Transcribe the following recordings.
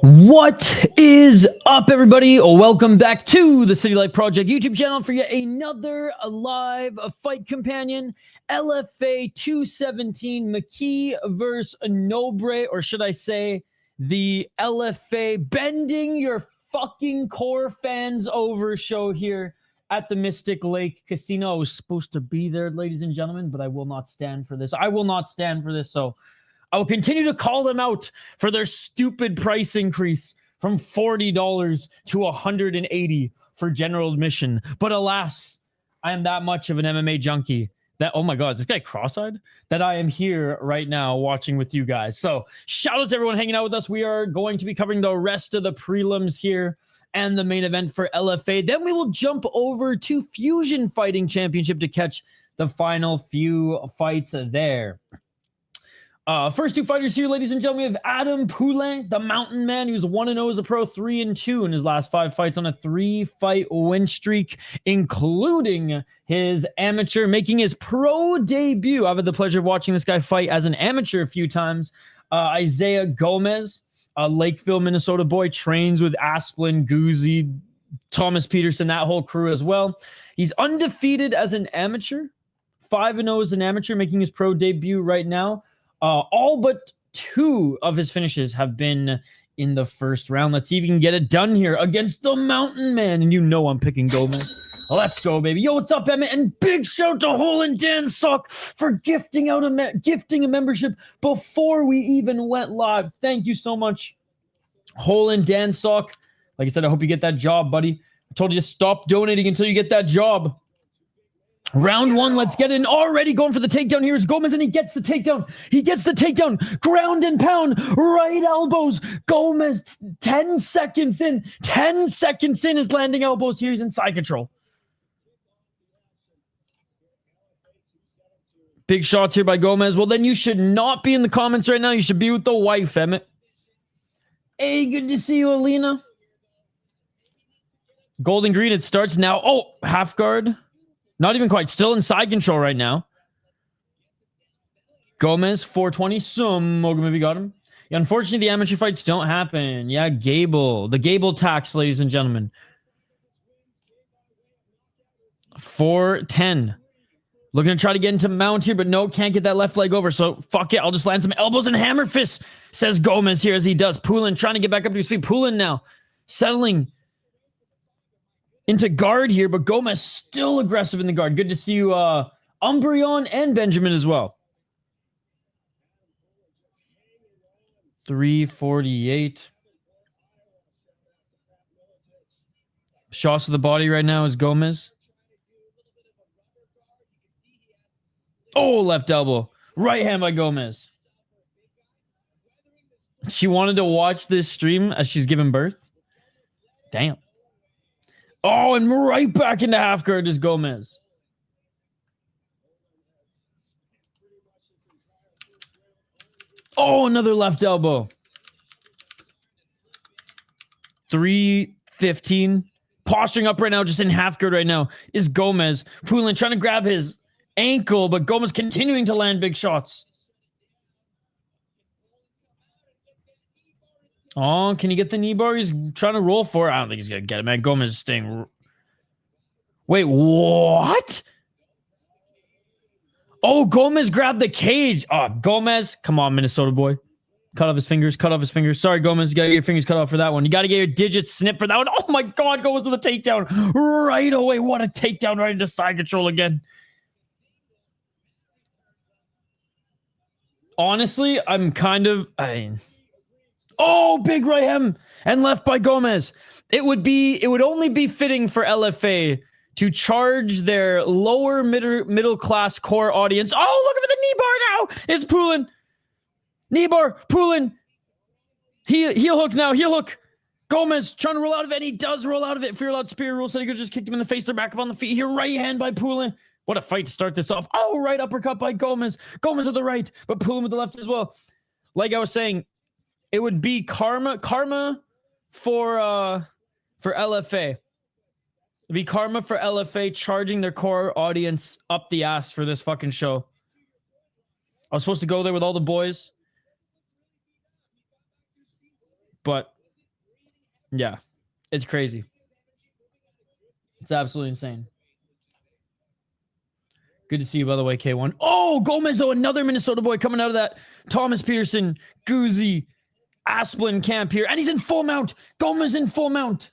What is up, everybody? Welcome back to the City Life Project YouTube channel for yet another live fight companion. LFA 217 McKee versus Nobre, or should I say the LFA bending your fucking core fans over show here at the Mystic Lake Casino. I was supposed to be there, ladies and gentlemen, but I will not stand for this. I will not stand for this, so I will continue to call them out for their stupid price increase from $40 to $180 for general admission. But alas, I am that much of an MMA junkie that, oh my God, is this guy cross-eyed? That I am here right now watching with you guys. So shout out to everyone hanging out with us. We are going to be covering the rest of the prelims here and the main event for LFA. Then we will jump over to Fusion Fighting Championship to catch the final few fights there. First two fighters here, ladies and gentlemen, we have Adam Poulain, the Mountain Man, who's 1-0 as a pro, 3-2 in his last 5 fights on a 3-fight win streak, including his amateur, making his pro debut. I've had the pleasure of watching this guy fight as an amateur a few times. Ezayah Gomez, a Lakeville, Minnesota boy, trains with Asplin, Guzzi, Thomas Peterson, that whole crew as well. He's undefeated as an amateur, 5-0 as an amateur, making his pro debut right now. All but 2 of his finishes have been in the first round. Let's see if he can get it done here against the Mountain Man. And you know I'm picking Gomez. Let's go, baby. Yo, what's up, Emmett? And big shout to Hole and Dan Sock for gifting a membership before we even went live. Thank you so much, Hole and Dan Sock. Like I said, I hope you get that job, buddy. I told you to stop donating until you get that job. Round 1, let's get in. Already going for the takedown. Here's Gomez, and he gets the takedown. He gets the takedown. Ground and pound. Right elbows. Gomez, 10 seconds in. 10 seconds in is landing elbows here. He's in side control. Big shots here by Gomez. Well, then you should not be in the comments right now. You should be with the wife, Emmett. Hey, good to see you, Alina. Golden green, it starts now. Oh, half guard. Not even quite. Still in side control right now. Gomez, 420. Mogamovi got him. Yeah, unfortunately, the amateur fights don't happen. Yeah, Gable. The Gable tax, ladies and gentlemen. 410. Looking to try to get into mount here, but no, can't get that left leg over. So, fuck it. I'll just land some elbows and hammer fists, says Gomez here as he does. Poulain trying to get back up to his feet. Poulain now settling into guard here, but Gomez still aggressive in the guard. Good to see you, Umbreon and Benjamin as well. 348. Shots to the body right now is Gomez. Oh, left elbow. Right hand by Gomez. She wanted to watch this stream as she's giving birth. Damn. Oh, and right back into half guard is Gomez. Oh, another left elbow. 315. Posturing up right now, just in half guard right now, is Gomez. Poulain trying to grab his ankle, but Gomez continuing to land big shots. Oh, can he get the knee bar? He's trying to roll for it. I don't think he's going to get it, man. Gomez is staying. Wait, what? Oh, Gomez grabbed the cage. Oh, Gomez. Come on, Minnesota boy. Cut off his fingers. Cut off his fingers. Sorry, Gomez. You got to get your fingers cut off for that one. You got to get your digits snipped for that one. Oh, my God. Gomez with a takedown right away. What a takedown right into side control again. Honestly, I'm kind of... Oh, big right hand and left by Gomez. It would only be fitting for LFA to charge their lower middle class core audience. Oh, look at the knee bar now. It's Poulain. Knee bar, Poulain. Heel hook now, heel hook. Gomez trying to roll out of it, and he does roll out of it. If you're allowed spear rule, so he could just kick him in the face. They're back up on the feet here. Right hand by Poulain. What a fight to start this off. Oh, right uppercut by Gomez. Gomez with the right, but Poulain with the left as well. Like I was saying, it would be karma for LFA. It'd be karma for LFA charging their core audience up the ass for this fucking show. I was supposed to go there with all the boys, but Yeah, it's crazy. It's absolutely insane. Good to see you, by the way, K1. Oh, Gomez, oh, another Minnesota boy coming out of that Thomas Peterson, Guzzi, Asplin camp here. And he's in full mount. Gomez in full mount.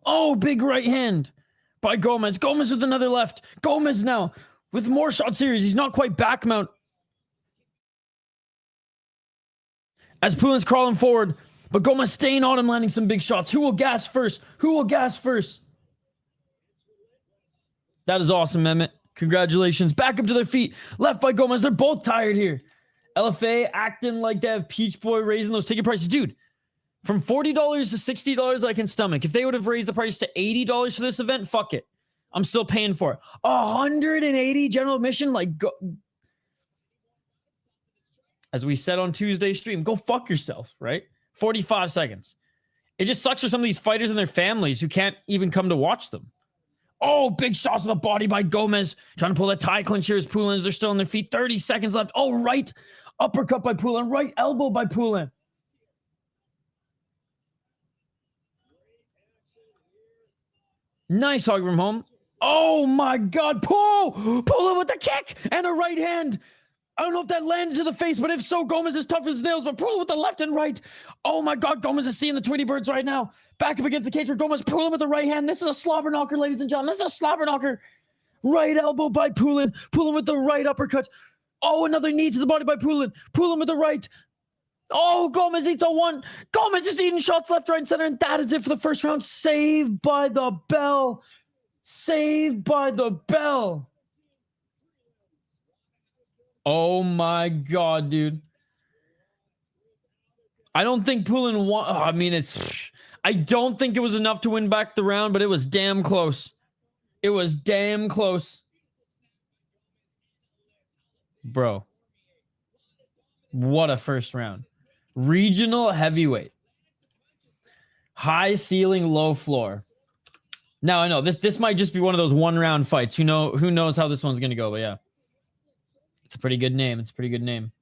Oh, big right hand by Gomez. Gomez with another left. Gomez now with more shot series. He's not quite back mount. As Poulin's crawling forward, but Gomez staying on him, landing some big shots. Who will gas first? Who will gas first? That is awesome, Mehmet. Congratulations. Back up to their feet. Left by Gomez. They're both tired here. LFA acting like they have Peach Boy raising those ticket prices. Dude, from $40 to $60 I can stomach. If they would have raised the price to $80 for this event, fuck it. I'm still paying for it. 180 general admission? Like, go. As we said on Tuesday's stream, go fuck yourself, right? 45 seconds. It just sucks for some of these fighters and their families who can't even come to watch them. Oh, big shots to the body by Gomez. Trying to pull that tie clinch here as Poulin. They're still on their feet. 30 seconds left. Oh, right uppercut by Poulin. Right elbow by Poulin. Nice hug from home. Oh, my God. Poulin with the kick and a right hand. I don't know if that landed to the face, but if so, Gomez is tough as nails, but Poulin with the left and right. Oh, my God. Gomez is seeing the Tweety Birds right now. Back up against the cage for Gomez. Poulin with the right hand. This is a slobber knocker, ladies and gentlemen. This is a slobber knocker. Right elbow by Poulin. Poulin with the right uppercut. Oh, another knee to the body by Poulin. Poulin with the right. Oh, Gomez eats a one. Gomez is eating shots left, right, and center, and that is it for the first round. Saved by the bell. Saved by the bell. Oh, my God, dude. I don't think Poulin won. Oh, I mean, I don't think it was enough to win back the round, but it was damn close. It was damn close. Bro. What a first round. Regional heavyweight. High ceiling, low floor. Now, I know this might just be one of those one-round fights. Who knows how this one's going to go, but yeah. It's a pretty good name. It's a pretty good name.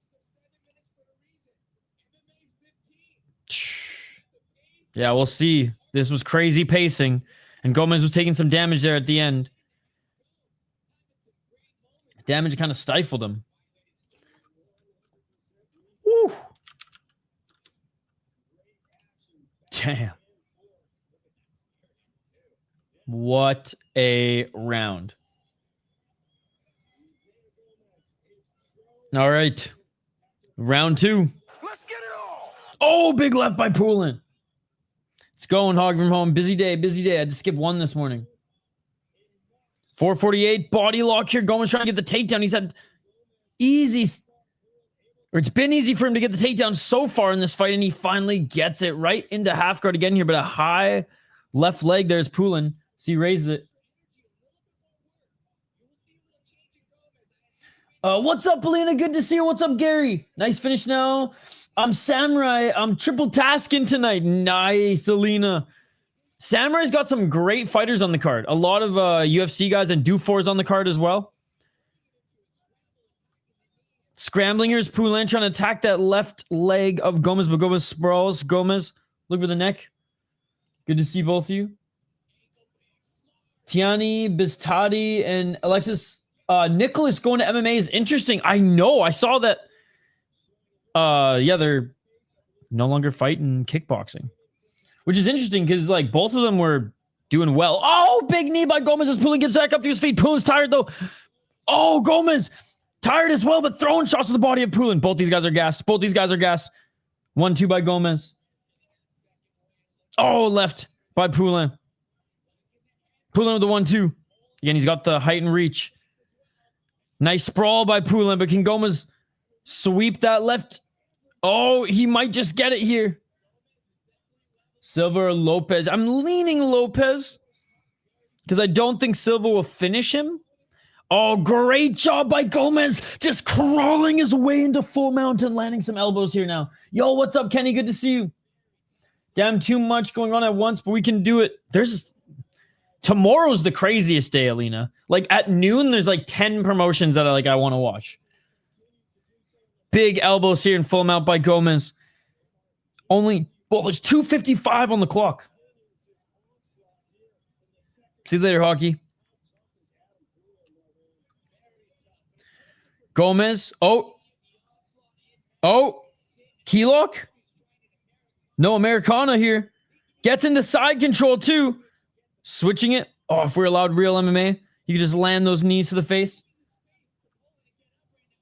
Yeah, we'll see. This was crazy pacing, and Gomez was taking some damage there at the end. Damage kind of stifled him. Woo. Damn. What a round. All right. Round two. Let's get it all. Oh, big left by Poulin. It's going, Hog from home. Busy day, busy day. I had to skip one this morning. 448, body lock here. Gomez trying to get the takedown. He's had easy, or it's been easy for him to get the takedown so far in this fight, and he finally gets it right into half guard again here, but a high left leg. There's Poulin. So he raises it. What's up, Alina? Good to see you. What's up, Gary? Nice finish now. I'm Samurai. I'm triple tasking tonight. Nice, Alina. Samurai's got some great fighters on the card. A lot of UFC guys and Dufour's on the card as well. Scrambling here's Poulin trying to attack that left leg of Gomez, but Gomez sprawls. Gomez, look for the neck. Good to see both of you. Tiani, Bistadi, and Alexis Nicholas going to MMA is interesting. I know. I saw that. Yeah, they're no longer fighting kickboxing, which is interesting because like both of them were doing well. Oh, big knee by Gomez as Poulin gets back up to his feet. Poulin's tired though. Oh, Gomez tired as well, but throwing shots to the body of Poulin. Both these guys are gas. Both these guys are gas. 1-2 by Gomez. Oh, left by Poulin. Poulin with the 1-2. Again, he's got the height and reach. Nice sprawl by Poulin, but can Gomez sweep that left? Oh, he might just get it here. Silva or Lopez. I'm leaning Lopez because I don't think Silva will finish him. Oh, great job by Gomez. Just crawling his way into full mount and landing some elbows here now. Yo, what's up, Kenny? Good to see you. Damn, too much going on at once, but we can do it. Tomorrow's the craziest day, Alina. Like at noon, there's like 10 promotions that I want to watch. Big elbows here in full mount by Gomez. Only, well, there's 2:55 on the clock. See you later, hockey. Gomez. Oh. Key lock. No Americana here. Gets into side control too. Switching it. Oh, if we're allowed real MMA, you can just land those knees to the face.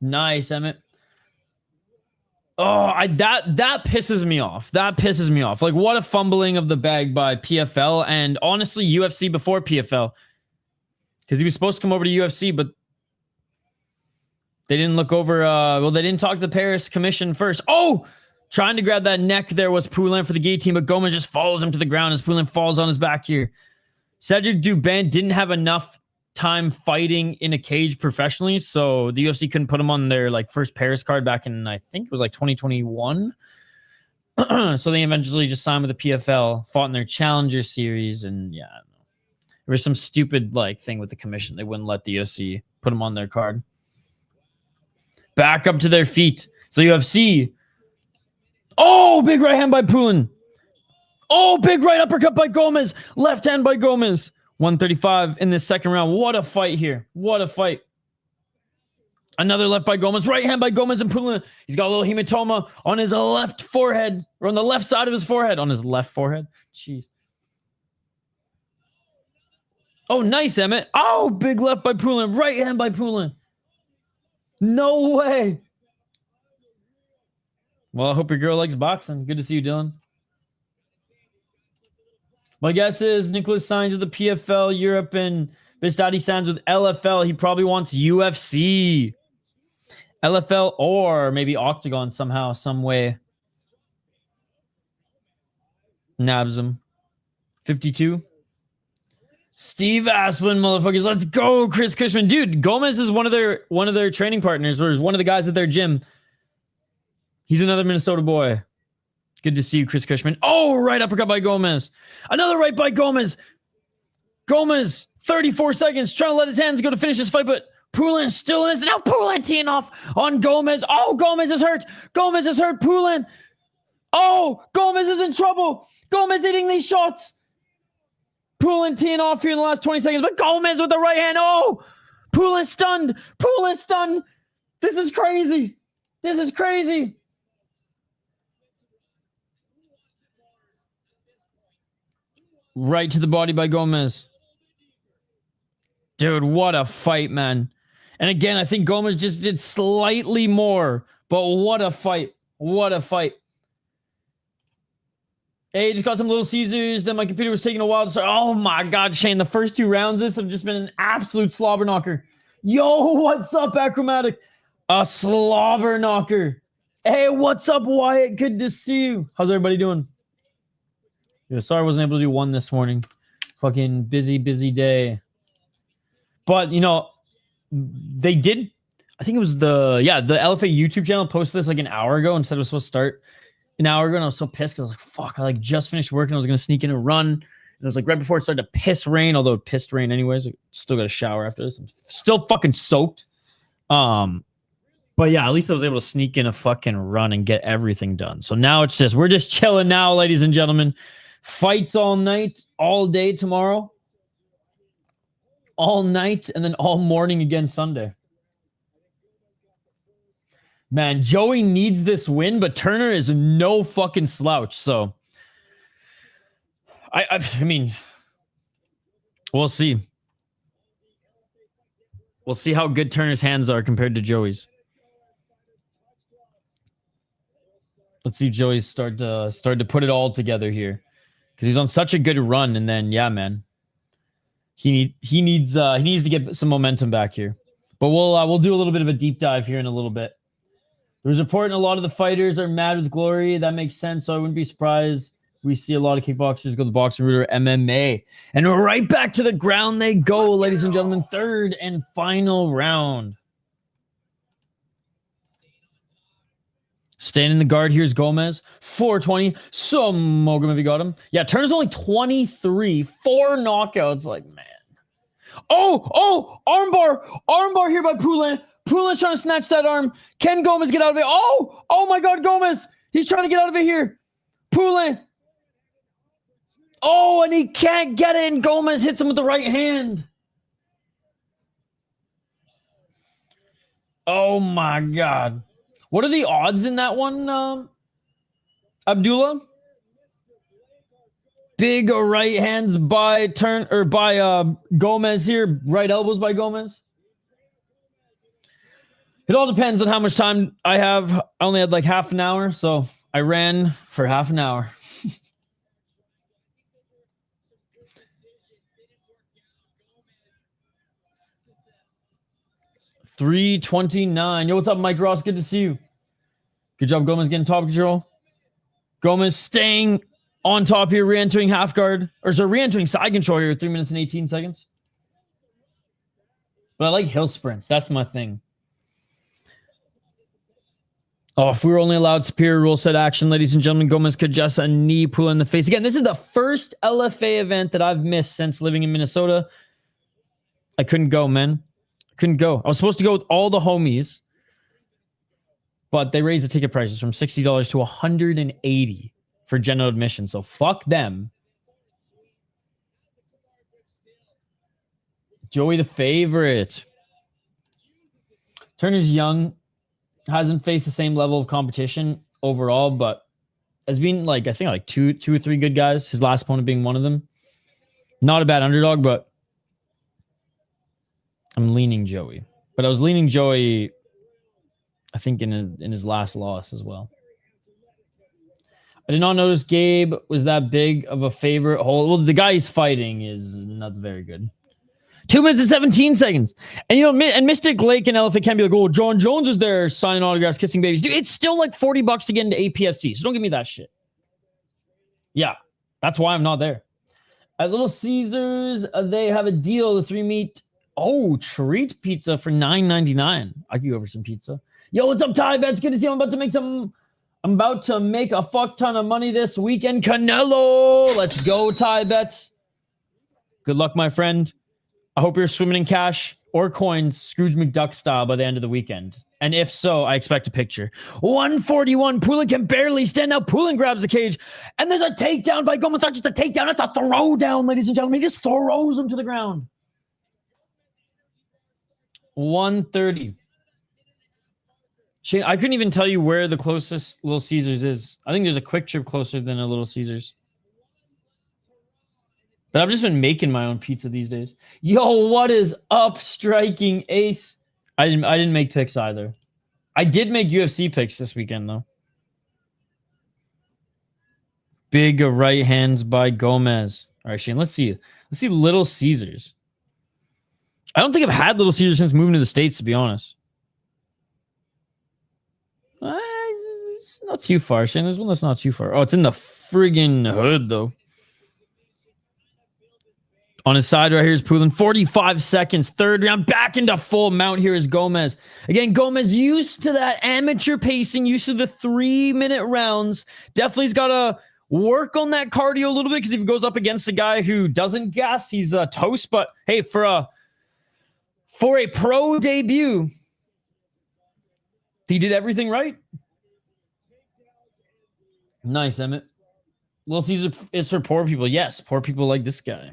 Nice, Emmett. Oh, that pisses me off. That pisses me off. Like, what a fumbling of the bag by PFL and honestly UFC before PFL. Because he was supposed to come over to UFC, but they didn't look over. Well, they didn't talk to the Paris Commission first. Oh, trying to grab that neck there was Poulin for the guillotine, but Gomez just follows him to the ground as Poulin falls on his back here. Cedric Dubin didn't have enough time fighting in a cage professionally, so the UFC couldn't put him on their like first Paris card back in, I think it was like 2021. So they eventually just signed with the PFL, fought in their Challenger series, and yeah, there was some stupid like thing with the commission. They wouldn't let the UFC put him on their card. Back up to their feet. So UFC. Oh, big right hand by Poulin. Oh, big right uppercut by Gomez. Left hand by Gomez. 135 in this second round. What a fight here. What a fight. Another left by Gomez. Right hand by Gomez and Poulin. He's got a little hematoma on his left forehead. Or on the left side of his forehead. On his left forehead. Jeez. Oh, nice, Emmett. Oh, big left by Poulin. Right hand by Poulin. No way. Well, I hope your girl likes boxing. Good to see you, Dylan. My guess is Nicholas signs with the PFL Europe and Bistadi signs with LFL. He probably wants UFC. LFL or maybe Octagon somehow, some way. Nabs him. 52. Steve Asplin, motherfuckers. Let's go, Chris Cushman. Dude, Gomez is one of their training partners, or is one of the guys at their gym. He's another Minnesota boy. Good to see you, Chris Cushman. Oh, right uppercut by Gomez. Another right by Gomez. Gomez, 34 seconds, trying to let his hands go to finish this fight, but Poulin still in this. Now Poulin teeing off on Gomez. Oh, Gomez is hurt. Gomez is hurt. Poulin. Oh, Gomez is in trouble. Gomez hitting these shots. Poulin teeing off here in the last 20 seconds, but Gomez with the right hand. Oh, Poulin stunned. Poulin stunned. This is crazy. This is crazy. Right to the body by Gomez. Dude, what a fight, man. And again, I think Gomez just did slightly more, but what a fight. What a fight. Hey, just got some Little Caesars. Then my computer was taking a while to start. Oh my God, Shane. The first two rounds of this have just been an absolute slobber knocker. Yo, what's up, Achromatic? A slobber knocker. Hey, what's up, Wyatt? Good to see you. How's everybody doing? Yeah, sorry I wasn't able to do one this morning. Fucking busy day. But, you know, they did, I think it was the LFA YouTube channel posted this like an hour ago and said it was supposed to start an hour ago, and I was so pissed because I was like, fuck, I like just finished work and I was going to sneak in a run. And it was like right before it started to piss rain, although it pissed rain anyways. I still got a shower after this. I'm still fucking soaked. But yeah, at least I was able to sneak in a fucking run and get everything done. So now it's just, we're just chilling now, ladies and gentlemen. Fights all night, all day tomorrow. All night, and then all morning again Sunday. Man, Joey needs this win, but Turner is no fucking slouch. So, I mean, we'll see. We'll see how good Turner's hands are compared to Joey's. Let's see if Joey's start to put it all together here, because he's on such a good run. And then, yeah, man, he needs to get some momentum back here. But we'll do a little bit of a deep dive here in a little bit. There's reporting a lot of the fighters are mad with Glory. That makes sense. So I wouldn't be surprised we see a lot of kickboxers go the boxing route or MMA. And right back to the ground they go, ladies and gentlemen. Third and final round. Staying in the guard, here's Gomez. 420. Smoke him if you got him. Yeah, Turner's only 23. 4 knockouts. Like, man. Oh, armbar. Armbar here by Poulin. Poulin's trying to snatch that arm. Can Gomez get out of it? Oh my God, Gomez. He's trying to get out of it here. Poulin. Oh, and he can't get it, and Gomez hits him with the right hand. Oh, my God. What are the odds in that one, Abdullah? Big right hands by Gomez here. Right elbows by Gomez. It all depends on how much time I have. I only had like half an hour, so I ran for half an hour. 3:29. Yo, what's up, Mike Ross? Good to see you. Good job, Gomez, getting top control. Gomez staying on top here, re-entering half guard. Or so re-entering side control here, 3 minutes and 18 seconds. But I like hill sprints. That's my thing. Oh, if we were only allowed superior rule set action, ladies and gentlemen, Gomez could just a knee pull in the face. Again, this is the first LFA event that I've missed since living in Minnesota. I couldn't go, man. Couldn't go. I was supposed to go with all the homies, but they raised the ticket prices from $60 to $180 for general admission. So fuck them. Joey the favorite. Turner's young. Hasn't faced the same level of competition overall, but has been like, I think like two or three good guys. His last opponent being one of them. Not a bad underdog, but I'm leaning Joey. But I was leaning Joey, I think, in his last loss as well. I did not notice Gabe was that big of a favorite. Well, the guy he's fighting is not very good. 2 minutes and 17 seconds. And, you know, and Mystic Lake and LFA can be like, oh, John Jones is there signing autographs, kissing babies. Dude, it's still like $40 to get into APFC, so don't give me that shit. Yeah, that's why I'm not there. At Little Caesars, they have a deal, the 3-meat. Oh, treat pizza for $9.99. I could go for some pizza. Yo, what's up, Ty Bets? Good to see you. I'm about to make a fuck ton of money this weekend. Canelo. Let's go, Ty Bets. Good luck, my friend. I hope you're swimming in cash or coins, Scrooge McDuck style, by the end of the weekend. And if so, I expect a picture. 141. Poulin can barely stand out. Poulin grabs the cage. And there's a takedown by Gomez. Not just a takedown. It's a throwdown, ladies and gentlemen. He just throws him to the ground. 130. Cheyanne, I couldn't even tell you where the closest Little Caesars is. I think there's a Quick Trip closer than a Little Caesars. But I've just been making my own pizza these days. Yo, what is up, Striking Ace? I didn't make picks either. I did make UFC picks this weekend, though. Big right hands by Gomez. All right, Shane, let's see. Let's see Little Caesars. I don't think I've had Little Caesars since moving to the States, to be honest. It's not too far, Shane. There's one that's not too far. Oh, it's in the friggin' hood, though. On his side right here is Poulin. 45 seconds. Third round. Back into full mount here is Gomez. Again, Gomez used to that amateur pacing, used to the 3-minute rounds. Definitely's got to work on that cardio a little bit, because if he goes up against a guy who doesn't gas, he's toast. But hey, for a pro debut, he did everything right. Nice, Emmett. Little Caesar is for poor people. Yes, poor people like this guy.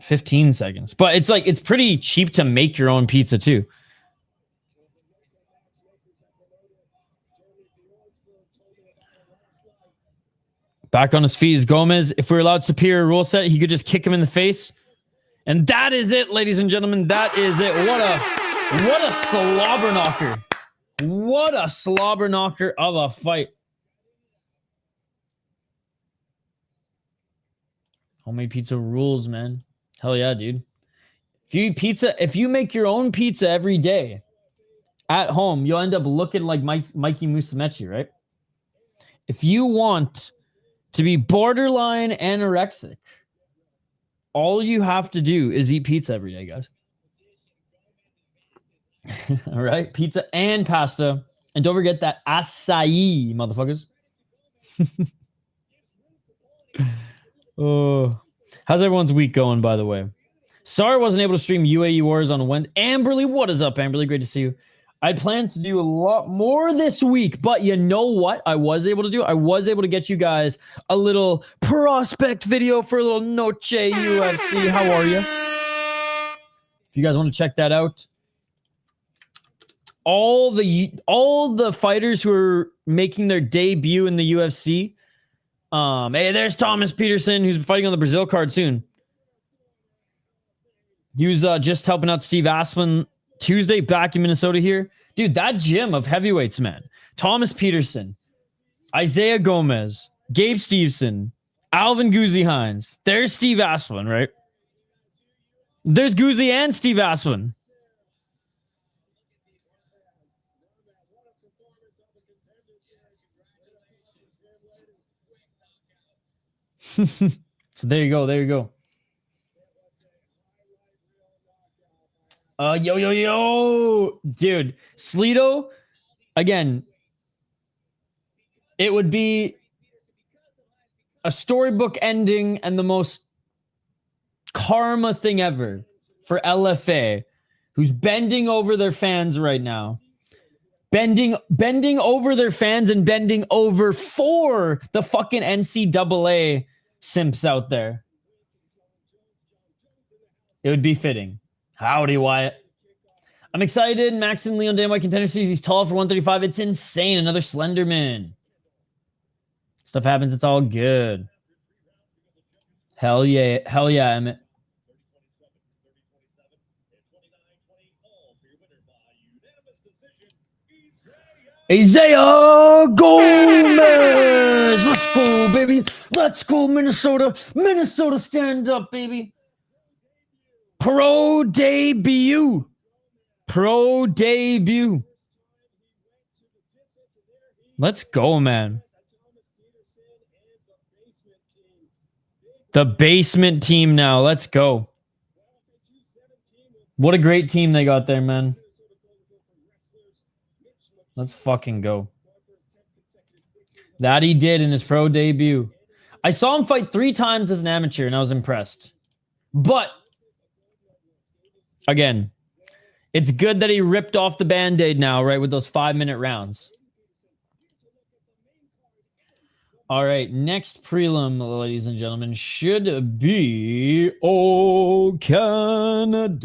15 seconds. But it's like, it's pretty cheap to make your own pizza too. Back on his feet is Gomez. If we're allowed superior rule set, he could just kick him in the face. And that is it, ladies and gentlemen. That is it. What a slobber knocker. What a slobber knocker of a fight. Homemade pizza rules, man. Hell yeah, dude. If you make your own pizza every day at home, you'll end up looking like Mikey Musumeci, right? If you want to be borderline anorexic, all you have to do is eat pizza every day, guys. All right? Pizza and pasta. And don't forget that acai, motherfuckers. Oh, how's everyone's week going, by the way? Sorry I wasn't able to stream UAE Wars on Wednesday. Amberly, what is up, Amberly? Great to see you. I plan to do a lot more this week, but you know what I was able to do? I was able to get you guys a little prospect video for a little Noche UFC. How are you? If you guys want to check that out. All the fighters who are making their debut in the UFC. Hey, there's Thomas Peterson, who's fighting on the Brazil card soon. He was just helping out Steve Asplin Tuesday back in Minnesota here. Dude, that gym of heavyweights, man. Thomas Peterson, Ezayah Gomez, Gabe Steveson, Alvin Guzzi Hines. There's Steve Asplin, right? There's Guzzi and Steve Asplin. So there you go. There you go. Yo. Dude, Sleeto, again, it would be a storybook ending and the most karma thing ever for LFA, who's bending over their fans right now. Bending over their fans and bending over for the fucking NCAA simps out there. It would be fitting. Howdy, Wyatt. I'm excited. Max and Leon Bantamweight Contender Series. He's tall for 135. It's insane. Another Slenderman. Stuff happens. It's all good. Hell yeah. Hell yeah, Emmett. Ezayah Gomez! Let's go, baby. Let's go, Minnesota. Minnesota, stand up, baby. Pro debut. Pro debut. Let's go, man. The basement team now. Let's go. What a great team they got there, man. Let's fucking go. That he did in his pro debut. I saw him fight 3 times as an amateur, and I was impressed. But, again, it's good that he ripped off the Band-Aid now, right, with those 5-minute rounds. All right, next prelim, ladies and gentlemen, should be Canada.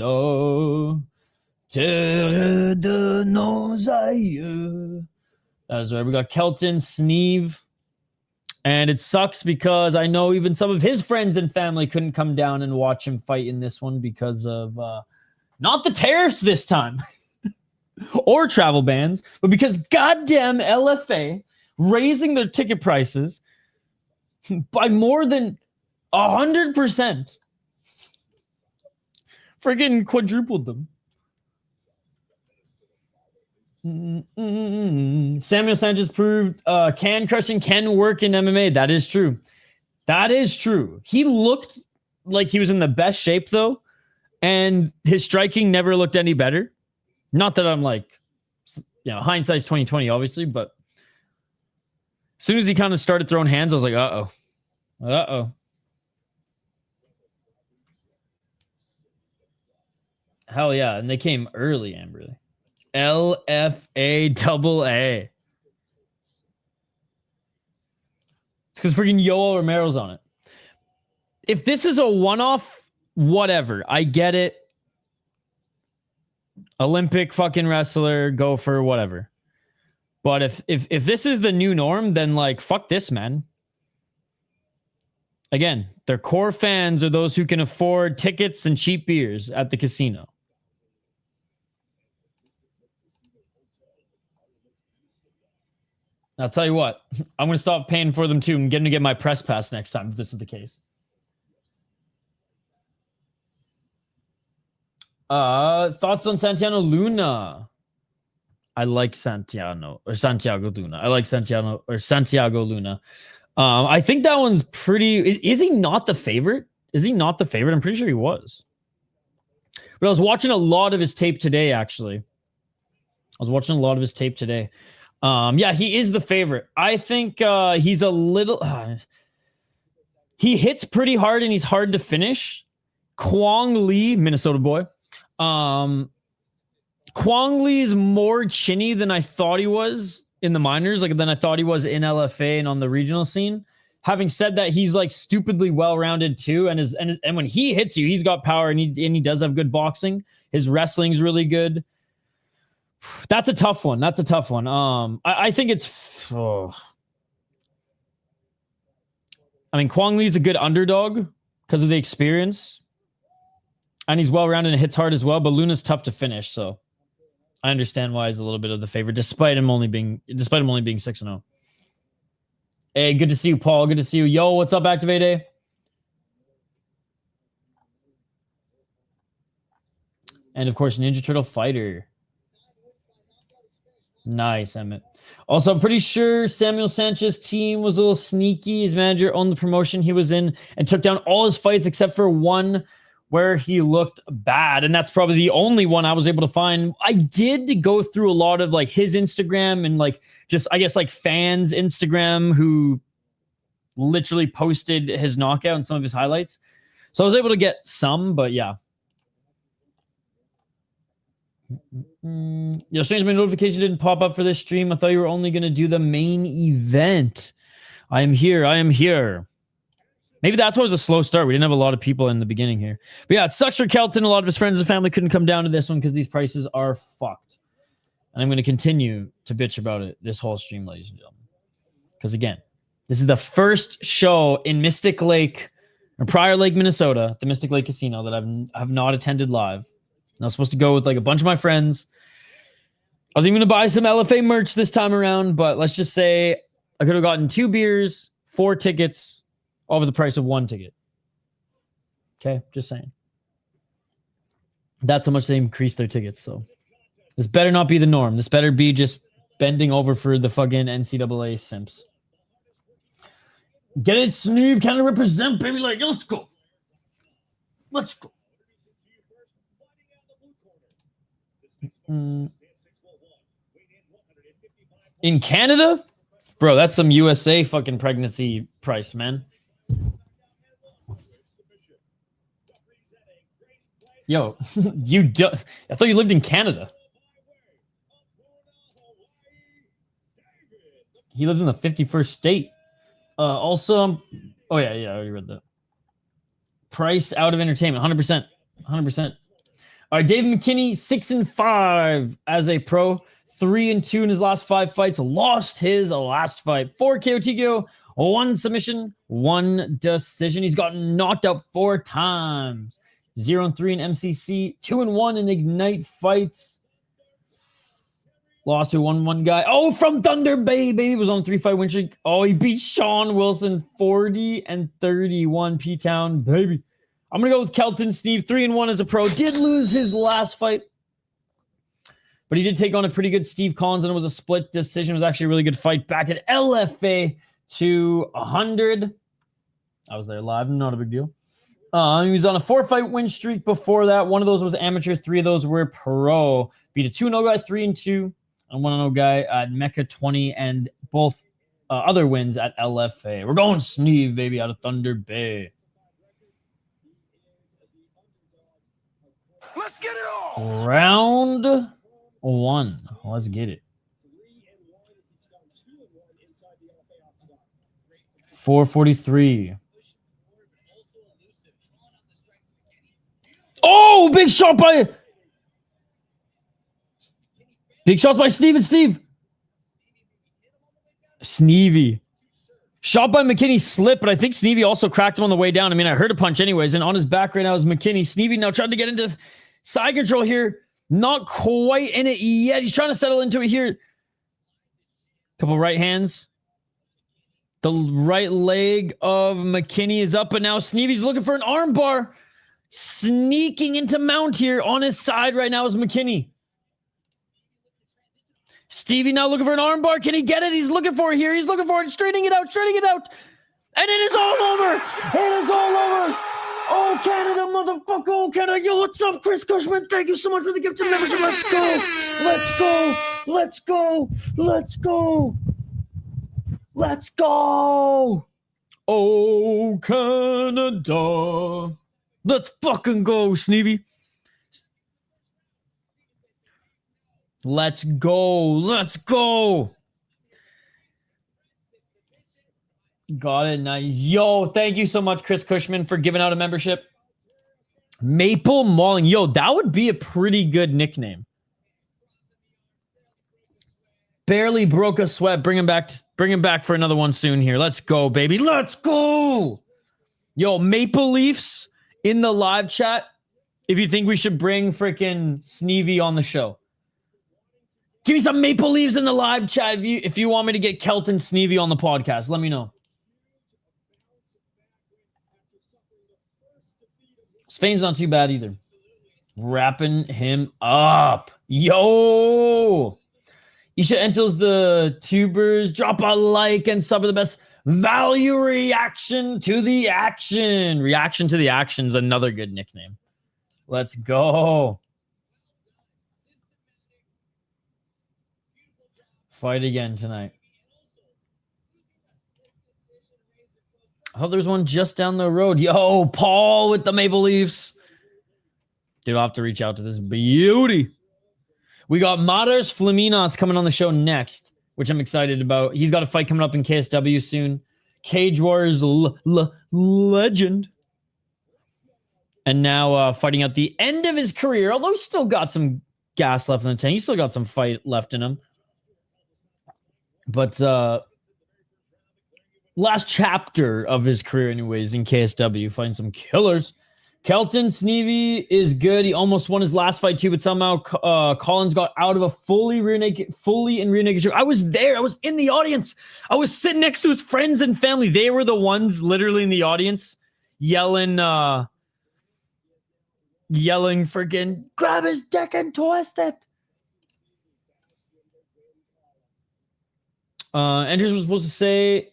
That is right. We got Kelton, Sneve. And it sucks because I know even some of his friends and family couldn't come down and watch him fight in this one because of not the tariffs this time or travel bans, but because goddamn LFA raising their ticket prices by more than 100%. Friggin' quadrupled them. Samuel Sanchez proved can crushing can work in MMA. That is true. That is true. He looked like he was in the best shape, though, and his striking never looked any better. Not that I'm like, hindsight's 2020, obviously, but as soon as he kind of started throwing hands, I was like, uh-oh. Hell yeah, and they came early, Amberly. LFA AA. It's because freaking Yoel Romero's on it. If this is a one-off, whatever. I get it. Olympic fucking wrestler, go for whatever. But if this is the new norm, then like, fuck this, man. Again, their core fans are those who can afford tickets and cheap beers at the casino. I'll tell you what, I'm going to stop paying for them too and get them to get my press pass next time if this is the case. Thoughts on Santiago Luna? I like Santiago Luna. I like Santiago Luna. I think that one's pretty... Is he not the favorite? Is he not the favorite? I'm pretty sure he was. But I was watching a lot of his tape today, actually. Yeah, he is the favorite. I think he's a little... he hits pretty hard and he's hard to finish. Kwong Lee, Minnesota boy. Kwong Kwong Lee's more chinny than I thought he was in the minors, like than I thought he was in LFA and on the regional scene. Having said that, he's like stupidly well-rounded too, and when he hits you, he's got power, and he does have good boxing. His wrestling's really good. That's a tough one. That's a tough one. I think it's. Oh. I mean, Kwong Lee's a good underdog because of the experience, and he's well-rounded and hits hard as well. But Luna's tough to finish, so I understand why he's a little bit of the favorite, despite him only being 6-0. Hey, good to see you, Paul. Good to see you. Yo, what's up, Activate A? And of course, Ninja Turtle Fighter. Nice, Emmett. Also, I'm pretty sure Samuel Sanchez's team was a little sneaky. His manager owned the promotion he was in and took down all his fights except for one where he looked bad. And that's probably the only one I was able to find. I did go through a lot of like his Instagram and like just, I guess, like fans' Instagram who literally posted his knockout and some of his highlights. So I was able to get some, but yeah. Yo, strange, my notification didn't pop up for this stream. I thought you were only going to do the main event. I am here. I am here. Maybe that's why it was a slow start. We didn't have a lot of people in the beginning here. But yeah, it sucks for Kelton. A lot of his friends and family couldn't come down to this one because these prices are fucked. And I'm going to continue to bitch about it this whole stream, ladies and gentlemen. Because again, this is the first show in Mystic Lake, or Prior Lake, Minnesota, the Mystic Lake Casino, that I've not attended live. And I was supposed to go with like a bunch of my friends. I was even going to buy some LFA merch this time around, but let's just say I could have gotten 2 beers, 4 tickets over the price of 1 ticket. Okay, just saying. That's how much they increased their tickets. So this better not be the norm. This better be just bending over for the fucking NCAA simps. Get it, Sneve. Canada represent, baby. Like, let's go. Let's go. In Canada? Bro, that's some USA fucking pregnancy price, man. Yo, I thought you lived in Canada. He lives in the 51st state. Also, oh yeah, I already read that. Priced out of entertainment, 100%. 100%. All right, David McKinney, 6-5 as a pro, 3-2 in his last 5 fights. Lost his last fight. 4 KO TKO, 1 submission, 1 decision. He's gotten knocked out 4 times. 0-3 in MCC, 2-1 in Ignite fights. Lost to 1-1 guy. Oh, from Thunder Bay, baby. Was on a 3-fight win streak. Oh, he beat Sean Wilson 40-31 P-Town, baby. I'm going to go with Kelton Sneve, 3-1 as a pro. Did lose his last fight, but he did take on a pretty good Steve Collins, and it was a split decision. It was actually a really good fight back at LFA 200. I was there live, not a big deal. He was on a 4-fight win streak before that. 1 of those was amateur, 3 of those were pro. Beat a 2-0 guy, 3-2, and 1-0 guy at Mecca 20, and both other wins at LFA. We're going Sneve, baby, out of Thunder Bay. Let's get it on. Round 1. Let's get it. 443. Oh, big shot by Steve. Snevey. Shot by McKinney slip, but I think Snevey also cracked him on the way down. I mean, I heard a punch anyways, and on his back right now is McKinney. Snevey now trying to get into side control here. Not quite in it yet. He's trying to settle into it here. Couple right hands. The right leg of McKinney is up, and now Snevey's looking for an arm bar. Sneaking into mount here on his side right now is McKinney. Stevie now looking for an arm bar. Can he get it? He's looking for it here. He's looking for it. Straightening it out. And it is all over. It is all over. Oh, Canada, motherfucker. Oh, Canada. Yo, what's up, Chris Cushman? Thank you so much for the gift of membership. Let's go. Let's go. Let's go. Let's go. Let's go. Oh, Canada. Let's fucking go, Snevey. Let's go. Let's go. Got it. Nice. Yo, thank you so much, Chris Cushman, for giving out a membership. Maple Mauling. Yo, that would be a pretty good nickname. Barely broke a sweat. Bring him back for another one soon here. Let's go, baby. Let's go. Yo, Maple Leafs in the live chat. If you think we should bring freaking Sneve on the show. Give me some Maple Leaves in the live chat. If you want me to get Kelton Sneve on the podcast, let me know. Spain's not too bad either. Wrapping him up. Yo! Isha enters the tubers. Drop a like and sub for the best value reaction to the action. Reaction to the action's another good nickname. Let's go. Fight again tonight. Oh, there's one just down the road. Yo, Paul with the Maple Leafs. Dude, I'll have to reach out to this beauty. We got Matters Flaminas coming on the show next, which I'm excited about. He's got a fight coming up in KSW soon. Cage Warriors legend. And now fighting at the end of his career, although he's still got some gas left in the tank. He's still got some fight left in him. But last chapter of his career anyways in KSW, fighting some killers. Kelton Sneve is good. He almost won his last fight too, but somehow Collins got out of a fully in rear naked. I was there. I was in the audience. I was sitting next to his friends and family. They were the ones literally in the audience yelling freaking grab his dick and twist it. Enters was supposed to say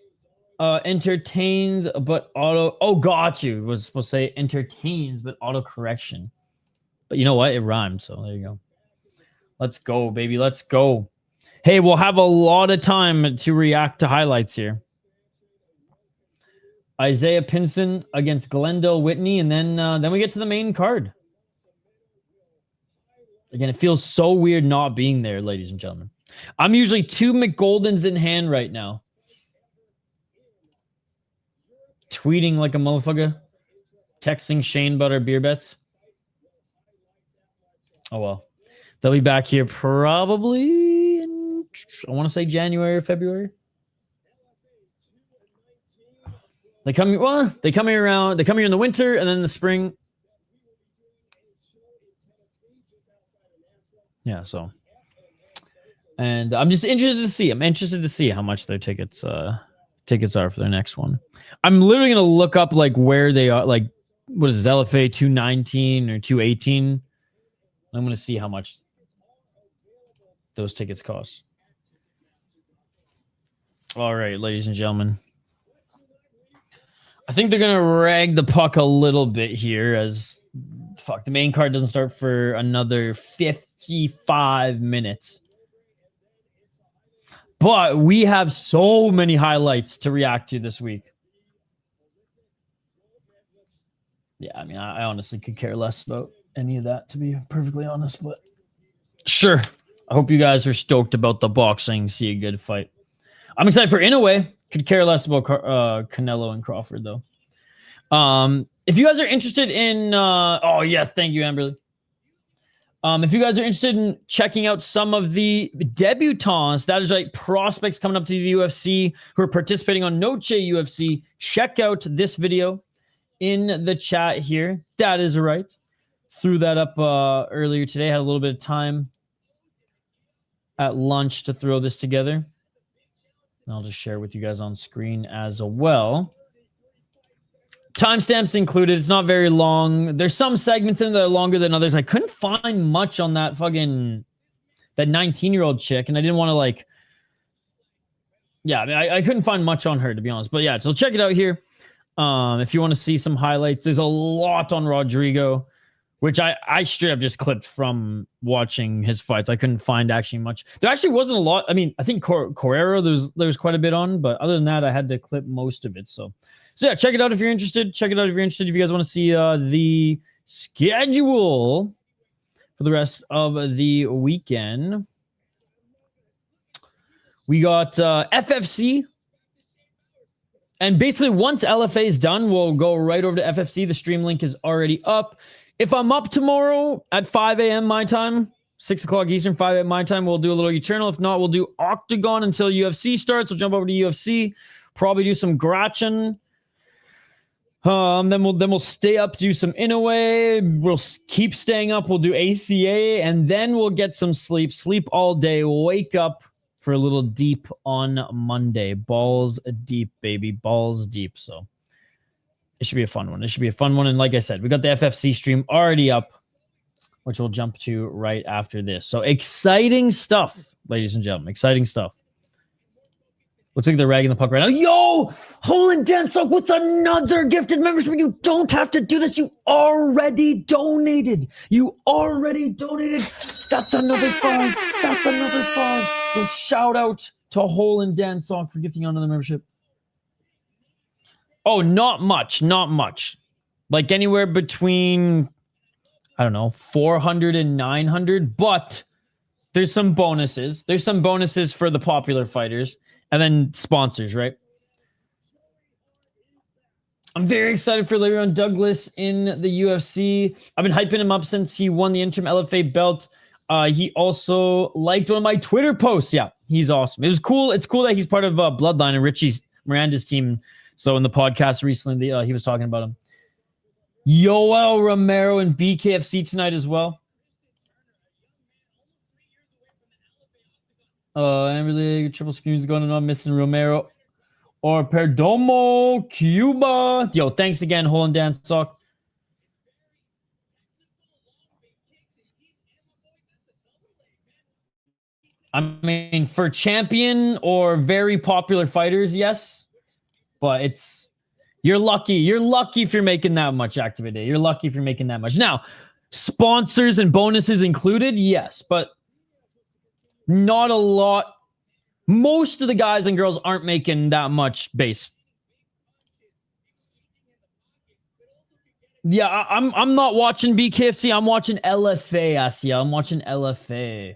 entertains but auto. Oh, got you. It was supposed to say entertains but auto correction. But you know what? It rhymed. So there you go. Let's go, baby. Let's go. Hey, we'll have a lot of time to react to highlights here. Ezayah Pinson against Glendal Whitney, and then we get to the main card. Again, it feels so weird not being there, ladies and gentlemen. I'm usually 2 McGoldens in hand right now. Tweeting like a motherfucker. Texting Shane about our beer bets. Oh, well. They'll be back here probably in, I want to say January or February. They come here in the winter and then in the spring. Yeah, so. And I'm just interested to see. I'm interested to see how much their tickets are for their next one. I'm literally going to look up like where they are. Like, what is LFA 219 or 218? I'm going to see how much those tickets cost. All right, ladies and gentlemen. I think they're going to rag the puck a little bit here as the main card doesn't start for another 55 minutes. But we have so many highlights to react to this week. Yeah, I mean, I honestly could care less about any of that, to be perfectly honest. But sure, I hope you guys are stoked about the boxing. See a good fight. I'm excited for Inoue. Could care less about Canelo and Crawford, though. If you guys are interested in... oh, yes, thank you, Amberly. If you guys are interested in checking out some of the debutants, that is right, prospects coming up to the UFC who are participating on Noche UFC, check out this video in the chat here. That is right. Threw that up earlier today. Had a little bit of time at lunch to throw this together. And I'll just share with you guys on screen as well. Timestamps included. It's not very long. There's some segments in it that are longer than others. I couldn't find much on that 19-year-old chick, and I didn't want to like... Yeah, I mean, I couldn't find much on her, to be honest. But yeah, so check it out here. If you want to see some highlights, there's a lot on Rodrigo, which I straight up just clipped from watching his fights. I couldn't find actually much. There actually wasn't a lot. I mean, I think Correro, there's quite a bit on, but other than that, I had to clip most of it. So yeah, check it out if you're interested. Check it out if you're interested. If you guys want to see the schedule for the rest of the weekend. We got FFC. And basically, once LFA is done, we'll go right over to FFC. The stream link is already up. If I'm up tomorrow at 5 a.m. my time, 6 o'clock Eastern, 5 a.m. my time, we'll do a little Eternal. If not, we'll do Octagon until UFC starts. We'll jump over to UFC. Probably do some Gratchen. Then we'll stay up, do some Inoue. We'll keep staying up. We'll do ACA, and then we'll get some sleep. Sleep all day. Wake up for a little deep on Monday. Balls deep, baby. Balls deep. So it should be a fun one. It should be a fun one. And like I said, we got the FFC stream already up, which we'll jump to right after this. So exciting stuff, ladies and gentlemen. Exciting stuff. Looks like they're ragging the puck right now. Yo! Holland Dansok with another gifted membership. You don't have to do this. You already donated. You already donated. That's another 5. That's another 5. So shout out to Holland Dansok for gifting another membership. Oh, not much. Not much. Like anywhere between, I don't know, 400 and 900. But there's some bonuses. There's some bonuses for the popular fighters. And then sponsors, right? I'm very excited for Le'Veon Douglas in the UFC. I've been hyping him up since he won the interim LFA belt. He also liked one of my Twitter posts. Yeah, he's awesome. It was cool. It's cool that he's part of Bloodline and Miranda's team. So in the podcast recently, he was talking about him. Yoel Romero and BKFC tonight as well. Every triple screens going on, missing Romero or Perdomo, Cuba. Yo, thanks again, Holland Dansok. I mean, for champion or very popular fighters, yes. But you're lucky. You're lucky if you're making that much activity. You're lucky if you're making that much. Now, sponsors and bonuses included, yes, but not a lot. Most of the guys and girls aren't making that much base. Yeah, I'm not watching BKFC. I'm watching LFA, Ezayah. I'm watching LFA.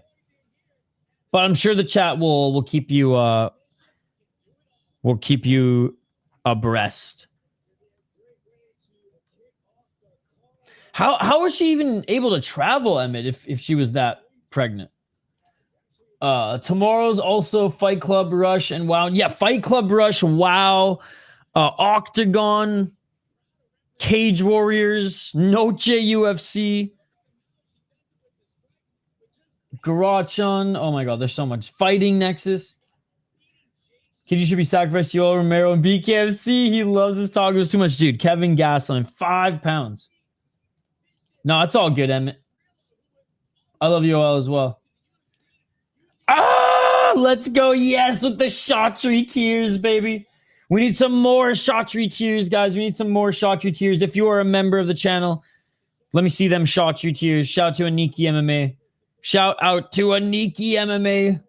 But I'm sure the chat will keep you abreast. How was she even able to travel, Emmett, if she was that pregnant? Tomorrow's also Fight Club Rush and WoW. Yeah, Fight Club Rush, WoW, Octagon, Cage Warriors, Noche UFC, Garachon. Oh my god, there's so much. Fighting Nexus. Kid, you should be sacrificed. Yoel Romero and BKFC. He loves his tacos too much, dude. Kevin Gasline, 5 pounds. No, it's all good, Emmett. I love Yoel as well. Ah, let's go. Yes, with the Shotri tears, baby. We need some more Shotri tears, guys. We need some more Shotri tears. If you are a member of the channel, let me see them Shotri tears. Shout out to Aniki MMA. Shout out to Aniki MMA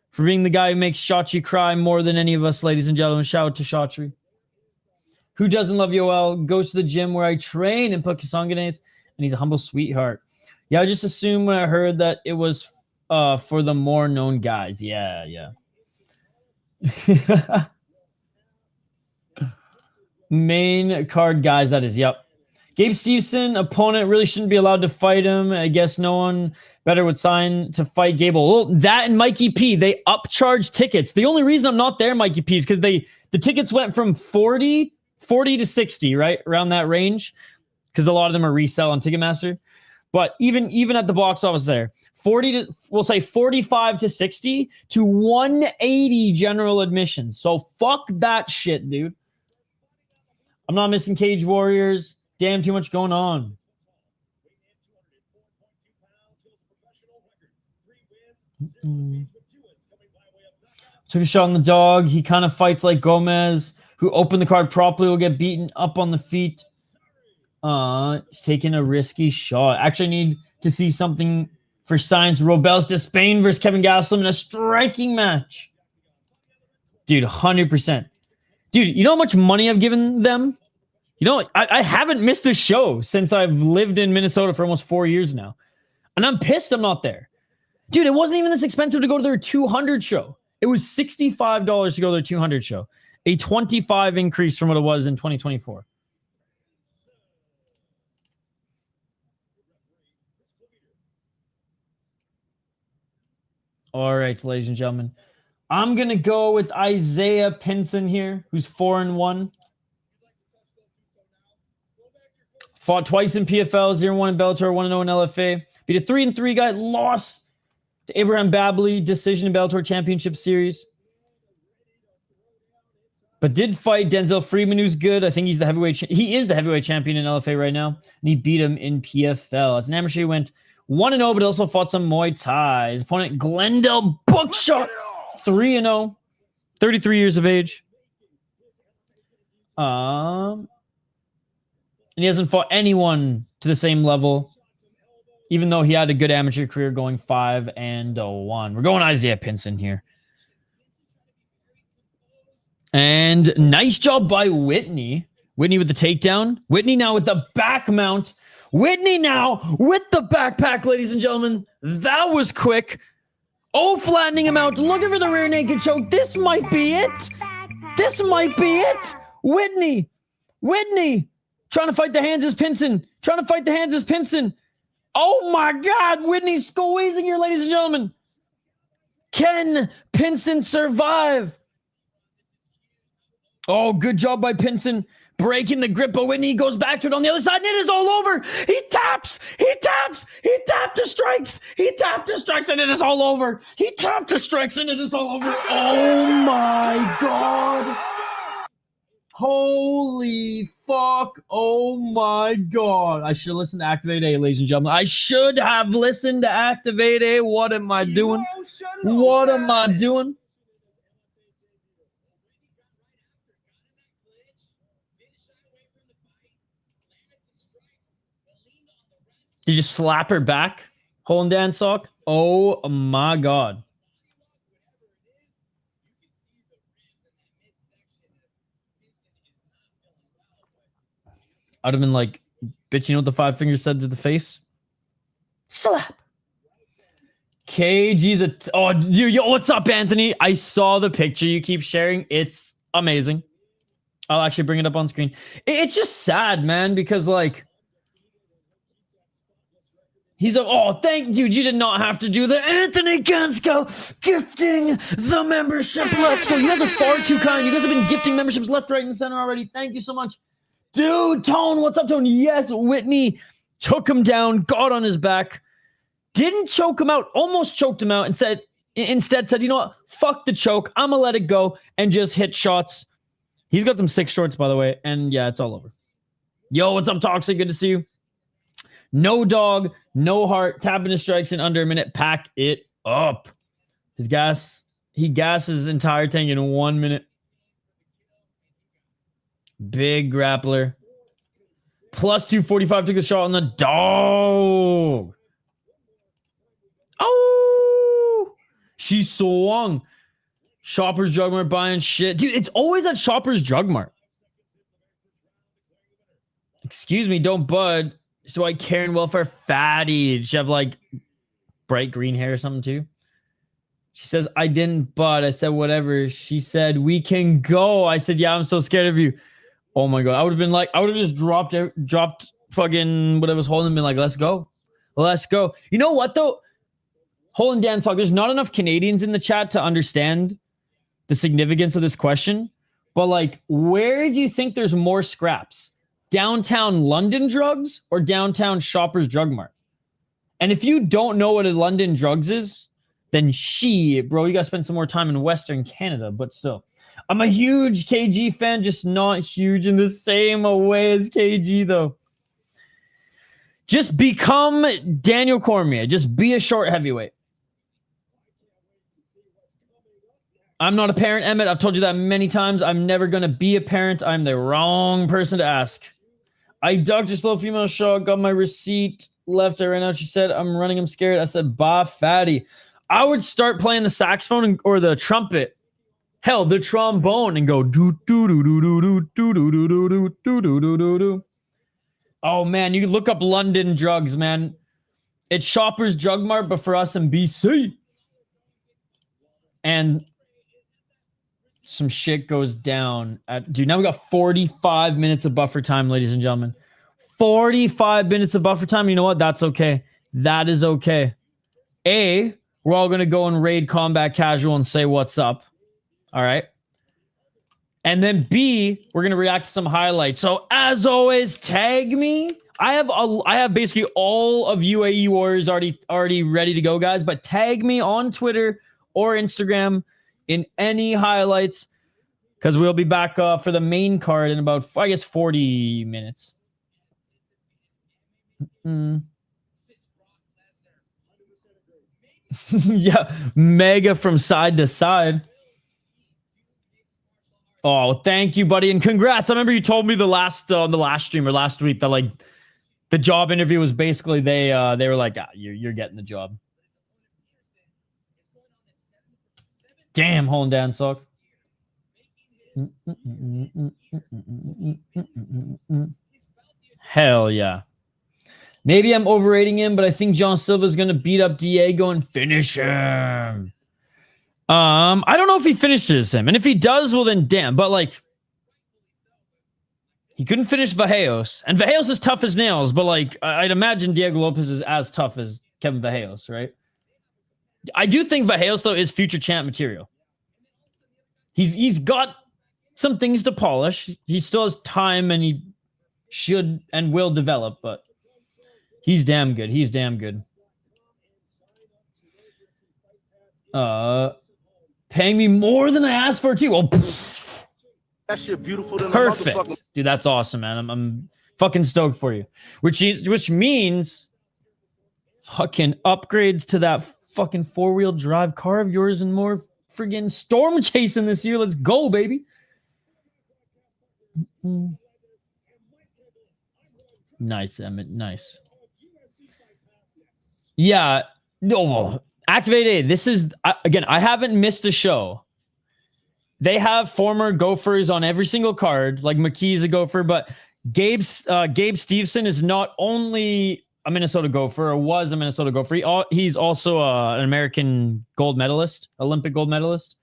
for being the guy who makes Shotri cry more than any of us, ladies and gentlemen. Shout out to Shotri. Who doesn't love Yoel? Goes to the gym where I train in Pukesanganes, and he's a humble sweetheart. Yeah, I just assumed when I heard that it was for the more known guys. Yeah. Main card guys, that is. Yep. Gabe Steveson, opponent, really shouldn't be allowed to fight him. I guess no one better would sign to fight Gable. Well, that and Mikey P, they upcharge tickets. The only reason I'm not there, Mikey P, is because the tickets went from 40 to 60, right? Around that range. Because a lot of them are resell on Ticketmaster. But even at the box office there, 45 to 60 to 180 general admissions. So fuck that shit, dude. I'm not missing Cage Warriors. Damn, too much going on. Took a shot on the dog. He kind of fights like Gomez, who opened the card properly, will get beaten up on the feet. He's taking a risky shot. Actually, I need to see something for Science Robels de Spain versus Kevin Gastelum in a striking match. Dude, 100%. Dude, you know how much money I've given them? You know, I haven't missed a show since I've lived in Minnesota for almost 4 years now. And I'm pissed I'm not there. Dude, it wasn't even this expensive to go to their 200 show. It was $65 to go to their 200 show. A 25 increase from what it was in 2024. All right, ladies and gentlemen. I'm going to go with Ezayah Pinson here, who's 4-1. Fought twice in PFL, 0-1 in Bellator, 1-0 in LFA. Beat a 3-3 guy, lost to Abraham Babley, decision in Bellator Championship Series. But did fight Denzel Freeman, who's good. I think he's the heavyweight. He is the heavyweight champion in LFA right now, and he beat him in PFL. As an amateur, he went 1-0, but also fought some Muay Thai. His opponent, Glendal Bookshot, 3-0, 33 years of age. And he hasn't fought anyone to the same level, even though he had a good amateur career going 5-1. We're going Ezayah Pinson here. And nice job by Whitney. Whitney with the takedown. Whitney now with the back mount. Whitney now with the backpack, ladies and gentlemen. That was quick. Oh, flattening him out. Looking for the rear naked choke. This might be it. This might be it. Whitney. Whitney. Trying to fight the hands as Pinson. Trying to fight the hands as Pinson. Oh my God. Whitney squeezing here, ladies and gentlemen. Can Pinson survive? Oh, good job by Pinson. Breaking the grip, but Whitney goes back to it on the other side, and it is all over. He taps. He taps. He tapped the strikes. He tapped the strikes, and it is all over. He tapped the strikes, and it is all over. Oh, my God. Holy fuck. Oh, my God. I should listen to Activate A, ladies and gentlemen. I should have listened to Activate A. What am I doing? What am I doing? You just slap her back, holding down sock. Oh my God. I'd have been like, bitch, you know what the 5 fingers said to the face? Slap. KG's a... Oh, yo, what's up, Anthony? I saw the picture you keep sharing. It's amazing. I'll actually bring it up on screen. It's just sad, man, because like... He's a, oh, thank you. You did not have to do that. Anthony Gansko gifting the membership. Let's go. You guys are far too kind. You guys have been gifting memberships left, right, and center already. Thank you so much. Dude, Tone, what's up, Tone? Yes, Whitney took him down, got on his back, didn't choke him out, almost choked him out, and instead said, you know what? Fuck the choke. I'm going to let it go and just hit shots. He's got some sick shorts, by the way, and yeah, it's all over. Yo, what's up, Toxic? Good to see you. No dog, no heart, tapping his strikes in under a minute. Pack it up. He gasses his entire tank in 1 minute. Big grappler. Plus 245, took a shot on the dog. Oh! She swung. Shoppers Drug Mart buying shit. Dude, it's always at Shoppers Drug Mart. Excuse me, don't bud. So I Karen Welfare fatty. Did she have like bright green hair or something too? She says, I didn't, but I said, whatever. She said, we can go. I said, yeah, I'm so scared of you. Oh my God. I would have been like, I would have just dropped fucking what I was holding and been like, let's go. Let's go. You know what though? Holding Dan talk. There's not enough Canadians in the chat to understand the significance of this question. But like, where do you think there's more scraps? Downtown London Drugs or downtown Shoppers Drug Mart? And if you don't know what a London Drugs is, then bro, you gotta spend some more time in Western Canada, but still. I'm a huge KG fan, just not huge in the same way as KG, though. Just become Daniel Cormier. Just be a short heavyweight. I'm not a parent, Emmett. I've told you that many times. I'm never going to be a parent. I'm the wrong person to ask. I ducked a slow female shot, got my receipt, left her right now. She said, I'm running, I'm scared. I said, bah, fatty. I would start playing the saxophone or the trumpet. Hell, the trombone and go do do do do do do do do do do do do do do do. Oh man, you can look up London Drugs, man. It's Shoppers Drug Mart, but for us in BC. And some shit goes down. Dude, now we got 45 minutes of buffer time, ladies and gentlemen. 45 minutes of buffer time. You know what? That's okay. That is okay. A, we're all going to go and raid Combat Casual and say what's up. All right. And then B, we're going to react to some highlights. So as always, tag me. I have basically all of UAE Warriors already ready to go, guys. But tag me on Twitter or Instagram in any highlights, because we'll be back for the main card in about, I guess, 40 minutes. Yeah, mega from side to side. Oh, thank you, buddy, and congrats. I remember you told me the last stream or last week that like the job interview was basically they were like, you're getting the job. Damn, hole and down sock. Hell yeah. Maybe I'm overrating him, but I think John Silva's gonna beat up Diego and finish him. I don't know if he finishes him, and if he does, well then damn. But like, he couldn't finish Vallejos, and Vallejos is tough as nails. But like, I'd imagine Diego Lopez is as tough as Kevin Vallejos, right? I do think Vallejos though is future champ material. He's got some things to polish. He still has time, and he should and will develop. But he's damn good. He's damn good. Paying me more than I asked for too. Oh, that shit beautiful. Perfect, dude. That's awesome, man. I'm fucking stoked for you. Which means fucking upgrades to that fucking 4-wheel drive car of yours and more friggin' storm chasing this year. Let's go, baby. Nice, Emmett. Nice. Yeah. No. Activate A. This is, again, I haven't missed a show. They have former Gophers on every single card. Like McKee's a Gopher, but Gabe Steveson is not only a Minnesota Gopher, or was a Minnesota Gopher. He's also an American gold medalist, Olympic gold medalist.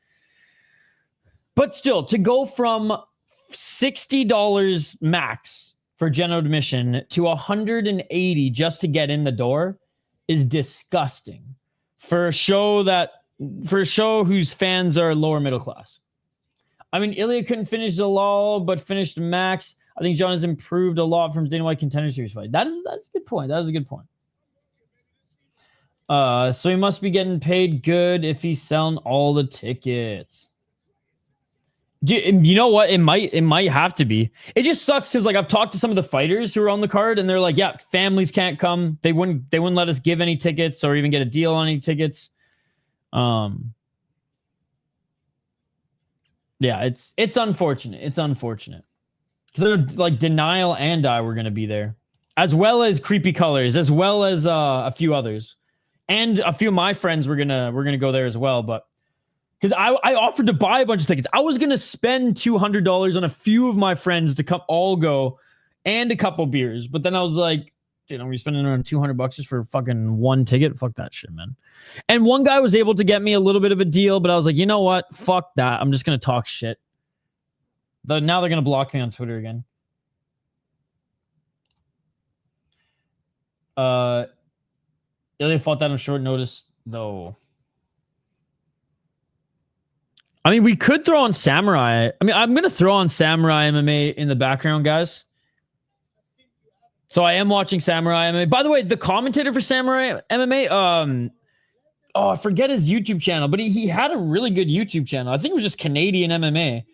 But still, to go from $60 max for general admission to $180 just to get in the door is disgusting. For a show whose fans are lower middle class. I mean, Ilya couldn't finish the law, but finished max. I think John has improved a lot from his Dana White Contender Series fight. That's a good point. That is a good point. So he must be getting paid good if he's selling all the tickets. You know what? It might have to be. It just sucks because like I've talked to some of the fighters who are on the card, and they're like, "Yeah, families can't come. They wouldn't let us give any tickets or even get a deal on any tickets." Yeah, it's unfortunate. It's unfortunate because like Denial and I were gonna be there, as well as Creepy Colors, as well as a few others, and a few of my friends were gonna go there as well, but. Because I offered to buy a bunch of tickets. I was going to spend $200 on a few of my friends to come all go and a couple beers. But then I was like, dude, are we spending around $200 just for fucking one ticket? Fuck that shit, man. And one guy was able to get me a little bit of a deal, but I was like, you know what? Fuck that. I'm just going to talk shit. Now they're going to block me on Twitter again. Ilya fought that on short notice, though. I mean, we could throw on Samurai. I mean, I'm going to throw on Samurai MMA in the background, guys. So I am watching Samurai MMA. By the way, the commentator for Samurai MMA, I forget his YouTube channel, but he had a really good YouTube channel. I think it was just Canadian MMA.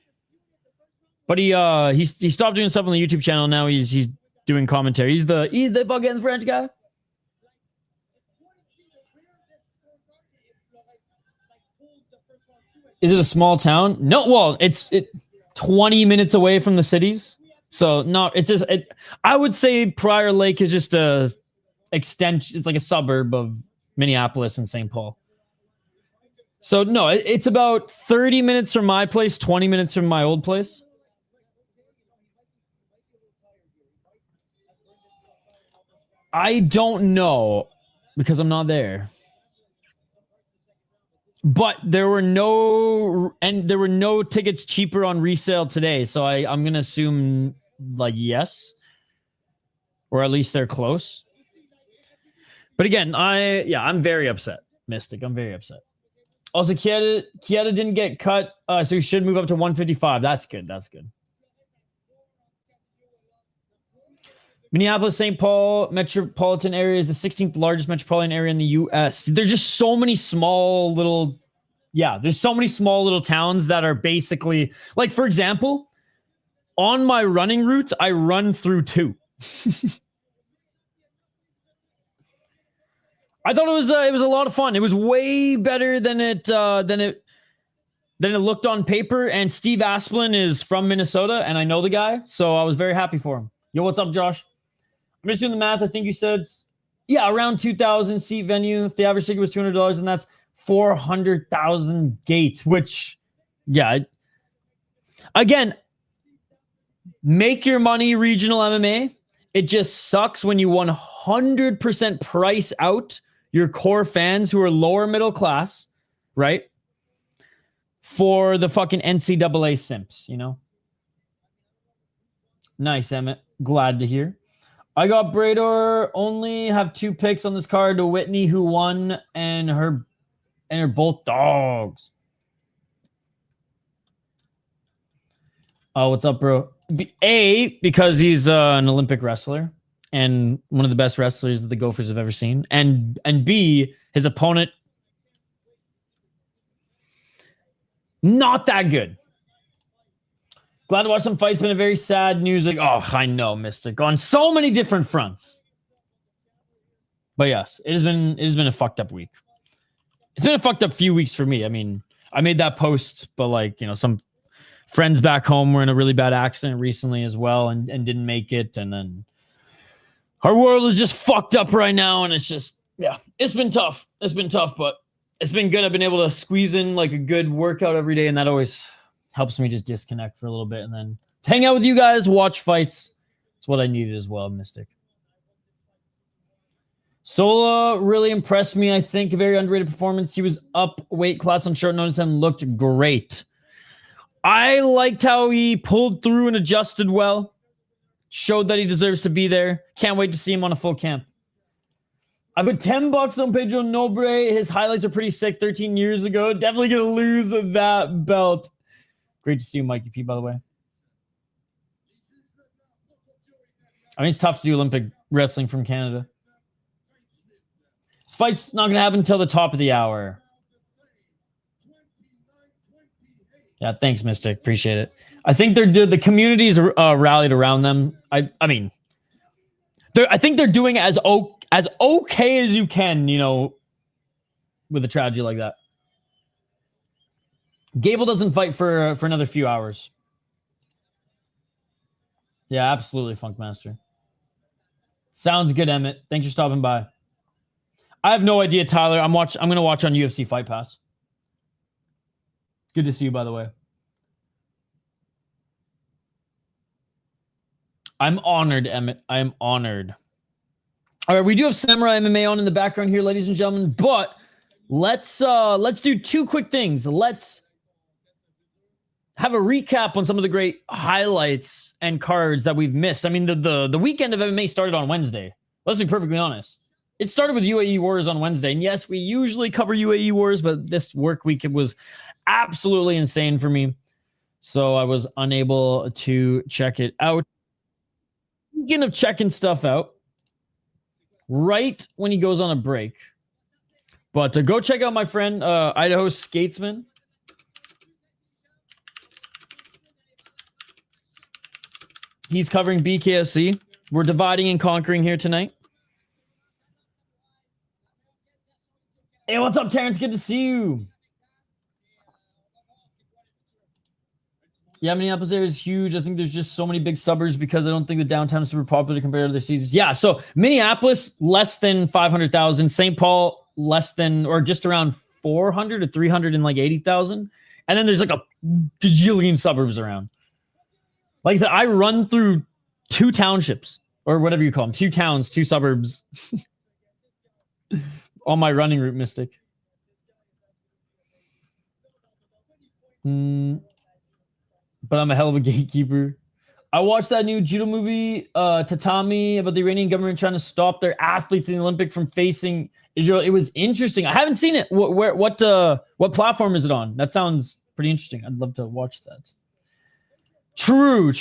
But he stopped doing stuff on the YouTube channel. Now he's doing commentary. He's the fucking French guy. Is it a small town? No, well, it's 20 minutes away from the cities. So no, it's just I would say Prior Lake is just a extension. It's like a suburb of Minneapolis and St. Paul. So no, it's about 30 minutes from my place, 20 minutes from my old place. I don't know. because I'm not there. But there were no tickets cheaper on resale today, so I'm gonna assume like yes, or at least they're close. But again, I'm very upset, Mystic. I'm very upset. Also, Kieta didn't get cut, so he should move up to 155. That's good. That's good. Minneapolis, St. Paul metropolitan area is the 16th largest metropolitan area in the U.S. There's just so many small little, there's so many small little towns that are basically, like, for example, on my running route, I run through 2. I thought it was a lot of fun. It was way better than it looked on paper. And Steve Asplin is from Minnesota, and I know the guy, so I was very happy for him. Yo, what's up, Josh? I'm just doing the math. I think you said, around 2,000 seat venue. If the average ticket was $200, and that's 400,000 gates, which, again, make your money regional MMA. It just sucks when you 100% price out your core fans who are lower middle class, right? For the fucking NCAA simps, you know? Nice, Emmett. Glad to hear. I got Brador. Only have 2 picks on this card to Whitney, who won, and her both dogs. Oh, what's up, bro? Because he's an Olympic wrestler and one of the best wrestlers that the Gophers have ever seen, and B, his opponent not that good. Glad to watch some fights. Been a very sad news. Like, oh, I know, Mystic, on so many different fronts. But yes, it has been a fucked up week. It's been a fucked up few weeks for me. I mean, I made that post, but like, you know, some friends back home were in a really bad accident recently as well, and didn't make it. And then our world is just fucked up right now, and it's just, it's been tough. It's been tough, but it's been good. I've been able to squeeze in like a good workout every day, and that always helps me just disconnect for a little bit and then hang out with you guys, watch fights. It's what I needed as well, Mystic. Sola really impressed me. I think a very underrated performance. He was up weight class on short notice and looked great. I liked how he pulled through and adjusted well. Showed that he deserves to be there. Can't wait to see him on a full camp. I put $10 on Pedro Nobre. His highlights are pretty sick 13 years ago. Definitely going to lose that belt. Great to see you, Mikey P, by the way. I mean, it's tough to do Olympic wrestling from Canada. This fight's not going to happen until the top of the hour. Yeah, thanks, Mystic. Appreciate it. I think the community's rallied around them. I mean, I think they're doing as okay as you can, you know, with a tragedy like that. Gable doesn't fight for another few hours. Yeah, absolutely, Funkmaster. Sounds good, Emmett. Thanks for stopping by. I have no idea, Tyler. I'm going to watch on UFC Fight Pass. Good to see you, by the way. I'm honored, Emmett. I am honored. All right, we do have Samurai MMA on in the background here, ladies and gentlemen, but let's do 2 quick things. Let's have a recap on some of the great highlights and cards that we've missed. I mean, the weekend of MMA started on Wednesday. Let's be perfectly honest. It started with UAE Wars on Wednesday. And yes, we usually cover UAE Wars, but this work week, it was absolutely insane for me. So I was unable to check it out. Speaking of checking stuff out, right when he goes on a break. But to go check out my friend, Idaho Skatesman. He's covering BKFC. We're dividing and conquering here tonight. Hey, what's up, Terrence? Good to see you. Yeah, Minneapolis area is huge. I think there's just so many big suburbs because I don't think the downtown is super popular compared to other cities. Yeah, so Minneapolis, less than 500,000. St. Paul, less than, or just around 400 to 380,000. And then there's like a gajillion suburbs around. Like I said, I run through 2 townships, or whatever you call them. 2 towns, 2 suburbs. On my running route, Mystic. But I'm a hell of a gatekeeper. I watched that new judo movie, Tatami, about the Iranian government trying to stop their athletes in the Olympic from facing Israel. It was interesting. I haven't seen it. What platform is it on? That sounds pretty interesting. I'd love to watch that. True.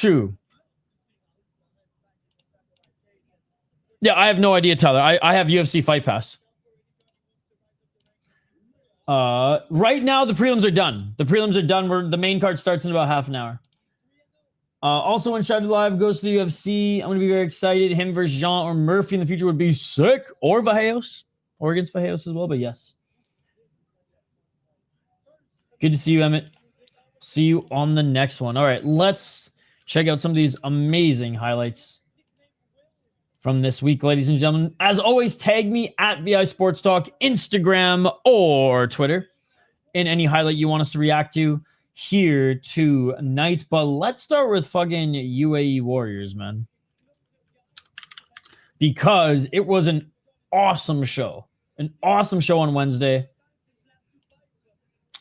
Yeah, I have no idea, Tyler. I have UFC Fight Pass. Right now, the prelims are done. The main card starts in about half an hour. Also, when Shadowed Live goes to the UFC, I'm going to be very excited. Him versus Jean or Murphy in the future would be sick. Or Vajeos. Or against Vajeos as well, but yes. Good to see you, Emmett. See you on the next one. All right, let's check out some of these amazing highlights from this week, ladies and gentlemen. As always, tag me at VI Sports Talk, Instagram or Twitter in any highlight you want us to react to here tonight. But let's start with fucking UAE Warriors, man. Because it was an awesome show. An awesome show on Wednesday.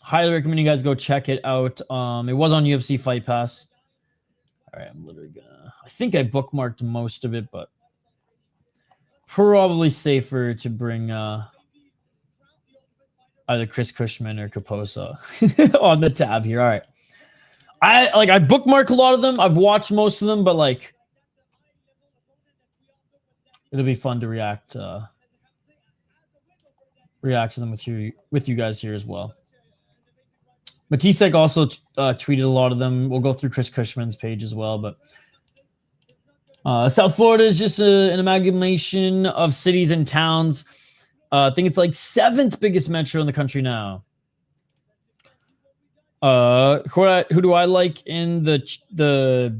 Highly recommend you guys go check it out. It was on UFC Fight Pass. All right, I'm literally gonna... I think I bookmarked most of it, but probably safer to bring either Chris Cushman or Kaposa on the tab here. All right. I bookmark a lot of them. I've watched most of them, but like it'll be fun to react to them with you guys here as well. Matisek also tweeted a lot of them. We'll go through Chris Cushman's page as well, but South Florida is just an amalgamation of cities and towns. I think it's like 7th biggest metro in the country now. Who do I like in the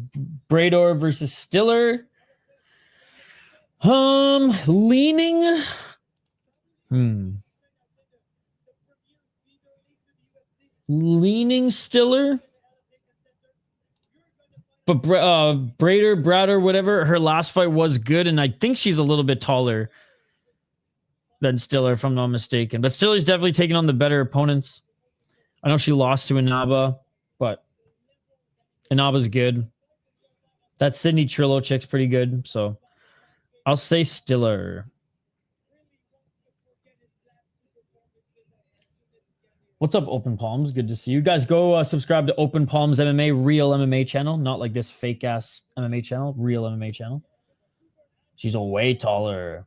Brador versus Stiller? Leaning. Leaning Stiller. But Brador, whatever, her last fight was good, and I think she's a little bit taller than Stiller, if I'm not mistaken. But Stiller's definitely taking on the better opponents. I know she lost to Inaba, but Inaba's good. That Sydney Trillo chick's pretty good, so I'll say Stiller. What's up, Open Palms? Good to see you guys. Go subscribe to Open Palms MMA, real MMA channel, not like this fake ass MMA channel, real MMA channel. She's a way taller.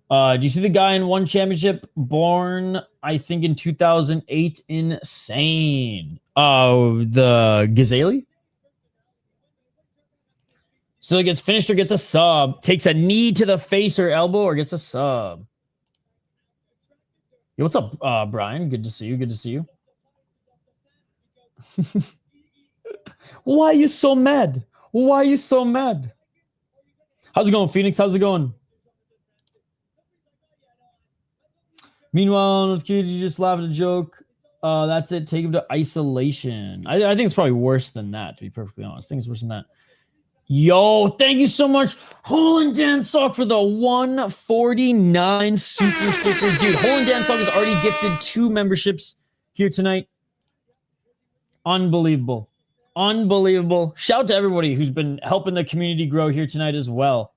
Do you see the guy in one championship born, I think, in 2008? Insane. Oh, the Ghazali? So it gets finished or gets a sub. Takes a knee to the face or elbow or gets a sub. Yo, what's up, Brian? Good to see you. Good to see you. Why are you so mad? Why are you so mad? How's it going, Phoenix? How's it going? Meanwhile, if you just laugh at a joke, that's it. Take him to isolation. I think it's probably worse than that, to be perfectly honest. I think it's worse than that. Yo, thank you so much, Hole and Dan Sock, for the 149 super stickers. Dude, Hole and Dan Sock has already gifted 2 memberships here tonight. Unbelievable. Unbelievable. Shout out to everybody who's been helping the community grow here tonight as well.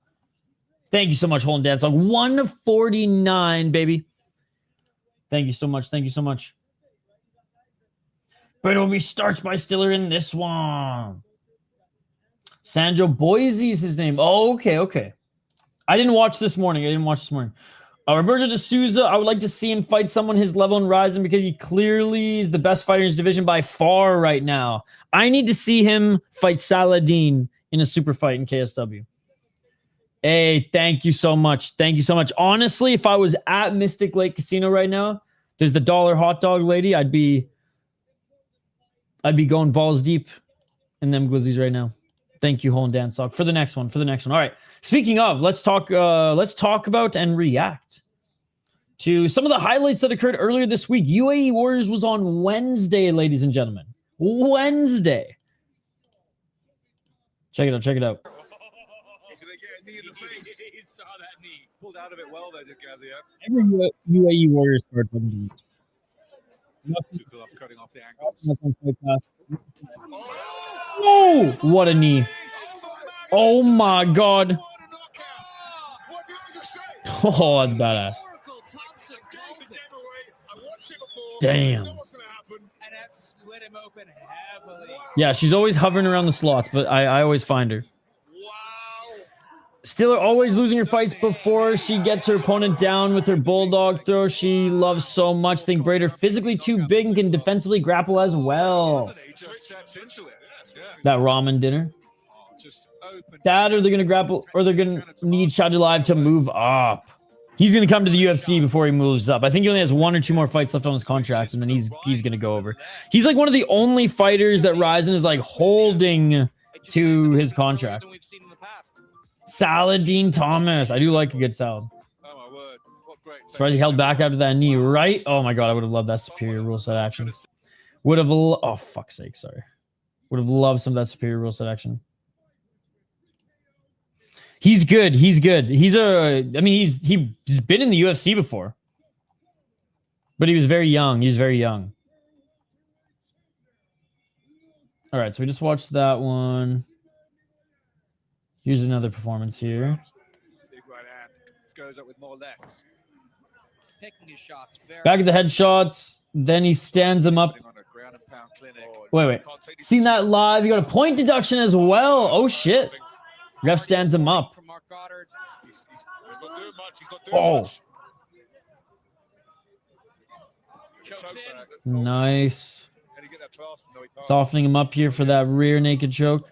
Thank you so much, Hole and Dan Sock. 149, baby. Thank you so much. Thank you so much. But it will be starts by Stiller in this one. Sandro Boise is his name. Oh, okay. I didn't watch this morning. Roberto de Souza, I would like to see him fight someone his level in Ryzen because he clearly is the best fighter in his division by far right now. I need to see him fight Saladin in a super fight in KSW. Hey, thank you so much. Thank you so much. Honestly, if I was at Mystic Lake Casino right now, there's the $1 hot dog lady, I'd be going balls deep in them glizzies right now. Thank you, Hole and Dan Sock. For the next one. All right. Speaking of, let's talk about and react to some of the highlights that occurred earlier this week. UAE Warriors was on Wednesday, ladies and gentlemen. Wednesday. Check it out. He saw that knee. Pulled out of it well there, did Ezayah. Every UAE Warriors card doesn't do Too cool off cutting off the ankles. Oh, what a knee. Oh my God. Oh, that's badass. Damn. Yeah, she's always hovering around the slots, but I always find her. Stiller always losing her fights before she gets her opponent down with her bulldog throw she loves so much. Think Brador physically too big and can defensively grapple as well. That ramen dinner. That or they're going to grapple or they're going to need Shadulaev to move up. He's going to come to the UFC before he moves up. I think he only has 1 or 2 more fights left on his contract, and then he's going to go over. He's like one of the only fighters that Ryzen is like holding to his contract. Saladin Thomas. I do like a good salad. Surprised he held back after that knee, right? Oh my God, I would have loved that superior rule set action. Would have, oh fuck's sake, sorry. Would have loved some of that superior rule set action. He's good. He's good. He's he's been in the UFC before. But he was very young. He's very young. All right, so we just watched that one. Here's another performance here. Big right hand. Goes up with more legs. Back at the headshots. Then he stands him up. Wait. Seen that live? You got a point deduction as well. Oh, shit. Ref stands him up. Oh. Nice. Softening him up here for that rear naked choke.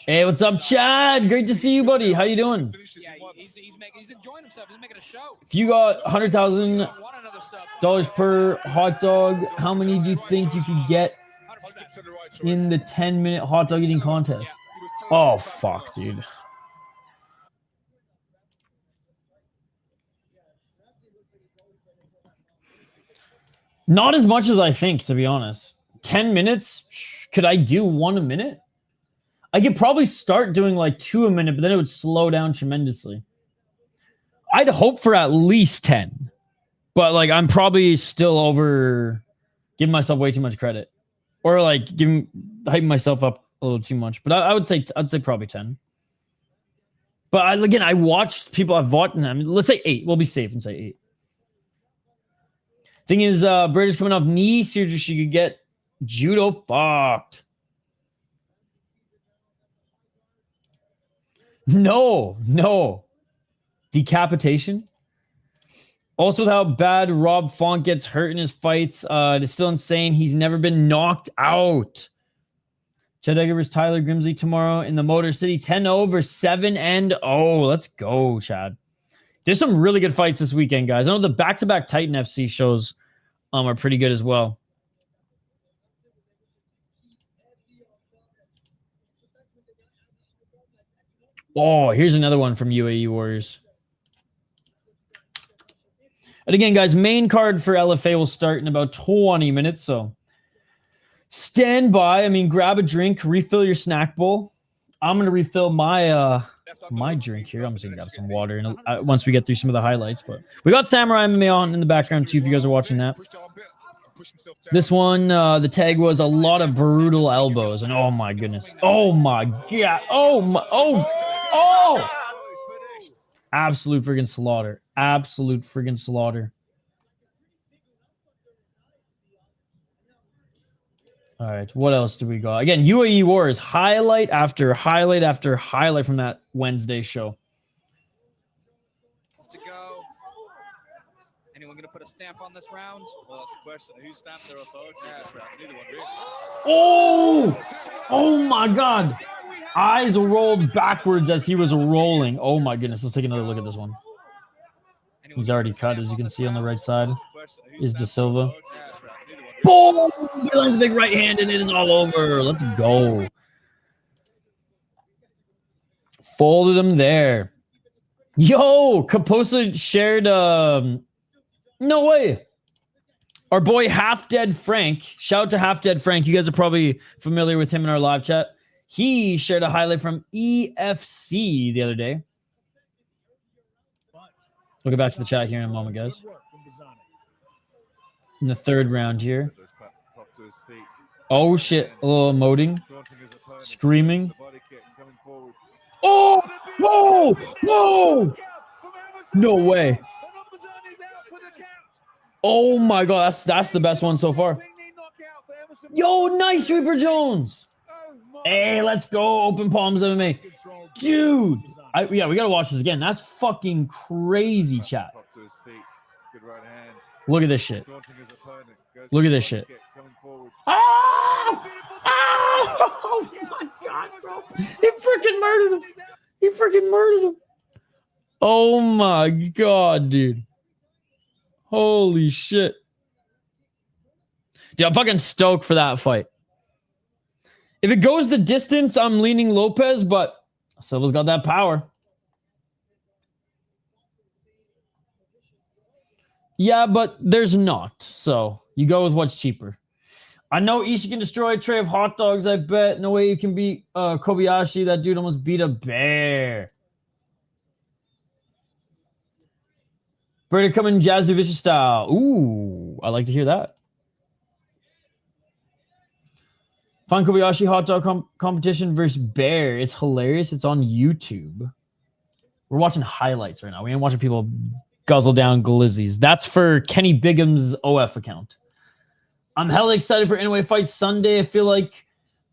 Hey, what's up, Chad? Great to see you, buddy. How you doing? He's enjoying himself. He's making a show. If you got $100,000 per hot dog, how many do you think you could get in the 10-minute hot dog eating contest? Oh, fuck, dude. Not as much as I think, to be honest. 10 minutes? Could I do 1 a minute? I could probably start doing like 2 a minute, but then it would slow down tremendously. I'd hope for at least 10. But like I'm probably still giving myself way too much credit. Or like hyping myself up a little too much. But I'd say probably 10. But I watched people I've bought. I mean, let's say 8. We'll be safe and say 8. Thing is, Brador's coming off knee surgery. She could get judo fucked. No. Decapitation. Also, with how bad Rob Font gets hurt in his fights, it is still insane. He's never been knocked out. Chad Egger versus Tyler Grimsley tomorrow in the Motor City. 10-0 7-0. Let's go, Chad. There's some really good fights this weekend, guys. I know the back-to-back Titan FC shows are pretty good as well. Oh, here's another one from UAE Warriors. And again, guys, main card for LFA will start in about 20 minutes, so stand by. I mean, grab a drink, refill your snack bowl. I'm going to refill my my drink here. I'm just going to grab some water once we get through some of the highlights. But we got Samurai MMA on in the background, too, if you guys are watching that. This one, the tag was a lot of brutal elbows. And oh, my goodness. Oh, my God. Oh! Absolute friggin' slaughter. Absolute friggin' slaughter. All right, what else do we got? Again, UAE Wars, highlight after highlight after highlight from that Wednesday show. To go. Anyone going to put a stamp on this round? Well, that's the question. Who stamped their authority in this round? Neither one really. Oh my God. Eyes rolled backwards as he was rolling. Oh my goodness. Let's take another look at this one. He's already cut, as you can see on the right side. Is De Silva. Boom! He lands a big right hand and it is all over. Let's go. Folded him there. Yo, Kaposa shared no way. Our boy Half Dead Frank. Shout out to Half Dead Frank. You guys are probably familiar with him in our live chat. He shared a highlight from EFC the other day. We'll get back to the chat here in a moment, guys. In the third round here. Oh, shit. A little emoting. Screaming. Oh! Whoa! Whoa! No way. Oh, my God. That's the best one so far. Yo, nice, Reaper Jones. Hey, let's go. Open Palms MMA. Dude. Yeah, we got to watch this again. That's fucking crazy, chat. Look at this shit. Look at this shit. Oh! Oh my God, bro. He freaking murdered him. He freaking murdered him. Oh my God, dude. Holy shit. Dude, I'm fucking stoked for that fight. If it goes the distance, I'm leaning Lopez, but Silva's got that power. Yeah, but there's not. So you go with what's cheaper. I know Ishii can destroy a tray of hot dogs, I bet. No way you can beat Kobayashi. That dude almost beat a bear. Brady coming Jazz Division style. Ooh, I like to hear that. Find Kobayashi hot dog competition versus bear. It's hilarious. It's on YouTube. We're watching highlights right now. We ain't watching people guzzle down glizzies. That's for Kenny Bigham's OF account. I'm hella excited for Anyway Fight Sunday. I feel like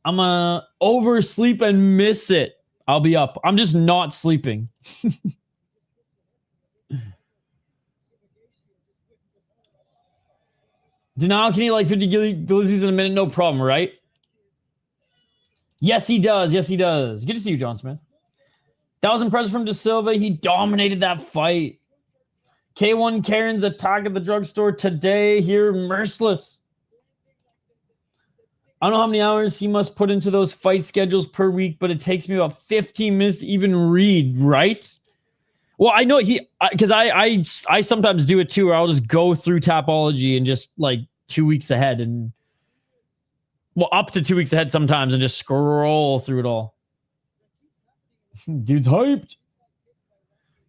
I'm gonna oversleep and miss it. I'll be up. I'm just not sleeping. Denal can eat like 50 glizzies in a minute, no problem, right? Yes, he does. Yes, he does. Good to see you, John Smith. That was impressive from De Silva. He dominated that fight. K1 Karen's attack at the drugstore today here, merciless. I don't know how many hours he must put into those fight schedules per week, but it takes me about 15 minutes to even read, right? Well, I know because I sometimes do it too, where I'll just go through Tapology and just like 2 weeks ahead and up to 2 weeks ahead sometimes and just scroll through it all. Dude's hyped.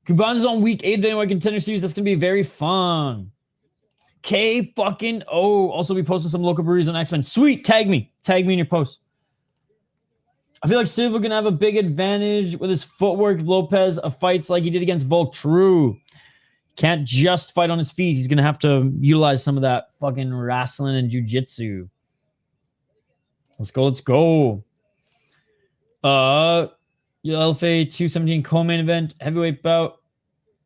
Kuban's on week 8 of the Anyway Contender Series. That's going to be very fun. K fucking O. Also, be posting some local breweries on X-Men. Sweet. Tag me. Tag me in your post. I feel like Silva going to have a big advantage with his footwork. Lopez fights like he did against Volk. True. Can't just fight on his feet. He's going to have to utilize some of that fucking wrestling and jiu-jitsu. Let's go. Let's go. LFA 217 co-main event. Heavyweight bout.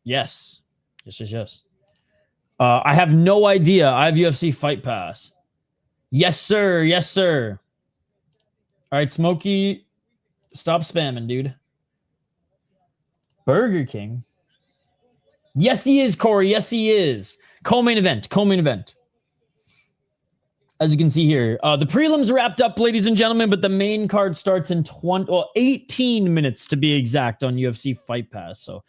Yes. Yes. I have no idea. I have UFC Fight Pass. Yes, sir. Yes, sir. All right, Smokey. Stop spamming, dude. Burger King. Yes, he is, Corey. Yes, he is. Co-main event. Co-main event. As you can see here, the prelims wrapped up, ladies and gentlemen, but the main card starts in 18 minutes to be exact on UFC Fight Pass. So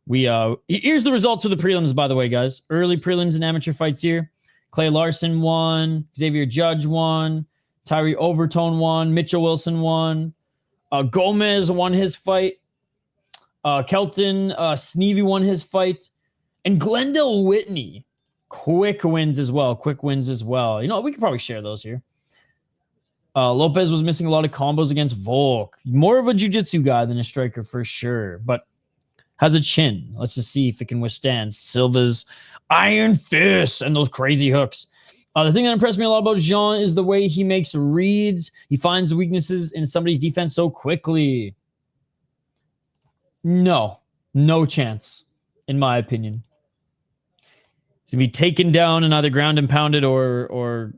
here's the results for the prelims, by the way, guys. Early prelims and amateur fights here. Clay Larson won. Xavier Judge won. Tyree Overtone won. Mitchell Wilson won. Gomez won his fight. Kelton Sneve won his fight. And Glendal Whitney. Quick wins as well. You know, we could probably share those here. Lopez was missing a lot of combos against Volk. More of a jiu-jitsu guy than a striker for sure, but has a chin. Let's just see if it can withstand Silva's iron fist and those crazy hooks. The thing that impressed me a lot about Jean is the way he makes reads. He finds the weaknesses in somebody's defense so quickly. No chance, in my opinion. To be taken down and either ground and pounded or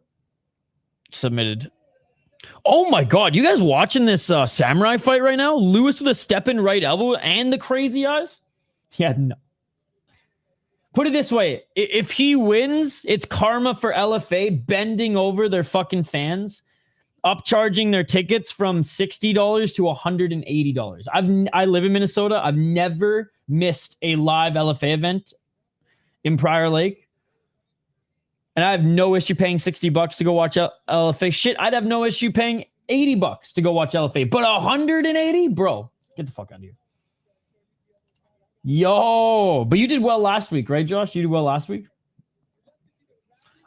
submitted. Oh my God, you guys watching this samurai fight right now? Lewis with a step-in right elbow and the crazy eyes? Yeah, no. Put it this way. If he wins, it's karma for LFA bending over their fucking fans, upcharging their tickets from $60 to $180. I live in Minnesota. I've never missed a live LFA event in Prior Lake. And I have no issue paying $60 to go watch LFA. Shit, I'd have no issue paying $80 to go watch LFA. But $180? Bro, get the fuck out of here. Yo, but you did well last week, right, Josh? You did well last week?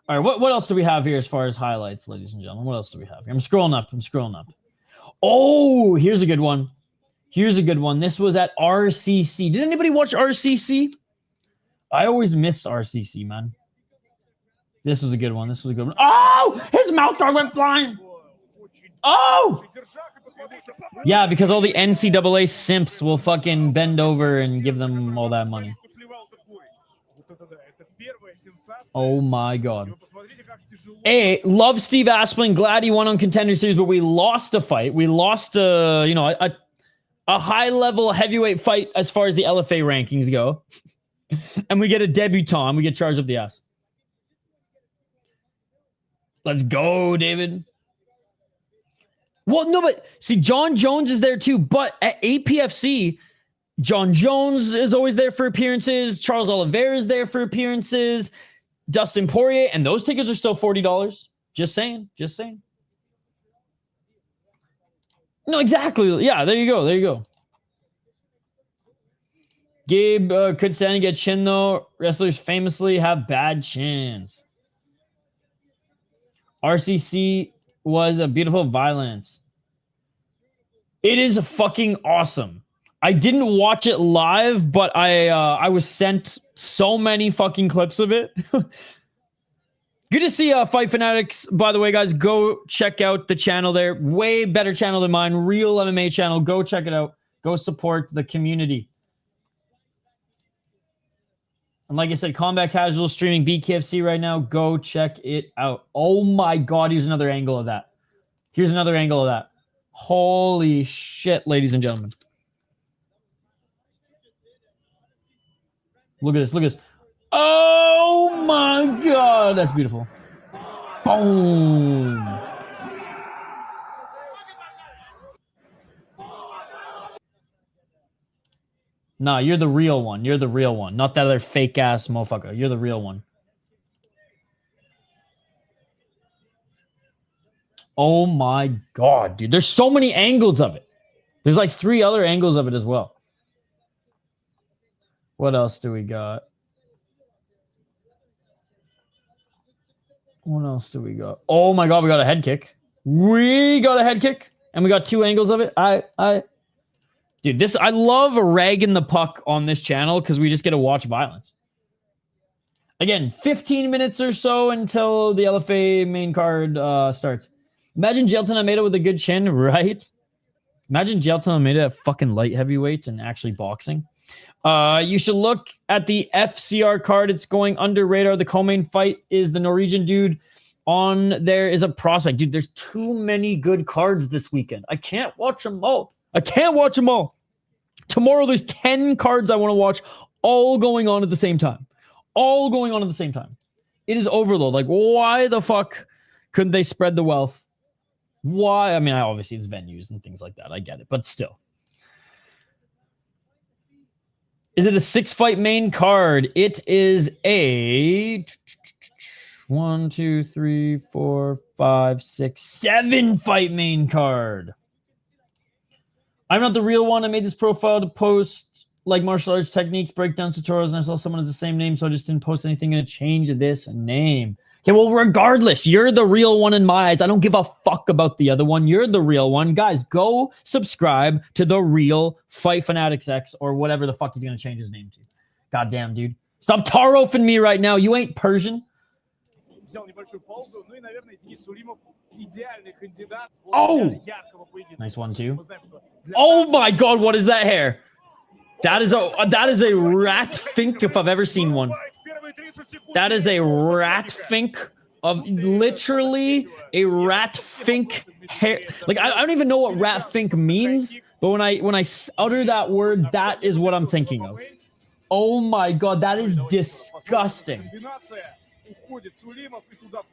All right, what else do we have here as far as highlights, ladies and gentlemen? What else do we have here? I'm scrolling up. Oh, here's a good one. This was at RCC. Did anybody watch RCC? I always miss RCC, man. This was a good one. Oh, his mouth guard went flying. Oh! Yeah, because all the NCAA simps will fucking bend over and give them all that money. Oh my God. Hey, love Steve Aspling. Glad he won on Contender Series, but we lost a fight. We lost a high-level heavyweight fight as far as the LFA rankings go. And we get a debutant. We get charged up the ass. Let's go, David. Well, no, but see, John Jones is there too. But at APFC, John Jones is always there for appearances. Charles Oliveira is there for appearances. Dustin Poirier, and those tickets are still $40. Just saying. No, exactly. Yeah, there you go. Gabe could stand and get chin, though. Wrestlers famously have bad chins. RCC was a beautiful violence. It is fucking awesome. I didn't watch it live, but I was sent so many fucking clips of it. Good to see Fight Fanatics. By the way, guys, go check out the channel there. Way better channel than mine. Real MMA channel. Go check it out. Go support the community. And like I said, Combat Casual streaming BKFC right now. Go check it out. Oh my God, here's another angle of that. Holy shit, ladies and gentlemen. Look at this. Oh my God, that's beautiful. Boom. Nah, you're the real one. Not that other fake ass motherfucker. You're the real one. Oh my God, dude. There's so many angles of it. There's like 3 other angles of it as well. What else do we got? Oh my God, we got a head kick. And we got 2 angles of it. Dude, I love ragging the puck on this channel because we just get to watch violence. Again, 15 minutes or so until the LFA main card starts. Imagine Jelton Almeida with a good chin, right? Imagine Jelton Almeida at fucking light heavyweight and actually boxing. You should look at the FCR card. It's going under radar. The co-main fight is the Norwegian dude. On there is a prospect. Dude, there's too many good cards this weekend. I can't watch them all. Tomorrow there's 10 cards I want to watch, all going on at the same time. It is overload. Like, why the fuck couldn't they spread the wealth? Why? I mean, obviously it's venues and things like that. I get it, but still. Is it a 6-fight main card? It is a 1, 2, 3, 4, 5, 6, 7-fight main card. I'm not the real one. I made this profile to post like martial arts techniques, breakdown tutorials, and I saw someone has the same name, so I just didn't post anything. Gonna change this name. Okay, well, regardless, you're the real one in my eyes. I don't give a fuck about the other one. You're the real one. Guys, go subscribe to the real Fight Fanatics X or whatever the fuck he's gonna change his name to. Goddamn, dude. Stop tar-offing me right now. You ain't Persian. Oh! Nice one, too. Oh my God, what is that hair? That is a rat fink if I've ever seen one. That is a rat fink of literally a rat fink hair. Like, I don't even know what rat fink means, but when I utter that word, that is what I'm thinking of. Oh my God, that is disgusting.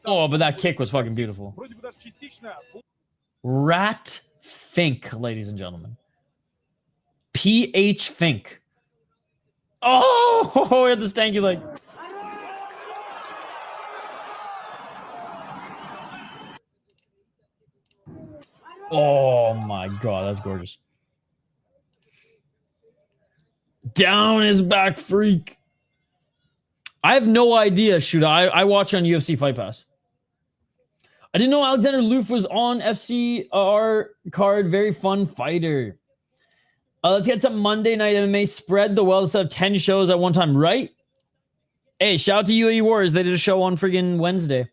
Oh, but that kick was fucking beautiful. Rat Fink, ladies and gentlemen. PH Fink. Oh, we had the stanky leg. Oh my God, that's gorgeous. Down his back, freak. I have no idea, shoot. I watch on UFC Fight Pass. I didn't know Alexander Loof was on FCR card. Very fun fighter. Let's get some Monday Night MMA. Spread the wealth of 10 shows at one time, right? Hey, shout out to UAE Warriors. They did a show on friggin' Wednesday.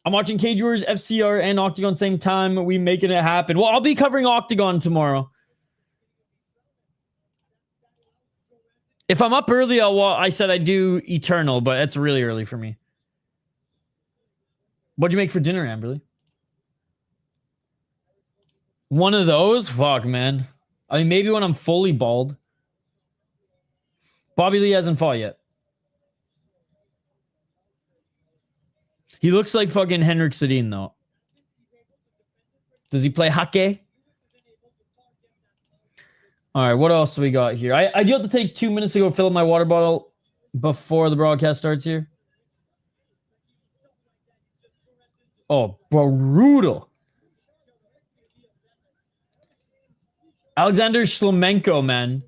I'm watching Cage Warriors, FCR, and Octagon same time. We making it happen. Well, I'll be covering Octagon tomorrow. If I'm up early, I said I do Eternal, but that's really early for me. What'd you make for dinner, Amberly? One of those? Fuck, man. I mean, maybe when I'm fully bald. Bobby Lee hasn't fought yet. He looks like fucking Henrik Sedin, though. Does he play hockey? All right, what else do we got here? I do have to take 2 minutes to go fill up my water bottle before the broadcast starts here. Oh, brutal. Alexander Shlemenko, man.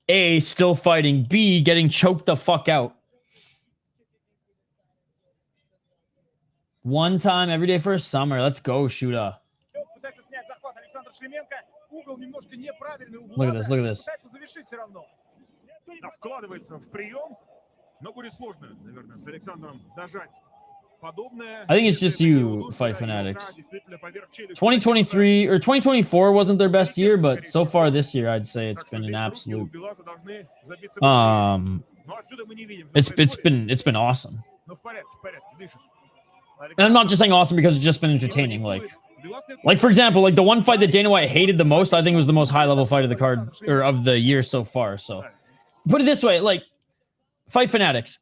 A, still fighting. B, getting choked the fuck out. One time every day for a summer. Let's go, Shuda. Look at this, look at this. I think it's just you, Fight Fanatics. 2023 or 2024 wasn't their best year, but so far this year, I'd say it's been an absolute. It's been awesome. And I'm not just saying awesome because it's just been entertaining. Like for example, like the one fight that Dana White hated the most, I think was the most high level fight of the card or of the year so far. So put it this way, like Fight Fanatics,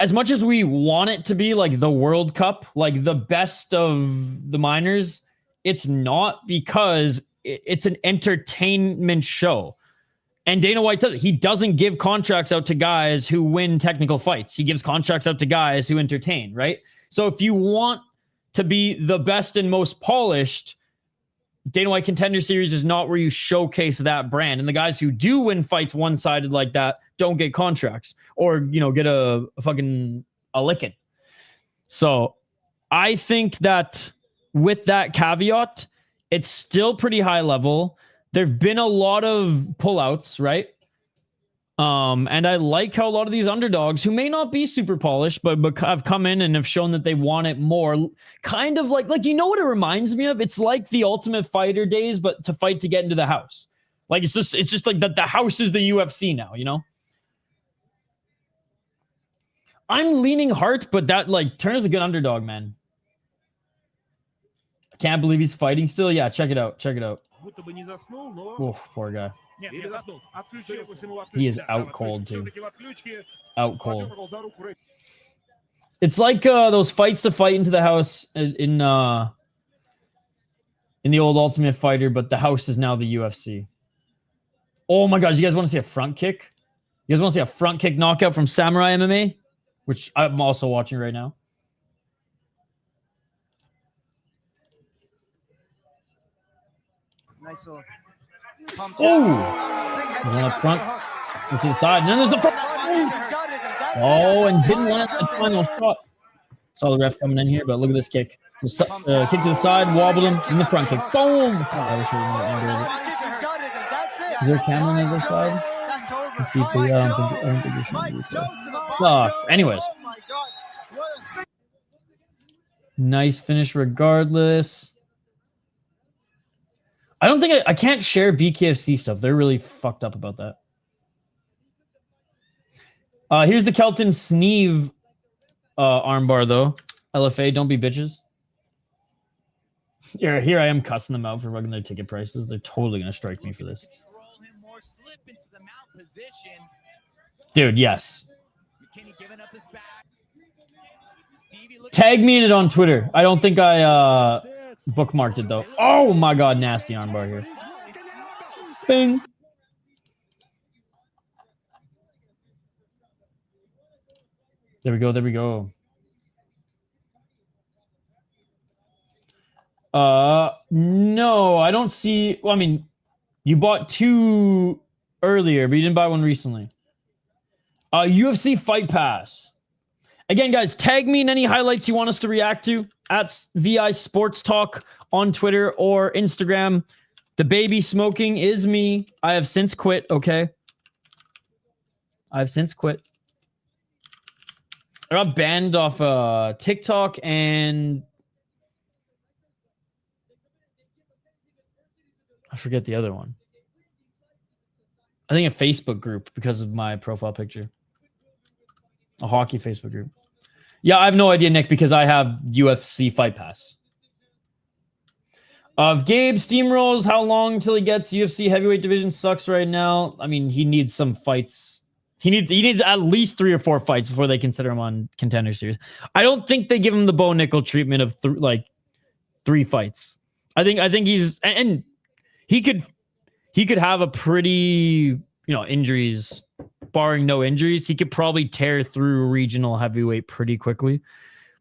as much as we want it to be like the World Cup, like the best of the minors, it's not, because it's an entertainment show. And Dana White says he doesn't give contracts out to guys who win technical fights. He gives contracts out to guys who entertain, right? So if you want to be the best and most polished, Dana White Contender Series is not where you showcase that brand. And the guys who do win fights one-sided like that don't get contracts or, you know, get a fucking licking. So I think that with that caveat, it's still pretty high level. There've been a lot of pullouts, right? And I like how a lot of these underdogs who may not be super polished, but have come in and have shown that they want it more. Kind of like, you know what it reminds me of? It's like the Ultimate Fighter days, but to fight to get into the house. Like, it's just like that the house is the UFC now, you know? I'm leaning Hart, but that, like, Turner's a good underdog, man. I can't believe he's fighting still. Yeah, check it out. Check it out. Oof, poor guy. He is out cold, too. Out cold. It's like those fights to fight into the house in the old Ultimate Fighter, but the house is now the UFC. Oh my gosh, you guys want to see a front kick? You guys want to see a front kick knockout from Samurai MMA? Which I'm also watching right now. Nice little one up front, to the side, and then there's the front. Oh, and didn't land that final shot. Saw the ref coming in here, but look at this kick. So, kick to the side, wobbled him, in the front kick. Boom! Is there a camera on the other side? Let's see if they, I don't think there's anyways. Nice finish regardless. I don't think I can't share BKFC stuff. They're really fucked up about that. Here's the Kelton Sneve armbar, though. LFA, don't be bitches. Here I am cussing them out for rugging their ticket prices. They're totally going to strike me for this. Dude, yes. Tag me in it on Twitter. I don't think I bookmarked it, though. Oh, my God. Nasty armbar here. Bing. There we go. There we go. No, I don't see. Well, I mean, you bought two earlier, but you didn't buy one recently. UFC Fight Pass. Again, guys, tag me in any highlights you want us to react to at VI Sports Talk on Twitter or Instagram. The baby smoking is me. I have since quit, okay? I've since quit. I got banned off TikTok and I forget the other one. I think a Facebook group because of my profile picture. A hockey Facebook group. Yeah, I have no idea, Nick, because I have UFC Fight Pass. If Gabe steamrolls, how long till he gets UFC heavyweight division? Sucks right now. I mean, he needs some fights. He needs at least 3 or 4 fights before they consider him on Contender Series. I don't think they give him the Bo Nickel treatment of 3 fights. I think he's and he could have a pretty, injuries, barring no injuries, he could probably tear through regional heavyweight pretty quickly.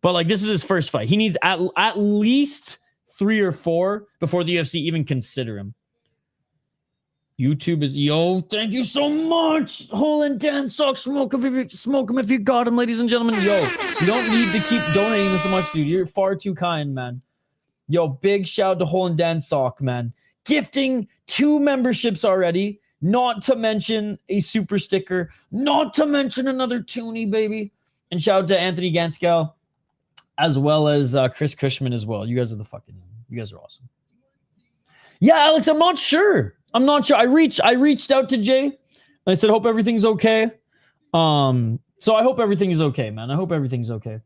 But this is his first fight. He needs at least 3 or 4 before the UFC even consider him. YouTube is thank you so much. Hole and Dan Sock, smoke him if you got him, ladies and gentlemen. You don't need to keep donating this so much, dude. You're far too kind, man. Big shout out to Hole and Dan Sock, man. Gifting 2 memberships already, not to mention a super sticker, not to mention another toonie, baby. And shout out to Anthony Ganskow, as well as Chris Cushman as well. You guys are awesome. Yeah, Alex, I'm not sure. I reached out to Jay. And I said, hope everything's okay. So I hope everything is okay, man. I hope everything's okay.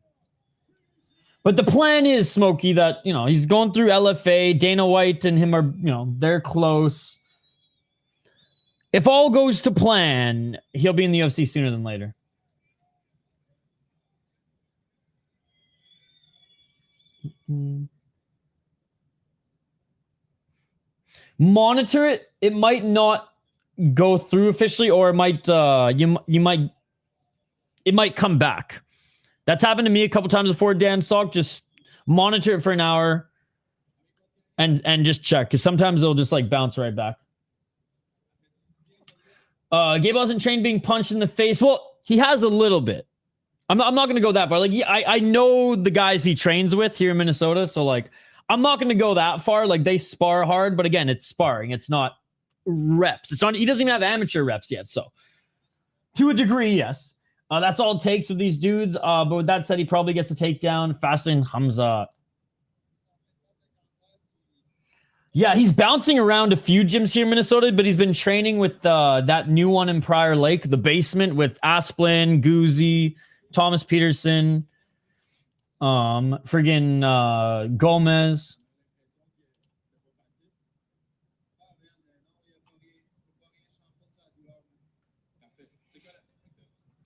But the plan is, Smokey, that, he's going through LFA. Dana White and him are, they're close. If all goes to plan, he'll be in the UFC sooner than later. Monitor it. It might not go through officially, or it might it might come back. That's happened to me a couple times before, Dan Sock. Just monitor it for an hour and just check, because sometimes it'll just bounce right back. Gable hasn't trained being punched in the face. Well, he has a little bit. I'm not going to go that far. I know the guys he trains with here in Minnesota, so I'm not going to go that far. They spar hard, but again, it's sparring. It's not reps. He doesn't even have amateur reps yet. So to a degree, yes. That's all it takes with these dudes. But with that said, he probably gets a takedown faster than Hamza. Yeah, he's bouncing around a few gyms here in Minnesota, but he's been training with that new one in Prior Lake, the basement, with Asplin, Guzzi, Thomas Peterson, Gomez.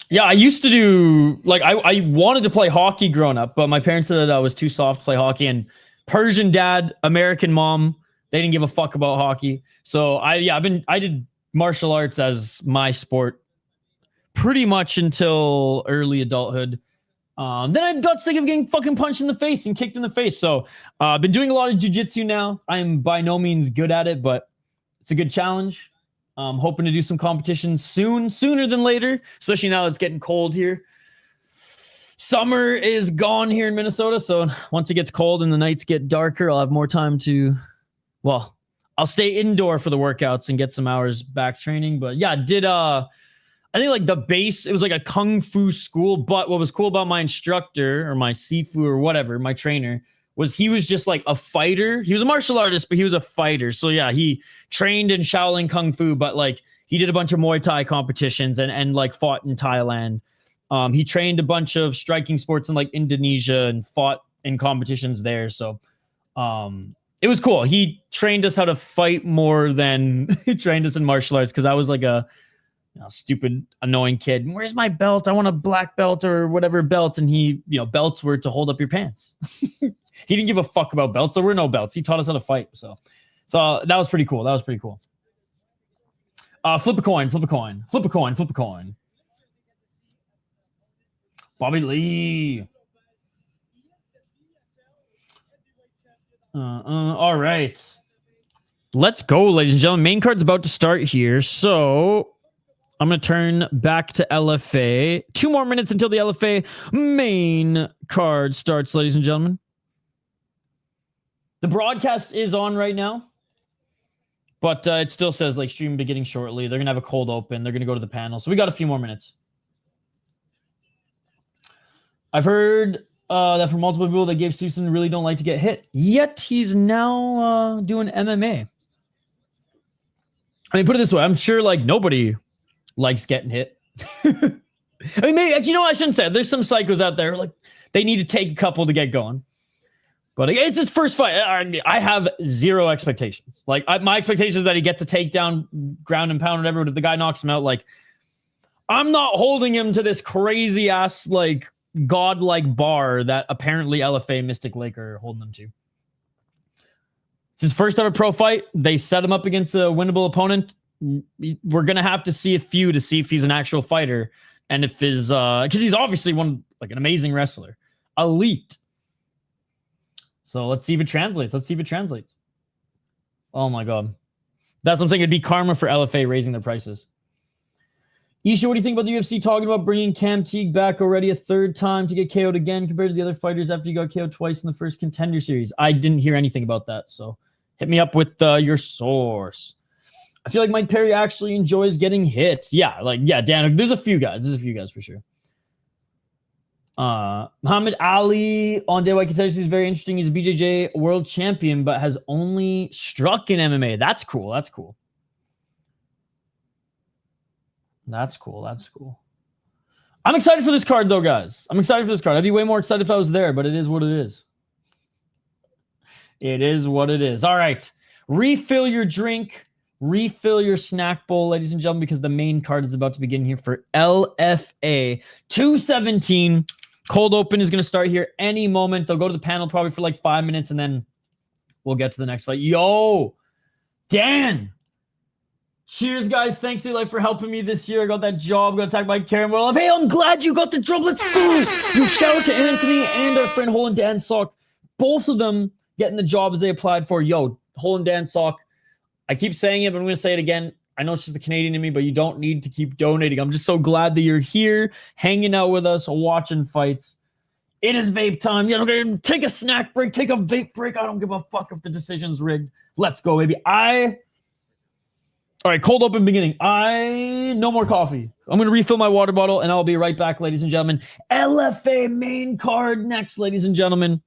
Yeah, I used to do, I wanted to play hockey growing up, but my parents said that I was too soft to play hockey, and Persian dad, American mom, they didn't give a fuck about hockey. So I did martial arts as my sport pretty much until early adulthood. Then I got sick of getting fucking punched in the face and kicked in the face. So I've been doing a lot of jiu-jitsu now. I'm by no means good at it, but it's a good challenge. I'm hoping to do some competitions sooner than later, especially now it's getting cold here. Summer is gone here in Minnesota, so once it gets cold and the nights get darker, I'll have more time to, I'll stay indoor for the workouts and get some hours back training. But yeah, I think the base, it was a kung fu school, but what was cool about my instructor or my sifu or whatever, my trainer, was he was just a fighter. He was a martial artist, but he was a fighter. So yeah, he trained in Shaolin Kung Fu, but he did a bunch of Muay Thai competitions and fought in Thailand. He trained a bunch of striking sports in Indonesia and fought in competitions there. So it was cool. He trained us how to fight more than he trained us in martial arts, because I was a stupid, annoying kid. Where's my belt? I want a black belt or whatever belt. And he, belts were to hold up your pants. He didn't give a fuck about belts. There were no belts. He taught us how to fight. So that was pretty cool. Flip a coin. Bobby Lee. All right. Let's go, ladies and gentlemen. Main card's about to start here. So I'm going to turn back to LFA. 2 more minutes until the LFA main card starts, ladies and gentlemen. The broadcast is on right now, but it still says like stream beginning shortly. They're going to have a cold open. They're going to go to the panel. So we got a few more minutes. I've heard that from multiple people that Gabe Steveson really don't like to get hit. Yet he's now doing MMA. I mean, put it this way. I'm sure like nobody likes getting hit. I mean, maybe, you know, I shouldn't say it. There's some psychos out there like they need to take a couple to get going. But it's his first fight. I have zero expectations. Like my expectation is that he gets a takedown, ground and pound, whatever. But if the guy knocks him out, like I'm not holding him to this crazy ass like godlike bar that apparently LFA Mystic Lake are holding them to. It's his first ever pro fight. They set him up against a winnable opponent. We're gonna have to see a few to see if he's an actual fighter and if his because he's obviously an amazing wrestler, elite. So let's see if it translates. Oh my god, that's what I'm saying. It'd be karma for LFA raising their prices. Isha, what do you think about the UFC talking about bringing Cam Teague back already a third time to get KO'd again compared to the other fighters after you got KO'd twice in the first Contender Series? I didn't hear anything about that, so hit me up with your source. I feel like Mike Perry actually enjoys getting hit. Yeah, Dan, there's a few guys. For sure. Muhammad Ali on Day White Contender Series is very interesting. He's a BJJ world champion, but has only struck in MMA. That's cool. That's cool. I'm excited for this card, though, guys. I'd be way more excited if I was there, but it is what it is. All right. Refill your drink. Refill your snack bowl, ladies and gentlemen, because the main card is about to begin here for LFA 217. Cold open is going to start here any moment. They'll go to the panel probably for like 5 minutes, and then we'll get to the next fight. Yo, Dan. Cheers, guys. Thanks, Eli, for helping me this year. I got that job. Got attacked by Karen. Well, hey, I'm glad you got the job. Let's go. You shout out to Anthony and our friend Hole and Dan Sock. Both of them getting the jobs they applied for. Yo, Hole and Dan Sock. I keep saying it, but I'm going to say it again. I know it's just the Canadian in me, but you don't need to keep donating. I'm just so glad that you're here, hanging out with us, watching fights. It is vape time. Yeah, okay, take a snack break, take a vape break. I don't give a fuck if the decision's rigged. Let's go, baby. All right, cold open beginning. No more coffee. I'm going to refill my water bottle, and I'll be right back, ladies and gentlemen. LFA main card next, ladies and gentlemen.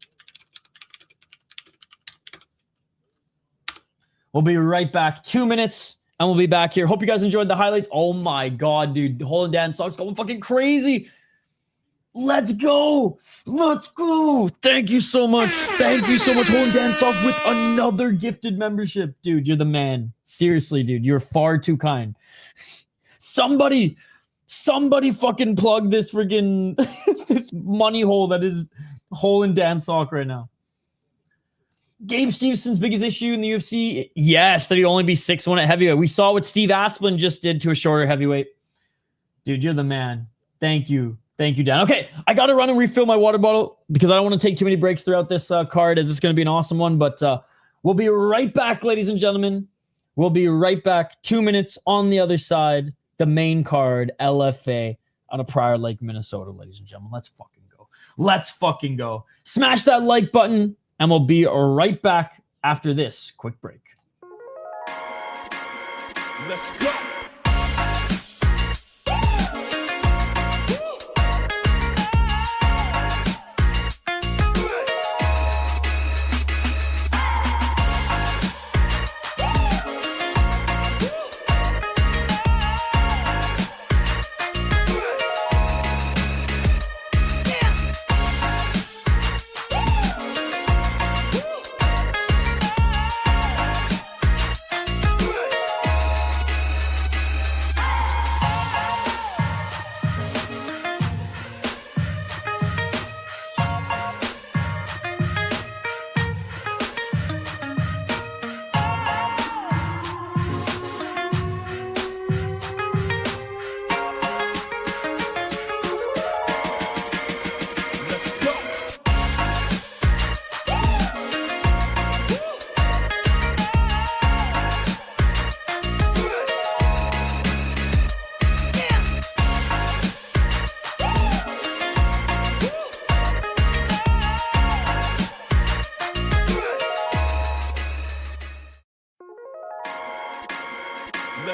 We'll be right back. 2 minutes, and we'll be back here. Hope you guys enjoyed the highlights. Oh, my God, dude. Hole and Dan Sock's going fucking crazy. Let's go. Thank you so much. Hole and Dan Sock with another gifted membership. Dude, you're the man. Seriously, dude. You're far too kind. Somebody fucking plug this friggin' this money hole that is Hole and Dan Sock right now. Gabe Stevenson's biggest issue in the UFC? Yes, that he'd only be 6'1" at heavyweight. We saw what Steve Asplin just did to a shorter heavyweight. Dude, you're the man. Thank you, Dan. Okay, I got to run and refill my water bottle because I don't want to take too many breaks throughout this card as it's going to be an awesome one. But we'll be right back, ladies and gentlemen. We'll be right back. 2 minutes on the other side. The main card, LFA, out of Prior Lake, Minnesota, ladies and gentlemen. Let's fucking go. Smash that like button. And we'll be right back after this quick break. Let's go.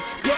Let's go.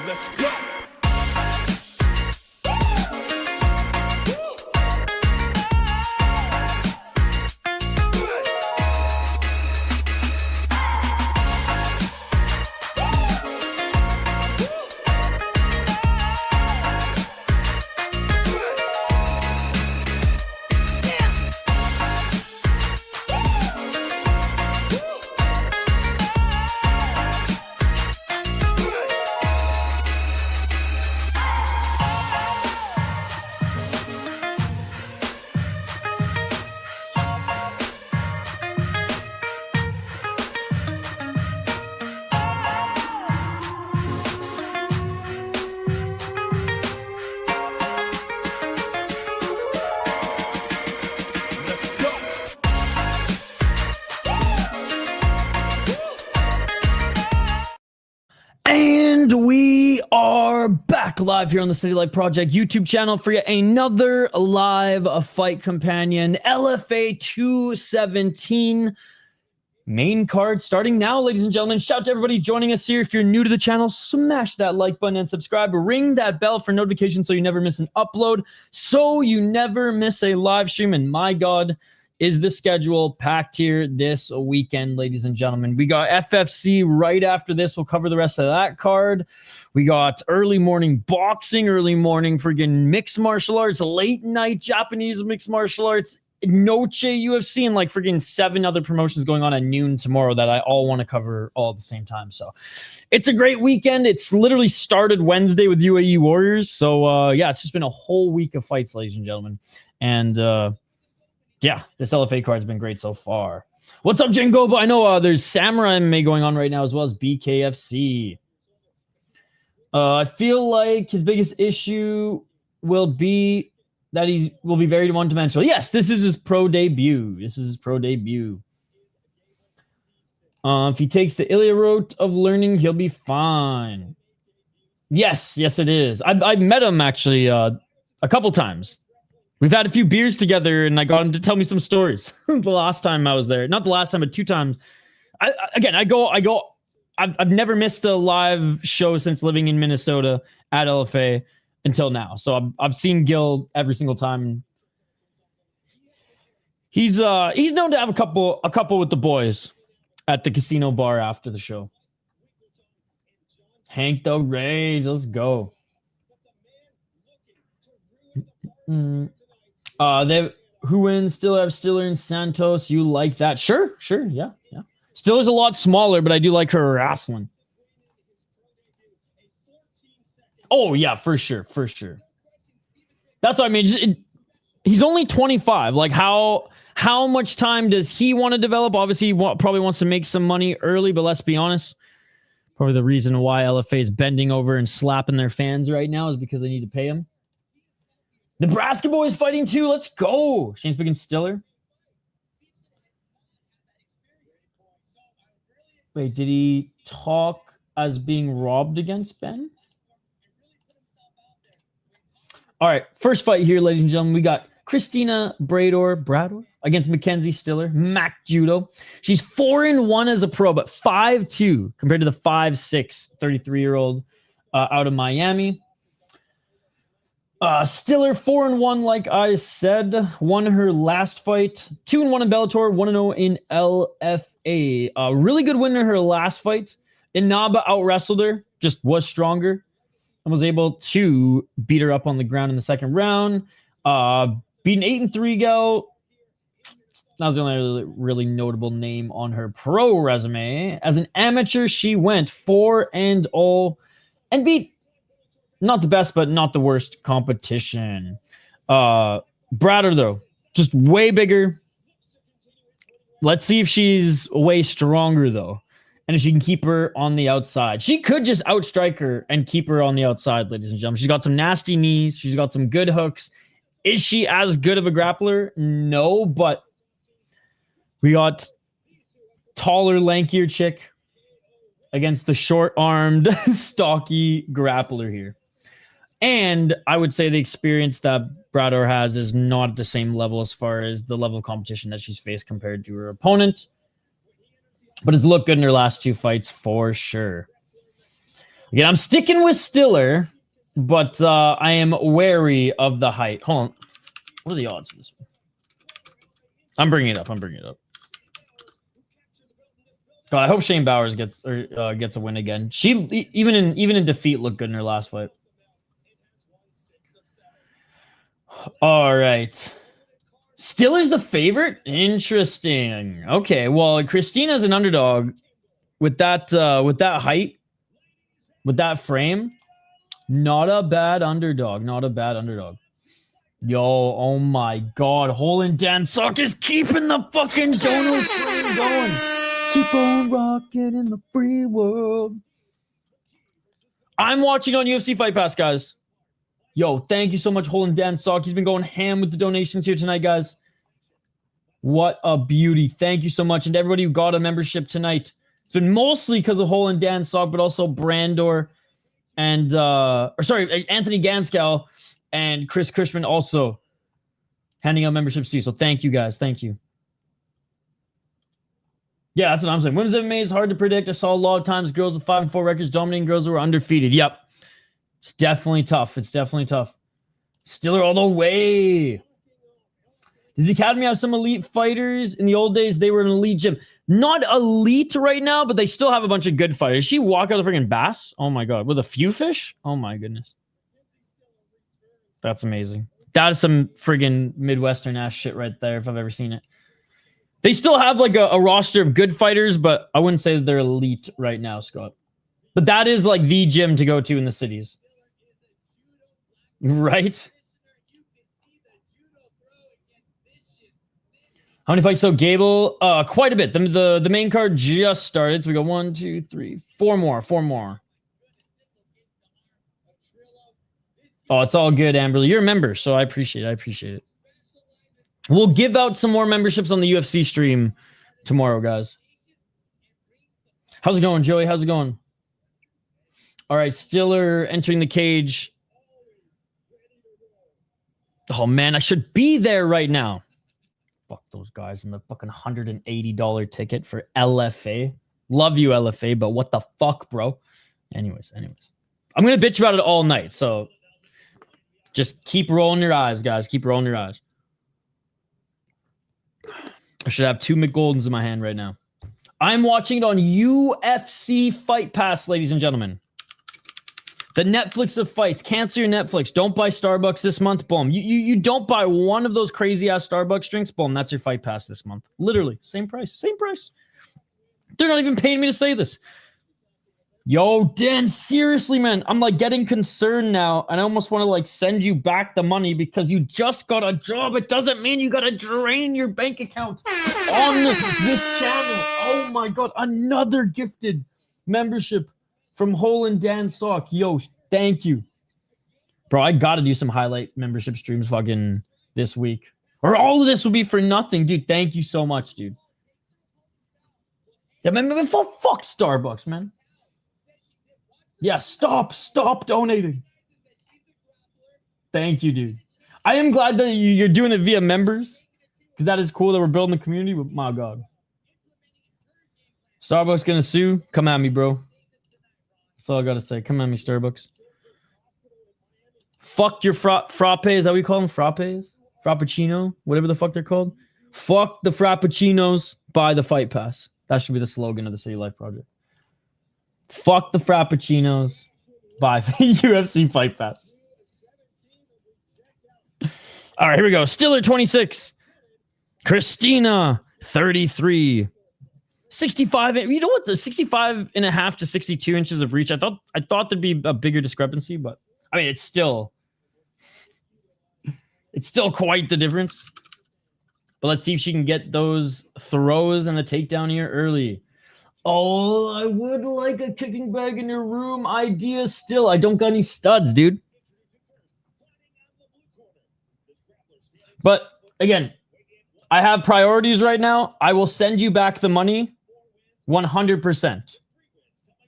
Let's go. And we are back live here on the City Light Project YouTube channel for yet another live fight companion. LFA 217 main card starting now, ladies and gentlemen. Shout out to everybody joining us here. If you're new to the channel, smash that like button and subscribe. Ring that bell for notifications so you never miss an upload, so you never miss a live stream. And my God, is the schedule packed here this weekend, ladies and gentlemen. We got FFC right after this. We'll cover the rest of that card. We got early morning boxing, early morning friggin' mixed martial arts, late night Japanese mixed martial arts, Noche UFC, and like friggin' 7 other promotions going on at noon tomorrow that I all want to cover all at the same time. So it's a great weekend. It's literally started Wednesday with UAE Warriors. So yeah, it's just been a whole week of fights, ladies and gentlemen. And yeah, this LFA card's been great so far. What's up, Gable? I know there's Samurai MMA going on right now as well as BKFC. I feel like his biggest issue will be that he will be very one-dimensional. Yes, this is his pro debut. If he takes the Ilya route of learning, he'll be fine. Yes, it is. I met him actually a couple times. We've had a few beers together, and I got him to tell me some stories. The last time I was there, not the last time, but 2 times. I've never missed a live show since living in Minnesota at LFA until now. So I've seen Gil every single time. He's known to have a couple with the boys at the casino bar after the show. Hank the Rage, let's go. Who wins? Still have Stiller and Santos. You like that? Sure, yeah. Stiller's a lot smaller, but I do like her wrestling. Oh yeah, for sure. That's what I mean. He's only 25. Like how much time does he want to develop? Obviously, he probably wants to make some money early, but let's be honest. Probably the reason why LFA is bending over and slapping their fans right now is because they need to pay him. Nebraska boys fighting too. Let's go. Shane's picking Stiller. Wait, did he talk as being robbed against Ben? All right, first fight here, ladies and gentlemen. We got Cristina Brador against Mackenzie Stiller, Mac Judo. She's 4-1 as a pro, but 5-2 compared to the 5'6", 33-year-old out of Miami. Stiller 4-1, like I said, won her last fight. 2-1 in Bellator, 1-0 in LFA. Really good win in her last fight. Inaba out-wrestled her, just was stronger, and was able to beat her up on the ground in the second round. Beat an 8-3 gal. That was the only really notable name on her pro resume. As an amateur, she went 4-0 and beat not the best, but not the worst competition. Brador, though, just way bigger. Let's see if she's way stronger, though. And if she can keep her on the outside. She could just outstrike her and keep her on the outside, ladies and gentlemen. She's got some nasty knees. She's got some good hooks. Is she as good of a grappler? No, but we got taller, lankier chick against the short-armed, stocky grappler here. And I would say the experience that Brador has is not at the same level as far as the level of competition that she's faced compared to her opponent. But has looked good in her last 2 fights for sure. Again, I'm sticking with Stiller, but I am wary of the height. Hold on. What are the odds for this one? I'm bringing it up. God, I hope Shane Bowers gets a win again. She even in defeat looked good in her last fight. All right. Stiller's the favorite? Interesting. Okay, well, Christina's an underdog with that height, with that frame. Not a bad underdog. Yo, oh my God. Hole and Dan Sock is keeping the fucking dono train going. Keep on rocking in the free world. I'm watching on UFC Fight Pass, guys. Yo, thank you so much, Hole and Dan Sock. He's been going ham with the donations here tonight, guys. What a beauty. Thank you so much. And everybody who got a membership tonight. It's been mostly because of Hole and Dan Sock, but also Brador and Anthony Ganskow and Chris Cushman also handing out memberships too. So thank you guys. Thank you. Yeah, that's what I'm saying. Women's MMA is hard to predict. I saw a lot of times girls with 5-4 records dominating girls who were undefeated. Yep. It's definitely tough. Stiller all the way. Does the Academy have some elite fighters? In the old days, they were an elite gym. Not elite right now, but they still have a bunch of good fighters. She walk out of freaking bass? Oh my God. With a few fish? Oh my goodness. That's amazing. That is some friggin' Midwestern ass shit right there if I've ever seen it. They still have like a roster of good fighters, but I wouldn't say that they're elite right now, Scott. But that is like the gym to go to in the cities. Right? How many fights? So Gable, quite a bit. The main card just started. So we got 1, 2, 3, 4 more. Oh, it's all good, Amberly. You're a member, so I appreciate it. We'll give out some more memberships on the UFC stream tomorrow, guys. How's it going, Joey? How's it going? All right, Stiller entering the cage. Oh, man, I should be there right now. Fuck those guys and the fucking $180 ticket for LFA. Love you, LFA, but what the fuck, bro? Anyways. I'm going to bitch about it all night, so just keep rolling your eyes, guys. Keep rolling your eyes. I should have 2 McGoldens in my hand right now. I'm watching it on UFC Fight Pass, ladies and gentlemen. The Netflix of fights. Cancel your Netflix. Don't buy Starbucks this month. Boom. You don't buy one of those crazy-ass Starbucks drinks. Boom. That's your Fight Pass this month. Literally. Same price. They're not even paying me to say this. Yo, Dan, seriously, man. I'm like getting concerned now, and I almost want to like send you back the money because you just got a job. It doesn't mean you got to drain your bank account on this channel. Oh my God. Another gifted membership from Hole and Dan Sock. Yo, thank you. Bro, I got to do some highlight membership streams fucking this week. Or all of this will be for nothing, dude. Thank you so much, dude. Yeah, man, fuck Starbucks, man. Yeah, stop donating. Thank you, dude. I am glad that you're doing it via members because that is cool that we're building the community, but my God. Starbucks gonna sue? Come at me, bro. That's all I gotta say. Come at me, Starbucks. Fuck your frappe. Is that what you call them? Frappes? Frappuccino? Whatever the fuck they're called. Fuck the Frappuccinos. Buy the Fight Pass. That should be the slogan of the City Life Project. Fuck the Frappuccinos. Buy UFC Fight Pass. All right, here we go. Stiller 26. Cristina 33. 65. You know what? The 65 and a half to 62 inches of reach. I thought there'd be a bigger discrepancy, but I mean, it's still quite the difference. But let's see if she can get those throws and the takedown here early. Oh, I would like a kicking bag in your room idea still. I don't got any studs, dude. But again, I have priorities right now. I will send you back the money 100%.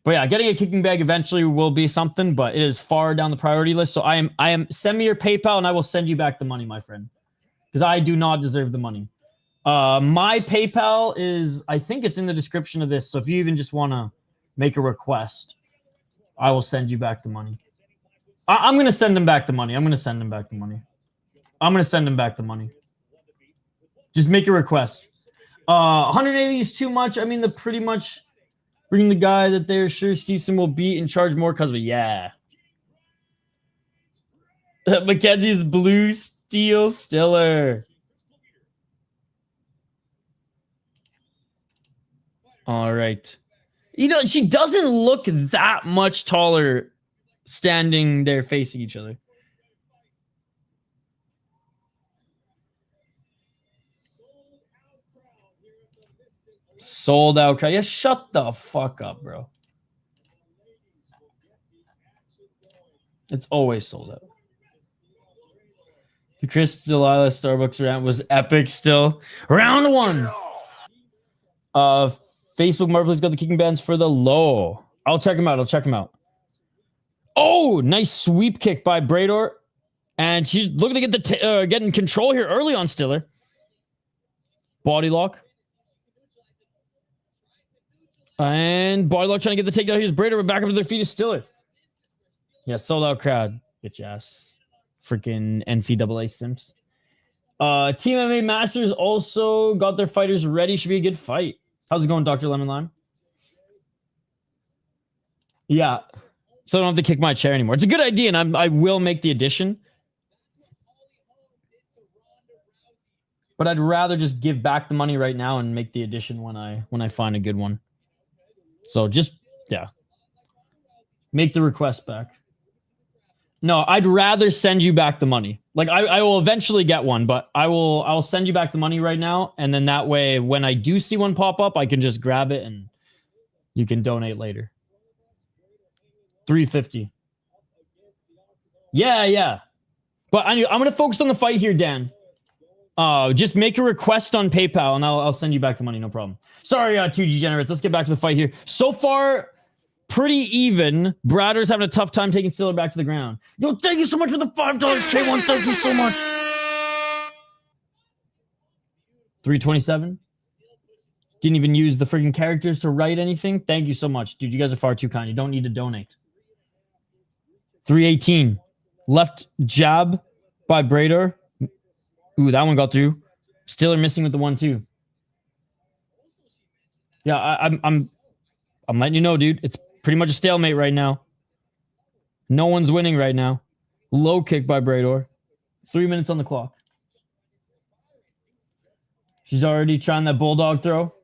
But yeah, getting a kicking bag eventually will be something, but it is far down the priority list. So I am send me your PayPal and I will send you back the money, my friend. Because I do not deserve the money. My PayPal is, I think it's in the description of this. So if you even just want to make a request, I will send you back the money. I'm going to send him back the money. I'm going to send him back the money. I'm going to send him back the money. Just make a request. 180 is too much. I mean, the pretty much bring the guy that they're sure Steveson will beat and charge more because of it. Yeah. Mackenzie's blue steel stiller. All right. You know, she doesn't look that much taller standing there facing each other. Sold out crowd. Yeah, shut the fuck up, bro. It's always sold out. The Chris Delilah Starbucks rant was epic still. Round one. Facebook Marketplace got the kicking bands for the low. I'll check him out. Oh, nice sweep kick by Brador. And she's looking to get getting control here early on Stiller. Body lock. And body lock trying to get the takedown. Here's Brador, but back up to their feet is Stiller. Yeah, sold out crowd. Bitch ass. Freaking NCAA simps. Team MMA Masters also got their fighters ready. Should be a good fight. How's it going, Dr. Lemon Lime? Yeah. So I don't have to kick my chair anymore. It's a good idea, and I will make the addition. But I'd rather just give back the money right now and make the addition when I find a good one. So just, yeah. Make the request back. No, I'd rather send you back the money. Like I will eventually get one, but I'll send you back the money right now, and then that way when I do see one pop up, I can just grab it and you can donate later. 350. Yeah. But I'm going to focus on the fight here, Dan. Just make a request on PayPal and I'll send you back the money, no problem. Sorry, 2 degenerates. Let's get back to the fight here. So far, pretty even. Brador's having a tough time taking Stiller back to the ground. Yo, thank you so much for the $5, Cheyanne. Thank you so much. 327. Didn't even use the freaking characters to write anything. Thank you so much. Dude, you guys are far too kind. You don't need to donate. 318. Left jab by Brador. Ooh, that one got through. Stiller missing with the 1-2. Yeah, I'm letting you know, dude. It's pretty much a stalemate right now. No one's winning right now. Low kick by Brador. 3 minutes on the clock. She's already trying that bulldog throw.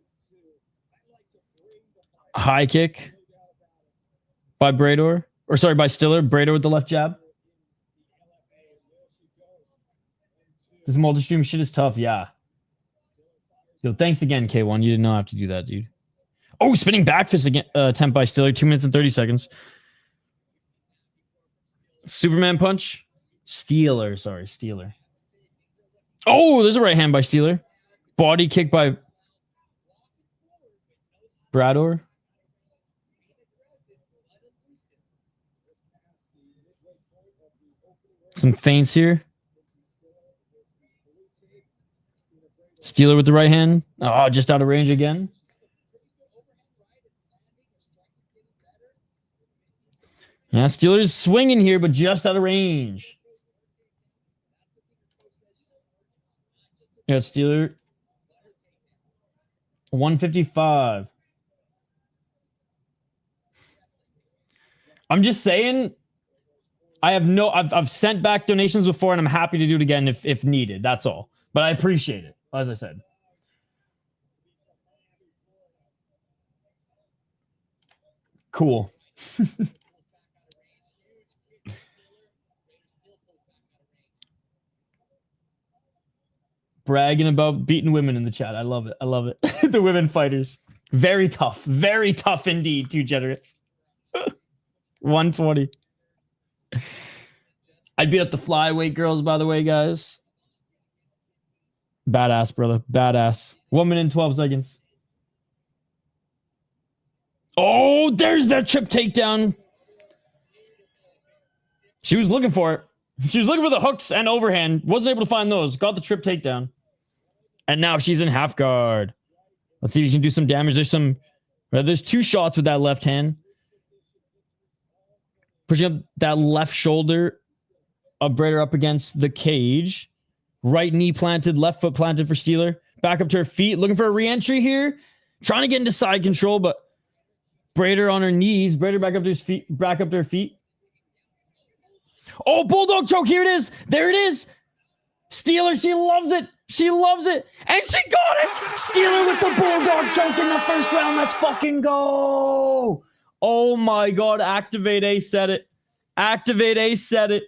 High kick by Brador. Or sorry, by Stiller. Brador with the left jab. This multi-stream shit is tough, yeah. Yo, thanks again, K1. You did not have to do that, dude. Oh, spinning back fist again, attempt by Stiller. 2 minutes and 30 seconds. Superman punch. Steeler. Oh, there's a right hand by Steeler. Body kick by Brador. Some feints here. Steeler with the right hand. Oh, just out of range again. Yeah, Steelers swinging here, but just out of range. Yeah, Steeler. 155. I'm just saying, I've sent back donations before, and I'm happy to do it again if needed. That's all. But I appreciate it, as I said. Cool. Bragging about beating women in the chat. I love it. I love it. The women fighters. Very tough. Very tough indeed, Two Generates. 120. I beat up the flyweight girls, by the way, guys. Badass, brother. Badass. 1 minute and 12 seconds. Oh, there's that chip takedown. She was looking for it. She was looking for the hooks and overhand. Wasn't able to find those. Got the trip takedown. And now she's in half guard. Let's see if you can do some damage. There's 2 shots with that left hand. Pushing up that left shoulder of Brador up against the cage. Right knee planted, left foot planted for Steeler. Back up to her feet. Looking for a re-entry here. Trying to get into side control, but Brador on her knees. Brador back up to his feet. Back up to her feet. Oh, bulldog choke. Here it is. There it is. Steeler, she loves it. She loves it. And she got it. Steeler with the bulldog choke in the first round. Let's fucking go. Oh my God. Activate A said it. Activate A said it.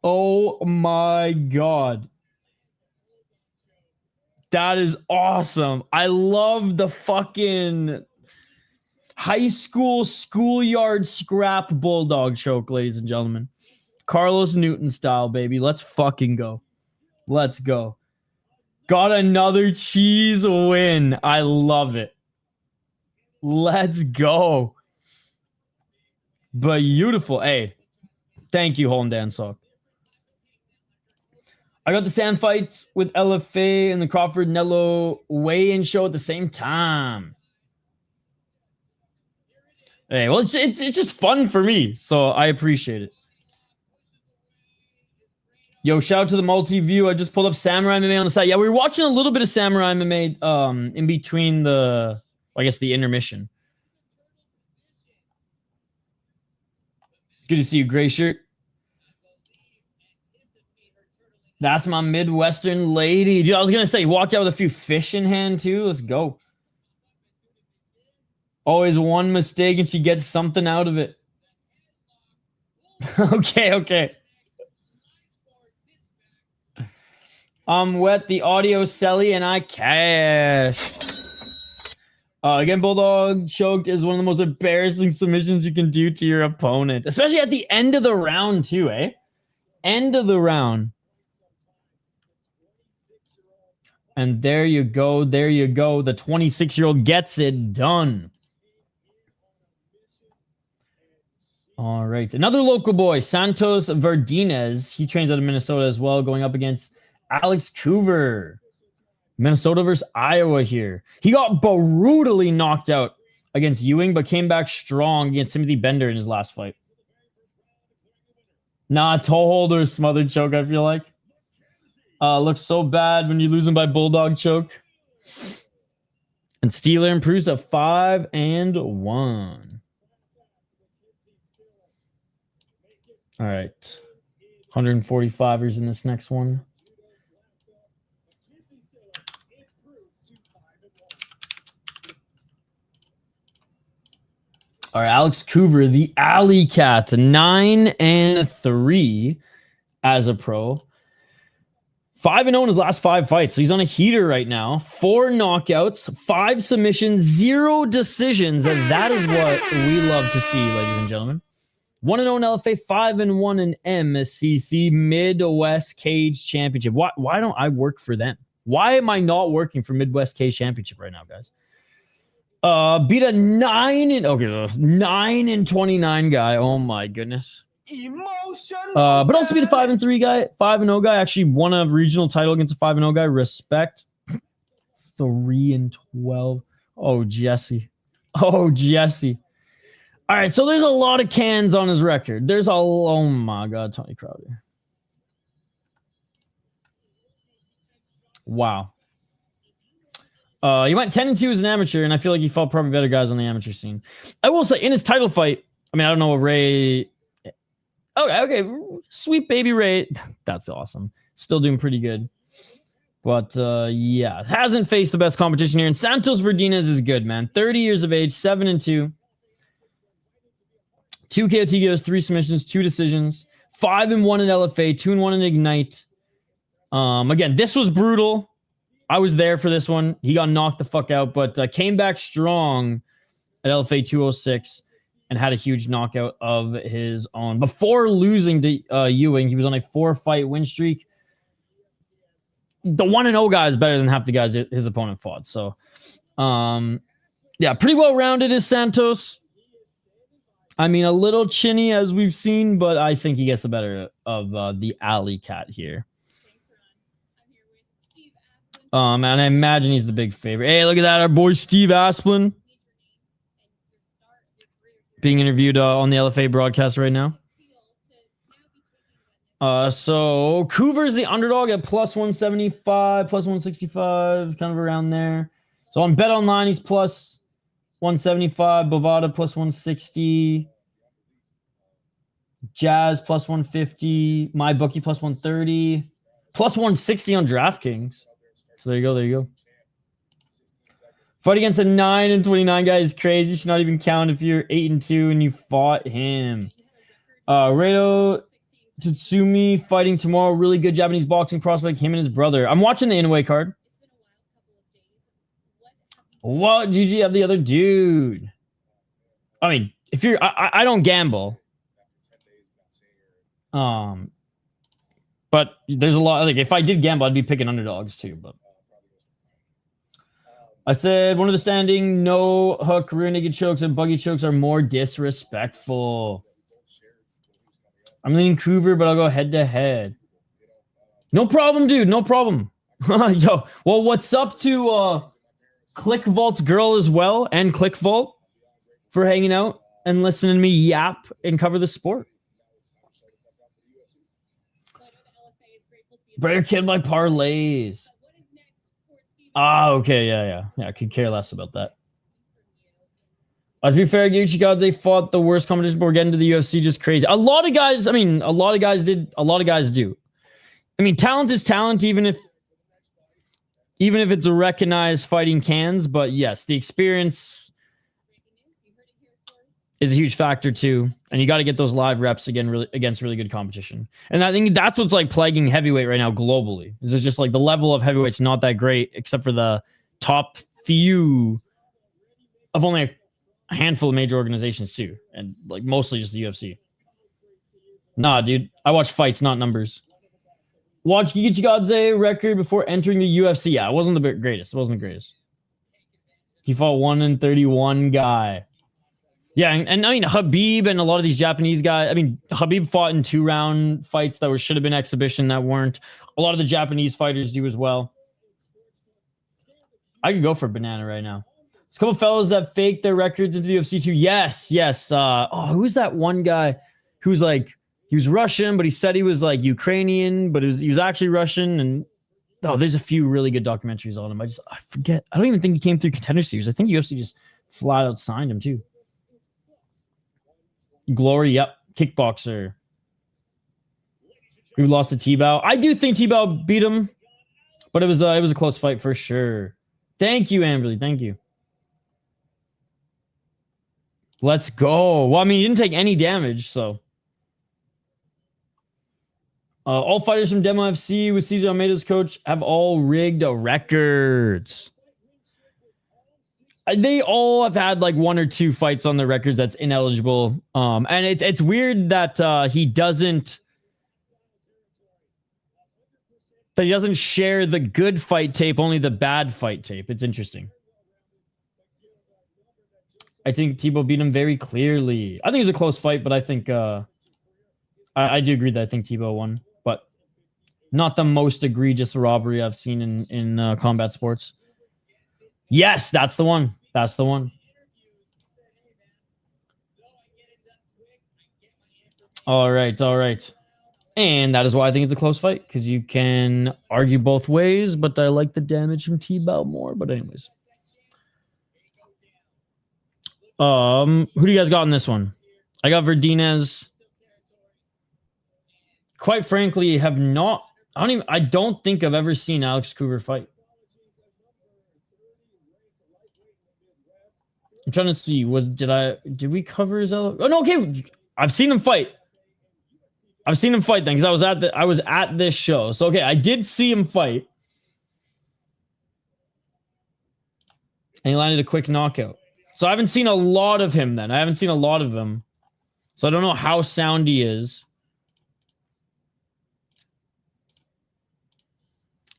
Oh my God. That is awesome. I love the fucking high school schoolyard scrap bulldog choke, ladies and gentlemen. Carlos Newton style, baby. Let's fucking go. Let's go. Got another cheese win. I love it. Let's go. Beautiful. Hey, thank you, Home Dan Sock. I got the sand fights with LFA and the Crawford Nello weigh-in show at the same time. Hey, well, it's just fun for me, so I appreciate it. Yo, shout out to the multi-view. I just pulled up Samurai MMA on the side. Yeah, we were watching a little bit of Samurai MMA in between the, I guess, the intermission. Good to see you, gray shirt. That's my Midwestern lady. Dude, I was going to say, walked out with a few fish in hand, too. Let's go. Always one mistake, and she gets something out of it. Okay. I'm wet, the audio selly, and I cash. Again, Bulldog choked is one of the most embarrassing submissions you can do to your opponent. Especially at the end of the round, too, eh? End of the round. And there you go. There you go. The 26-year-old gets it done. All right. Another local boy, Santos Verdinez. He trains out of Minnesota as well, going up against Alex Coover. Minnesota versus Iowa here. He got brutally knocked out against Ewing, but came back strong against Timothy Bender in his last fight. Nah, toe holder smothered choke, I feel like. Looks so bad when you're losing by bulldog choke. And Steeler improves to 5-1. All right. 145ers in this next one. All right, Alex Coover, the Alley Cat, 9-3 as a pro. 5-0 in his last 5 fights. So he's on a heater right now. 4 knockouts, 5 submissions, 0 decisions. And that is what we love to see, ladies and gentlemen. 1-0 in LFA, 5-1 in MSCC Midwest Cage Championship. Why don't I work for them? Why am I not working for Midwest Cage Championship right now, guys? Beat a 9-29 guy. Oh my goodness. But also beat a 5-3 guy, 5-0 guy. Actually won a regional title against a 5-0 guy. Respect. 3-12. Oh, Jesse. All right, so there's a lot of cans on his record. There's a... Oh, my God, Tony Crowder. Wow. He went 10-2 as an amateur, and I feel like he fought probably better guys on the amateur scene. I will say, in his title fight, I mean, I don't know what Ray... Okay. Sweet baby Ray. That's awesome. Still doing pretty good. But, yeah. Hasn't faced the best competition here. And Santos Verdinez is good, man. 30 years of age, 7-2. 2 KO TKOs, 3 submissions, 2 decisions. 5-1 in LFA, 2-1 in Ignite. Again, this was brutal. I was there for this one. He got knocked the fuck out, but came back strong at LFA 206 and had a huge knockout of his own. Before losing to Ewing, he was on a 4-fight win streak. The 1-0 guy is better than half the guys his opponent fought. So, yeah, pretty well-rounded is Santos. I mean, a little chinny as we've seen, but I think he gets the better of the alley cat here. And I imagine he's the big favorite. Hey, look at that. Our boy Steve Asplin being interviewed on the LFA broadcast right now. So Coover's the underdog at plus 175, plus 165, kind of around there. So on Bet Online, he's plus 175, Bovada plus 160, Jazz plus 150, MyBookie plus 130, plus 160 on DraftKings. So there you go. Fight against a 9-29 guy is crazy. You should not even count if you're 8-2 and you fought him. Reto Tatsumi fighting tomorrow. Really good Japanese boxing prospect. Him and his brother. I'm watching the in-away card. What? GG of the other dude. I mean, if you're... I don't gamble. But there's a lot... Like, if I did gamble, I'd be picking underdogs too, but... I said one of the standing no hook rear naked chokes and buggy chokes are more disrespectful. I'm leaning Coover, but I'll go head to head. No problem, dude. No problem. Yo, well, what's up to Click Vault's girl as well, and Click Vault for hanging out and listening to me yap and cover the sport. Better kid my parlays. Okay, yeah. I could care less about that. To be fair, Yuchikadze fought the worst competition, but we're getting to the UFC just crazy. A lot of guys do. I mean, talent is talent, even if it's a recognized fighting cans, but yes, the experience is a huge factor too. And you got to get those live reps again against really good competition. And I think that's what's like plaguing heavyweight right now globally. Is it's just like the level of heavyweight's not that great, except for the top few of only a handful of major organizations too. And like mostly just the UFC. Nah, dude. I watch fights, not numbers. Watch Gichikadze record before entering the UFC. Yeah, it wasn't the greatest. It wasn't the greatest. He fought 1-31 guy. Yeah, and I mean, Habib and a lot of these Japanese guys, I mean, Habib fought in 2-round fights that should have been exhibition that weren't. A lot of the Japanese fighters do as well. I could go for a banana right now. There's a couple fellows that faked their records into the UFC too. Yes. Who's that one guy who's like, he was Russian, but he said he was like Ukrainian, but he was actually Russian. And there's a few really good documentaries on him. I forget. I don't even think he came through Contender Series. I think UFC just flat out signed him too. Glory, yep. Kickboxer. We lost to T-Bow. I do think T-Bow beat him, but it was a close fight for sure. Thank you, Amberly. Thank you. Let's go. Well, I mean, he didn't take any damage, so. All fighters from Demo FC with Cesar Almeida's coach have all rigged records. They all have had like 1 or 2 fights on their records that's ineligible. And it's weird that he doesn't share the good fight tape, only the bad fight tape. It's interesting. I think Tebow beat him very clearly. I think it was a close fight, but I think I do agree that I think Tebow won, but not the most egregious robbery I've seen in combat sports. Yes, that's the one. That's the one. All right, all right. And that is why I think it's a close fight, because you can argue both ways, but I like the damage from T-Bow more. But anyways. Who do you guys got in this one? I got Verdinez. Quite frankly, I don't think I've ever seen Alex Coover fight. I'm trying to see. Did we cover his Oh no, okay. I've seen him fight. I've seen him fight then, because I was at this show. So okay, I did see him fight. And he landed a quick knockout. So I haven't seen a lot of him then. I haven't seen a lot of him. So I don't know how sound he is.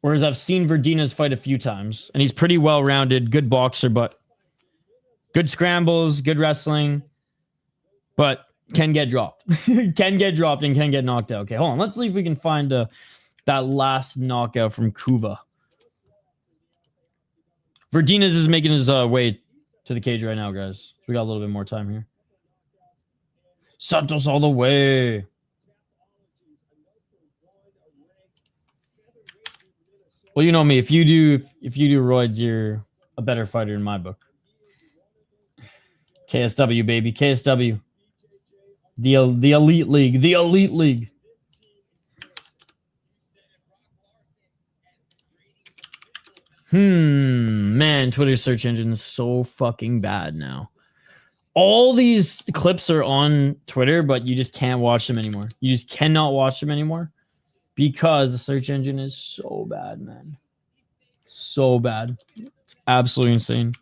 Whereas I've seen Verdinez fight a few times. And he's pretty well-rounded. Good boxer, but good scrambles, good wrestling. But can get dropped. Can get dropped and can get knocked out. Okay, hold on. Let's see if we can find that last knockout from Coover. Verdinez is making his way to the cage right now, guys. We got a little bit more time here. Santos all the way. Well, you know me. If you do roids, you're a better fighter in my book. KSW, baby. KSW. The elite league. The elite league. Man, Twitter search engine is so fucking bad now. All these clips are on Twitter, but you just can't watch them anymore. You just cannot watch them anymore because the search engine is so bad, man. So bad. It's absolutely insane.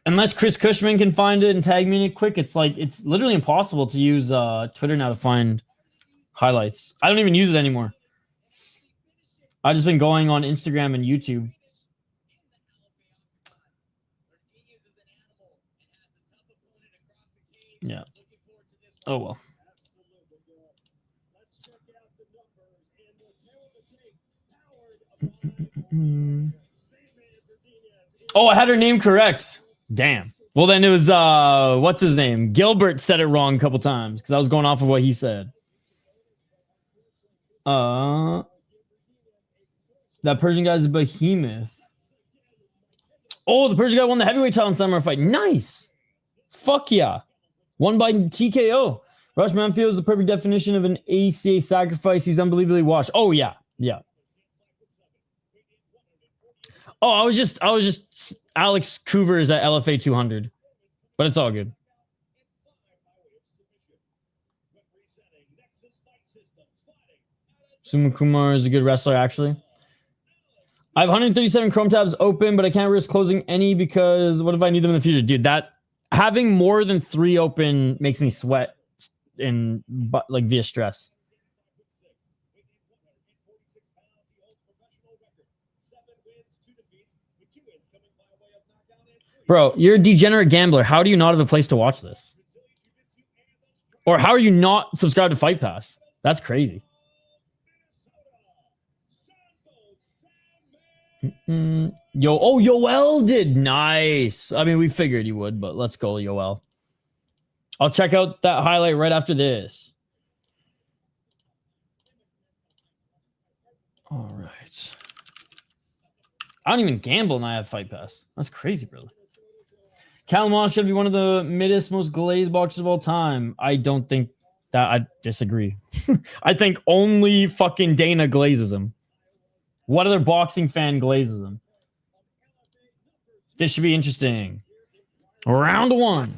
Unless Chris Cushman can find it and tag me in it quick, it's literally impossible to use Twitter now to find highlights. I don't even use it anymore. I've just been going on Instagram and YouTube. Yeah. Oh, well. Oh, I had her name correct. Damn. Well, then it was, what's his name? Gilbert said it wrong a couple times because I was going off of what he said. That Persian guy's a behemoth. Oh, the Persian guy won the heavyweight title in summer fight. Nice. Fuck yeah. Won by TKO. Rush Manfield is the perfect definition of an ACA sacrifice. He's unbelievably washed. Oh, yeah. Yeah. Oh, I was just Alex Coover is at LFA 200. But it's all good. Suma Kumar is a good wrestler, actually. I have 137 Chrome tabs open, but I can't risk closing any because what if I need them in the future? Dude, that having more than 3 open makes me sweat via stress. Bro, you're a degenerate gambler. How do you not have a place to watch this? Or how are you not subscribed to Fight Pass? That's crazy. Yoel did. Nice. I mean, we figured you would, but let's go, Yoel. I'll check out that highlight right after this. All right. I don't even gamble and I have Fight Pass. That's crazy, brother. Calamosh should be one of the middest, most glazed boxers of all time. I don't think that. I disagree. I think only fucking Dana glazes him. What other boxing fan glazes him? This should be interesting. Round 1.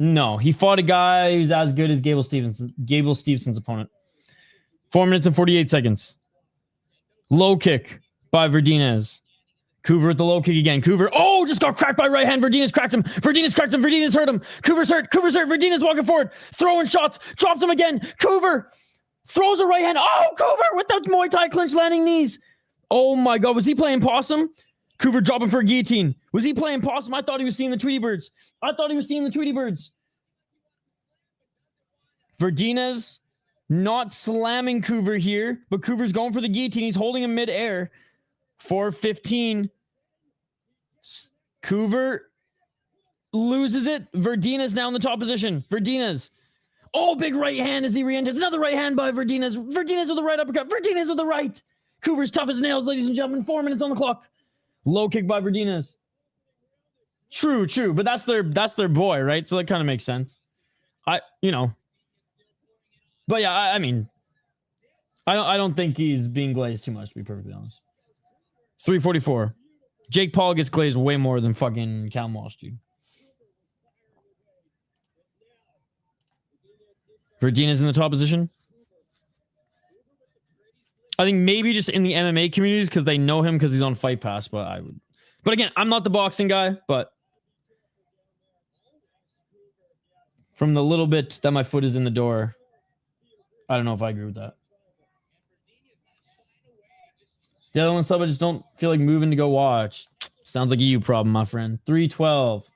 No, he fought a guy who's as good as Gable Stevenson's opponent. 4 minutes and 48 seconds. Low kick by Verdinez. Coover with the low kick again. Coover, just got cracked by right hand. Verdinez cracked him. Verdinez hurt him. Coover's hurt. Verdinez walking forward. Throwing shots. Dropped him again. Coover throws a right hand. Oh, Coover with the Muay Thai clinch landing knees. Oh my God. Was he playing possum? Coover dropping for a guillotine. Was he playing possum? I thought he was seeing the Tweety Birds. Verdinez not slamming Coover here, but Coover's going for the guillotine. He's holding him mid-air. 4:15. Coover loses it. Verdinez now in the top position. Verdinez. Oh, big right hand as he re-enters. Another right hand by Verdinez. Verdinez with the right uppercut. Verdinez with the right. Coover's tough as nails, ladies and gentlemen. 4 minutes on the clock. Low kick by Verdinez. True. But that's their boy, right? So that kind of makes sense. But yeah, I mean, I don't think he's being glazed too much, to be perfectly honest. 344. Jake Paul gets glazed way more than fucking Callum Walsh, dude. Verdinez in the top position. I think maybe just in the MMA communities because they know him because he's on Fight Pass. But again, I'm not the boxing guy. But from the little bit that my foot is in the door, I don't know if I agree with that. The other one sub, I just don't feel like moving to go watch. Sounds like a you problem, my friend. 312.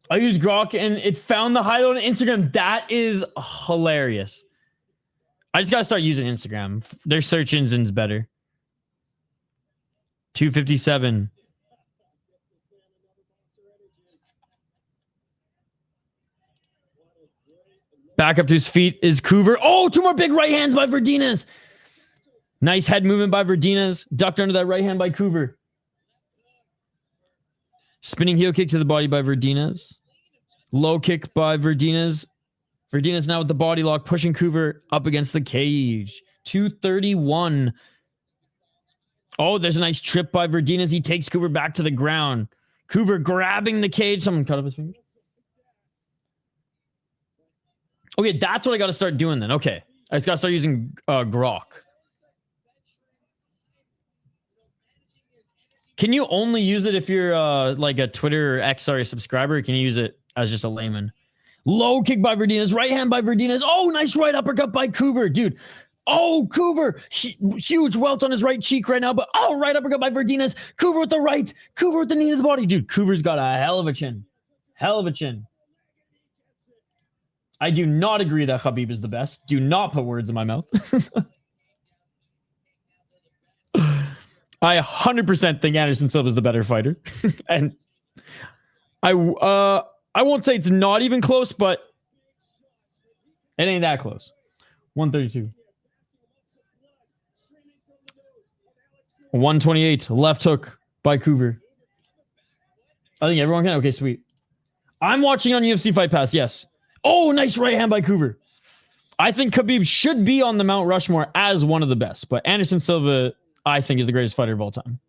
I used Grok and it found the highlight on Instagram. That is hilarious. I just got to start using Instagram. Their search engine's better. 257. Back up to his feet is Coover. Oh, 2 more big right hands by Verdinez. Nice head movement by Verdinez. Ducked under that right hand by Coover. Spinning heel kick to the body by Verdinez. Low kick by Verdinez. Verdinez now with the body lock, pushing Coover up against the cage. 231. Oh, there's a nice trip by Verdinez. He takes Coover back to the ground. Coover grabbing the cage. Someone cut off his finger. Okay, that's what I got to start doing then. Okay. I just got to start using Grok. Can you only use it if you're like a Twitter or X subscriber? Or can you use it as just a layman? Low kick by Verdinez. Right hand by Verdinez. Oh, nice right uppercut by Coover. Dude. Oh, Coover. Huge welt on his right cheek right now. But right uppercut by Verdinez. Coover with the right. Coover with the knee to the body. Dude, Coover's got a hell of a chin. Hell of a chin. I do not agree that Khabib is the best. Do not put words in my mouth. I 100% think Anderson Silva is the better fighter. And I won't say it's not even close, but it ain't that close. 132. 128. Left hook by Coover. I think everyone can. Okay, sweet. I'm watching on UFC Fight Pass, yes. Oh, nice right hand by Coover. I think Khabib should be on the Mount Rushmore as one of the best, but Anderson Silva, I think, is the greatest fighter of all time.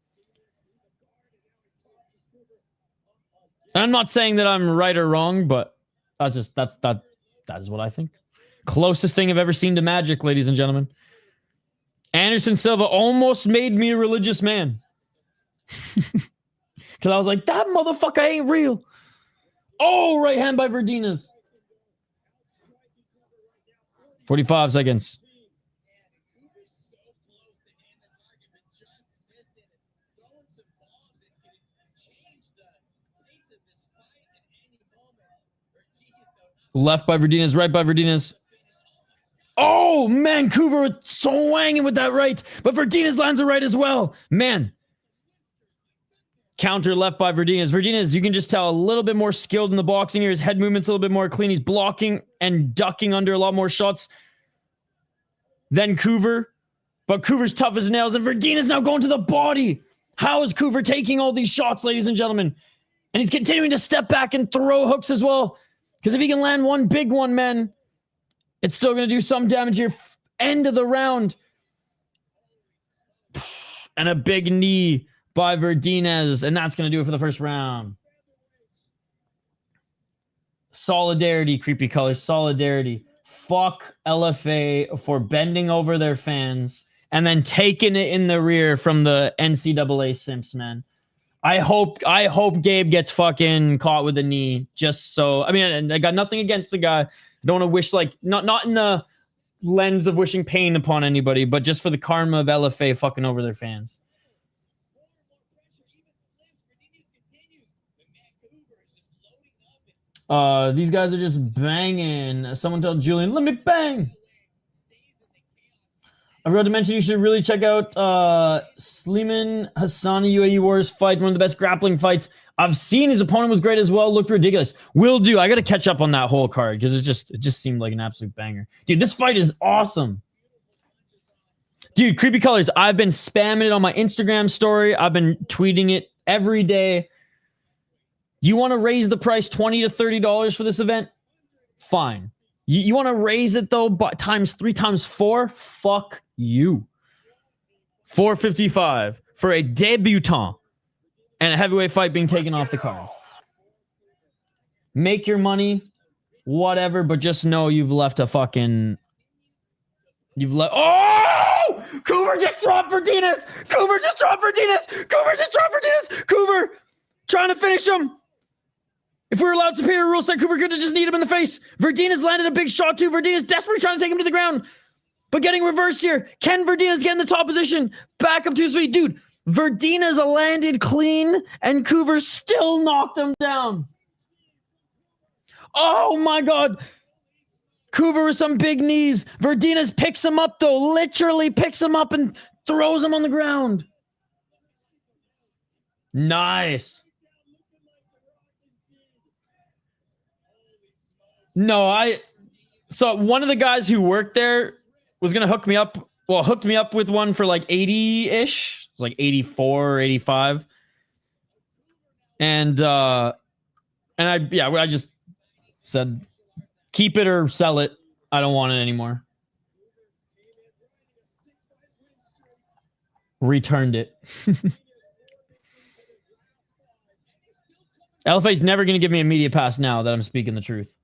And I'm not saying that I'm right or wrong, but that is what I think. Closest thing I've ever seen to magic, ladies and gentlemen. Anderson Silva almost made me a religious man. Because I was like, that motherfucker ain't real. Oh, right hand by Verdinez. 45 seconds. Left by Verdinez, right by Verdinez. Oh, man, Coover swinging with that right. But Verdinez lands a right as well. Man. Counter left by Verdinez. Verdinez, you can just tell, a little bit more skilled in the boxing here. His head movement's a little bit more clean. He's blocking and ducking under a lot more shots than Coover. But Coover's tough as nails. And Verdinez now going to the body. How is Coover taking all these shots, ladies and gentlemen? And he's continuing to step back and throw hooks as well. Because if he can land one big one, man, it's still going to do some damage here. End of the round. And a big knee by Verdinez. And that's going to do it for the first round. Solidarity, creepy colors. Solidarity. Fuck LFA for bending over their fans and then taking it in the rear from the NCAA simps, man. I hope Gabe gets fucking caught with a knee just so. I mean, I got nothing against the guy. Don't want to wish, like, not in the lens of wishing pain upon anybody, but just for the karma of LFA fucking over their fans. These guys are just banging. Someone tell Julian, let me bang. I forgot to mention you should really check out Sleeman Hassani UAE Wars fight. One of the best grappling fights I've seen. His opponent was great as well. Looked ridiculous. Will do. I got to catch up on that whole card because it just seemed like an absolute banger. Dude, this fight is awesome. Dude, Creepy Colors, I've been spamming it on my Instagram story. I've been tweeting it every day. You want to raise the price $20 to $30 for this event? Fine. You want to raise it though, but times 3 times 4? Fuck you. $455 for a debutant and a heavyweight fight being taken off the card. Make your money, whatever, but just know you've left a fucking... Oh! Coover just dropped Verdinez! Coover just dropped Verdinez! Coover just dropped Verdinez! Coover trying to finish him! If we were allowed superior rule set, Coover could have just kneed him in the face. Verdinez landed a big shot too. Verdinez desperately trying to take him to the ground. But getting reversed here. Can Verdinez get in the top position? Back up to his feet. Dude, Verdinez landed clean and Coover still knocked him down. Oh my God. Coover with some big knees. Verdinez picks him up though. Literally picks him up and throws him on the ground. Nice. No, so one of the guys who worked there was going to hook me up. Well, hooked me up with one for like 80-ish. It was like 84 or 85. And I just said, keep it or sell it. I don't want it anymore. Returned it. LFA's never going to give me a media pass now that I'm speaking the truth.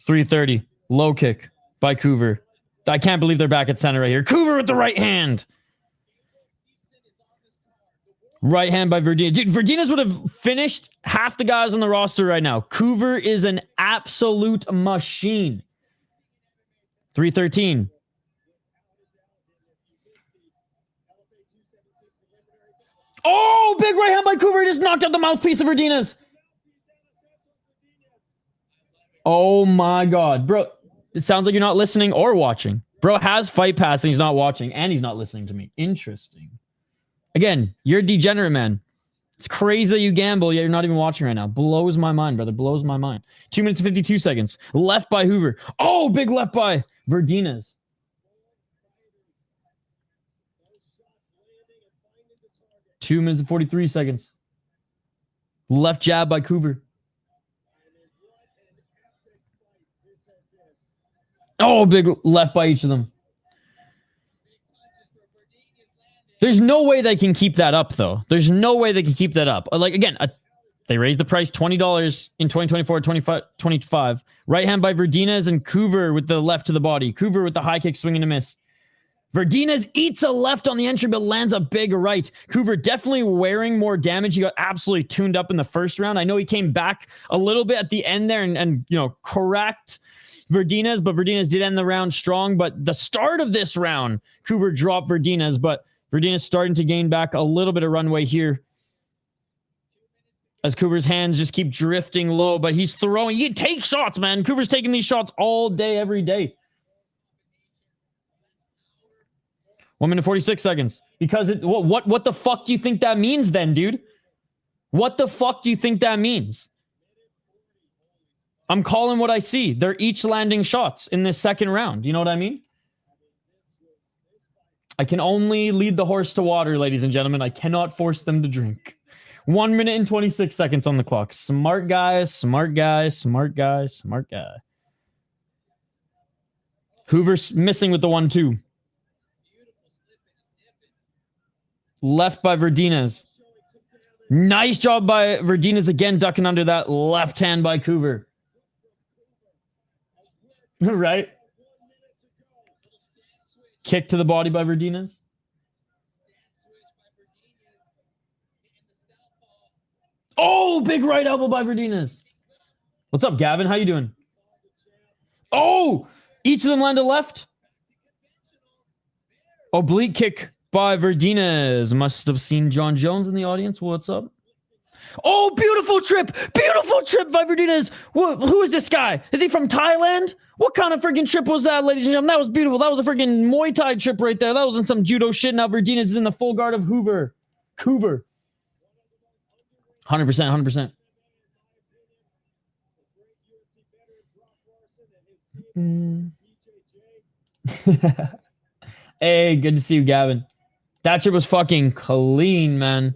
330. Low kick by Coover. I can't believe they're back at center right here. Coover with the right hand. Right hand by Verdinez. Dude, Verdinez would have finished half the guys on the roster right now. Coover is an absolute machine. 313. Oh, big right hand by Coover. He just knocked out the mouthpiece of Verdinez. Oh my God. Bro, it sounds like you're not listening or watching. Bro has Fight Pass and he's not watching and he's not listening to me. Interesting. Again, you're a degenerate, man. It's crazy that you gamble, yet you're not even watching right now. Blows my mind, brother. Blows my mind. 2 minutes and 52 seconds. Left by Hoover. Oh, big left by Verdinez. Two minutes and 43 seconds. Left jab by Coover. Oh, big left by each of them. There's no way they can keep that up, though. There's no way they can keep that up. Like, again, they raised the price $20 in 2024, 25. Right hand by Verdinez and Coover with the left to the body. Coover with the high kick, swing and a miss. Verdinez eats a left on the entry, but lands a big right. Coover definitely wearing more damage. He got absolutely tuned up in the first round. I know he came back a little bit at the end there and correct Verdinez, but Verdinez did end the round strong. But the start of this round, Coover dropped Verdinez, but Verdinez starting to gain back a little bit of runway here as Coover's hands just keep drifting low, but he's throwing. He takes shots, man. Coover's taking these shots all day, every day. 1 minute 46 seconds. Because what the fuck do you think that means then, dude? What the fuck do you think that means? I'm calling what I see. They're each landing shots in this second round. You know what I mean? I can only lead the horse to water, ladies and gentlemen. I cannot force them to drink. 1 minute and 26 seconds on the clock. Smart guy, smart guy, smart guy, smart guy. Hoover's missing with the 1-2. Left by Verdinez. Nice job by Verdinez again, ducking under that left hand by Coover. Right? Kick to the body by Verdinez. Oh, big right elbow by Verdinez. What's up, Gavin? How you doing? Oh, each of them land a left. Oblique kick by Verdinez. Must have seen John Jones in the audience. What's up? Oh, beautiful trip by Verdinez. Who is this guy? Is he from Thailand? What kind of freaking trip was that, ladies and gentlemen? That was beautiful. That was a freaking Muay Thai trip right there. That wasn't some judo shit. Now Verdinez is in the full guard of Coover. 100%. Hey, good to see you, Gavin. That trip was fucking clean, man.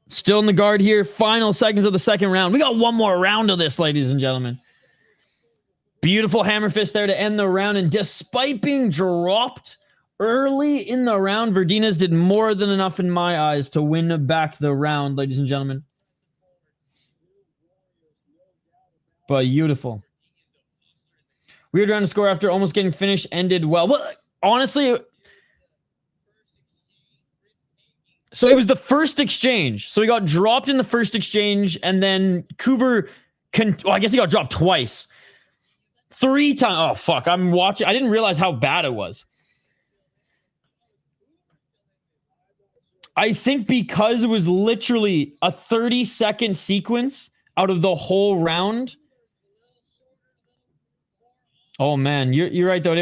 Still in the guard here. Final seconds of the second round. We got one more round of this, ladies and gentlemen. Beautiful hammer fist there to end the round. And despite being dropped early in the round, Verdinez did more than enough in my eyes to win back the round, ladies and gentlemen. But beautiful. Weird round to score after almost getting finished. Ended well. Well, honestly, so it was the first exchange. So he got dropped in the first exchange, and then Coover I guess he got dropped twice. 3 times. Oh, fuck. I'm watching. I didn't realize how bad it was. I think because it was literally a 30-second sequence out of the whole round. Oh, man. You're right, though.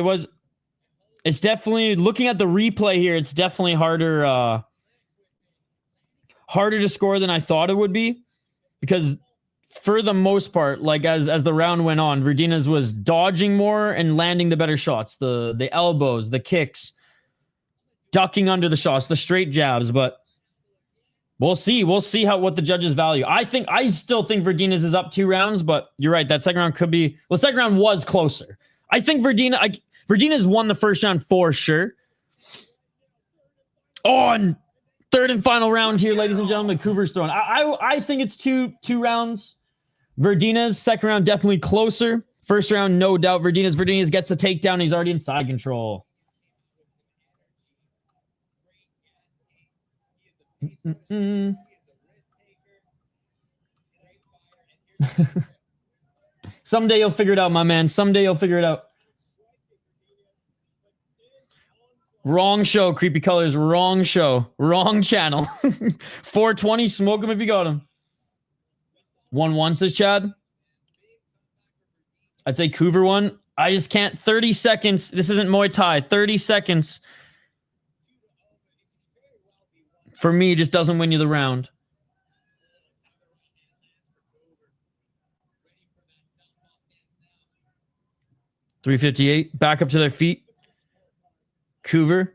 It's definitely, looking at the replay here, it's definitely harder to score than I thought it would be. Because for the most part, like as the round went on, Verdinez was dodging more and landing the better shots. The elbows, the kicks, ducking under the shots, the straight jabs. But we'll see. We'll see what the judges value. I still think Verdinez is up 2 rounds, but you're right. That second round could be. Well, second round was closer. I think Verdinez won the first round for sure. Oh, and third and final round here, ladies and gentlemen. Coover's throwing. I think it's two rounds. Verdinez, second round, definitely closer. First round, no doubt. Verdinez gets the takedown. He's already in side control. Someday you'll figure it out, my man. Someday you'll figure it out. Wrong show, Creepy Colors. Wrong show. Wrong channel. 420, smoke him if you got him. 1-1, says Chad. I'd say Coover won. I just can't. 30 seconds. This isn't Muay Thai. 30 seconds. For me, just doesn't win you the round. .358. Back up to their feet. Coover.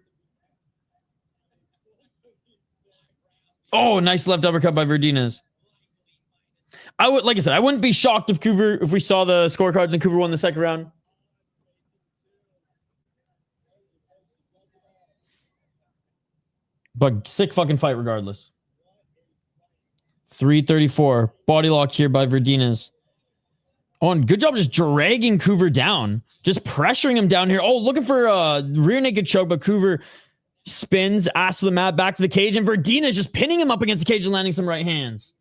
Oh, nice left uppercut by Verdinez. Like I said, I wouldn't be shocked if we saw the scorecards and Coover won the second round. But sick fucking fight regardless. 334. Body lock here by Verdinez. Oh, and good job just dragging Coover down. Just pressuring him down here. Oh, looking for a rear naked choke, but Coover spins, ass to the mat, back to the cage, and Verdinez just pinning him up against the cage and landing some right hands.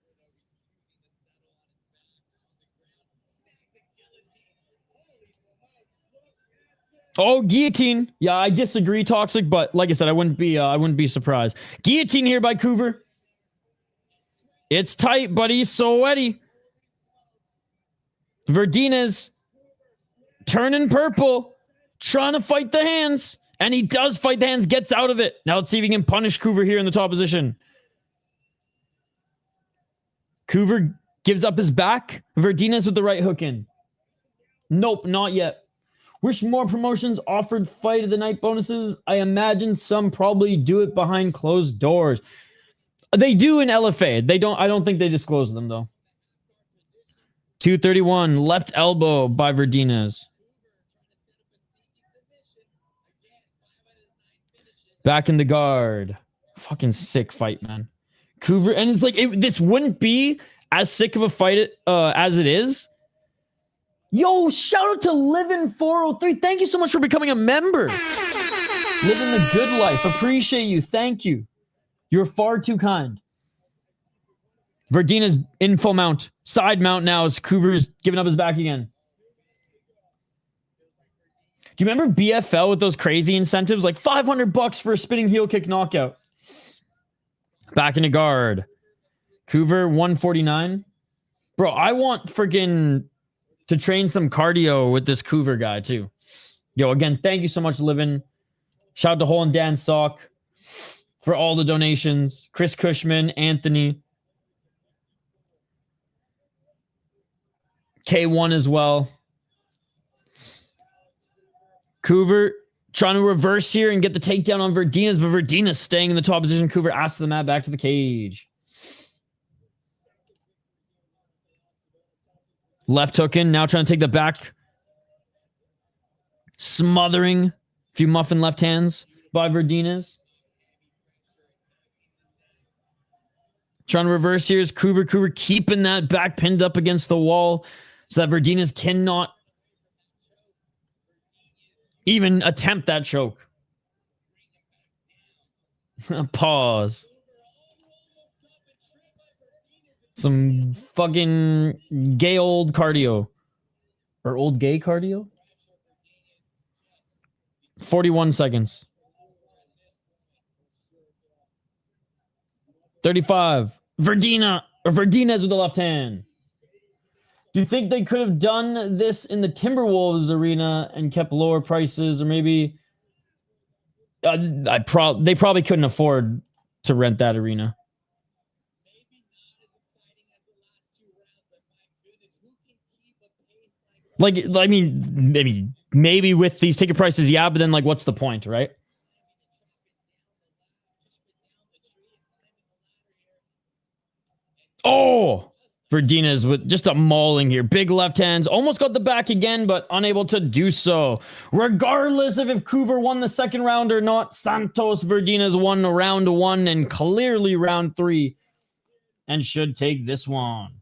Oh, guillotine. Yeah, I disagree, Toxic, but like I said, I wouldn't be surprised. Guillotine here by Coover. It's tight, but he's sweaty. Verdinez turning purple, trying to fight the hands, and he does fight the hands, gets out of it. Now let's see if he can punish Coover here in the top position. Coover gives up his back. Verdinez with the right hook in. Nope, not yet. Wish more promotions offered fight of the night bonuses. I imagine some probably do it behind closed doors. They do in LFA. I don't think they disclose them though. 231, left elbow by Verdinez. Back in the guard. Fucking sick fight, man. Coover, and it's like, this wouldn't be as sick of a fight as it is. Yo, shout out to Livin403. Thank you so much for becoming a member. Living the good life. Appreciate you. Thank you. You're far too kind. Verdinez in full mount. Side mount now as Coover's giving up his back again. Do you remember BFL with those crazy incentives? Like $500 for a spinning heel kick knockout. Back in the guard. Coover, 149. Bro, I want freaking to train some cardio with this Coover guy, too. Yo, again, thank you so much, Livin. Shout out to Hole and Dan Sock for all the donations. Chris Cushman, Anthony. K1 as well. Coover trying to reverse here and get the takedown on Verdinez, but Verdinez staying in the top position. Coover asks the mat back to the cage. Left hook in, now trying to take the back. Smothering a few muffin left hands by Verdinez. Trying to reverse here is Coover. Coover keeping that back pinned up against the wall so that Verdinez cannot even attempt that choke. Pause. Some fucking gay old cardio. Or old gay cardio? 41 seconds. 35. Verdinez with the left hand. Do you think they could have done this in the Timberwolves arena and kept lower prices, or maybe they probably couldn't afford to rent that arena? Like, I mean, maybe with these ticket prices, yeah, but then, like, what's the point, right? Oh, Verdinez with just a mauling here. Big left hands. Almost got the back again, but unable to do so. Regardless of if Coover won the second round or not, Santos Verdinez won round 1 and clearly round 3 and should take this one.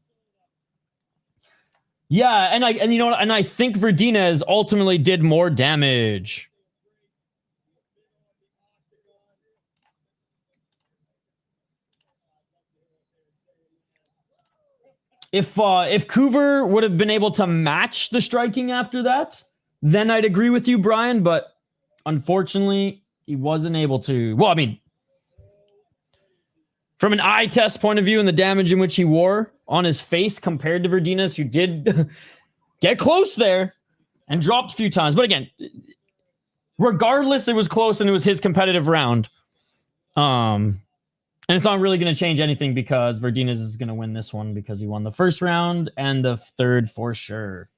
Yeah, and you know what? And I think Verdinez ultimately did more damage. If Coover would have been able to match the striking after that, then I'd agree with you, Brian. But unfortunately, he wasn't able to. Well, I mean, from an eye test point of view and the damage in which he wore on his face compared to Verdinez, who did get close there and dropped a few times. But again, regardless, it was close and it was his competitive round. And it's not really going to change anything because Verdinez is going to win this one because he won the first round and the third for sure.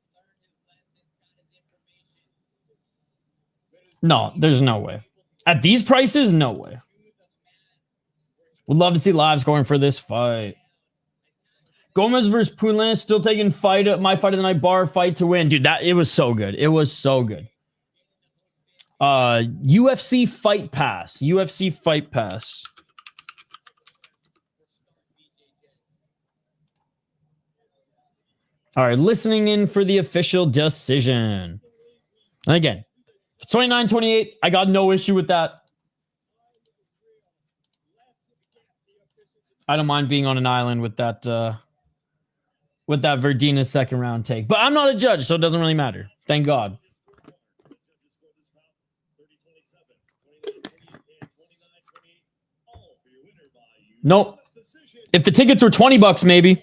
No, there's no way. At these prices, no way. Would love to see live scoring for this fight. Gomez versus Poulin, still taking my fight of the night bar fight to win. Dude, it was so good. It was so good. UFC Fight Pass. UFC Fight Pass. All right, listening in for the official decision. And again, 29-28. I got no issue with that. I don't mind being on an island with that Verdinez second round take. But I'm not a judge, so it doesn't really matter. Thank God. Nope. If the tickets were $20, maybe.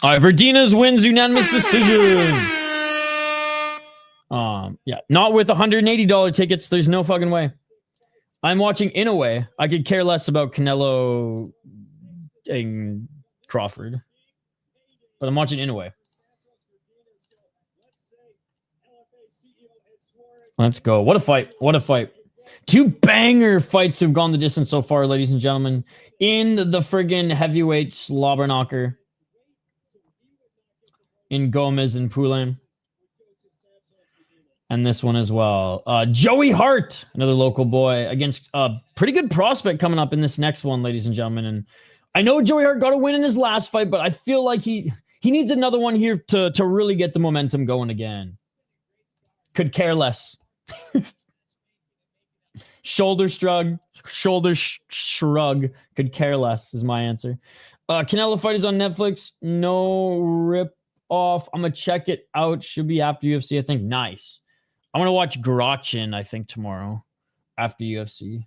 All right, Verdinez wins unanimous decision. Yeah, not with $180 tickets. There's no fucking way. I'm watching Inoue. I could care less about Canelo and Crawford, but I'm watching Inoue. Let's go. What a fight. What a fight. 2 banger fights have gone the distance so far, ladies and gentlemen, in the friggin' heavyweight slobber knocker. In Gomez and Poulin. And this one as well. Joey Hart, another local boy, against a pretty good prospect coming up in this next one, ladies and gentlemen. And I know Joey Hart got a win in his last fight, but I feel like he needs another one here to really get the momentum going again. Could care less. Shoulder shrug. Could care less is my answer. Canelo fight is on Netflix. No rip off. I'm gonna check it out. Should be after UFC, I think. Nice. I'm gonna watch Grochin, I think, tomorrow after UFC.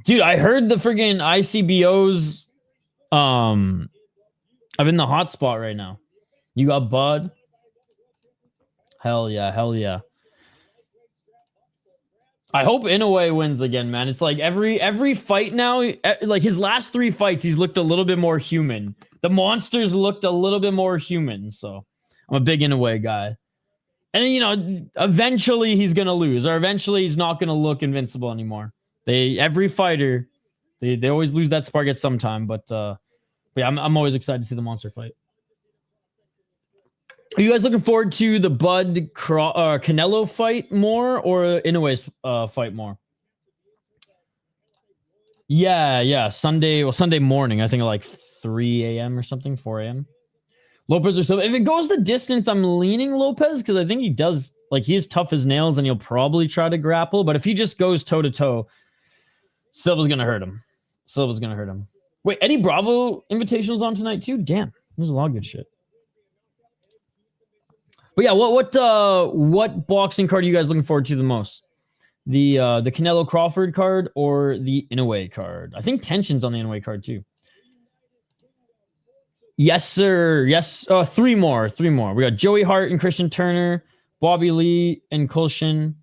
Dude, I heard the friggin' ICBOs. I'm in the hot spot right now. You got Bud. Hell yeah, hell yeah. I hope Inoue wins again, man. It's like every fight now, like his last 3 fights, he's looked a little bit more human. The monsters looked a little bit more human, so I'm a big Inoue guy. And you know, eventually he's gonna lose, or eventually he's not gonna look invincible anymore. Every fighter, they always lose that spark at some time, but yeah, I'm always excited to see the monster fight. Are you guys looking forward to the Bud Canelo fight more, or Inoue's fight more? Yeah. Sunday morning. I think at like 3 a.m. or something, 4 a.m. Lopez or Silva. If it goes the distance, I'm leaning Lopez because I think he does, like, he is tough as nails and he'll probably try to grapple. But if he just goes toe to toe, Silva's gonna hurt him. Wait, Eddie Bravo Invitational's on tonight too? Damn, there's a lot of good shit. But yeah, what boxing card are you guys looking forward to the most? The Canelo Crawford card or the Inoue card? I think tension's on the Inoue card too. Yes, sir. Yes. 3 more. We got Joey Hart and Christian Turner, Bobby Lee and Kulshin.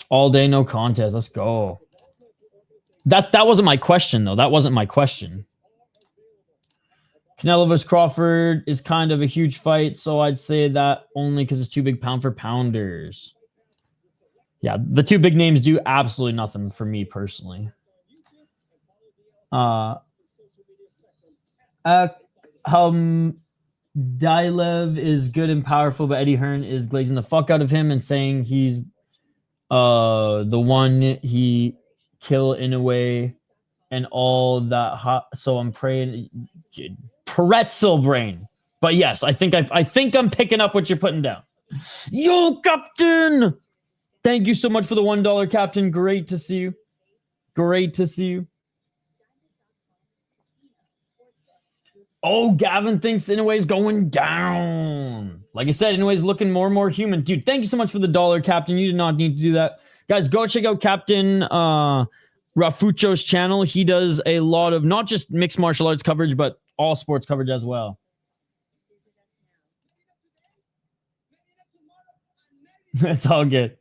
All day, no contest. Let's go. That wasn't my question, though. That wasn't my question. Canelo vs. Crawford is kind of a huge fight, so I'd say that only because it's 2 big pound for pounders. Yeah, the 2 big names do absolutely nothing for me personally. Dilev is good and powerful, but Eddie Hearn is glazing the fuck out of him and saying he's the one he kill in a way and all that hot. So I'm praying pretzel brain. But yes, I think I'm picking up what you're putting down. Yo, Captain! Thank you so much for the $1, Captain. Great to see you. Oh, Gavin thinks Inoue's going down. Like I said, Inoue's looking more and more human. Dude, thank you so much for the $1, Captain. You did not need to do that. Guys, go check out Captain Rafucho's channel. He does a lot of not just mixed martial arts coverage, but all sports coverage as well. It's all good.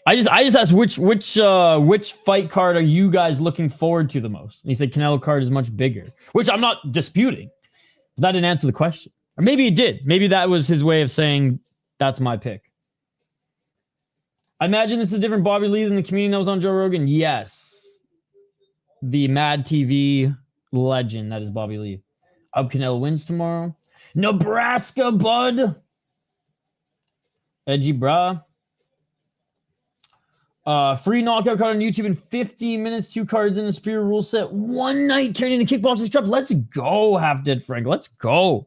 I just asked which fight card are you guys looking forward to the most? And he said Canelo card is much bigger, which I'm not disputing. But that didn't answer the question. Or maybe it did. Maybe that was his way of saying that's my pick. I imagine this is a different Bobby Lee than the comedian that was on Joe Rogan. Yes. The Mad TV legend that is Bobby Lee. Up Canelo wins tomorrow. Nebraska, bud. Edgy brah. Free knockout card on YouTube in 15 minutes. 2 cards in the Superior rule set. 1 night turning into kickboxing trap. Let's go, Half Dead Frank. Let's go.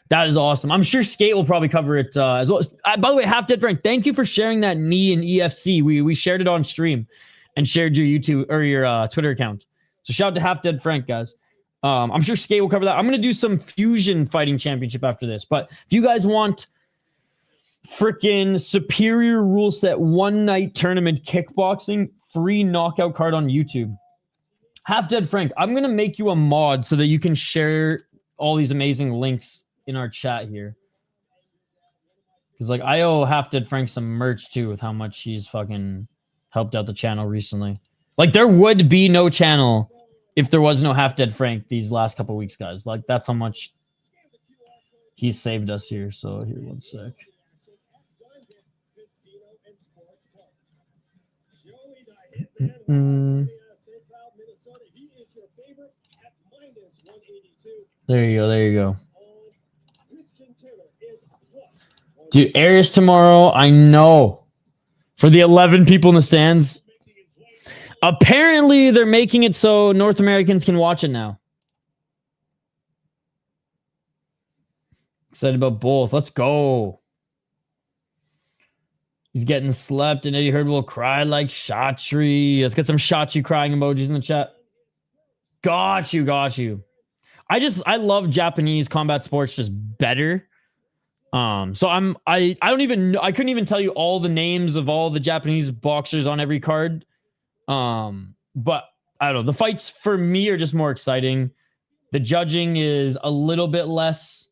That is awesome. I'm sure Skate will probably cover it as well. By the way, Half Dead Frank, thank you for sharing that knee in EFC. We shared it on stream and shared your YouTube or your Twitter account. So shout out to Half Dead Frank, guys. I'm sure Skate will cover that. I'm going to do some Fusion Fighting Championship after this. But if you guys want freaking Superior rule set 1 night tournament kickboxing, free knockout card on YouTube. Half Dead Frank, I'm going to make you a mod so that you can share all these amazing links in our chat here. Because like I owe Half Dead Frank some merch too with how much he's fucking helped out the channel recently. Like there would be no channel if there was no Half Dead Frank these last couple weeks, guys. Like that's how much he saved us here. So here, 1 sec. There you go. Dude, Aries tomorrow, I know. For the 11 people in the stands. Apparently, they're making it so North Americans can watch it now. Excited about both. Let's go. He's getting slept, and Eddie Heard will cry like Shatri. Let's get some Shatri crying emojis in the chat. Got you. I love Japanese combat sports just better. So I don't even know, I couldn't even tell you all the names of all the Japanese boxers on every card. But I don't know. The fights for me are just more exciting. The judging is a little bit less.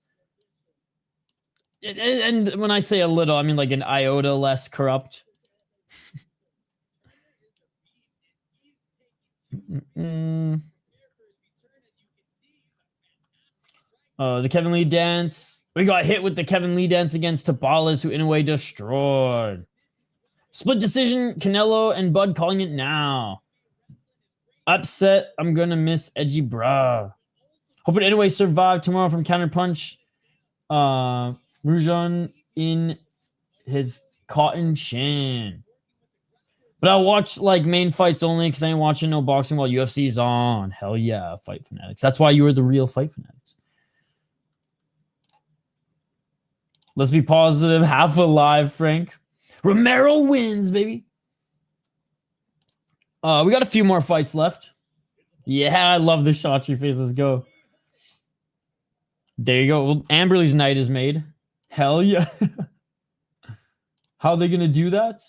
And when I say a little, I mean like an iota less corrupt. The Kevin Lee dance. We got hit with the Kevin Lee dance against Tabales, who in a way destroyed. Split decision, Canelo and Bud calling it now. Upset, I'm gonna miss Edgy Bra. Hoping anyway survive tomorrow from Counterpunch. Rujan in his cotton shin. But I'll watch like main fights only because I ain't watching no boxing while UFC's on. Hell yeah, Fight Fanatics. That's why you are the real Fight Fanatics. Let's be positive. Half alive, Frank. Romero wins, baby. We got a few more fights left. Yeah, I love the shot your face. Let's go. There you go. Well, Amberley's night is made. Hell yeah. How are they going to do that?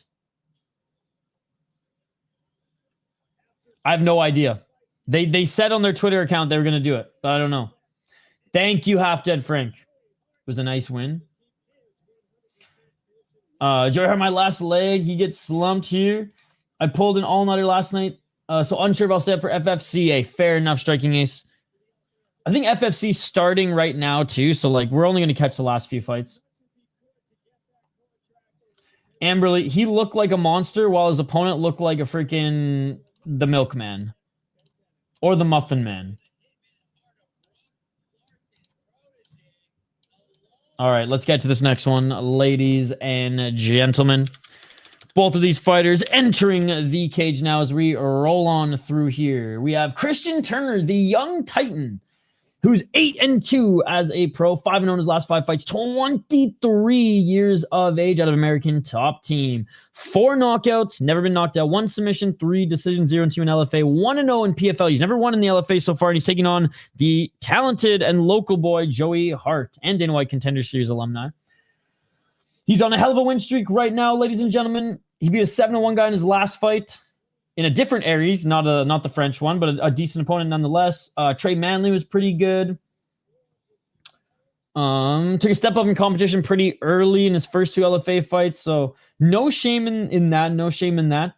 I have no idea. They said on their Twitter account they were going to do it, but I don't know. Thank you, Half Dead Frank. It was a nice win. Joey Hart, my last leg. He gets slumped here. I pulled an all-nighter last night, so unsure if I'll stay up for FFC. A fair enough striking ace. I think FFC's starting right now, too, so like we're only going to catch the last few fights. Amberley, he looked like a monster while his opponent looked like a freaking the Milkman. Or the Muffin Man. All right, let's get to this next one, ladies and gentlemen. Both of these fighters entering the cage now as we roll on through here. We have Christian Turner, the young Titan, who's 8-2 as a pro, 5-0 in his last 5 fights, 23 years of age, out of American Top Team. 4 knockouts, never been knocked out, 1 submission, 3 decisions, 0-2 in LFA, 1-0 in PFL. He's never won in the LFA so far, and he's taking on the talented and local boy, Joey Hart, and Dana White Contender Series alumni. He's on a hell of a win streak right now, ladies and gentlemen. He beat a 7-1 guy in his last fight in a different Aries, not the French one, but a decent opponent nonetheless. Trey Manley was pretty good. Took a step up in competition pretty early in his first 2 LFA fights, so no shame in that. No shame in that.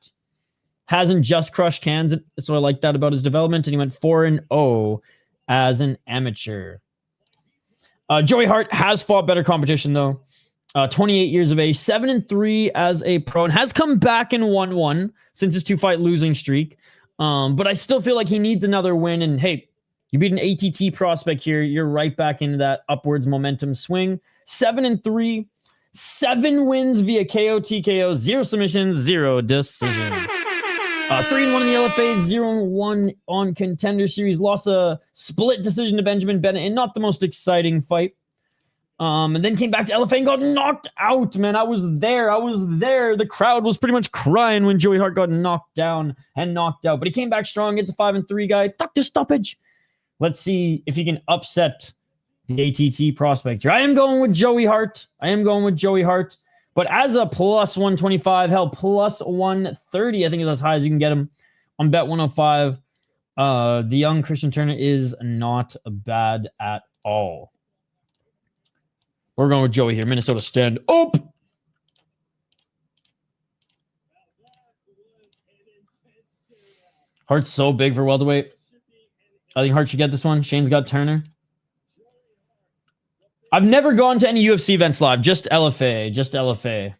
Hasn't just crushed cans, so I like that about his development. And he went 4-0 as an amateur. Joey Hart has fought better competition though. 28 years of age, 7-3 as a pro, and has come back and won 1 since his 2-fight losing streak. But I still feel like he needs another win. And hey, you beat an ATT prospect here, you're right back into that upwards momentum swing. 7-3, 7 wins via KO, TKO, 0 submissions, 0 decisions. 3-1 in the LFA, 0-1 on Contender Series. Lost a split decision to Benjamin Bennett, and not the most exciting fight. And then came back to LFA and got knocked out, man. I was there. The crowd was pretty much crying when Joey Hart got knocked down and knocked out. But he came back strong. It's a 5-3 guy. Doctor stoppage. Let's see if he can upset the ATT prospect here. I am going with Joey Hart. But as a plus 125, hell, plus 130, I think is as high as you can get him on bet 105. The young Christian Turner is not bad at all. We're going with Joey here. Minnesota stand up. Hart's so big for welterweight. I think Hart should get this one. Shane's got Turner. I've never gone to any UFC events live. Just LFA.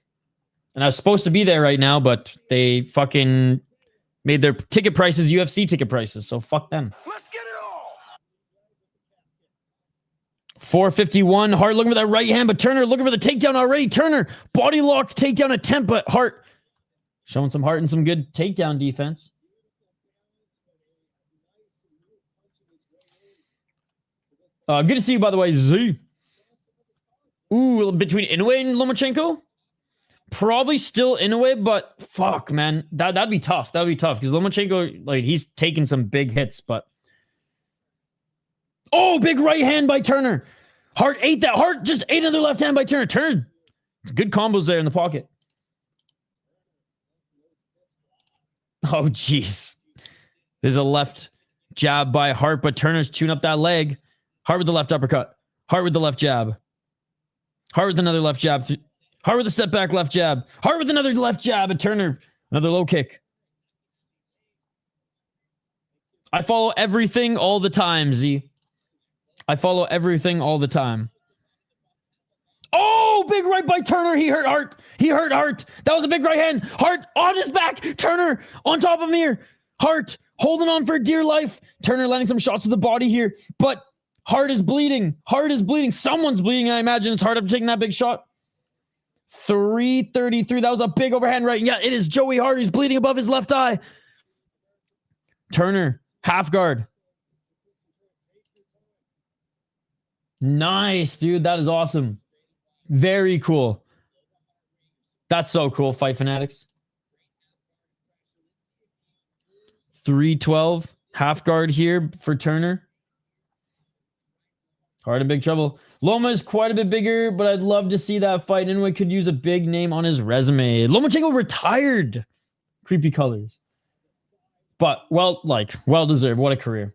And I was supposed to be there right now, but they fucking made their ticket prices UFC ticket prices. So fuck them. Let's get it all. 451. Hart looking for that right hand, but Turner looking for the takedown already. Turner, body lock, takedown attempt, but Hart showing some heart and some good takedown defense. Good to see you, by the way, Z. Ooh, between Inoue and Lomachenko? Probably still Inoue, but fuck, man. That'd be tough. That'd be tough because Lomachenko, like, he's taking some big hits, but Oh, big right hand by Turner. Hart ate that. Hart just ate another left hand by Turner. Turner, good combos there in the pocket. Oh, jeez. There's a left jab by Hart, but Turner's chewing up that leg. Hart with the left uppercut. Hart with the left jab. Hart with another left jab. Hart with a step back left jab. Hart with another left jab. And Turner, another low kick. I follow everything all the time, Z. I follow everything all the time. Oh, big right by Turner. He hurt Hart. He hurt Hart. That was a big right hand. Hart on his back. Turner on top of him here. Hart holding on for dear life. Turner landing some shots to the body here. But Hart is bleeding. Hart is bleeding. Someone's bleeding, I imagine. It's Hart after taking that big shot. 333. That was a big overhand right. Yeah, it is Joey Hart. He's bleeding above his left eye. Turner, half guard. Nice, dude. That is awesome. Very cool. That's so cool, Fight Fanatics. 312. Half guard here for Turner. Hart in big trouble. Loma is quite a bit bigger, but I'd love to see that fight. Anyone could use a big name on his resume. Lomachenko retired. Creepy colors. But, well deserved. What a career.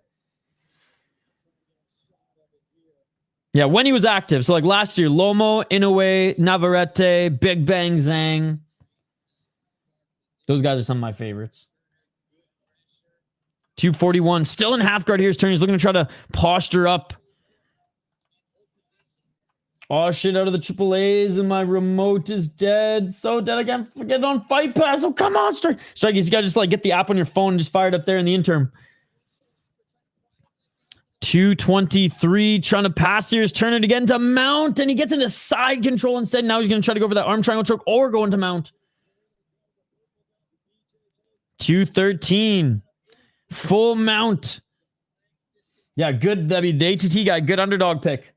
Yeah, when he was active. So, like last year, Lomo, Inoue, Navarrete, Big Bang Zhang. Those guys are some of my favorites. 241. Still in half guard here. Turner. He's looking to try to posture up. Oh, shit, out of the triple A's, and my remote is dead. So dead. I can't forget on Fight Pass. Oh, come on, Strike. You gotta just, like, get the app on your phone and just fire it up there in the interim. 223, trying to pass here. Is Turner to get into mount, and he gets into side control instead. Now he's going to try to go for that arm triangle choke or go into mount. 213. Full mount. Yeah, good. The ATT guy, good underdog pick.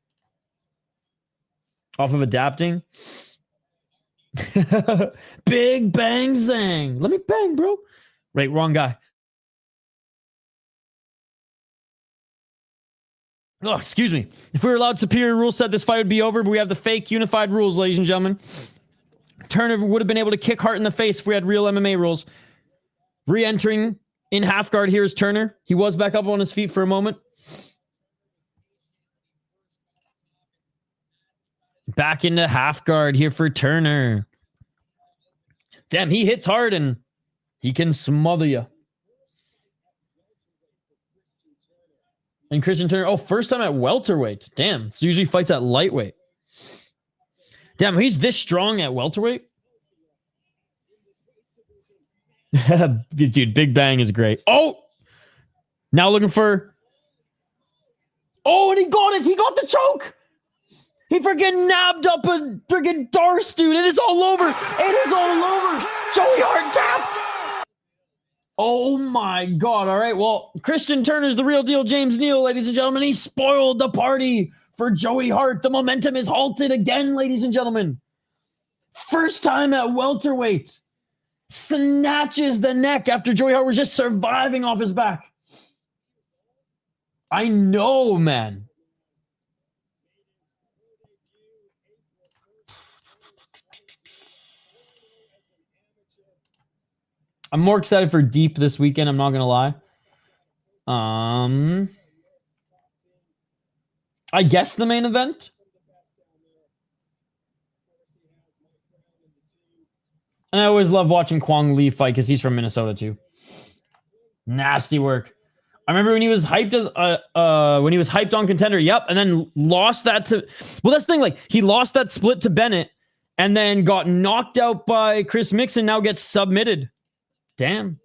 Off of adapting. Big Bang Zhang. Let me bang, bro. Right, wrong guy. Oh, excuse me. If we were allowed superior rule set, this fight would be over, but we have the fake unified rules, ladies and gentlemen. Turner would have been able to kick Hart in the face if we had real MMA rules. Re-entering in half guard here is Turner. He was back up on his feet for a moment. Back into half guard here for Turner. Damn, he hits hard and he can smother you. And Christian Turner, oh, first time at welterweight. Damn, so usually fights at lightweight. Damn, he's this strong at welterweight? Dude, Big Bang is great. Oh! Now looking for... Oh, and he got it! He got the choke! He freaking nabbed up a freaking Darce, dude. It is all over. It is all over. Joey Hart tapped. Oh my God. All right. Well, Christian Turner's the real deal. James Neal, ladies and gentlemen. He spoiled the party for Joey Hart. The momentum is halted again, ladies and gentlemen. First time at welterweight. Snatches the neck after Joey Hart was just surviving off his back. I know, man. I'm more excited for Deep this weekend. I'm not going to lie. I guess the main event. And I always love watching Kwang Lee fight because he's from Minnesota too. Nasty work. I remember when he was hyped on Contender. Yep. And then lost that to... Well, that's the thing. Like, he lost that split to Bennett and then got knocked out by Chris Mixon. Now gets submitted. Damn.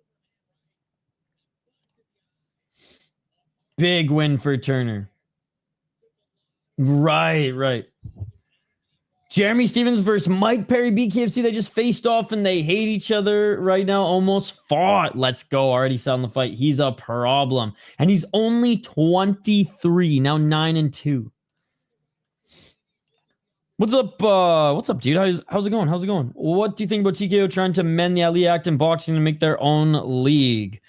Big win for Turner. Right. Jeremy Stevens versus Mike Perry BKFC. They just faced off and they hate each other right now. Almost fought. Let's go. Already selling the fight. He's a problem. And he's only 23. Now 9-2. What's up, dude? How's it going? What do you think about TKO trying to mend the Ali Act in boxing to make their own league?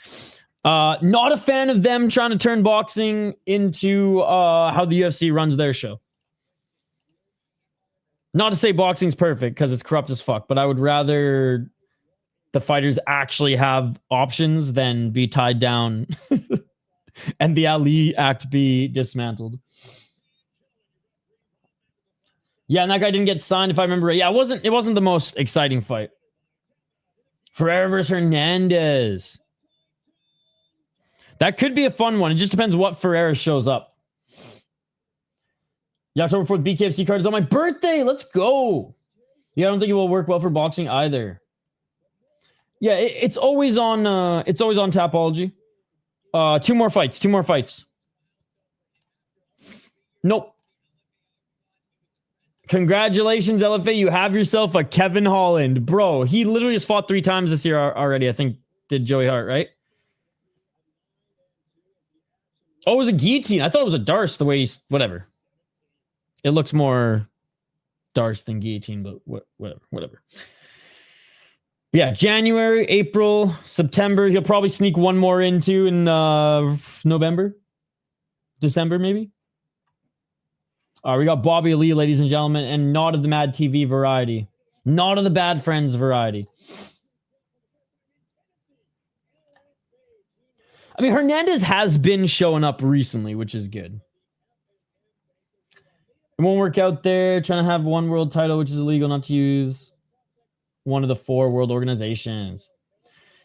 Not a fan of them trying to turn boxing into how the UFC runs their show. Not to say boxing's perfect because it's corrupt as fuck, but I would rather the fighters actually have options than be tied down and the Ali Act be dismantled. Yeah, and that guy didn't get signed if I remember right. Yeah, it wasn't the most exciting fight. Ferreira versus Hernandez. That could be a fun one. It just depends what Ferreira shows up. The October 4th BKFC card is on my birthday. Let's go. Yeah, I don't think it will work well for boxing either. Yeah, it's always on Tapology. Two more fights. Nope. Congratulations, LFA. You have yourself a Kevin Holland. Bro, he literally has fought 3 times this year already. I think did Joey Hart, right? Oh, it was a guillotine. I thought it was a Darce the way he's... Whatever. It looks more Darce than guillotine, but whatever. Yeah, January, April, September. He'll probably sneak one more into in November. December, maybe. We got Bobby Lee, ladies and gentlemen, and Not of the Mad TV variety. Not of the Bad Friends variety. I mean, Hernandez has been showing up recently, which is good. It won't work out there. Trying to have one world title, which is illegal not to use one of the 4 world organizations.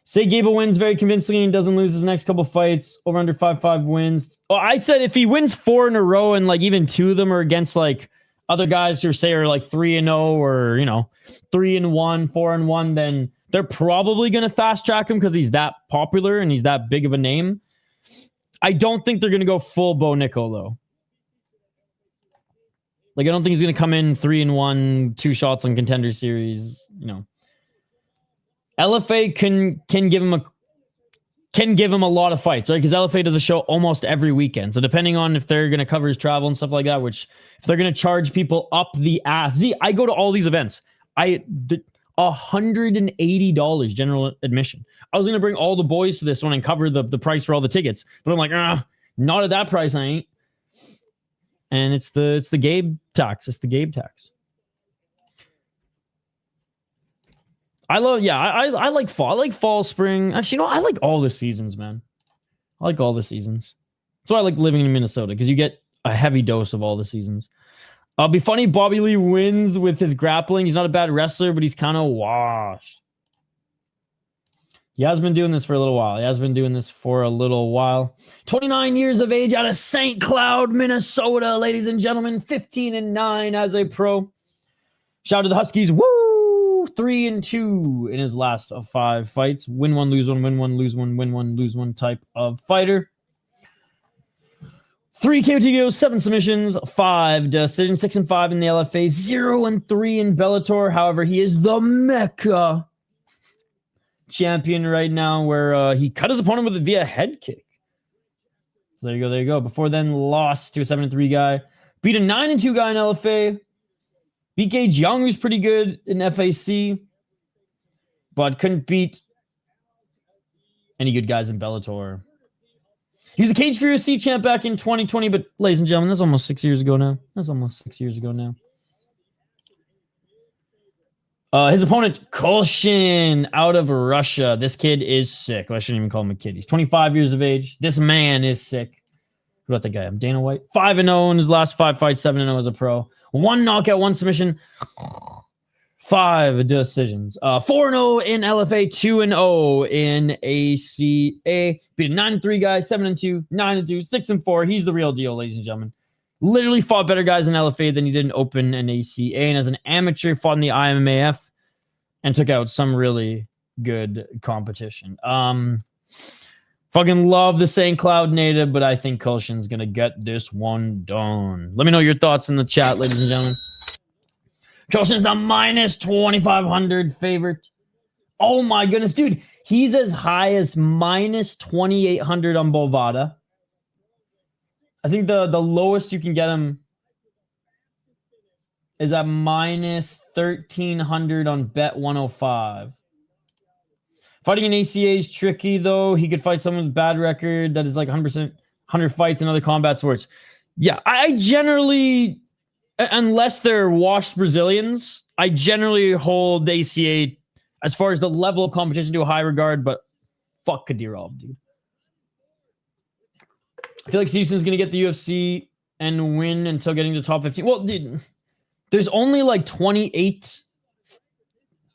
Say Gable wins very convincingly and doesn't lose his next couple fights. Over under 5-5 wins. Oh, I said if he wins 4 in a row and like even 2 of them are against like other guys who say are like 3-0 or 3-1, 4-1, then they're probably going to fast track him because he's that popular and he's that big of a name. I don't think they're going to go full Bo Nickel though. Like I don't think he's going to come in 3-1, 2 shots on Contender Series. LFA can give him a lot of fights, right? Because LFA does a show almost every weekend. So depending on if they're going to cover his travel and stuff like that, which if they're going to charge people up the ass. See, I go to all these events. $180 general admission. I was going to bring all the boys to this one and cover the price for all the tickets. But I'm like, not at that price, I ain't. And it's the Gabe tax. It's the Gabe tax. I like fall. I like fall, spring. Actually, I like all the seasons, man. I like all the seasons. That's why I like living in Minnesota, because you get a heavy dose of all the seasons. It'll be funny, Bobby Lee wins with his grappling. He's not a bad wrestler, but he's kind of washed. He has been doing this for a little while. 29 years of age out of St. Cloud, Minnesota, ladies and gentlemen. 15-9 as a pro. Shout out to the Huskies. Woo! 3-2 in his last of 5 fights. Win one, lose one, win one, lose one, win one, lose one type of fighter. 3 KOTGOs, 7 submissions, 5 decisions, 6-5 in the LFA, 0-3 in Bellator. However, he is the Mecca champion right now, where he cut his opponent via head kick. So there you go. Before then, lost to a 7-3 guy. Beat a 9-2 guy in LFA. Beat Gage Young, who's pretty good in FAC, but couldn't beat any good guys in Bellator. He was a Cage Fury C champ back in 2020, but ladies and gentlemen, that's almost 6 years ago now. His opponent, Kulshin, out of Russia. This kid is sick. Well, I shouldn't even call him a kid. He's 25 years of age. This man is sick. What about the guy? I'm Dana White. 5-0 in his last 5 fights, 7-0 as a pro. 1 knockout, 1 submission, 5 decisions. 4-0 in LFA, 2-0 in ACA. Beat a 9-3 guy, 7-2, 9-2, 6-4. He's the real deal, ladies and gentlemen. Literally fought better guys in LFA than he did in Open and ACA. And as an amateur, fought in the IMMAF and took out some really good competition. Fucking love the St. Cloud native, but I think Kulshin's going to get this one done. Let me know your thoughts in the chat, ladies and gentlemen. Kulshin's the minus 2,500 favorite. Oh my goodness, dude. He's as high as minus 2,800 on Bovada. I think the lowest you can get him is at minus 1,300 on Bet 105. Fighting an ACA is tricky, though. He could fight someone with a bad record that is like 100%, 100 fights in other combat sports. Yeah, I generally, unless they're washed Brazilians, I generally hold the ACA as far as the level of competition to a high regard, but fuck Kadyrov, dude. I feel like Steveson's going to get the UFC and win until getting to top 15. Well, dude, there's only like 28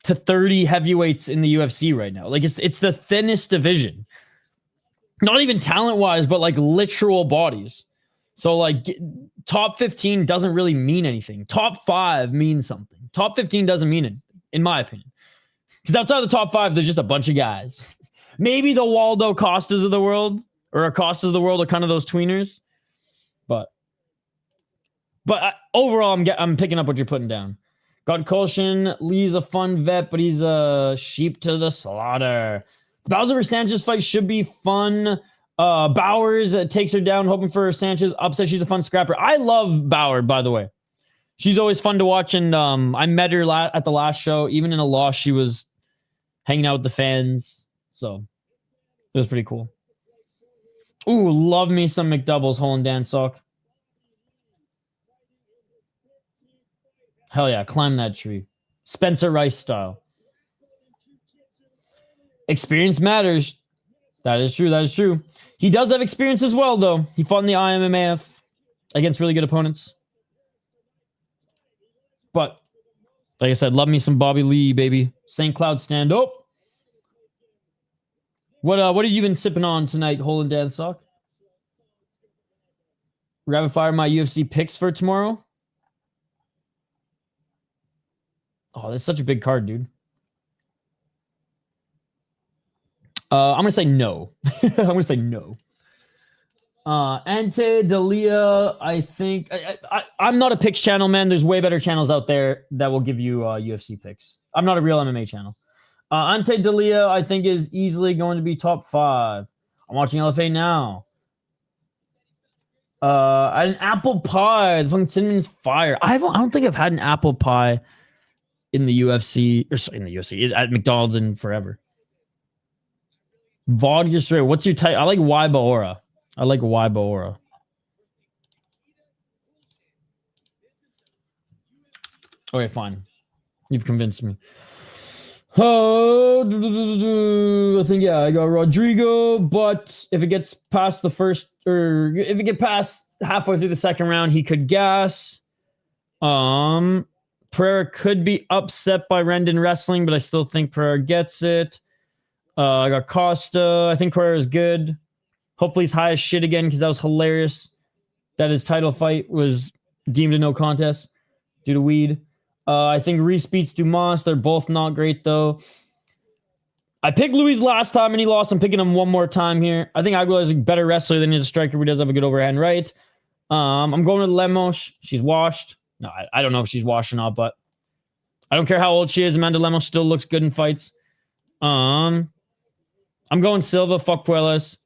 to 30 heavyweights in the UFC right now. Like it's the thinnest division. Not even talent-wise, but like literal bodies. So like top 15 doesn't really mean anything. Top 5 means something. Top 15 doesn't mean anything, in my opinion. Because outside of the top 5, there's just a bunch of guys. Maybe the Waldo Costas of the world or Acosta of the world are kind of those tweeners. But overall, I'm picking up what you're putting down. Got Kulshin. Lee's a fun vet, but he's a sheep to the slaughter. Bowser versus Sanchez fight should be fun. Bowers takes her down, hoping for Sanchez upset. She's a fun scrapper. I love Bauer, by the way. She's always fun to watch, and I met her at the last show. Even in a loss, she was hanging out with the fans, so it was pretty cool. Ooh, love me some McDoubles, Hole and Dan sock. Hell yeah, climb that tree. Spencer Rice style. Experience matters. That is true, that is true. He does have experience as well, though. He fought in the IMMAF against really good opponents. But, like I said, love me some Bobby Lee, baby. St. Cloud stand up. What have you been sipping on tonight, Hole and Dan sock? Rapid fire my UFC picks for tomorrow. Oh, that's such a big card, dude. I'm going to say no. I'm going to say no. Ante, Dalia, I think... I'm not a picks channel, man. There's way better channels out there that will give you UFC picks. I'm not a real MMA channel. Ante Dalia, I think, is easily going to be top 5. I'm watching LFA now. An apple pie. The fucking cinnamon's fire. I don't think I've had an apple pie in the UFC, or sorry, in the UFC, at McDonald's in forever. Vodka straight. What's your type? I like Ybaora. I like Ybaora. Okay, fine. You've convinced me. Oh, I think, yeah, I got Rodrigo, but if it gets past the first, or if it gets past halfway through the second round, he could gas. Pereira could be upset by Rendon wrestling, but I still think Pereira gets it. I got Costa. I think Pereira is good. Hopefully he's high as shit again, because that was hilarious that his title fight was deemed a no contest due to weed. I think Reese beats Dumas. They're both not great, though. I picked Luis last time, and he lost. I'm picking him one more time here. I think Aguilar is a better wrestler than he's a striker, but he does have a good overhand right. I'm going with Lemos. She's washed. No, I don't know if she's washed or not, but I don't care how old she is. Amanda Lemos still looks good in fights. I'm going Silva. Fuck Puelas.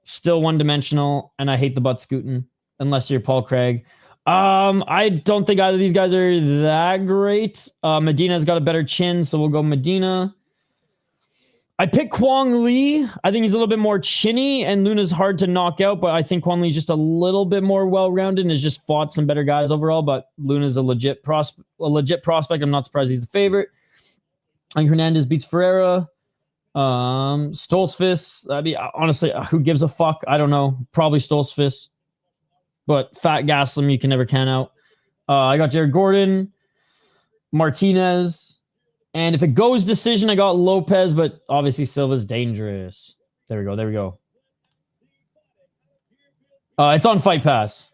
Still one-dimensional, and I hate the butt scooting, unless you're Paul Craig. I don't think either of these guys are that great. Medina's got a better chin, so we'll go Medina. I picked Kwong Lee. I think he's a little bit more chinny, and Luna's hard to knock out, but I think Kwong Lee's just a little bit more well-rounded and has just fought some better guys overall, but Luna's a legit prospect. I'm not surprised he's the favorite. I think Hernandez beats Ferreira. Stoltzfus, I mean, honestly, who gives a fuck? I don't know. Probably Stoltzfus. But Fat Gaslam, you can never count out. I got Jared Gordon, Martinez, and if it goes decision, I got Lopez, but obviously Silva's dangerous. There we go. There we go. It's on Fight Pass,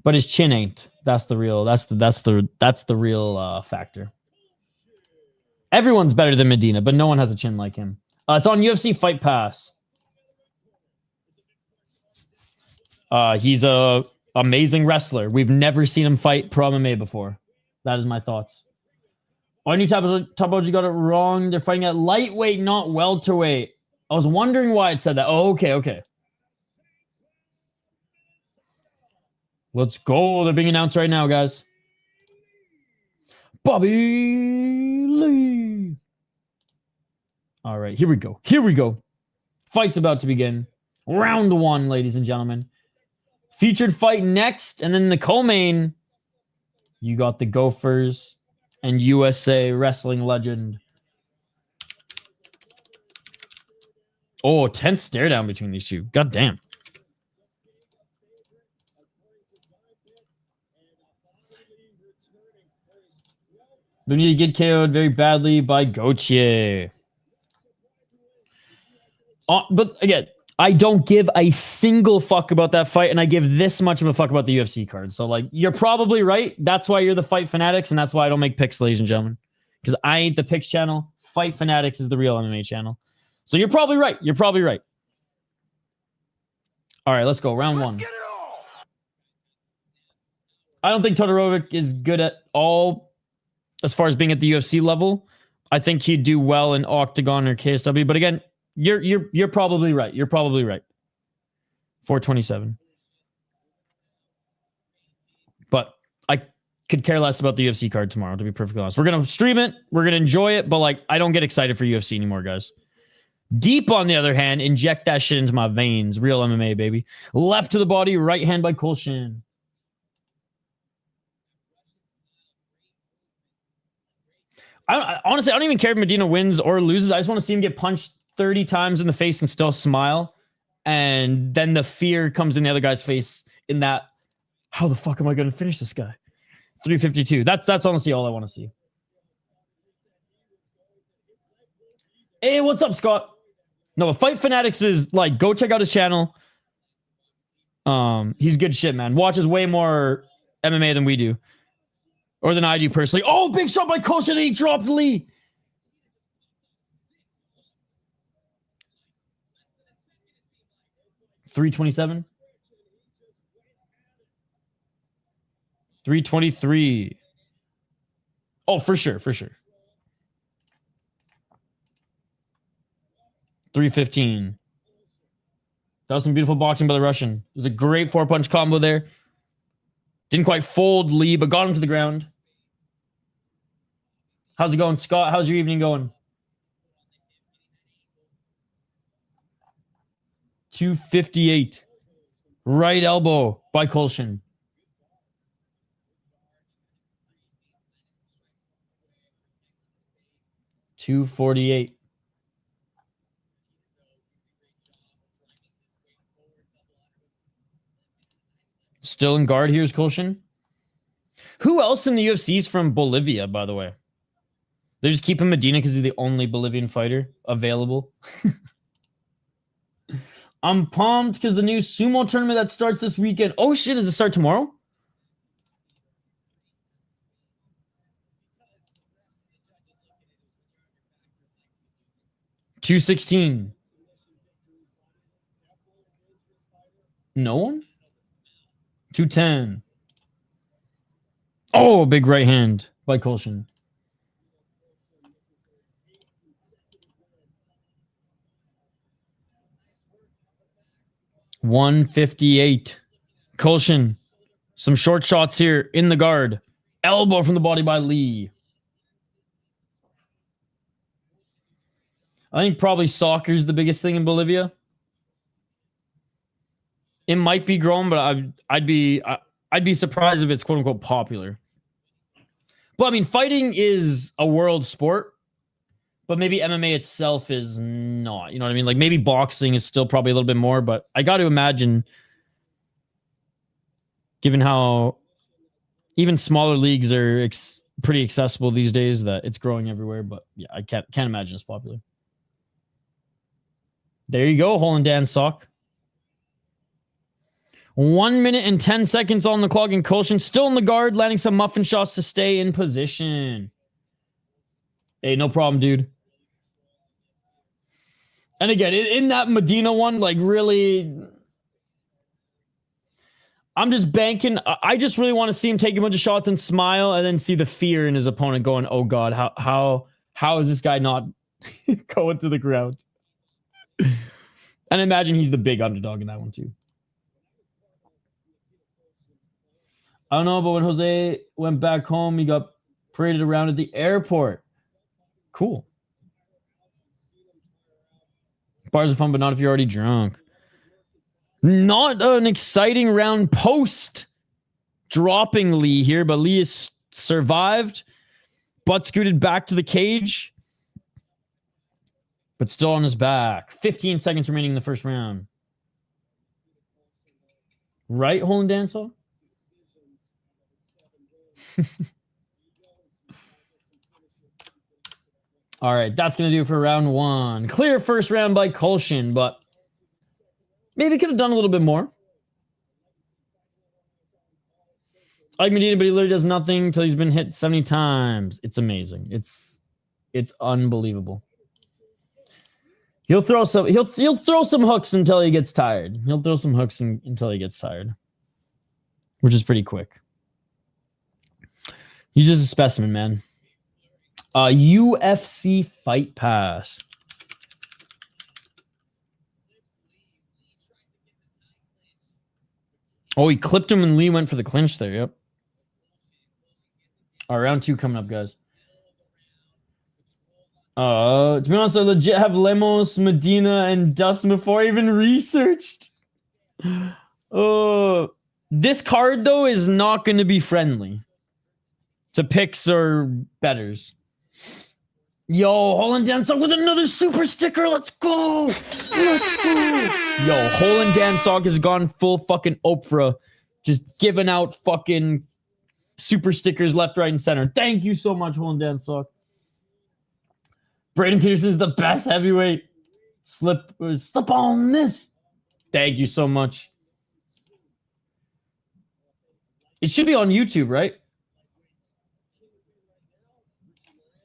but his chin ain't. That's the real. That's the real factor. Everyone's better than Medina, but no one has a chin like him. It's on UFC Fight Pass. He's a amazing wrestler. We've never seen him fight pro MMA before. That is my thoughts. Oh, I knew Taboji got it wrong. They're fighting at lightweight, not welterweight. I was wondering why it said that. Oh, okay. Let's go. They're being announced right now, guys. Bobby Lee. All right, here we go. Here we go. Fight's about to begin. Round 1, ladies and gentlemen. Featured fight next, and then the co-main, you got the Gophers and USA wrestling legend. Oh, tense stare down between these two. God damn. They need to get KO'd very badly by Gauthier. But again, I don't give a single fuck about that fight, and I give this much of a fuck about the UFC card. So, like, you're probably right. That's why you're the Fight Fanatics, and that's why I don't make picks, ladies and gentlemen. Because I ain't the picks channel. Fight Fanatics is the real MMA channel. So you're probably right. You're probably right. All right, let's go. Round 1. I don't think Todorovic is good at all as far as being at the UFC level. I think he'd do well in Octagon or KSW. But again, you're probably right. You're probably right. 427. But I could care less about the UFC card tomorrow, to be perfectly honest. We're going to stream it. We're going to enjoy it. But, like, I don't get excited for UFC anymore, guys. Deep, on the other hand, inject that shit into my veins. Real MMA, baby. Left to the body, right hand by Kulshin. Honestly, I don't even care if Medina wins or loses. I just want to see him get punched 30 times in the face and still smile. And then the fear comes in the other guy's face in that, how the fuck am I going to finish this guy? 352. That's honestly all I want to see. Hey, what's up, Scott? No, Fight Fanatics is like, go check out his channel. He's good shit, man. Watches way more MMA than we do. Or than I do personally. Oh, big shot by Kulshin and he dropped Lee. $327. 323. Oh, for sure, for sure. 315. That was some beautiful boxing by the Russian. It was a great 4-punch combo there. Didn't quite fold Lee, but got him to the ground. How's it going, Scott? How's your evening going? 258. Right elbow by Kulshin. $248. Still in guard. Here's Kulshin. Who else in the UFC is from Bolivia, by the way? They're just keeping Medina because he's the only Bolivian fighter available. I'm pumped because the new sumo tournament that starts this weekend. Oh shit, does it start tomorrow? $216. No one? 210. Oh, big right hand by Kulshin. $158. Kulshin. Some short shots here in the guard. Elbow from the body by Lee. I think probably soccer is the biggest thing in Bolivia. It might be grown, but I'd be surprised if it's quote unquote popular. But I mean, fighting is a world sport, but maybe MMA itself is not. You know what I mean? Like maybe boxing is still probably a little bit more, but I got to imagine, given how even smaller leagues are pretty accessible these days, that it's growing everywhere. But yeah, I can't imagine it's popular. There you go, Hole and Dan sock. 1 minute and 10 seconds on the clock, and Kulshin still in the guard, landing some muffin shots to stay in position. Hey, no problem, dude. And again, in that Medina one, like really, I'm just banking. I just really want to see him take a bunch of shots and smile, and then see the fear in his opponent going, "Oh God, how is this guy not going to the ground?" And imagine he's the big underdog in that one too. I don't know, but when Jose went back home, he got paraded around at the airport. Cool. Bars are fun, but not if you're already drunk. Not an exciting round post dropping Lee here, but Lee has survived. Butt scooted back to the cage, but still on his back. 15 seconds remaining in the first round. Right, Holland Dansaw? All right, that's going to do for round one. Clear first round by Kulshin, but maybe could have done a little bit more. Like Medina, but he literally does nothing until he's been hit 70 times. It's amazing. It's unbelievable. He'll throw some hooks until he gets tired. He'll throw some hooks until he gets tired, which is pretty quick. He's just a specimen, man. UFC Fight Pass. Oh, he clipped him when Lee went for the clinch there. Yep. All right, round two coming up, guys. To be honest, I legit have Lemos, Medina, and Dustin before I even researched. This card, though, is not going to be friendly to picks or betters. Yo, Holland Dansock with another super sticker. Let's go. Let's go. Yo, Holland Dansock has gone full fucking Oprah. Just giving out fucking super stickers left, right, and center. Thank you so much, Holland Dansock. Braden Peterson is the best heavyweight. Slip on this. Thank you so much. It should be on YouTube, right?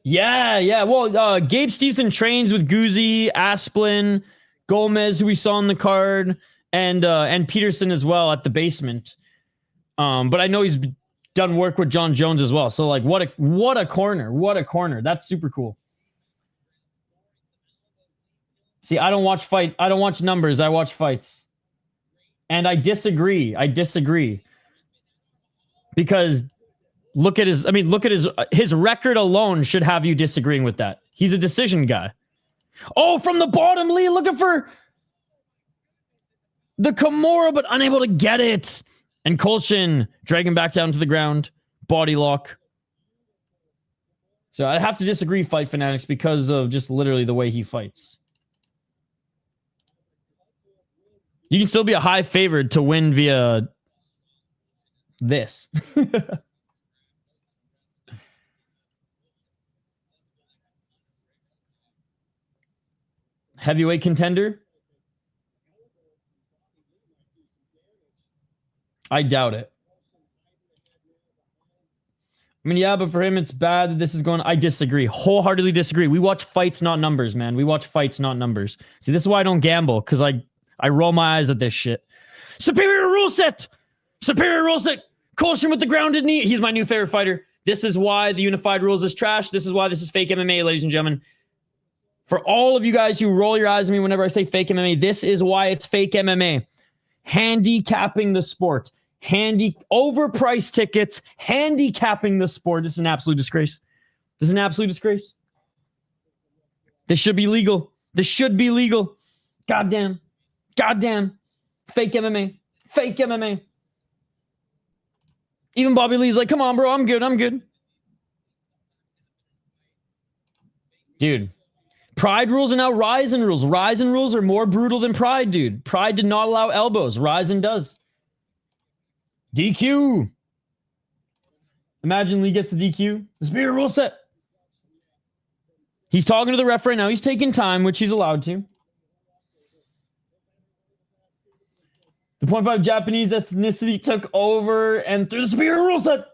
Yeah. Well, Gabe Steveson trains with Guzzi, Asplin, Gomez, who we saw on the card, and Peterson as well at the basement. But I know he's done work with John Jones as well. So like, what a corner! What a corner! That's super cool. See, I don't watch numbers. I watch fights, and I disagree. Because look at his record alone should have you disagreeing with that. He's a decision guy. Oh, from the bottom, Lee looking for the Kimura, but unable to get it. And Kulshin dragging back down to the ground. Body lock. So I have to disagree, Fight Fanatics, because of just literally the way he fights. You can still be a high favorite to win via this. Heavyweight contender? I doubt it. I mean, yeah, but for him, it's bad that this is going... I disagree. Wholeheartedly disagree. We watch fights, not numbers, man. We watch fights, not numbers. See, this is why I don't gamble, because I roll my eyes at this shit. Superior rule set! Superior rule set! Kulshin with the grounded knee. He's my new favorite fighter. This is why the unified rules is trash. This is why this is fake MMA, ladies and gentlemen. For all of you guys who roll your eyes at me whenever I say fake MMA, this is why it's fake MMA. Handicapping the sport. Overpriced tickets. Handicapping the sport. This is an absolute disgrace. This is an absolute disgrace. This should be legal. This should be legal. Goddamn. Fake MMA. Fake MMA. Even Bobby Lee's like, come on, bro. I'm good. Dude. Pride rules are now Ryzen rules. Ryzen rules are more brutal than Pride, dude. Pride did not allow elbows. Ryzen does. DQ. Imagine Lee gets the DQ. The superior rule set. He's talking to the ref right now. He's taking time, which he's allowed to. The 0.5 Japanese ethnicity took over and threw the superior rule set.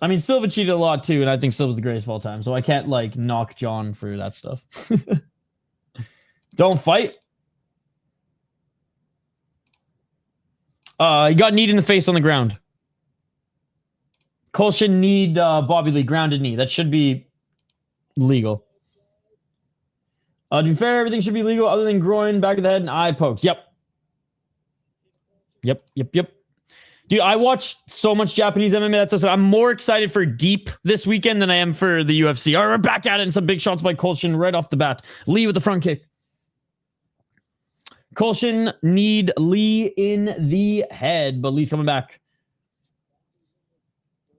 I mean, Silva cheated a lot too, and I think Silva's the greatest of all time, so I can't, like, knock John for that stuff. Don't fight. He got kneed in the face on the ground. Kulshin kneed Bobby Lee, grounded knee. That should be legal. To be fair, everything should be legal other than groin, back of the head, and eye pokes. Yep. Dude, I watched so much Japanese MMA. That's awesome. I'm more excited for Deep this weekend than I am for the UFC. All right, we're back at it, and some big shots by Kulshin right off the bat. Lee with the front kick. Kulshin need Lee in the head, but Lee's coming back.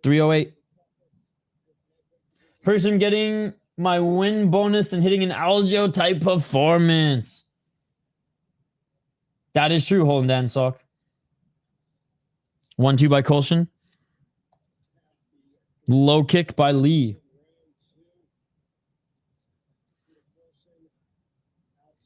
308. Person getting my win bonus and hitting an Aljo type performance. That is true, Holden Dan Sock. 1-2 by Kulshin. Low kick by Lee.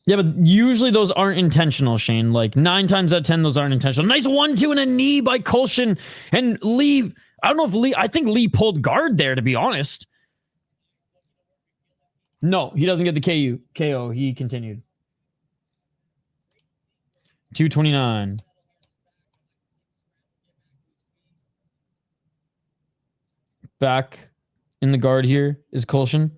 Yeah, but usually those aren't intentional, Shane. Like 9 times out of 10, those aren't intentional. Nice 1-2 and a knee by Kulshin. And Lee, I don't know if Lee, I think Lee pulled guard there, to be honest. No, he doesn't get the KO. He continued. 229. Back in the guard here is Kulshin.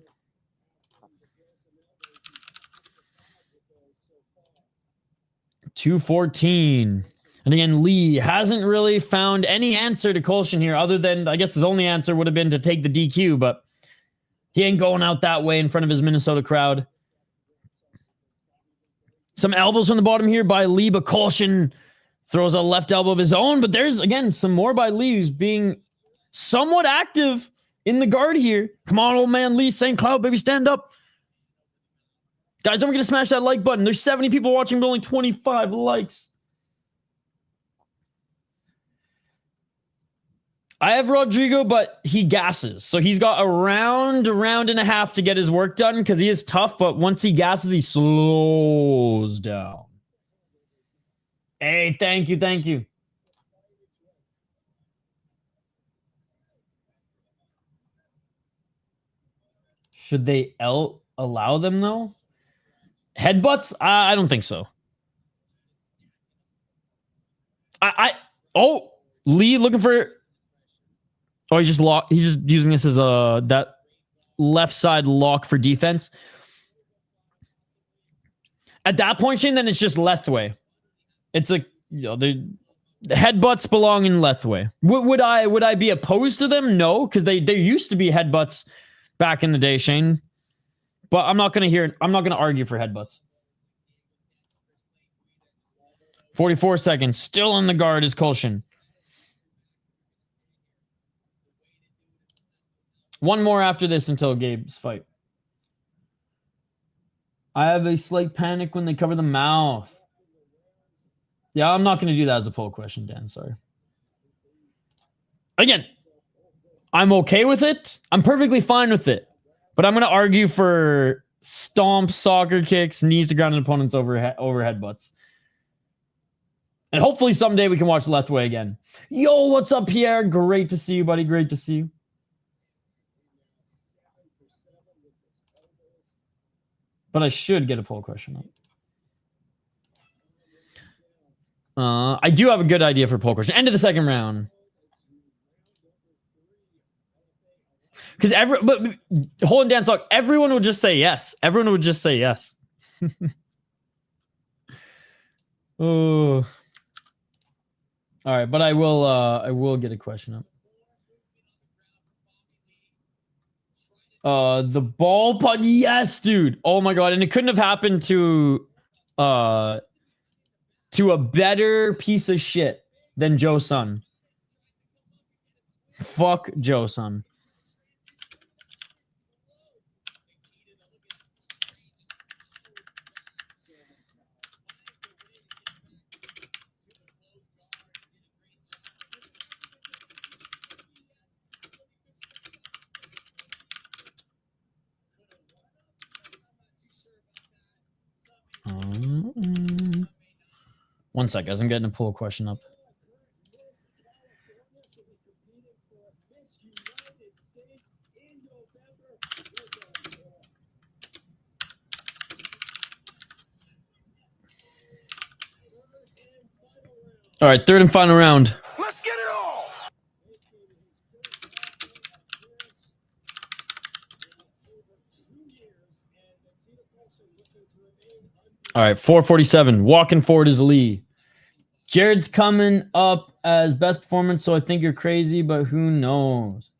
$214. And again, Lee hasn't really found any answer to Kulshin here other than, I guess his only answer would have been to take the DQ, but he ain't going out that way in front of his Minnesota crowd. Some elbows from the bottom here by Lee, but Kulshin throws a left elbow of his own, but there's, again, some more by Lee who's being somewhat active in the guard here. Come on, old man Lee, St. Cloud, baby, stand up. Guys, don't forget to smash that like button. There's 70 people watching, but only 25 likes. I have Rodrigo, but he gasses. So he's got a round and a half to get his work done because he is tough, but once he gasses, he slows down. Hey, thank you, thank you. Should they allow them, though? Headbutts? I don't think so. Oh, Lee looking for... Oh, he's just using this as that left side lock for defense. At that point, Shane, then it's just left way. It's like, you know, the headbutts belong in left way. Would I be opposed to them? No, because they used to be headbutts back in the day, Shane. But I'm not gonna argue for headbutts. 44 seconds. Still on the guard is Kulshin. One more after this until Gabe's fight. I have a slight panic when they cover the mouth. Yeah, I'm not going to do that as a poll question, Dan. Sorry. Again, I'm okay with it. I'm perfectly fine with it. But I'm going to argue for stomp, soccer kicks, knees to ground opponents over headbutts. And hopefully someday we can watch Lethway again. Yo, what's up, Pierre? Great to see you, buddy. Great to see you. But I should get a poll question up. I do have a good idea for a poll question. End of the second round. Because Holden Dan Sock, everyone would just say yes. Everyone would just say yes. Oh. All right, but I will get a question up. The ball putt, yes, dude. Oh my god, and it couldn't have happened to a better piece of shit than Joe Sun. Fuck Joe Sun. One sec, guys. I'm getting a poll question up. All right, third and final round. Let's get it all. All right, 447. Walking forward is Lee. Jared's coming up as best performance, so I think you're crazy, but who knows?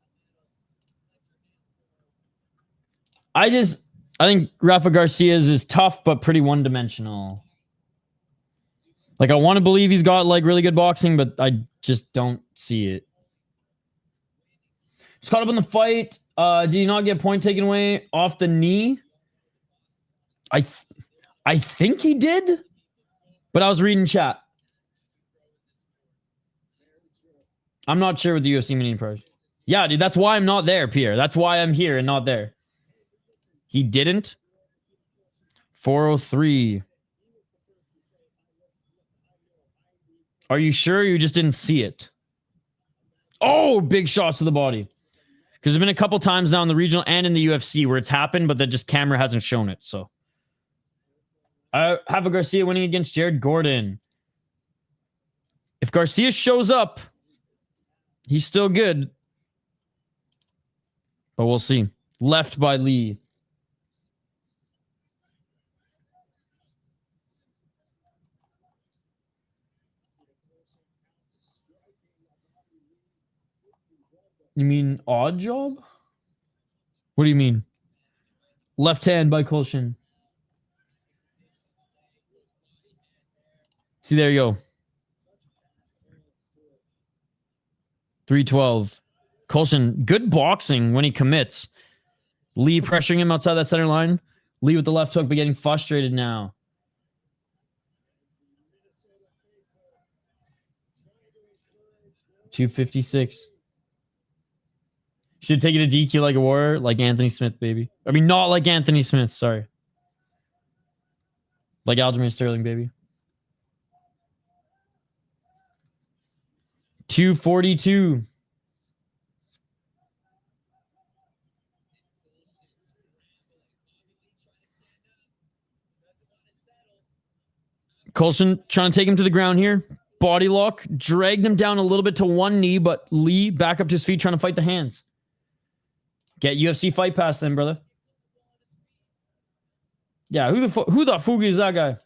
I think Rafa Garcia's is tough, but pretty one-dimensional. Like, I want to believe he's got, like, really good boxing, but I just don't see it. Just caught up in the fight. Did he not get point taken away off the knee? I think he did, but I was reading chat. I'm not sure with the UFC mini price. Yeah, dude, that's why I'm not there, Pierre. That's why I'm here and not there. He didn't. 403. Are you sure you just didn't see it? Oh, big shots to the body. Because there's been a couple times now in the regional and in the UFC where it's happened, but the just camera hasn't shown it. So, I have a Garcia winning against Jared Gordon. If Garcia shows up, he's still good. But we'll see. Left by Lee. You mean odd job? What do you mean? Left hand by Kulshin. See, there you go. 312. Kulshin, good boxing when he commits. Lee pressuring him outside that center line. Lee with the left hook, but getting frustrated now. $256. Should take it a DQ like a warrior, like Anthony Smith, baby. I mean, not like Anthony Smith, sorry. Like Aljamain Sterling, baby. 242. Kulshin trying to take him to the ground here. Body lock. Dragged him down a little bit to one knee, but Lee back up to his feet trying to fight the hands. Get UFC fight pass then, brother. Yeah, who the fuck is that guy?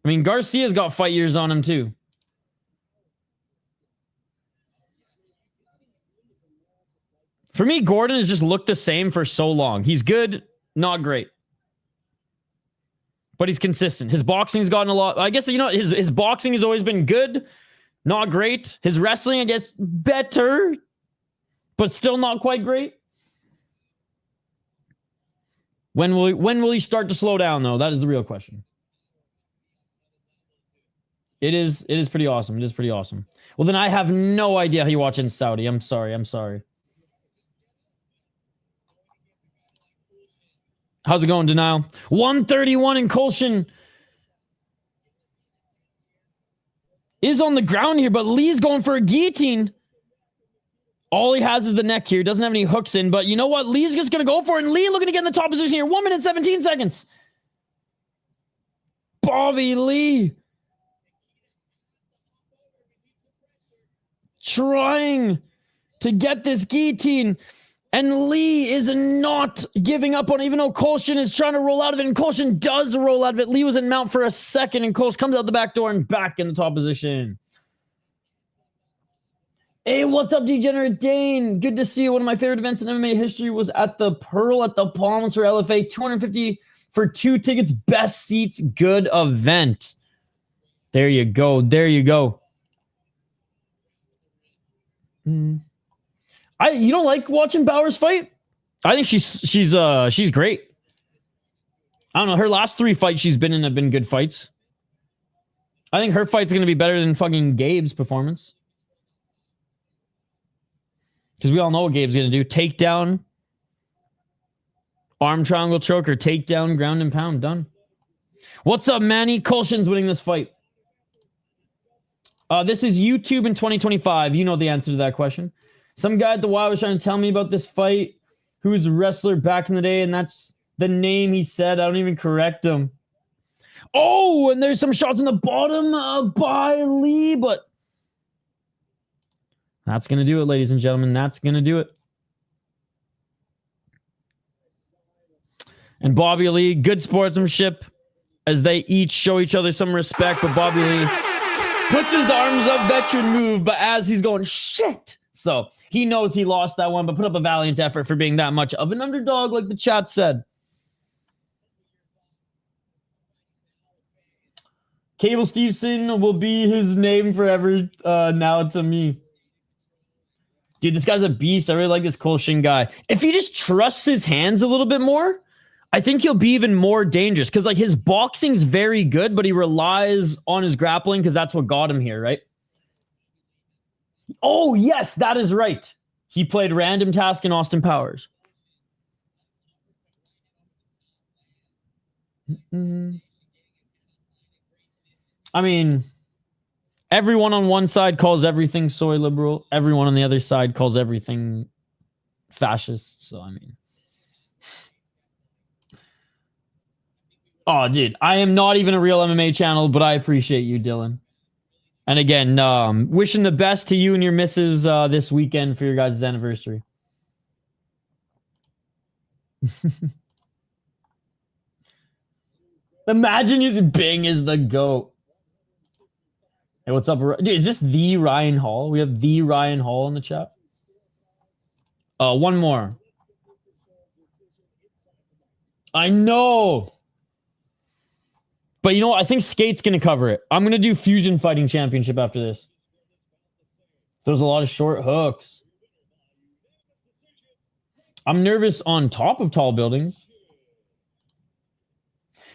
I mean, Garcia's got fight years on him too. For me, Gordon has just looked the same for so long. He's good, not great. But he's consistent. His boxing's gotten a lot. I guess, you know, his boxing has always been good, not great. His wrestling, I guess, better, but still not quite great. When will he start to slow down, though? That is the real question. It is pretty awesome. It is pretty awesome. Well, then I have no idea how you watch in Saudi. I'm sorry. How's it going, Denial? 131 in Kulshin is on the ground here, but Lee's going for a guillotine. All he has is the neck here. Doesn't have any hooks in, but you know what? Lee's just going to go for it, and Lee looking to get in the top position here. 1 minute, 17 seconds. Bobby Lee trying to get this guillotine. And Lee is not giving up on it, even though Kulshin is trying to roll out of it. And Kulshin does roll out of it. Lee was in mount for a second, and Kulshin comes out the back door and back in the top position. Hey, what's up, Degenerate Dane? Good to see you. One of my favorite events in MMA history was at the Pearl at the Palms for LFA. $250 for 2 tickets. Best seats. Good event. There you go. There you go. You don't like watching Bowers fight? I think she's great. I don't know. Her last 3 fights she's been in have been good fights. I think her fight's going to be better than fucking Gabe's performance. Because we all know what Gabe's going to do. Takedown, arm triangle choke, or takedown, ground and pound. Done. What's up, Manny? Kulshin's winning this fight. This is YouTube in 2025. You know the answer to that question. Some guy at the Y was trying to tell me about this fight, who was a wrestler back in the day, and that's the name he said. I don't even correct him. Oh, and there's some shots in the bottom by Lee, but that's going to do it, ladies and gentlemen. That's going to do it. And Bobby Lee, good sportsmanship as they each show each other some respect. But Bobby Lee puts his arms up, veteran move, but as he's going, shit. So he knows he lost that one, but put up a valiant effort for being that much of an underdog, like the chat said. Gable Steveson will be his name forever now to me. Dude, this guy's a beast. I really like this Kulshin guy. If he just trusts his hands a little bit more, I think he'll be even more dangerous. Because, like, his boxing's very good, but he relies on his grappling because that's what got him here, right? Oh, yes, that is right. He played Random Task in Austin Powers. I mean, everyone on one side calls everything soy liberal. Everyone on the other side calls everything fascist. So, I mean. Oh, dude, I am not even a real MMA channel, but I appreciate you, Dylan. And again, wishing the best to you and your missus this weekend for your guys' anniversary. Imagine using Bing as the GOAT. Hey, what's up? Dude, is this the Ryan Hall? We have the Ryan Hall in the chat. One more. I know. But you know what? I think Skate's going to cover it. I'm going to do Fusion Fighting Championship after this. There's a lot of short hooks. I'm nervous on top of tall buildings.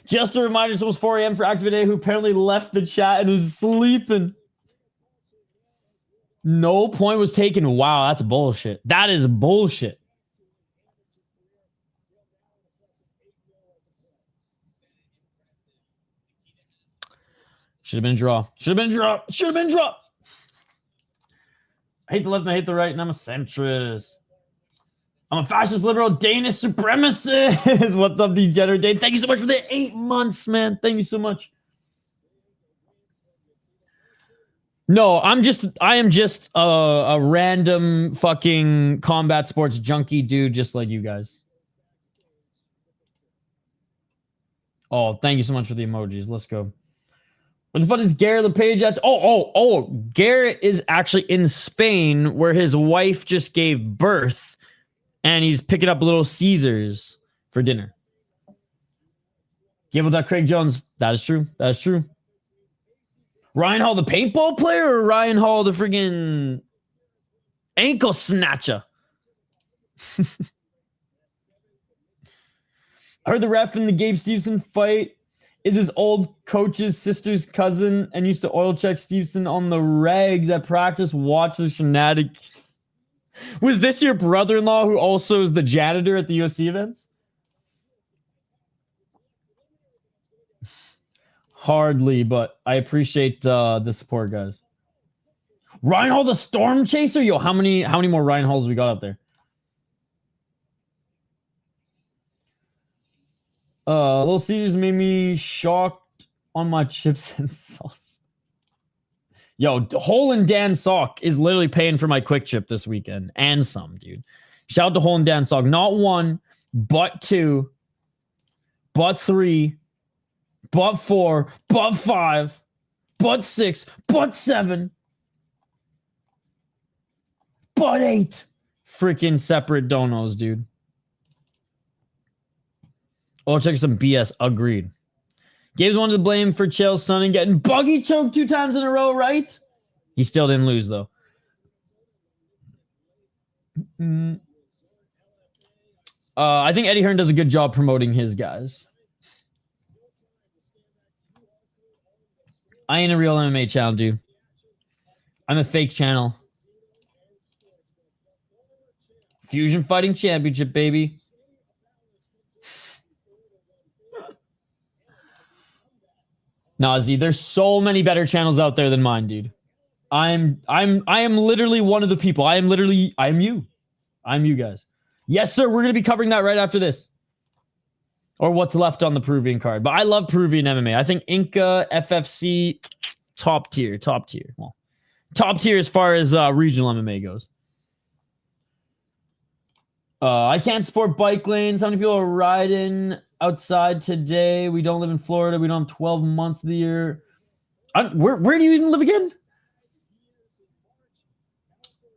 Just a reminder, it's almost 4 a.m. for Activate, who apparently left the chat and is sleeping. No point was taken. Wow, that's bullshit. That is bullshit. Should have been a draw. Should have been a draw. Should have been a draw. I hate the left and I hate the right, and I'm a centrist. I'm a fascist liberal Danish supremacist. What's up, Degenerate Dane? Thank you so much for the 8 months, man. Thank you so much. No, I am just a random fucking combat sports junkie dude just like you guys. Oh, thank you so much for the emojis. Let's go. What the fuck is Garrett LePage at? Oh, Garrett is actually in Spain where his wife just gave birth. And he's picking up Little Caesars for dinner. Gable Craig Jones. That is true. That is true. Ryan Hall, the paintball player, or Ryan Hall, the friggin' ankle snatcher? I heard the ref in the Gabe Steveson fight is his old coach's sister's cousin and used to oil check Steveson on the regs at practice. Watch the shenanigans. Was this your brother-in-law who also is the janitor at the UFC events? Hardly, but I appreciate the support, guys. Ryan Hall, the Storm Chaser? Yo, how many more Ryan Halls we got up there? Little Caesars made me shocked on my chips and sauce. Yo, Hole and Dan Sock is literally paying for my quick chip this weekend. And some, dude. Shout out to Hole and Dan Sock. Not 1, but 2, but 3, but 4, but 5, but 6, but 7, but 8. Freaking separate donos, dude. Oh, check some BS. Agreed. Gabe's wanted to blame for Chael's son and getting buggy choked 2 times in a row, right? He still didn't lose, though. I think Eddie Hearn does a good job promoting his guys. I ain't a real MMA channel, dude. I'm a fake channel. Fusion Fighting Championship, baby. Nazi, there's so many better channels out there than mine, dude. I am literally one of the people. I am you. I'm you guys. Yes, sir. We're going to be covering that right after this. Or what's left on the Peruvian card. But I love Peruvian MMA. I think Inca, FFC, top tier. Well, top tier as far as regional MMA goes. I can't support bike lanes. How many people are riding outside today? We don't live in Florida. We don't have 12 months of the year. Where do you even live again?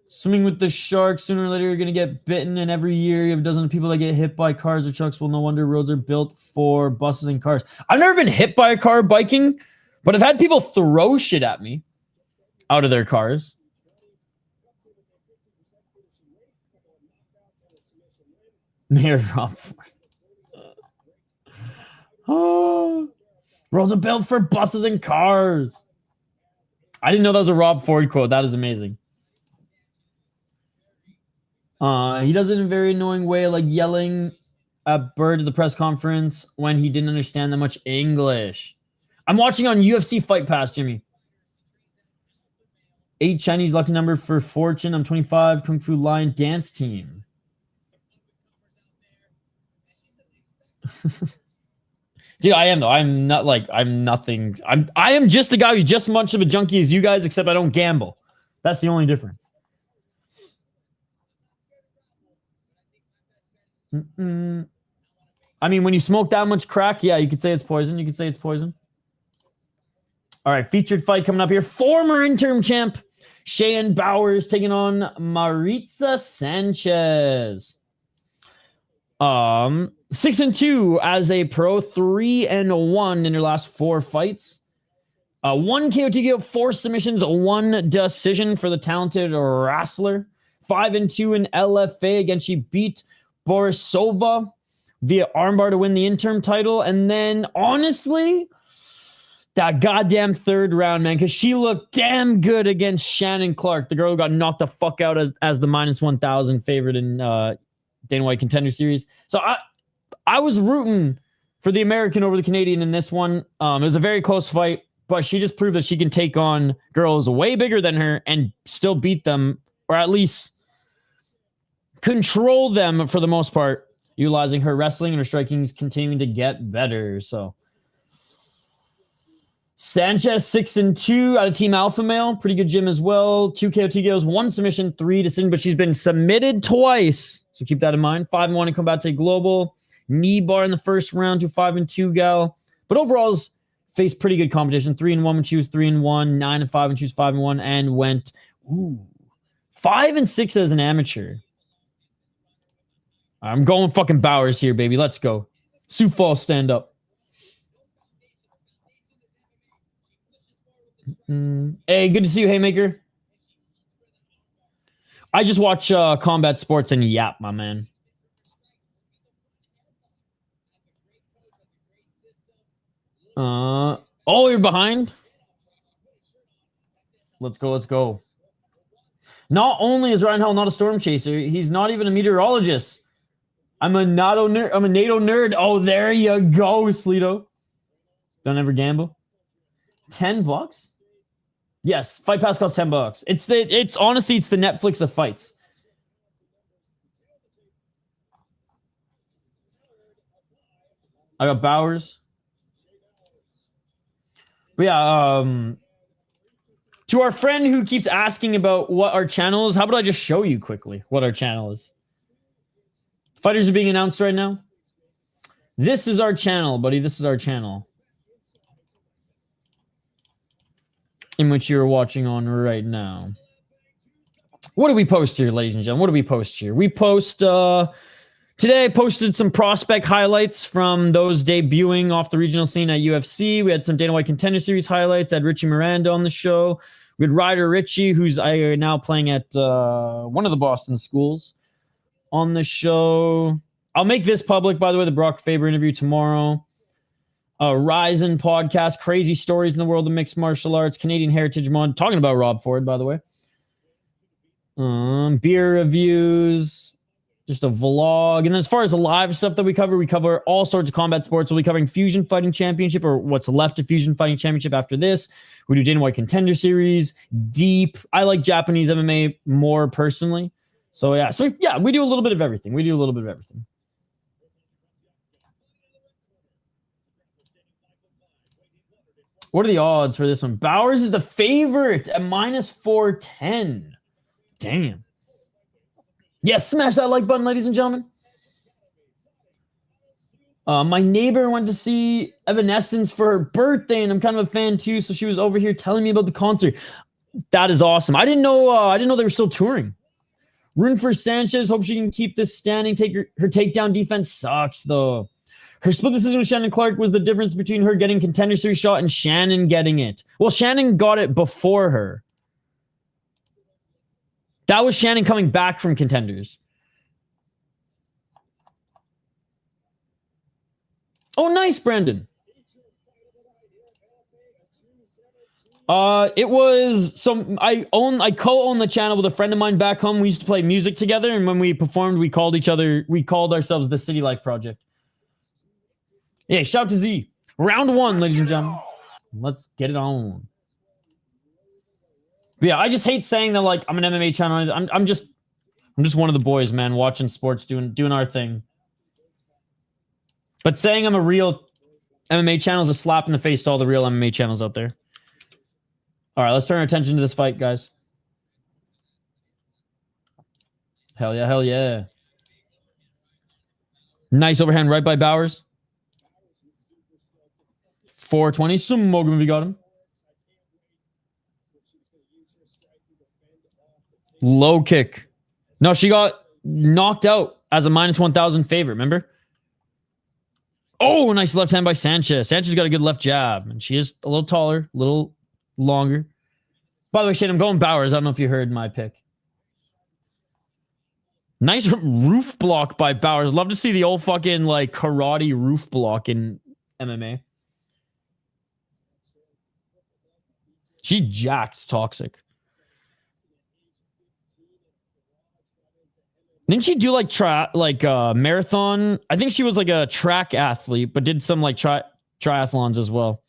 Swimming with the sharks. Sooner or later, you're going to get bitten. And every year, you have dozens of people that get hit by cars or trucks. Well, no wonder roads are built for buses and cars. I've never been hit by a car biking, but I've had people throw shit at me out of their cars. Mayor Rob. Oh, roads are built for buses and cars. I didn't know that was a Rob Ford quote. That is amazing. He does it in a very annoying way, like yelling at Bird at the press conference when he didn't understand that much English. I'm watching on UFC Fight Pass, Jimmy. 8 Chinese lucky number for Fortune. I'm 25. Kung Fu Lion dance team. Dude, I am though. I'm not like I'm nothing. I am just a guy who's just as much of a junkie as you guys, except I don't gamble. That's the only difference. I mean, when you smoke that much crack, yeah, you could say it's poison. You could say it's poison. All right, featured fight coming up here. Former interim champ Cheyanne Bowers taking on Maritza Sanchez. 6-2 as a pro, 3-1 in her last 4 fights. 1 KO, 2 KO, 4 submissions, 1 decision for the talented wrestler. 5-2 in LFA. Again, she beat Borisova via armbar to win the interim title. And then, honestly, that goddamn 3rd round, man, because she looked damn good against Shannon Clark, the girl who got knocked the fuck out as the minus 1,000 favorite in Dana White Contender Series. So I was rooting for the American over the Canadian in this one. It was a very close fight, but she just proved that she can take on girls way bigger than her and still beat them, or at least control them for the most part, utilizing her wrestling and her striking is continuing to get better. So Sanchez 6-2 out of Team Alpha Male. Pretty good gym as well. 2 KO, 2 KOs, 1 submission, 3 decision, but she's been submitted twice. So keep that in mind. 5-1 in Combate Global. Knee bar in the first round to 5-2 gal. But overall, faced pretty good competition. 3-1 when she was 3-1. 9-5 when she was 5-1. And went 5-6 as an amateur. I'm going fucking Bowers here, baby. Let's go. Sioux Falls, stand up. Hey, good to see you, Haymaker. I just watch combat sports and yap, my man. Oh, you're behind? Let's go, let's go. Not only is Ryan Hell not a storm chaser, he's not even a meteorologist. I'm a NATO nerd. Oh, there you go, Sleeto. Don't ever gamble. $10? Yes, Fight Pass costs $10. It's honestly, it's the Netflix of fights. I got Bowers. But yeah, to our friend who keeps asking about what our channel is, how about I just show you quickly what our channel is? Fighters are being announced right now. This is our channel, buddy. This is our channel. In which you're watching on right now. What do we post here, ladies and gentlemen? What do we post here? We post, today I posted some prospect highlights from those debuting off the regional scene at UFC. We had some Dana White Contender Series highlights. I had Richie Miranda on the show. We had Ryder Richie, who's now playing at one of the Boston schools, on the show. I'll make this public, by the way, the Brock Faber interview tomorrow. Ryzen podcast, crazy stories in the world of mixed martial arts, Canadian Heritage Month, talking about Rob Ford, by the way. Beer reviews, just a vlog. And as far as the live stuff that we cover all sorts of combat sports. We'll be covering Fusion Fighting Championship, or what's left of Fusion Fighting Championship after this. We do Dana White Contender Series, Deep. I like Japanese MMA more personally. So yeah, we do a little bit of everything. What are the odds for this one? Bowers is the favorite at minus 410. Damn. Yes, smash that like button, ladies and gentlemen. My neighbor went to see Evanescence for her birthday, and I'm kind of a fan too. So she was over here telling me about the concert. That is awesome. I didn't know they were still touring. Rooting for Sanchez. Hope she can keep this standing. Her takedown defense sucks though. Her split decision with Shannon Clark was the difference between her getting Contender Series shot and Shannon getting it. Well, Shannon got it before her. That was Shannon coming back from Contenders. Oh, nice, Brandon. It was some. I co-own the channel with a friend of mine back home. We used to play music together, and when we performed, we called ourselves the City Life Project. Yeah, shout to Z. Round 1, ladies and gentlemen. Let's get it on. But yeah, I just hate saying that like I'm an MMA channel. I'm just one of the boys, man, watching sports, doing our thing. But saying I'm a real MMA channel is a slap in the face to all the real MMA channels out there. All right, let's turn our attention to this fight, guys. Hell yeah, hell yeah. Nice overhand right by Bowers. 420. Smoke him if you got him. Low kick. No, she got knocked out as a -1,000 favorite, remember? Oh, nice left hand by Sanchez. Sanchez got a good left jab, and she is a little taller, a little longer. By the way, Shane, I'm going Bowers. I don't know if you heard my pick. Nice roof block by Bowers. Love to see the old fucking like karate roof block in MMA. She jacked Toxic. Didn't she do like marathon? I think she was like a track athlete, but did some like triathlons as well.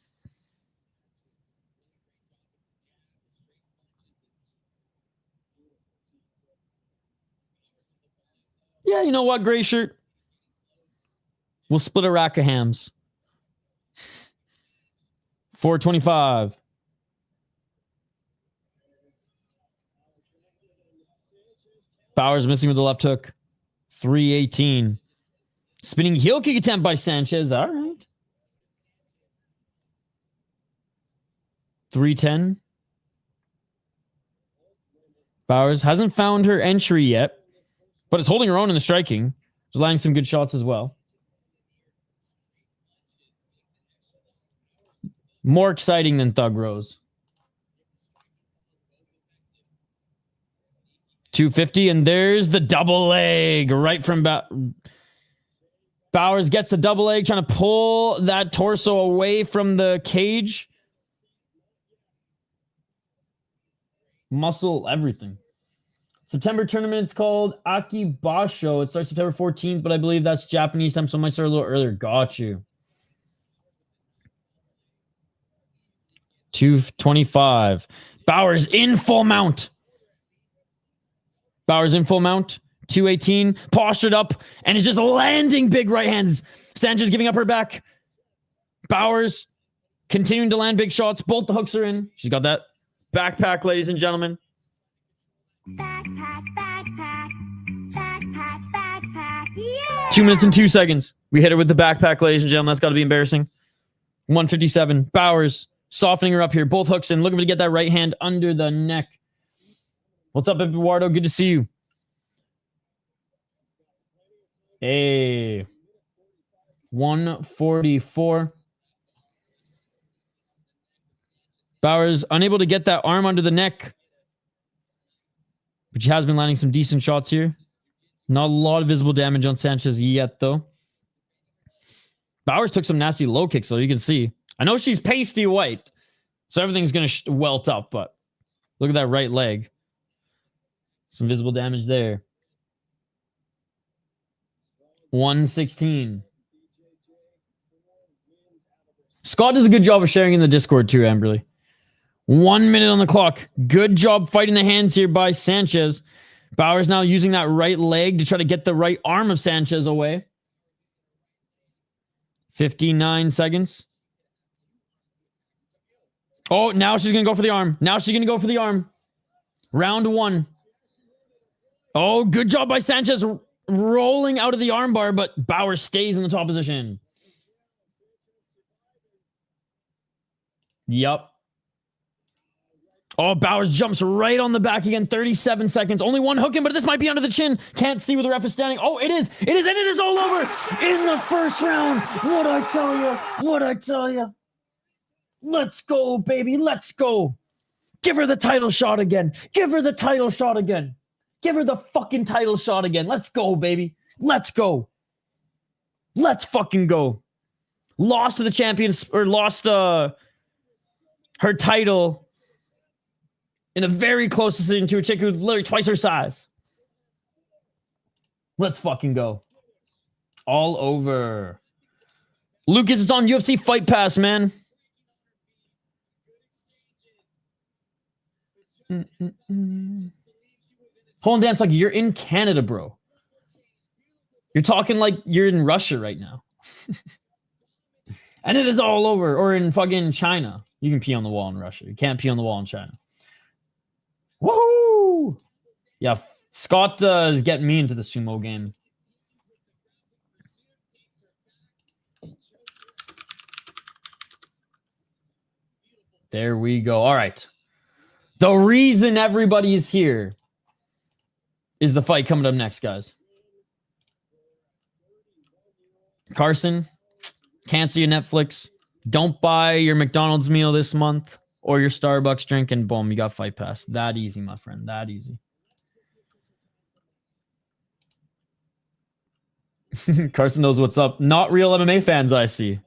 Yeah, you know what, gray shirt? We'll split a rack of hams. 425. Bowers missing with the left hook. 318. Spinning heel kick attempt by Sanchez. All right. 310. Bowers hasn't found her entry yet, but is holding her own in the striking. She's landing some good shots as well. More exciting than Thug Rose. 250, and there's the double leg right from Bowers gets the double leg, trying to pull that torso away from the cage. Muscle everything. September tournament, it's called Akibasho. It starts September 14th, but I believe that's Japanese time, so it might start a little earlier. Got you. 225. Bowers in full mount. Bowers in full mount. 218. Postured up and is just landing big right hands. Sanchez giving up her back. Bowers continuing to land big shots. Both the hooks are in. She's got that backpack, ladies and gentlemen. Backpack, backpack, backpack, backpack. Yeah! 2 minutes and 2 seconds. We hit her with the backpack, ladies and gentlemen. That's got to be embarrassing. 157. Bowers softening her up here. Both hooks in. Looking to get that right hand under the neck. What's up, Eduardo? Good to see you. Hey. 144. Bowers unable to get that arm under the neck. But she has been landing some decent shots here. Not a lot of visible damage on Sanchez yet, though. Bowers took some nasty low kicks, so you can see. I know she's pasty white, so everything's going to welt up, but look at that right leg. Some visible damage there. 116. Scott does a good job of sharing in the Discord too, Amberly. 1 minute on the clock. Good job fighting the hands here by Sanchez. Bowers now using that right leg to try to get the right arm of Sanchez away. 59 seconds. Oh, now she's going to go for the arm. Now she's going to go for the arm. Round 1. Oh, good job by Sanchez rolling out of the armbar, but Bauer stays in the top position. Yup. Oh, Bowers jumps right on the back again. 37 seconds. Only one hook in, but this might be under the chin. Can't see where the ref is standing. Oh, it is. It is, and it is all over. In the first round. What'd I tell you? What'd I tell you? Let's go, baby. Let's go. Give her the title shot again. Give her the title shot again. Give her the fucking title shot again. Let's go, baby. Let's go. Let's fucking go. Lost to the champions, or lost her title in a very close decision to a chick who's literally twice her size. Let's fucking go. All over. Lucas is on UFC Fight Pass, man. Hold on, dance like you're in Canada, bro. You're talking like you're in Russia right now. And it is all over. Or in fucking China. You can pee on the wall in Russia. You can't pee on the wall in China. Woohoo! Yeah, Scott is getting me into the sumo game. There we go. All right. The reason everybody is here is the fight coming up next, guys. Carson, cancel your Netflix. Don't buy your McDonald's meal this month or your Starbucks drink, and boom, you got Fight Pass. That easy, my friend. That easy. Carson knows what's up. Not real MMA fans, I see.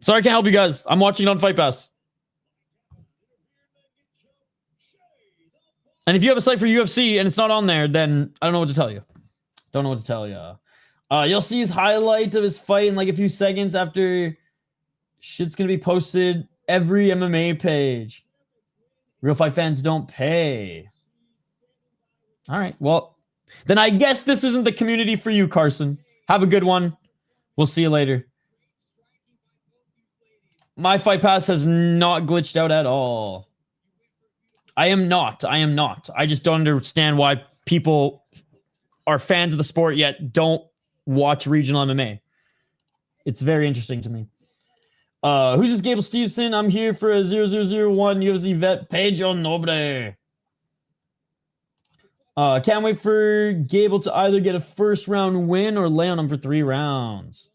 Sorry, I can't help you guys. I'm watching it on Fight Pass. And if you have a site for UFC and it's not on there, then I don't know what to tell you. Don't know what to tell you. You'll see his highlight of his fight in like a few seconds after shit's going to be posted every MMA page. Real fight fans don't pay. All right. Well, then I guess this isn't the community for you, Carson. Have a good one. We'll see you later. My Fight Pass has not glitched out at all. I am not. I just don't understand why people are fans of the sport yet don't watch regional MMA. It's very interesting to me. Who's this Gable Steveson? I'm here for a 0001 UFC vet, Pedro Nobre. Can't wait for Gable to either get a first round win or lay on him for 3 rounds.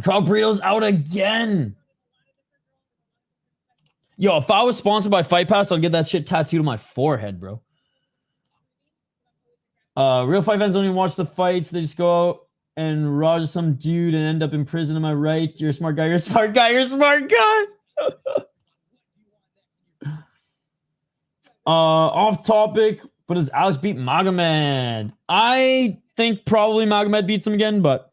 Carl Burrito's out again. Yo, if I was sponsored by Fight Pass, I'd get that shit tattooed on my forehead, bro. Real fight fans don't even watch the fights. They just go out and raj some dude and end up in prison. Am I right? You're a smart guy. You're a smart guy. You're a smart guy. Off topic, but does Alex beat Magomed? I think probably Magomed beats him again, but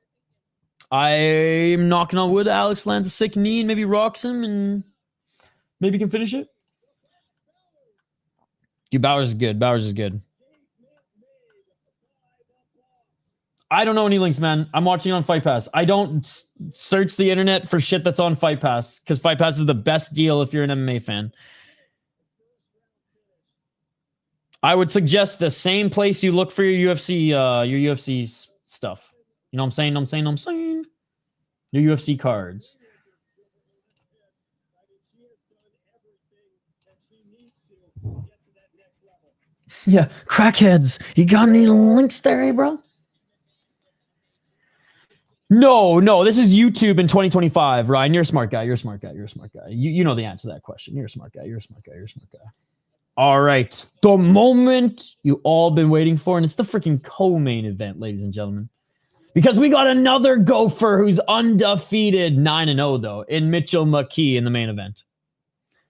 I'm knocking on wood. Alex lands a sick knee and maybe rocks him and maybe can finish it. Dude, Bowers is good. Bowers is good. I don't know any links, man. I'm watching on Fight Pass. I don't search the internet for shit that's on Fight Pass because Fight Pass is the best deal if you're an MMA fan. I would suggest the same place you look for your UFC stuff. You know what I'm saying? Your UFC cards. Yeah, crackheads. You got any links there, eh, bro? No, this is YouTube in 2025, Ryan. You're a smart guy. You know the answer to that question. You're a smart guy. All right. The moment you all been waiting for, and it's the freaking co-main event, ladies and gentlemen. Because we got another gopher who's undefeated, 9-0, though, in Mitchell McKee in the main event.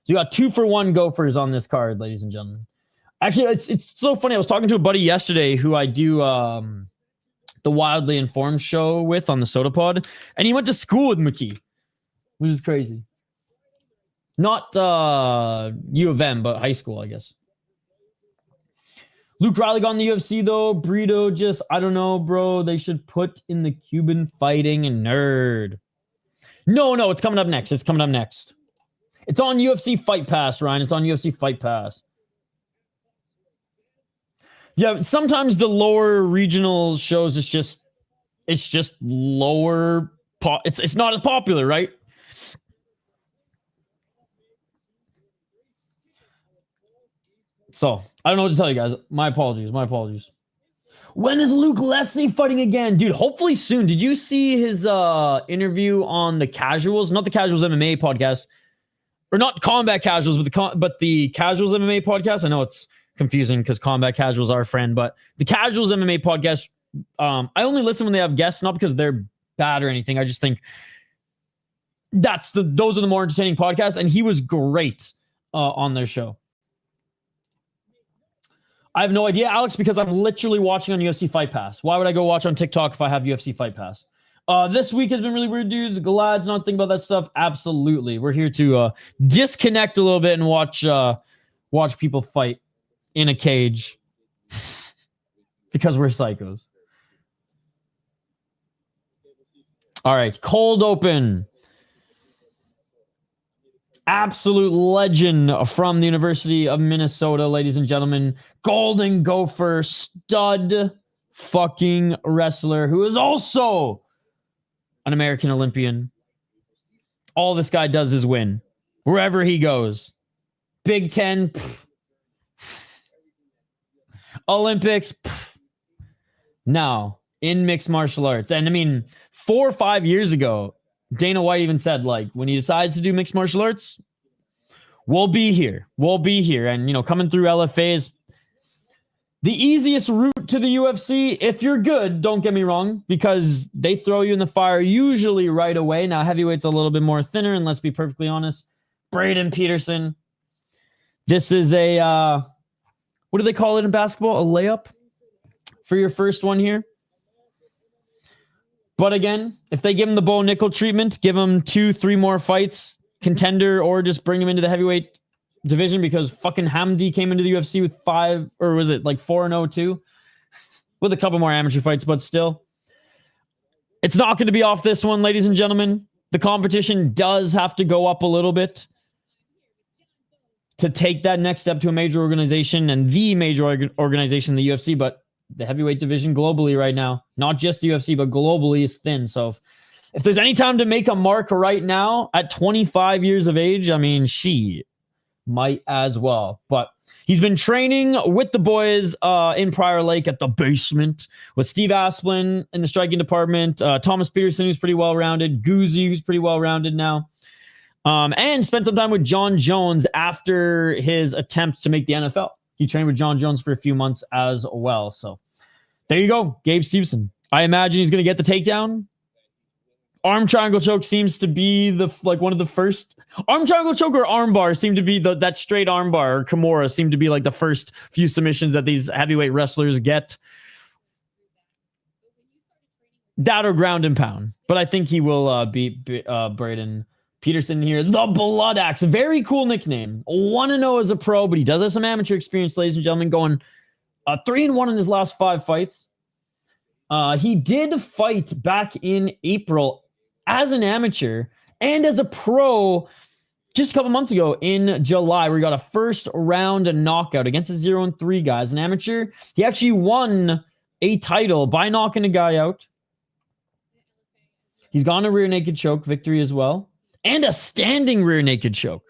So you got 2-for-1 gophers on this card, ladies and gentlemen. Actually, it's so funny. I was talking to a buddy yesterday who I do the Wildly Informed show with on the Soda Pod, and he went to school with McKee, which is crazy. Not U of M, but high school, I guess. Luke Riley got in the UFC, though. Brito just, I don't know, bro. They should put in the Cuban fighting and nerd. No, it's coming up next. It's on UFC Fight Pass, Ryan. It's on UFC Fight Pass. Yeah, sometimes the lower regional shows it's just lower. It's not as popular, right? So I don't know what to tell you guys. My apologies. My apologies. When is Luke Leslie fighting again? Dude, hopefully soon. Did you see his interview on the Casuals? Not the Casuals MMA podcast. Or not Combat Casuals, but the Casuals MMA podcast. I know it's confusing because Combat Casuals are a friend, but the Casuals MMA podcast, I only listen when they have guests, not because they're bad or anything. I just think those are the more entertaining podcasts, and he was great on their show. I have no idea, Alex, because I'm literally watching on UFC Fight Pass. Why would I go watch on TikTok if I have UFC Fight Pass? This week has been really weird, dudes. Glad to not think about that stuff. Absolutely. We're here to disconnect a little bit and watch people fight in a cage because we're psychos. All right, cold open. Absolute legend from the University of Minnesota, ladies and gentlemen. Golden Gopher, stud fucking wrestler who is also an American Olympian. All this guy does is win. Wherever he goes. Big Ten. Pff. Olympics. Pff. Now, in mixed martial arts. And I mean, 4 or 5 years ago, Dana White even said, like, when he decides to do mixed martial arts, we'll be here. We'll be here. And, you know, coming through LFA is the easiest route to the UFC. If you're good, don't get me wrong, because they throw you in the fire usually right away. Now, heavyweight's a little bit more thinner, and let's be perfectly honest. Braden, Peterson. This is a, what do they call it in basketball? A layup for your first one here. But again, if they give him the Bo Nickel treatment, give him 2-3 more fights, contender, or just bring him into the heavyweight division, because fucking Hamdi came into the UFC with 5, or was it like 4-0 too? With a couple more amateur fights, but still. It's not going to be off this one, ladies and gentlemen. The competition does have to go up a little bit to take that next step to a major organization, and the major organization in the UFC, but the heavyweight division globally right now, not just the UFC, but globally is thin. So if there's any time to make a mark right now at 25 years of age, I mean, she might as well. But he's been training with the boys in Prior Lake at the basement with Steve Asplin in the striking department, Thomas Peterson, who's pretty well-rounded, Guzzi, who's pretty well-rounded now, and spent some time with John Jones after his attempt to make the NFL. He trained with John Jones for a few months as well. So there you go, Gabe Steveson. I imagine he's going to get the takedown. Arm triangle choke seems to be one of the first. Arm triangle choke or arm bar seem to be that straight arm bar, or Kimura seem to be like the first few submissions that these heavyweight wrestlers get. That or ground and pound. But I think he will beat Braden Peterson here. The Blood Axe. Very cool nickname. 1-0 as a pro, but he does have some amateur experience, ladies and gentlemen, going 3-1 in his last 5 fights. He did fight back in April as an amateur and as a pro just a couple months ago in July, where he got a first round knockout against a 0-3 guy. As an amateur, he actually won a title by knocking a guy out. He's gotten a rear naked choke victory as well, and a standing rear naked choke.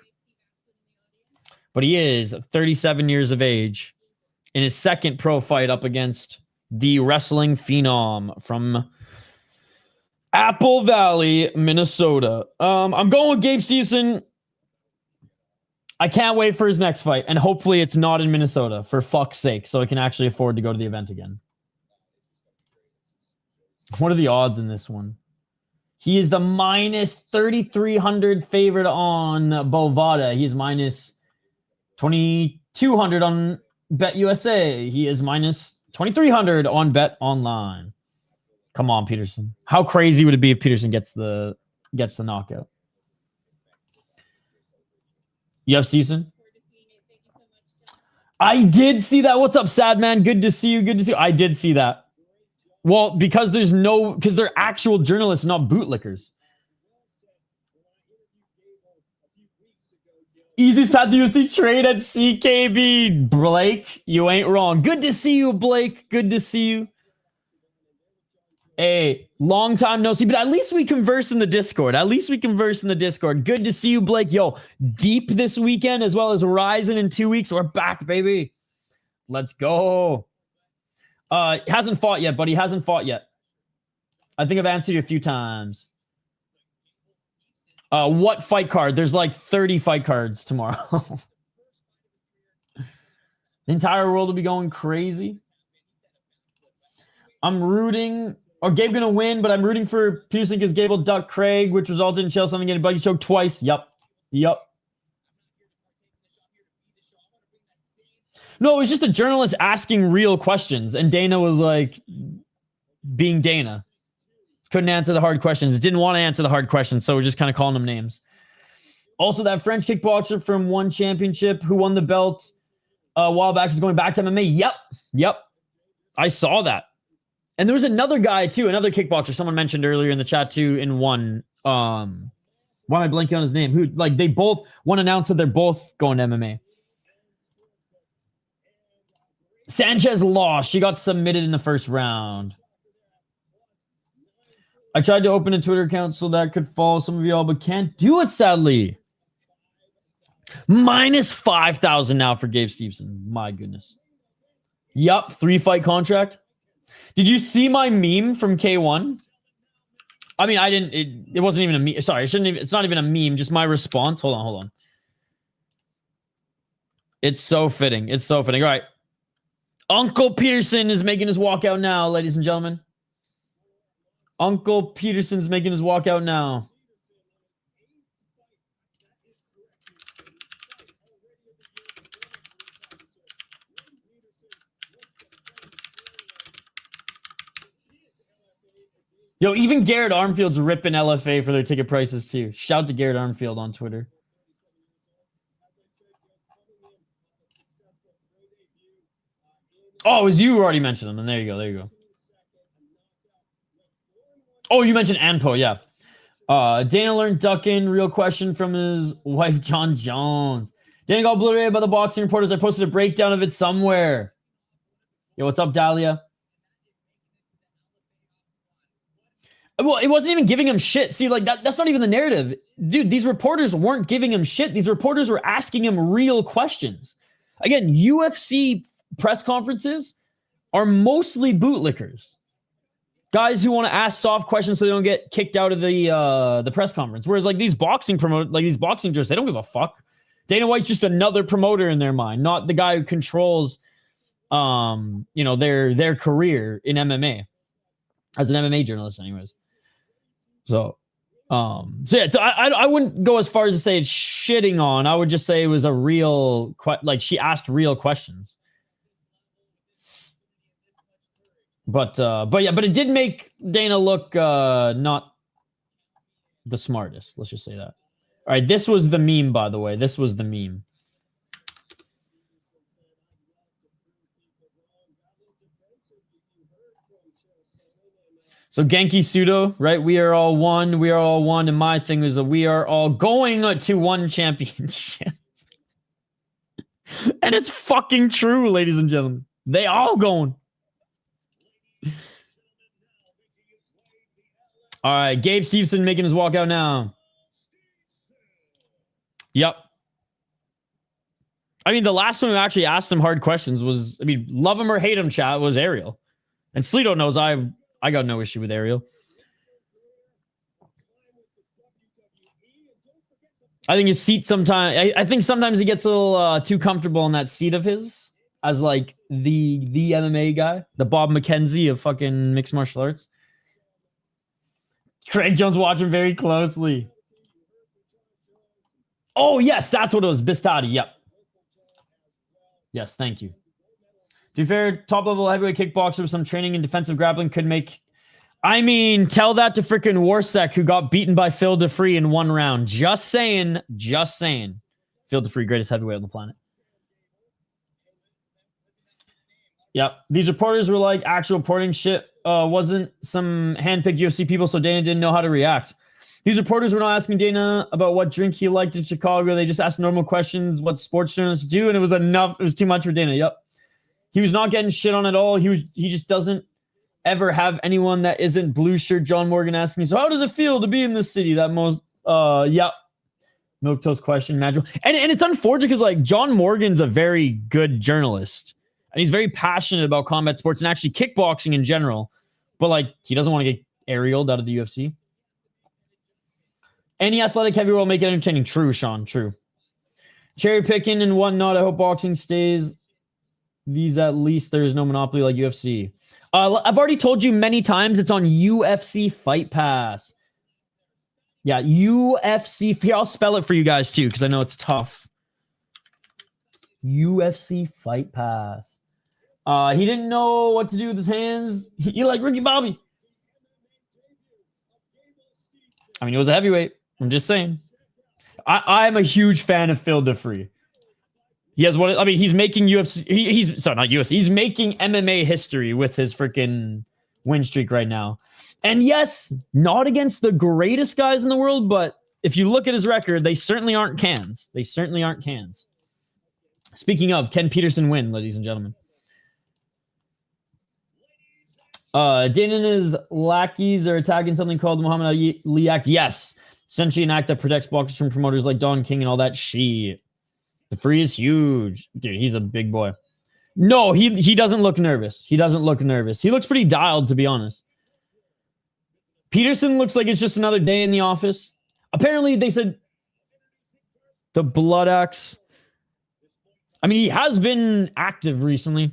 But he is 37 years of age in his second pro fight up against the wrestling phenom from Apple Valley, Minnesota. I'm going with Gabe Steveson. I can't wait for his next fight, and hopefully it's not in Minnesota, for fuck's sake, so I can actually afford to go to the event again. What are the odds in this one? He is the minus 3,300 favorite on Bovada. He's minus 2,200 on BetUSA. He is minus 2,300 on Bet Online. Come on, Peterson. How crazy would it be if Peterson gets the knockout? You have Steveson? I did see that. What's up, sad man? Good to see you. Good to see you. I did see that. Well, because they're actual journalists, not bootlickers. Easiest path to UFC trade at CKB. Blake, you ain't wrong. Good to see you, Blake. Good to see you. Hey, long time no see, but at least we converse in the Discord. Good to see you, Blake. Yo, deep this weekend as well as Ryzen in 2 weeks. We're back, baby. Let's go. Hasn't fought yet, buddy. Hasn't fought yet. I think I've answered you a few times. What fight card? There's like 30 fight cards tomorrow. The entire world will be going crazy. I'm rooting, or Gabe gonna win, but I'm rooting for Peterson because Gable ducked Craig, which resulted in Chael something getting buggy choked twice. Yup. No, it was just a journalist asking real questions, and Dana was like, being Dana. Couldn't answer the hard questions. Didn't want to answer the hard questions, so we're just kind of calling them names. Also, that French kickboxer from One Championship who won the belt a while back is going back to MMA. Yep. I saw that. And there was another guy, too, another kickboxer someone mentioned earlier in the chat, too, in one. Why am I blanking on his name? Who, like, they both, one announced that they're both going to MMA. Sanchez lost. She got submitted in the first round. I tried to open a Twitter account so that I could follow some of y'all, but can't do it, sadly. Minus 5,000 now for Gabe Steveson. My goodness. Yup, 3-fight contract. Did you see my meme from K1? I mean, I didn't. It wasn't even a meme. Sorry, it's not even a meme. Just my response. Hold on. It's so fitting. All right. Uncle Peterson is making his walkout now, ladies and gentlemen. Uncle Peterson's making his walkout now. Yo, even Garrett Armfield's ripping LFA for their ticket prices too. Shout to Garrett Armfield on Twitter. Oh, it was you who already mentioned them. And there you go. Oh, you mentioned Anpo, yeah. Dana learned ducking. Real question from his wife, John Jones. Dana got obliterated by the boxing reporters. I posted a breakdown of it somewhere. Yo, what's up, Dahlia? Well, it wasn't even giving him shit. See, like, that's not even the narrative. Dude, these reporters weren't giving him shit. These reporters were asking him real questions. Again, UFC press conferences are mostly bootlickers. Guys who want to ask soft questions so they don't get kicked out of the press conference. Whereas, like, these boxing journalists, they don't give a fuck. Dana White's just another promoter in their mind, not the guy who controls, their career in MMA. As an MMA journalist, anyways. So I wouldn't go as far as to say it's shitting on. I would just say it was a real, she asked real questions. But it did make Dana look not the smartest. Let's just say that. All right, this was the meme, by the way. This was the meme. So Genki Sudo, right? We are all one. We are all one. And my thing is that we are all going to one championship. And it's fucking true, ladies and gentlemen. They all going. All right, Gabe Steveson making his walkout now. Yep. I mean, the last one who actually asked him hard questions was, love him or hate him, chat, was Ariel. And Sleeto knows I got no issue with Ariel. I think his seat sometimes... I think sometimes he gets a little too comfortable in that seat of his as, like, the MMA guy. The Bob McKenzie of fucking mixed martial arts. Craig Jones watching very closely. Oh, yes, that's what it was. Bistati, yep. Yes, thank you. To be fair, top-level heavyweight kickboxer with some training in defensive grappling could make... tell that to freaking Warsek, who got beaten by Phil DeFree in one round. Just saying. Phil DeFree, greatest heavyweight on the planet. Yep. These reporters were like actual reporting shit. Wasn't some handpicked UFC people, so Dana didn't know how to react. These reporters were not asking Dana about what drink he liked in Chicago. They just asked normal questions, what sports journalists do, and it was enough. It was too much for Dana. Yep. He was not getting shit on at all. He just doesn't ever have anyone that isn't blue shirt John Morgan asking me, so how does it feel to be in this city? That most yep. Milk toast question, magical. And it's unfortunate because like John Morgan's a very good journalist. And he's very passionate about combat sports and actually kickboxing in general. But like he doesn't want to get aerialed out of the UFC. Any athletic heavyweight will make it entertaining. True, Sean. True. Cherry picking and whatnot. I hope boxing stays. These at least there's no monopoly like UFC. I've already told you many times it's on UFC Fight Pass. Yeah, UFC. Here, I'll spell it for you guys too because I know it's tough. UFC Fight Pass. He didn't know what to do with his hands. He like Ricky Bobby. I mean, he was a heavyweight. I'm just saying. I'm a huge fan of Phil DeFree. He has what I mean. He's making UFC. He's sorry, not UFC. He's making MMA history with his freaking win streak right now. And yes, not against the greatest guys in the world, but if you look at his record, they certainly aren't cans. They certainly aren't cans. Speaking of, can Peterson win, ladies and gentlemen? Dana and his lackeys are attacking something called the Muhammad Ali Act. Yes. Essentially an act that protects boxers from promoters like Don King and all that shit. The free is huge. Dude, he's a big boy. No, he doesn't look nervous. He doesn't look nervous. He looks pretty dialed, to be honest. Peterson looks like it's just another day in the office. Apparently, they said the Blood Axe. I mean, he has been active recently.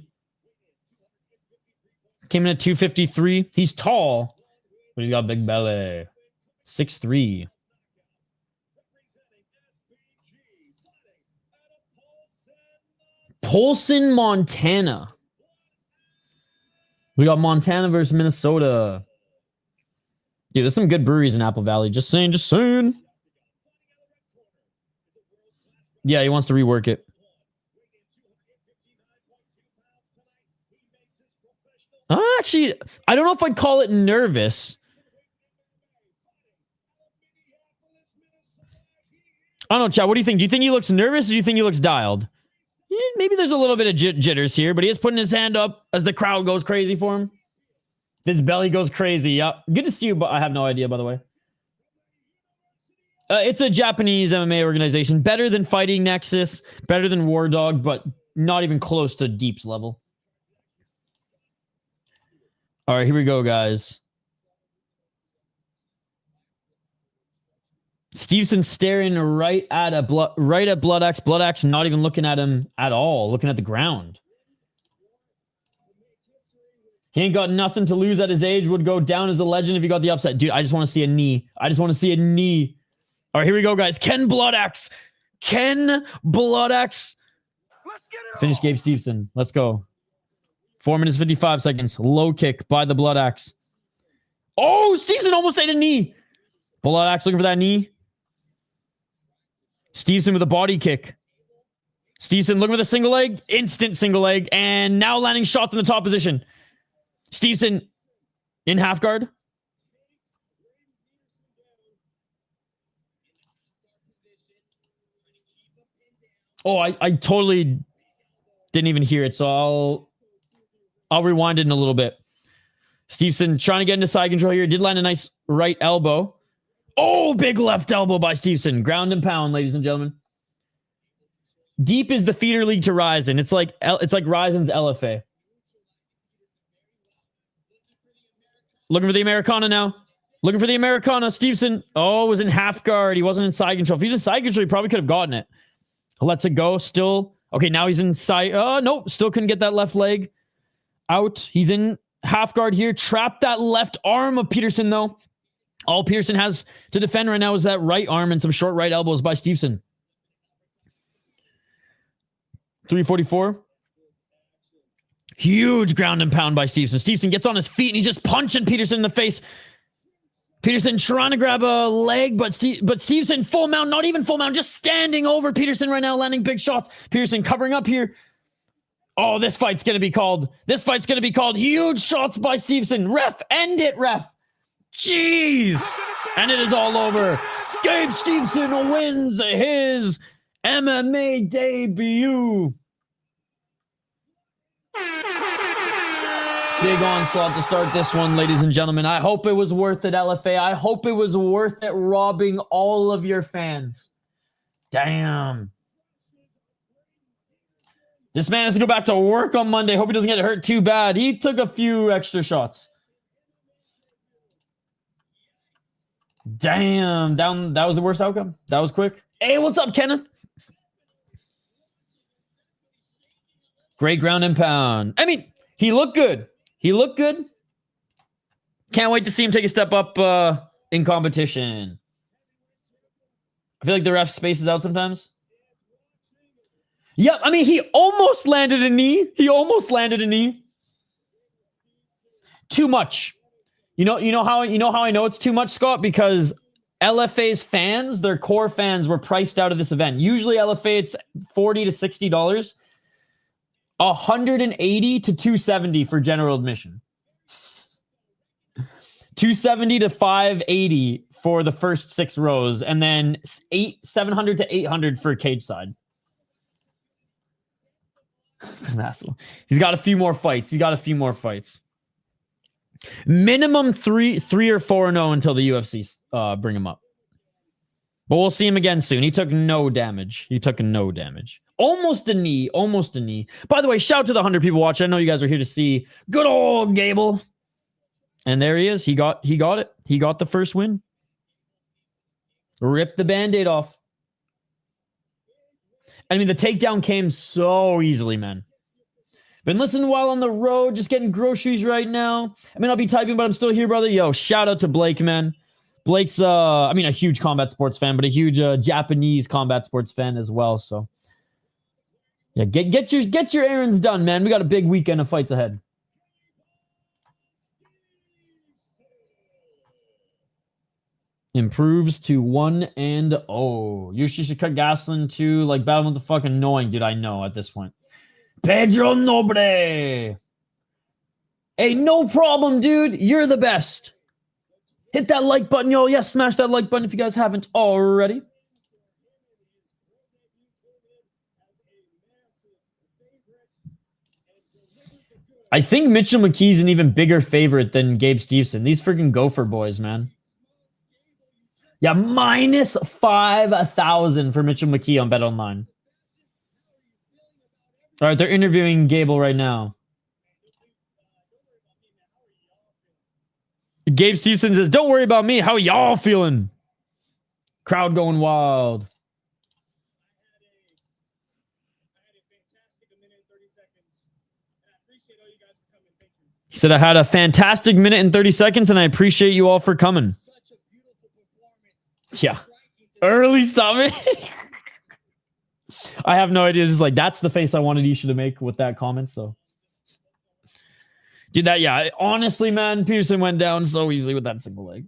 Came in at 253. He's tall, but he's got a big belly. 6'3". Polson, Montana. We got Montana versus Minnesota. Dude, there's some good breweries in Apple Valley. Just saying, just saying. Yeah, he wants to rework it. Actually, I don't know if I'd call it nervous. I don't know, Chad. What do you think? Do you think he looks nervous or do you think he looks dialed? Yeah, maybe there's a little bit of jitters here, but he is putting his hand up as the crowd goes crazy for him. His belly goes crazy. Yep. Good to see you, but I have no idea, by the way. It's a Japanese MMA organization. Better than Fighting Nexus. Better than War Dog, but not even close to Deep's level. All right, here we go, guys. Steveson staring right at Blood Axe. Blood Axe not even looking at him at all, looking at the ground. He ain't got nothing to lose at his age. Would go down as a legend if he got the upset. Dude, I just want to see a knee. I just want to see a knee. All right, here we go, guys. Ken Blood Axe. Ken Blood Axe. Finish Gabe Steveson. Let's go. 4 minutes, 55 seconds. Low kick by the Blood Axe. Oh, Steveson almost ate a knee. Blood Axe looking for that knee. Steveson with a body kick. Steveson looking for the single leg. Instant single leg. And now landing shots in the top position. Steveson in half guard. Oh, I totally didn't even hear it, so I'll rewind it in a little bit. Steveson trying to get into side control here. Did land a nice right elbow. Oh, big left elbow by Steveson. Ground and pound, ladies and gentlemen. Deep is the feeder league to Ryzen. It's like Ryzen's LFA. Looking for the Americana now. Looking for the Americana. Steveson. Oh, was in half guard. He wasn't in side control. If he's in side control, he probably could have gotten it. Lets it go. Still. Okay, now he's in side. Oh, nope. Still couldn't get that left leg out. He's in half guard here. Trapped that left arm of Peterson, though. All Peterson has to defend right now is that right arm and some short right elbows by Steveson. 344. Huge ground and pound by Steveson. Steveson gets on his feet and he's just punching Peterson in the face. Peterson trying to grab a leg, but Steveson full mount, not even full mount, just standing over Peterson right now, landing big shots. Peterson covering up here. Oh, this fight's going to be called. This fight's going to be called. Huge shots by Steveson. Ref, end it, ref. Jeez! And it is all over. Gabe Steveson wins his MMA debut. Big onslaught to start this one, ladies and gentlemen. I hope it was worth it, LFA. I hope it was worth it robbing all of your fans. Damn. This man has to go back to work on Monday. Hope he doesn't get hurt too bad. He took a few extra shots. Damn. That was the worst outcome. That was quick. Hey, what's up, Kenneth? Great ground and pound. I mean, he looked good. He looked good. Can't wait to see him take a step up in competition. I feel like the ref spaces out sometimes. Yep, I mean, he almost landed a knee. He almost landed a knee. Too much. You know how I know it's too much, Scott? Because LFA's fans, their core fans, were priced out of this event. Usually LFA, it's $40 to $60. $180 to $270 for general admission. $270 to $580 for the first 6 rows, and then $700 to $800 for cage side. He's got a few more fights. Minimum 3 or 4-0 until the UFC bring him up. But we'll see him again soon. He took no damage. Almost a knee. By the way, shout out to the 100 people watching. I know you guys are here to see good old Gable. And there he is. He got it. He got the first win. Ripped the Band-Aid off. I mean, the takedown came so easily, man. Been listening while on the road, just getting groceries right now. I mean, I'll be typing, but I'm still here, brother. Yo, shout out to Blake, man. Blake's, I mean, a huge combat sports fan, but a huge Japanese combat sports fan as well. So, yeah, get your errands done, man. We got a big weekend of fights ahead. Improves to 1-0. Usually should cut Gaslin to like battle with the fucking annoying, dude. I know at this point. Pedro Nobre. Hey, no problem, dude. You're the best. Hit that like button, yo. Yes, smash that like button if you guys haven't already. I think Mitchell McKee's an even bigger favorite than Gabe Steveson. These freaking Gopher boys, man. Yeah, minus 5,000 for Mitchell McKee on BetOnline. All right, they're interviewing Gable right now. Gabe Steveson says, "Don't worry about me. How y'all feeling?" Crowd going wild. He said, "I had a fantastic minute and 30 seconds, and I appreciate you all for coming." Yeah. Early stop it. I have no idea. It's just like, that's the face I wanted Isha to make with that comment. So, dude, that, yeah. Honestly, man, Peterson went down so easily with that single leg.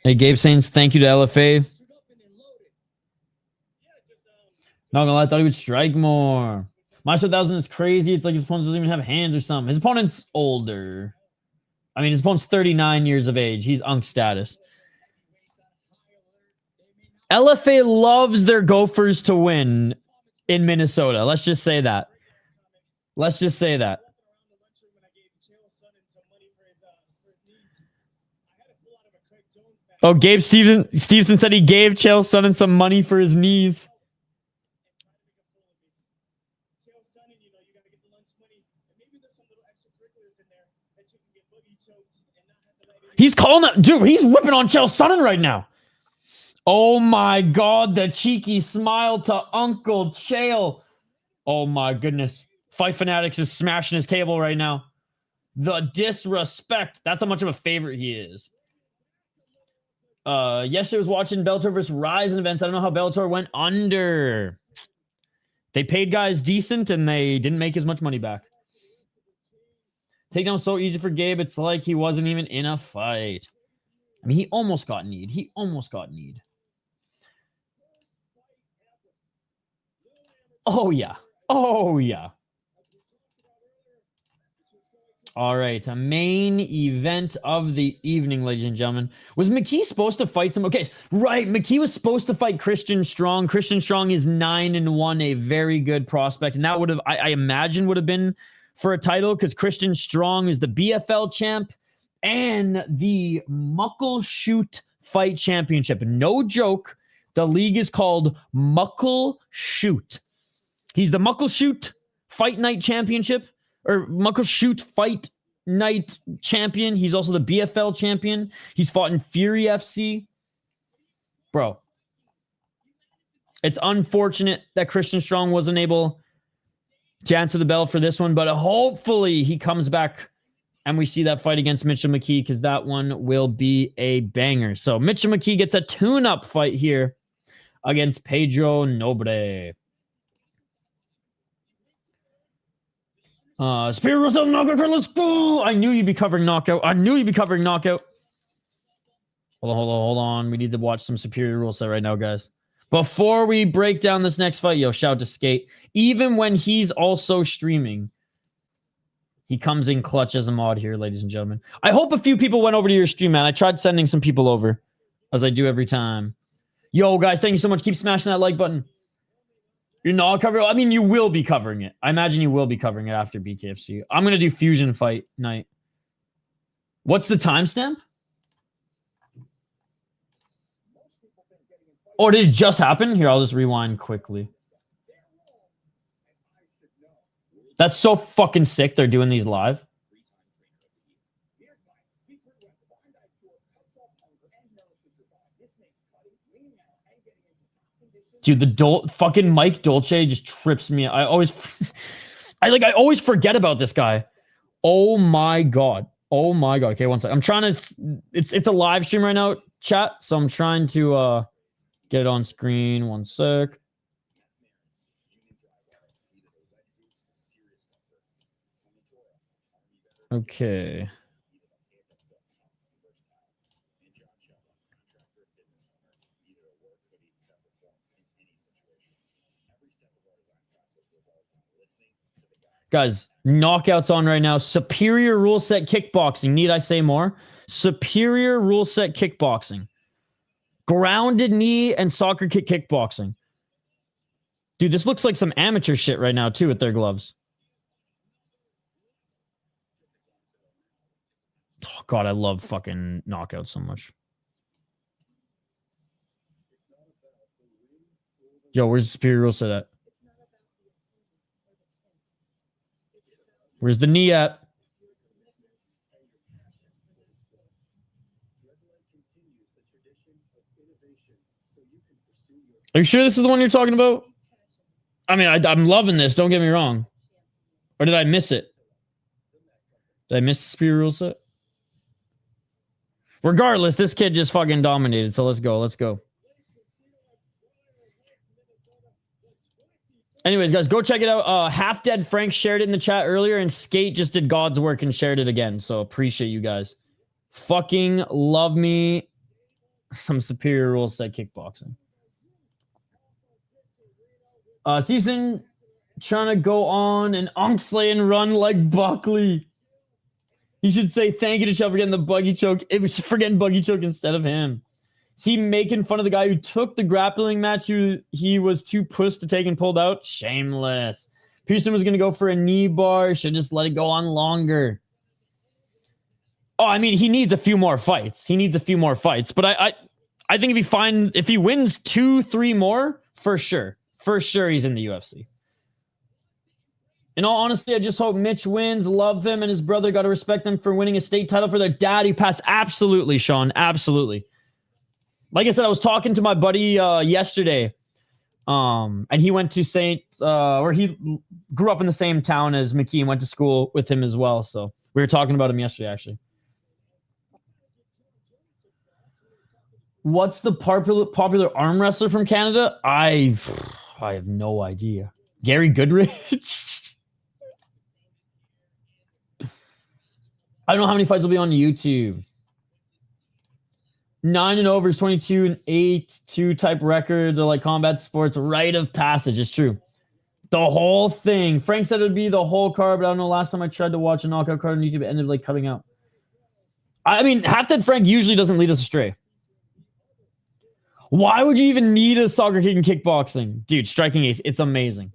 Hey, Gabe Saints, thank you to LFA. Not gonna lie, I thought he would strike more. Minus 1,000 is crazy. It's like his opponent doesn't even have hands or something. His opponent's older. I mean, his opponent's 39 years of age. He's Unk status. LFA loves their Gophers to win in Minnesota. Let's just say that. Oh, Gabe Steveson said he gave Chael Sonnen some money for his knees. He's calling it, dude. He's whipping on Chael Sonnen right now. Oh my God, the cheeky smile to Uncle Chael. Oh my goodness. Fight Fanatics is smashing his table right now. The disrespect. That's how much of a favorite he is. Yesterday I was watching Bellator vs. Ryzen events. I don't know how Bellator went under. They paid guys decent and they didn't make as much money back. Takedown so easy for Gabe. It's like he wasn't even in a fight. I mean, he almost got kneed. Oh, yeah. Oh, yeah. All right, a main event of the evening, ladies and gentlemen. Was McKee supposed to fight some? Okay, right. McKee was supposed to fight Christian Strong. Christian Strong is 9-1, a very good prospect, and that would have, I imagine, would have been for a title because Christian Strong is the BFL champ and the Muckleshoot Fight Championship. No joke. The league is called Muckleshoot. He's the Muckleshoot Fight Night Championship. Or Muckleshoot Fight Night champion. He's also the BFL champion. He's fought in Fury FC. Bro. It's unfortunate that Christian Strong wasn't able to answer the bell for this one, but hopefully he comes back and we see that fight against Mitchell McKee because that one will be a banger. So Mitchell McKee gets a tune-up fight here against Pedro Nobre. Spear Russell knockout, let's go! I knew you'd be covering knockout. I knew you'd be covering knockout. Hold on. We need to watch some Superior Rule Set right now, guys. Before we break down this next fight, yo, shout out to Skate. Even when he's also streaming, he comes in clutch as a mod here, ladies and gentlemen. I hope a few people went over to your stream, man. I tried sending some people over, as I do every time. Yo, guys, thank you so much. Keep smashing that like button. You're not covering. I mean, you will be covering it. I imagine you will be covering it after BKFC. I'm going to do Fusion Fight Night. What's the timestamp? Or did it just happen? Here, I'll just rewind quickly. That's so fucking sick. They're doing these live. Dude, the fucking Mike Dolce just trips me. I always forget about this guy. Oh my god. Oh my god. Okay, one sec. I'm trying to. It's a live stream right now, chat. So I'm trying to get it on screen. One sec. Okay. Guys, knockouts on right now. Superior Rule Set Kickboxing. Need I say more? Superior Rule Set Kickboxing. Grounded knee and soccer kick kickboxing. Dude, this looks like some amateur shit right now, too, with their gloves. Oh, God, I love fucking knockouts so much. Yo, where's the Superior Rule Set at? Where's the knee at? Are you sure this is the one you're talking about? I mean, I'm loving this. Don't get me wrong. Or did I miss it? Did I miss the Spear Rule Set? Regardless, this kid just fucking dominated. So let's go. Let's go. Anyways, guys, go check it out. Half Dead Frank shared it in the chat earlier, and Skate just did God's work and shared it again. So appreciate you guys. Fucking love me some Superior Rule Set Kickboxing. Steveson trying to go on an Onksley and run like Buckley. He should say thank you to Shell for getting the buggy choke. It was for getting buggy choke instead of him. Is he making fun of the guy who took the grappling match he was too puss to take and pulled out? Shameless. Peterson was going to go for a knee bar. Should just let it go on longer. Oh, I mean, he needs a few more fights. But I think if he wins 2-3 more, for sure. For sure he's in the UFC. In all honesty, I just hope Mitch wins. Love him and his brother. Got to respect them for winning a state title for their dad. He passed. Absolutely, Sean. Absolutely. Like I said, I was talking to my buddy yesterday, and he went to or he grew up in the same town as McKee and went to school with him as well. So we were talking about him yesterday, actually. What's the popular arm wrestler from Canada? I have no idea. Gary Goodrich? I don't know how many fights will be on YouTube. 9-0 versus 22 and 8, 2 type records are like combat sports. Rite of passage. It's true. The whole thing. Frank said it would be the whole card, but I don't know. Last time I tried to watch a knockout card on YouTube, it ended up like cutting out. I mean, Half-Dead Frank usually doesn't lead us astray. Why would you even need a soccer kick in kickboxing? Dude, striking ace. It's amazing.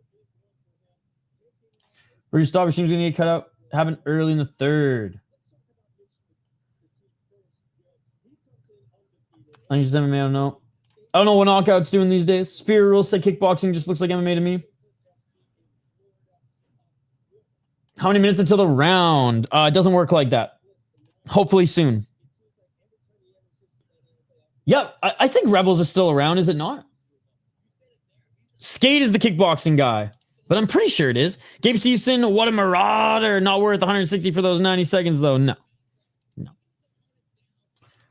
Where you stop, your team's going to get cut out. Happen early in the third. I think it's MMA, I don't know. I don't know what knockout's doing these days. Spear rules said kickboxing just looks like MMA to me. How many minutes until the round? It doesn't work like that. Hopefully soon. Yep, I think Rebels is still around, is it not? Skate is the kickboxing guy, but I'm pretty sure it is. Gabe Steveson, what a marauder. Not worth 160 for those 90 seconds, though. No.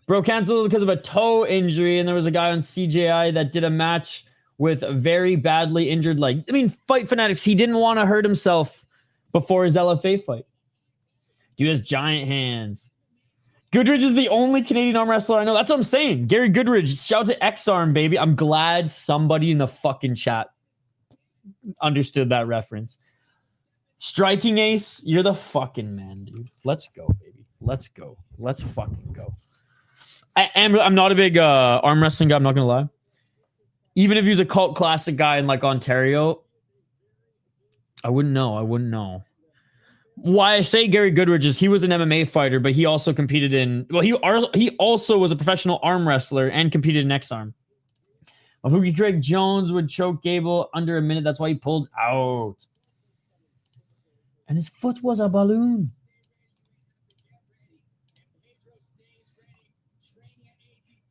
Bro canceled because of a toe injury, and there was a guy on CJI that did a match with a very badly injured leg. I mean, Fight Fanatics, he didn't want to hurt himself before his LFA fight. Dude has giant hands. Goodridge is the only Canadian arm wrestler I know. That's what I'm saying. Gary Goodridge, shout out to X-Arm, baby. I'm glad somebody in the fucking chat understood that reference. Striking ace, you're the fucking man, dude. Let's go, baby. Let's go. Let's fucking go. I'm not a big arm wrestling guy, I'm not going to lie. Even if he was a cult classic guy in like Ontario, I wouldn't know. Why I say Gary Goodridge is he was an MMA fighter, but he also competed in... Well, he also was a professional arm wrestler and competed in X-Arm. Mahuki Craig Jones would choke Gable under a minute. That's why he pulled out. And his foot was a balloon.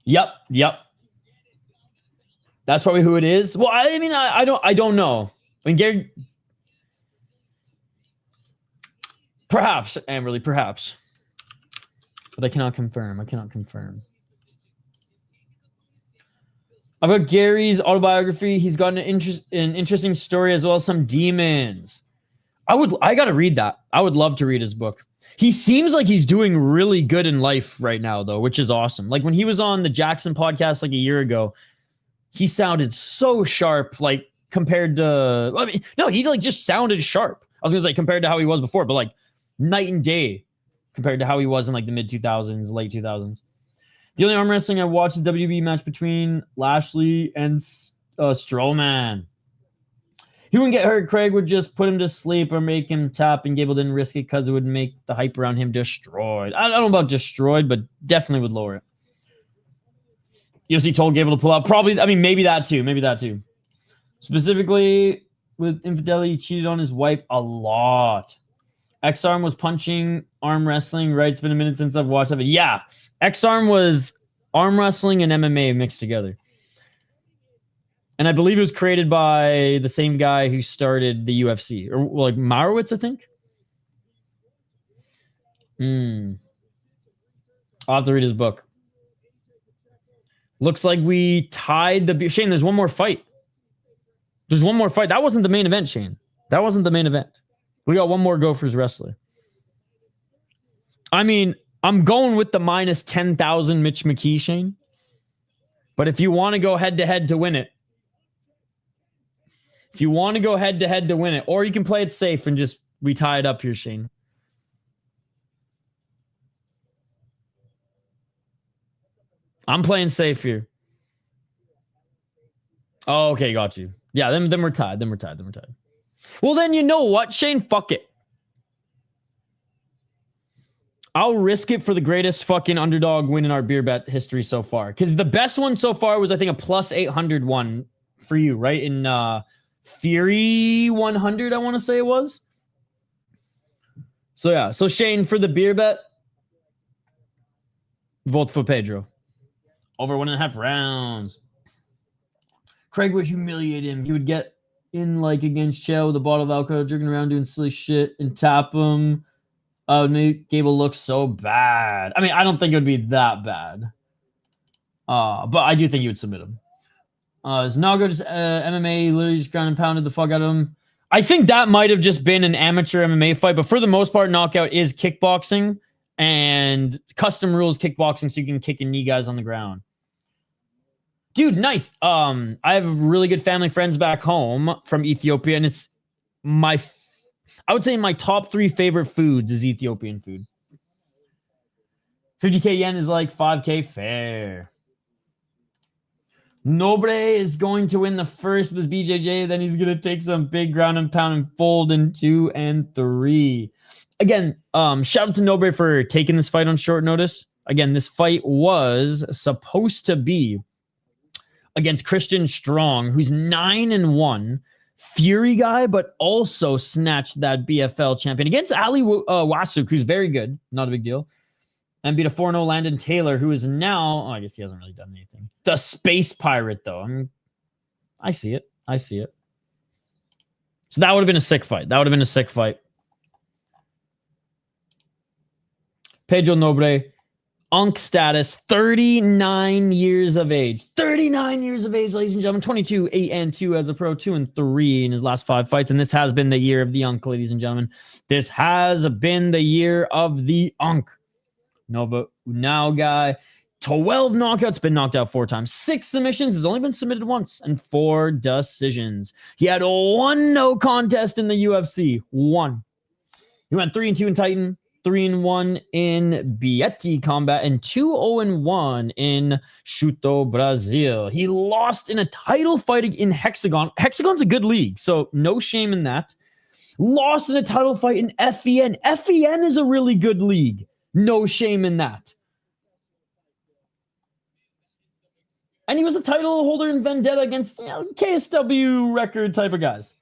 Yep. That's probably who it is. Well, I mean, I don't know. I mean, Gary... Perhaps, Amberly, perhaps. But I cannot confirm. About Gary's autobiography, he's got an interesting story as well as some demons. I gotta read that. I would love to read his book. He seems like he's doing really good in life right now, though, which is awesome. Like when he was on the Jackson podcast like a year ago, he sounded so sharp, like compared to... I mean, no, he like just sounded sharp. I was gonna say compared to how he was before, but like night and day compared to how he was in like the mid 2000s, late 2000s. The only arm wrestling I watched is the WWE match between Lashley and Strowman. He wouldn't get hurt. Craig would just put him to sleep or make him tap, and Gable didn't risk it because it would make the hype around him destroyed. I don't know about destroyed, but definitely would lower it. UFC told Gable to pull out. Probably, I mean, maybe that too. Specifically with infidelity, he cheated on his wife a lot. X-Arm was punching arm wrestling, right? It's been a minute since I've watched that. But yeah, X-Arm was arm wrestling and MMA mixed together. And I believe it was created by the same guy who started the UFC. Or like Marowitz, I think. I'll have to read his book. Looks like we tied the... Shane, there's one more fight. That wasn't the main event, Shane. That wasn't the main event. We got one more Gophers wrestler. I mean, I'm going with the minus 10,000 Mitch McKee, Shane. But if you want to go head-to-head to win it, or you can play it safe and just we tie it up here, Shane. I'm playing safe here. Oh, okay, got you. Yeah, then we're tied. Well, then you know what, Shane? Fuck it. I'll risk it for the greatest fucking underdog win in our beer bet history so far. Because the best one so far was, I think, a plus 800 one for you, right? In Fury 100, I want to say it was. So, yeah. So, Shane, for the beer bet, vote for Pedro. Over 1.5 rounds. Craig would humiliate him. He would get in like against Chell with a bottle of alcohol, drinking around doing silly shit and tap him. Make Gable look so bad. I mean, I don't think it would be that bad. But I do think you would submit him.Znago just MMA literally just ground and pounded the fuck out of him. I think that might have just been an amateur MMA fight, but for the most part, knockout is kickboxing and custom rules kickboxing, so you can kick and knee guys on the ground. Dude, nice. I have really good family friends back home from Ethiopia, and it's I would say my top 3 favorite foods is Ethiopian food. 50k yen is like 5k. Fair. Nobre is going to win the first of this BJJ. Then he's going to take some big ground and pound and fold in 2 and 3. Again, shout out to Nobre for taking this fight on short notice. Again, this fight was supposed to be against Christian Strong, who's 9-1. Fury guy, but also snatched that BFL champion against Ali Wasuk, who's very good. Not a big deal. And beat a 4-0 Landon Taylor, who is now, I guess he hasn't really done anything. The Space Pirate, though. I see it. I see it. So that would have been a sick fight. That would have been a sick fight. Pedro Nobre, Unk status, 39 years of age. 39 years of age, ladies and gentlemen. 22, 8-2 as a pro, 2 and 3 in his last 5 fights. And this has been the year of the Unk, ladies and gentlemen. This has been the year of the Unk. Nova Unau guy, 12 knockouts, been knocked out 4 times, 6 submissions, has only been submitted once, and 4 decisions. He had 1 no contest in the UFC. 1. He went 3-2 in Titan, 3-1 in Bieti combat, and 2-0-1 in Chuto Brazil. He lost in a title fight in Hexagon. Hexagon's a good league, so no shame in that. Lost in a title fight in FEN. FEN is a really good league. No shame in that. And he was the title holder in Vendetta against KSW record type of guys.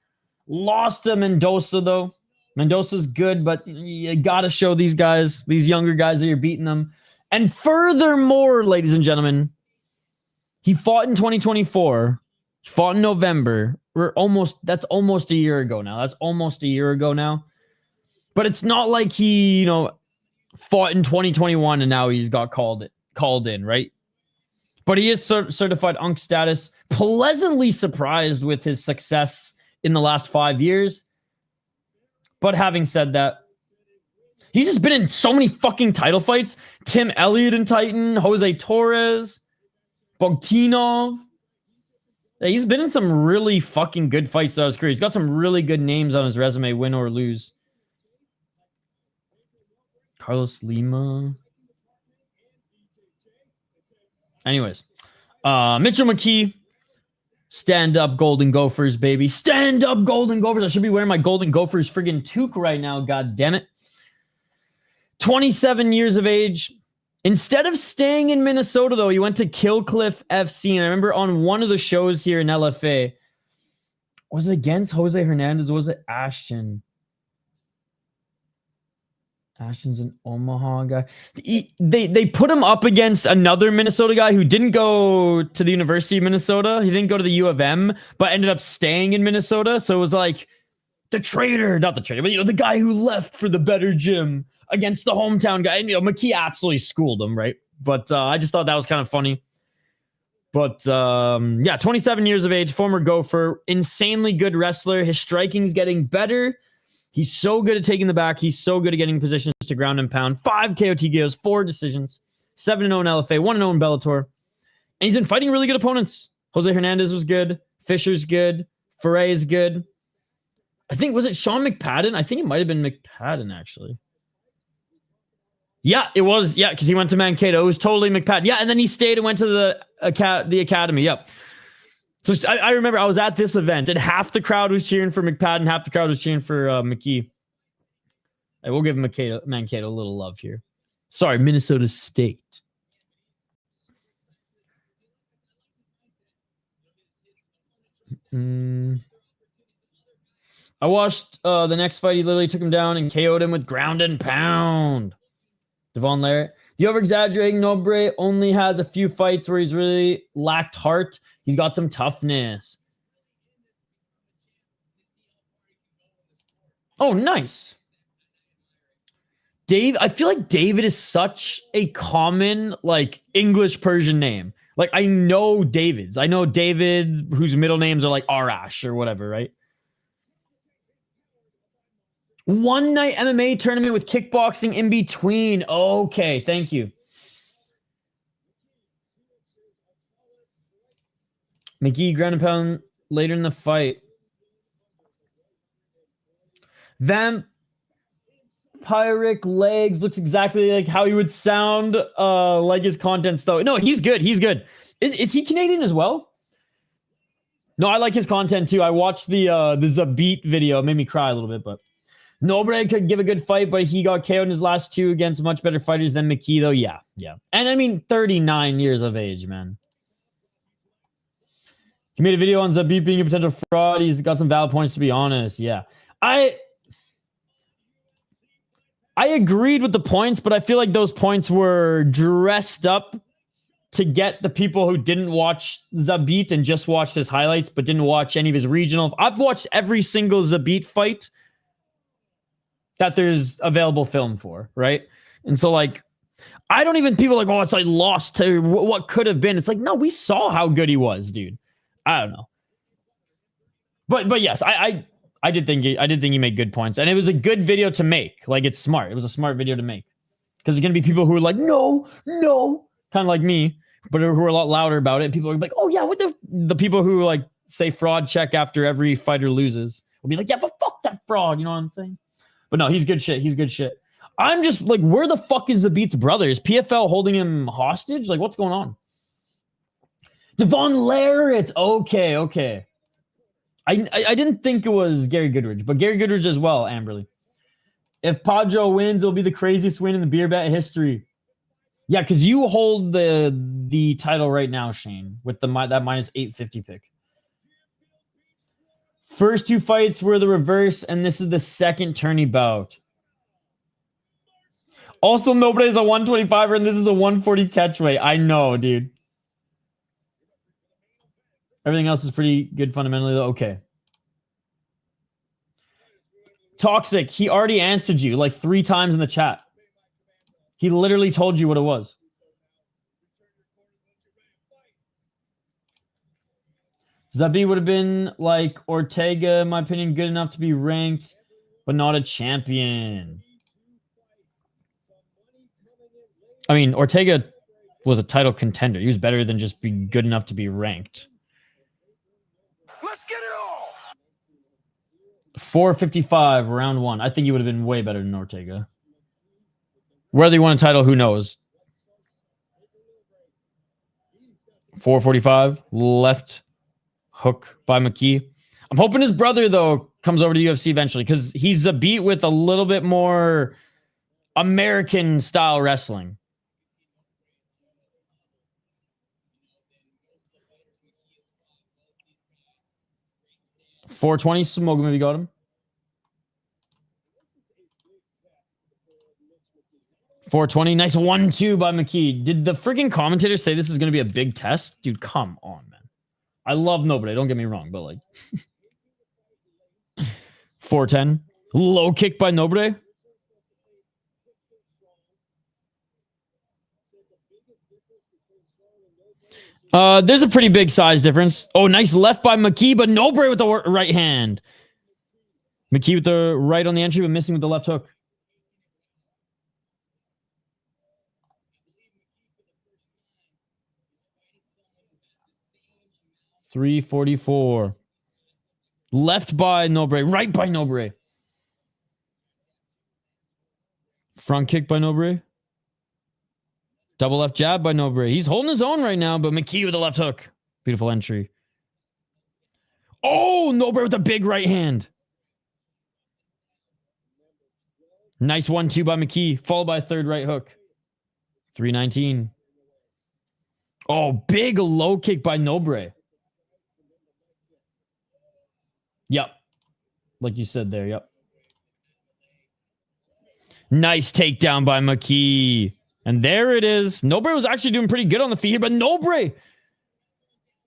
Lost to Mendoza, though. Mendoza's good, but you got to show these guys, these younger guys, that you're beating them. And furthermore, ladies and gentlemen, he fought in 2024. He fought in November. That's almost a year ago now. That's almost a year ago now. But it's not like he, fought in 2021 and now he's got called in, right? But he is certified Unk status. Pleasantly surprised with his success in the last 5 years. But having said that, he's just been in so many fucking title fights. Tim Elliott in Titan, Jose Torres, Bogtinov. Yeah, he's been in some really fucking good fights throughout his career. He's got some really good names on his resume, win or lose. Carlos Lima. Anyways, Mitchell McKee. Stand up, Golden Gophers, baby. Stand up, Golden Gophers. I should be wearing my Golden Gophers friggin' toque right now. God damn it. 27 years of age. Instead of staying in Minnesota, though, he went to Killcliff FC. And I remember on one of the shows here in LFA, was it against Jose Hernandez? Or was it Ashton? Ashton's an Omaha guy. They put him up against another Minnesota guy who didn't go to the University of Minnesota. He didn't go to the U of M, but ended up staying in Minnesota. So it was like the traitor, not the traitor, but the guy who left for the better gym against the hometown guy. And McKee absolutely schooled him, right? But I just thought that was kind of funny. But yeah, 27 years of age, former Gopher, insanely good wrestler. His striking's getting better. He's so good at taking the back. He's so good at getting positions to ground and pound. 5 KOT KOs, 4 decisions, 7-0 in LFA, 1-0 in Bellator. And he's been fighting really good opponents. Jose Hernandez was good. Fisher's good. Foray is good. I think, was it Sean McPadden? I think it might have been McPadden, actually. Yeah, it was. Yeah, because he went to Mankato. It was totally McPadden. Yeah, and then he stayed and went to the academy. Yep. So I remember I was at this event and half the crowd was cheering for McPadden, half the crowd was cheering for McKee. Hey, we'll give Mankato a little love here. Sorry, Minnesota State. I watched the next fight. He literally took him down and KO'd him with ground and pound. Devon Larrett. The over-exaggerating Nobre only has a few fights where he's really lacked heart. He's got some toughness. Oh, nice. Dave, I feel like David is such a common, English Persian name. I know Davids. I know David, whose middle names are Arash or whatever, right? One night MMA tournament with kickboxing in between. Okay, thank you. McKee ground and pound later in the fight. Vampiric legs looks exactly like how he would sound like his contents though. No, he's good. He's good. Is he Canadian as well? No, I like his content too. I watched the Zabit video. It made me cry a little bit, but Nobre could give a good fight, but he got KO'd in his last two against much better fighters than McKee though. Yeah. And I mean 39 years of age, man. He made a video on Zabit being a potential fraud. He's got some valid points, to be honest. Yeah. I agreed with the points, but I feel like those points were dressed up to get the people who didn't watch Zabit and just watched his highlights, but didn't watch any of his regional. I've watched every single Zabit fight that there's available film for, right? And so, like, I don't even, people are like, oh, it's like lost to what could have been. It's like, no, we saw how good he was, dude. I don't know. But yes, I did think he made good points, and it was a good video to make. Like, it's smart. It was a smart video to make, because there's gonna be people who are like, no, kind of like me, but who are a lot louder about it. And people are like, oh yeah, what the people who like say fraud check after every fighter loses will be like, yeah, but fuck that fraud. You know what I'm saying? But no, he's good shit. He's good shit. I'm just like, where the fuck is Zabit's brother? Is PFL holding him hostage? Like, what's going on? Devon Larratt. Okay. I didn't think it was Gary Goodridge, but Gary Goodridge as well, Amberly. If Pedro wins, it'll be the craziest win in the beer bet history. Yeah, because you hold the title right now, Shane, with that minus 850 pick. First two fights were the reverse, and this is the second tourney bout. Also, nobody's a 125er, and this is a 140 catchweight. I know, dude. Everything else is pretty good fundamentally, though. Okay. Toxic. He already answered you like 3 times in the chat. He literally told you what it was. Zabit would have been like Ortega, in my opinion, good enough to be ranked, but not a champion. I mean, Ortega was a title contender. He was better than just being good enough to be ranked. Let's get it all. 455, round 1. I think he would have been way better than Ortega. Whether he won a title, who knows? 445, left hook by McKee. I'm hoping his brother, though, comes over to UFC eventually, because he's a beat with a little bit more American-style wrestling. $420, Smoke maybe got him. 420, nice 1-2 by McKee. Did the freaking commentator say this is going to be a big test? Dude, come on, man. I love Nobre, don't get me wrong, but like... 410. Low kick by Nobre. There's a pretty big size difference. Oh, nice left by McKee, but Nobre with the right hand. McKee with the right on the entry, but missing with the left hook. $344. Left by Nobre, right by Nobre. Front kick by Nobre. Double left jab by Nobre. He's holding his own right now, but McKee with the left hook. Beautiful entry. Oh, Nobre with a big right hand. Nice 1-2 by McKee, followed by a third right hook. 319. Oh, big low kick by Nobre. Yep. Like you said there, yep. Nice takedown by McKee. And there it is. Nobre was actually doing pretty good on the feet here, but Nobre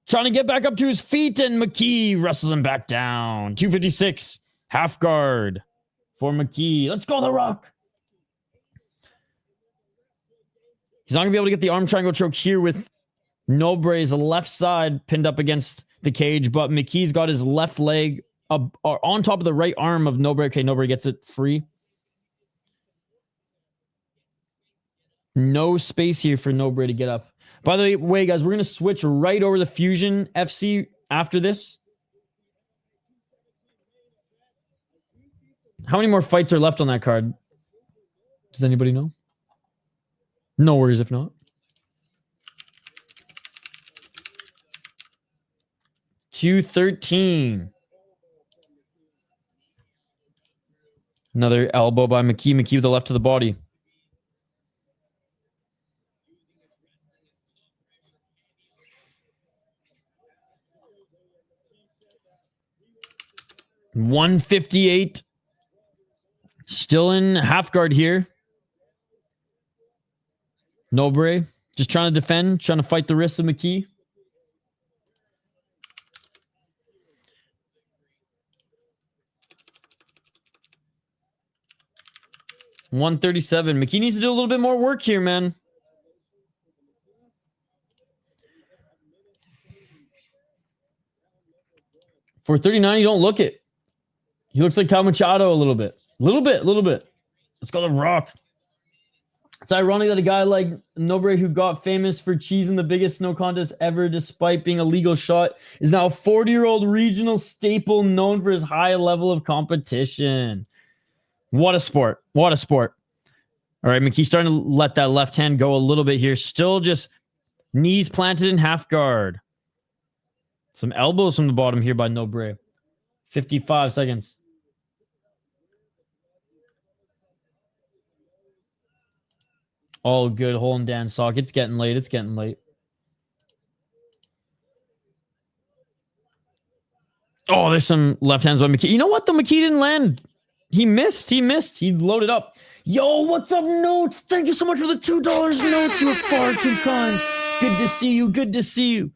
trying to get back up to his feet, and McKee wrestles him back down. 256. Half guard for McKee. Let's go, The Rock. He's not going to be able to get the arm triangle choke here with Nobre's left side pinned up against the cage, but McKee's got his left leg up, on top of the right arm of Nobre. Okay, Nobre gets it free. No space here for Nobre to get up. By the way, guys, we're going to switch right over to Fusion FC after this. How many more fights are left on that card? Does anybody know? No worries if not. 213. Another elbow by McKee. McKee with the left to the body. $158. Still in half guard here. Nobre just trying to defend, trying to fight the wrists of McKee. $137. McKee needs to do a little bit more work here, man. For 39, you don't look it. He looks like Cal Machado a little bit. Little bit. Let's go to Rock. It's ironic that a guy like Nobre, who got famous for cheesing the biggest snow contest ever despite being a legal shot, is now a 40-year-old regional staple known for his high level of competition. What a sport. What a sport. All right, McKee's starting to let that left hand go a little bit here. Still just knees planted in half guard. Some elbows from the bottom here by Nobre. 55 seconds. All good. Hole and Dan sock. It's getting late. It's getting late. Oh, there's some left hands by McKee. You know what? The McKee didn't land. He missed. He loaded up. Yo, what's up, Notes? Thank you so much for the $2 notes. You were far too kind. Good to see you. Good to see you.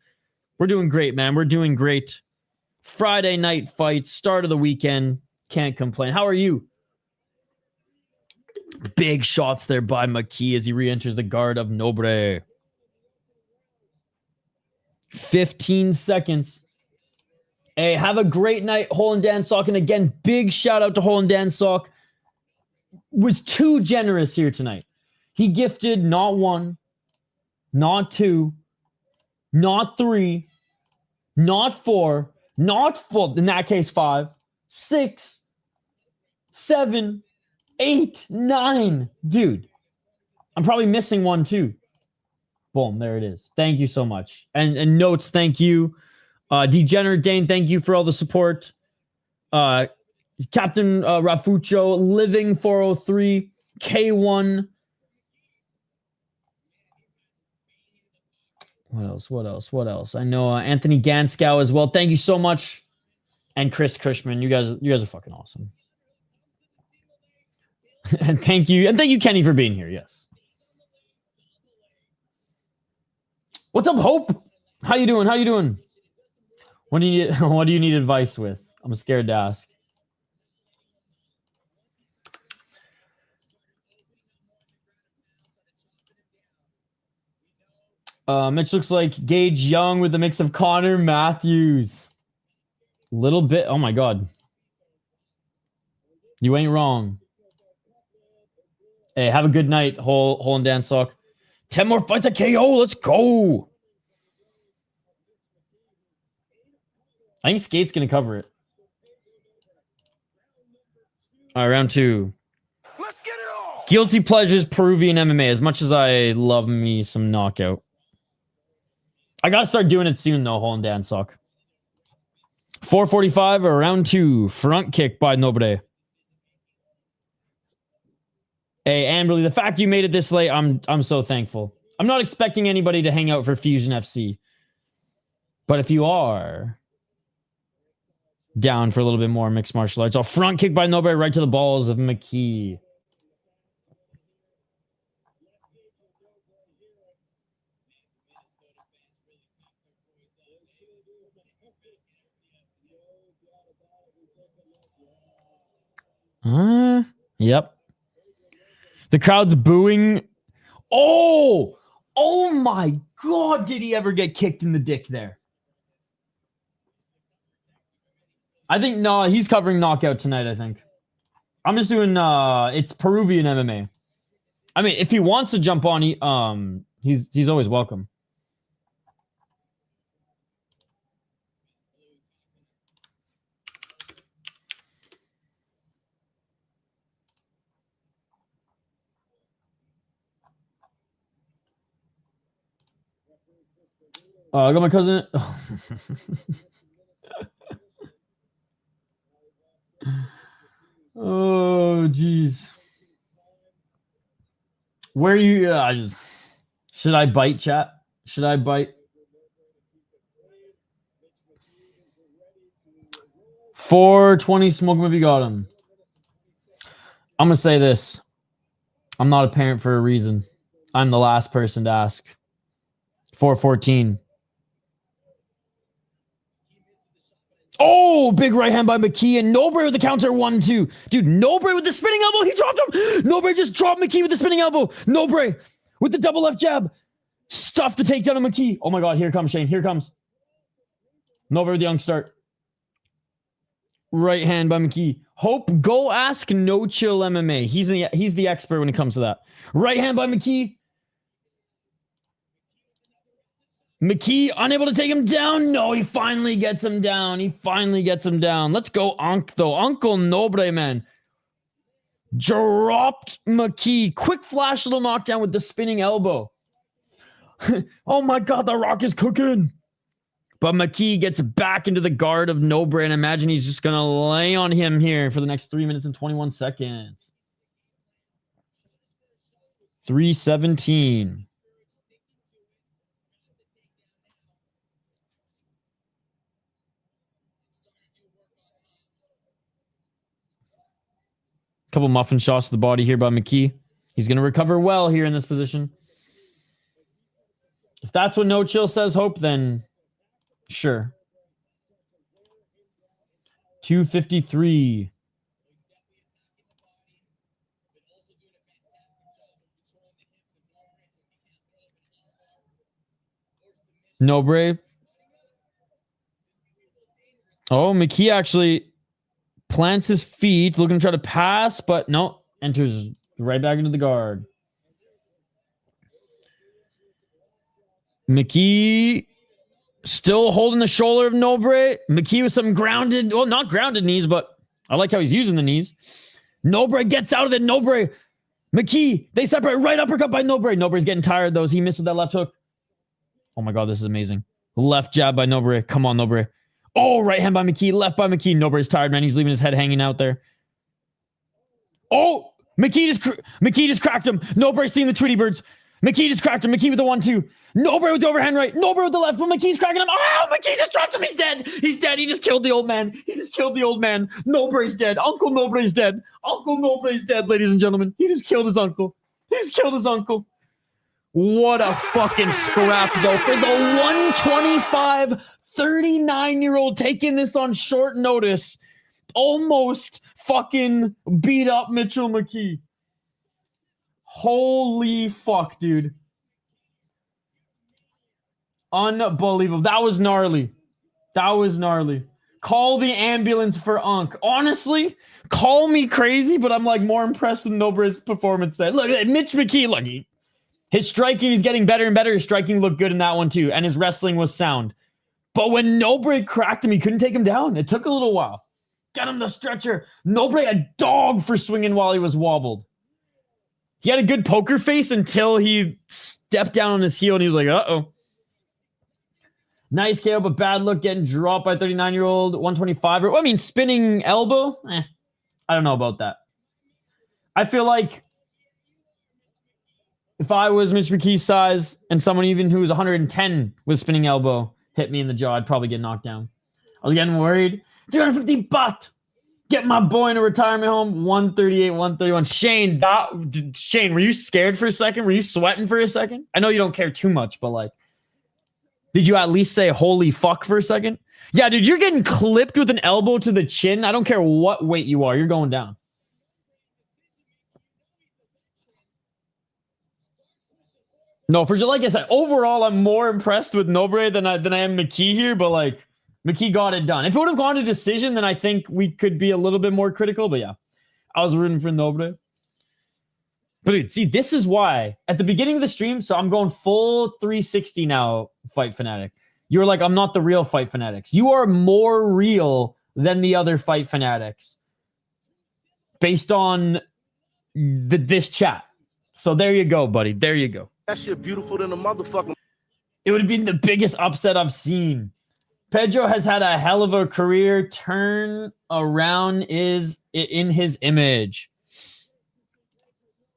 We're doing great, man. We're doing great. Friday night fights. Start of the weekend. Can't complain. How are you? Big shots there by McKee as he re-enters the guard of Nobre. 15 seconds. Hey, have a great night, Hole and Dan Sock. And again, big shout out to Hole and Dan Sock. Was too generous here tonight. He gifted not one, not two, not three, not four, in that case, 5, 6, 7, 8, 9. Dude, I'm probably missing one too. Boom, there it is. Thank you so much. And Notes, thank you. Degenerate Dane, thank you for all the support. Captain Rafucho, Living 403, K1. What else? I know Anthony Ganskow as well. Thank you so much. And Chris Cushman, you guys are fucking awesome. And thank you, Kenny, for being here. Yes. What's up, Hope? How you doing? What do you need advice with? I'm scared to ask. Mitch looks like Gage Young with a mix of Connor Matthews. Little bit. Oh my God. You ain't wrong. Hey, have a good night, Hole and Dan Sock. 10 more fights at KO. Let's go. I think Skate's going to cover it. All right, round 2. Let's get it all. Guilty pleasures, Peruvian MMA. As much as I love me some knockout. I got to start doing it soon, though, Hole and Dan Sock. 4:45 or round 2. Front kick by Nobre. Hey, Amberly, the fact you made it this late, I'm so thankful. I'm not expecting anybody to hang out for Fusion FC. But if you are down for a little bit more mixed martial arts, a front kick by Nobre right to the balls of McKee. Yep. The crowd's booing. Oh my God. Did he ever get kicked in the dick there? I think, no, he's covering knockout tonight, I think. I'm just doing, it's Peruvian MMA. I mean, if he wants to jump on, he's always welcome. I got my cousin. Oh, jeez. Where you? Should I bite, chat? Should I bite? 420 smoke movie got him. I'm gonna say this. I'm not a parent for a reason. I'm the last person to ask. 414. Oh, big right hand by McKee and Nobre with the counter 1-2. Dude, Nobre with the spinning elbow. He dropped him. Nobre just dropped McKee with the spinning elbow. Nobre with the double left jab. Stuffed the takedown of McKee. Oh my God, here comes Cheyanne. Here comes. Nobre with the young start. Right hand by McKee. Hope, go ask No Chill MMA. He's the expert when it comes to that. Right hand by McKee. McKee unable to take him down. No, he finally gets him down. Let's go, though. Uncle Nobre, man. Dropped McKee. Quick flash little knockdown with the spinning elbow. Oh my God, the Rock is cooking. But McKee gets back into the guard of Nobre, and imagine he's just going to lay on him here for the next 3 minutes and 21 seconds. 3:17. Couple muffin shots to the body here by McKee. He's going to recover well here in this position. If that's what No Chill says, Hope, then sure. 253. Nobre. Oh, McKee actually plants his feet, looking to try to pass, but no, enters right back into the guard. McKee still holding the shoulder of Nobre. McKee with some grounded, well, not grounded knees, but I like how he's using the knees. Nobre gets out of it. Nobre. McKee, they separate. Right uppercut by Nobre. Nobre's getting tired, though. He missed with that left hook. Oh my God, this is amazing. Left jab by Nobre. Come on, Nobre. Oh, right hand by McKee. Left by McKee. Nobre's tired, man. He's leaving his head hanging out there. Oh, McKee just cracked him. Nobre's seeing the Tweety Birds. McKee just cracked him. McKee with the 1-2. Nobre with the overhand right. Nobre with the left. But McKee's cracking him. Oh, McKee just dropped him. He's dead. He's dead. He just killed the old man. Nobre's dead. Uncle Nobre's dead. Uncle Nobre's dead, ladies and gentlemen. He just killed his uncle. What a fucking scrap, though, for the 125, 39-year-old taking this on short notice. Almost fucking beat up Mitchell McKee. Holy fuck, dude. Unbelievable. That was gnarly. Call the ambulance for Unk. Honestly, call me crazy, but I'm like more impressed with Nobre's performance there. Look, Mitch McKee, look, his striking is getting better and better. His striking looked good in that one too, and his wrestling was sound. But when Nobre cracked him, he couldn't take him down. It took a little while. Got him the stretcher. Nobre a dog for swinging while he was wobbled. He had a good poker face until he stepped down on his heel and he was like, uh-oh. Nice KO, but bad look getting dropped by 39-year-old 125. I mean, spinning elbow? I don't know about that. I feel like if I was Mitch McKee's size and someone even who was 110 with spinning elbow hit me in the jaw, I'd probably get knocked down. I was getting worried. 250 baht. Get my boy in a retirement home. 138, 131. Cheyanne, were you scared for a second? Were you sweating for a second? I know you don't care too much, but like, did you at least say holy fuck for a second? Yeah, dude, you're getting clipped with an elbow to the chin. I don't care what weight you are. You're going down. No, for sure. Like I said, overall, I'm more impressed with Nobre than I am McKee here, but like, McKee got it done. If it would have gone to decision, then I think we could be a little bit more critical, but yeah, I was rooting for Nobre. But dude, see, this is why at the beginning of the stream, so I'm going full 360 now, Fight Fanatic. You're like, I'm not the real Fight Fanatics. You are more real than the other Fight Fanatics based on this chat. So there you go, buddy. There you go. That shit beautiful than a motherfucker. It would have been the biggest upset I've seen. Pedro has had a hell of a career. Turn around is in his image.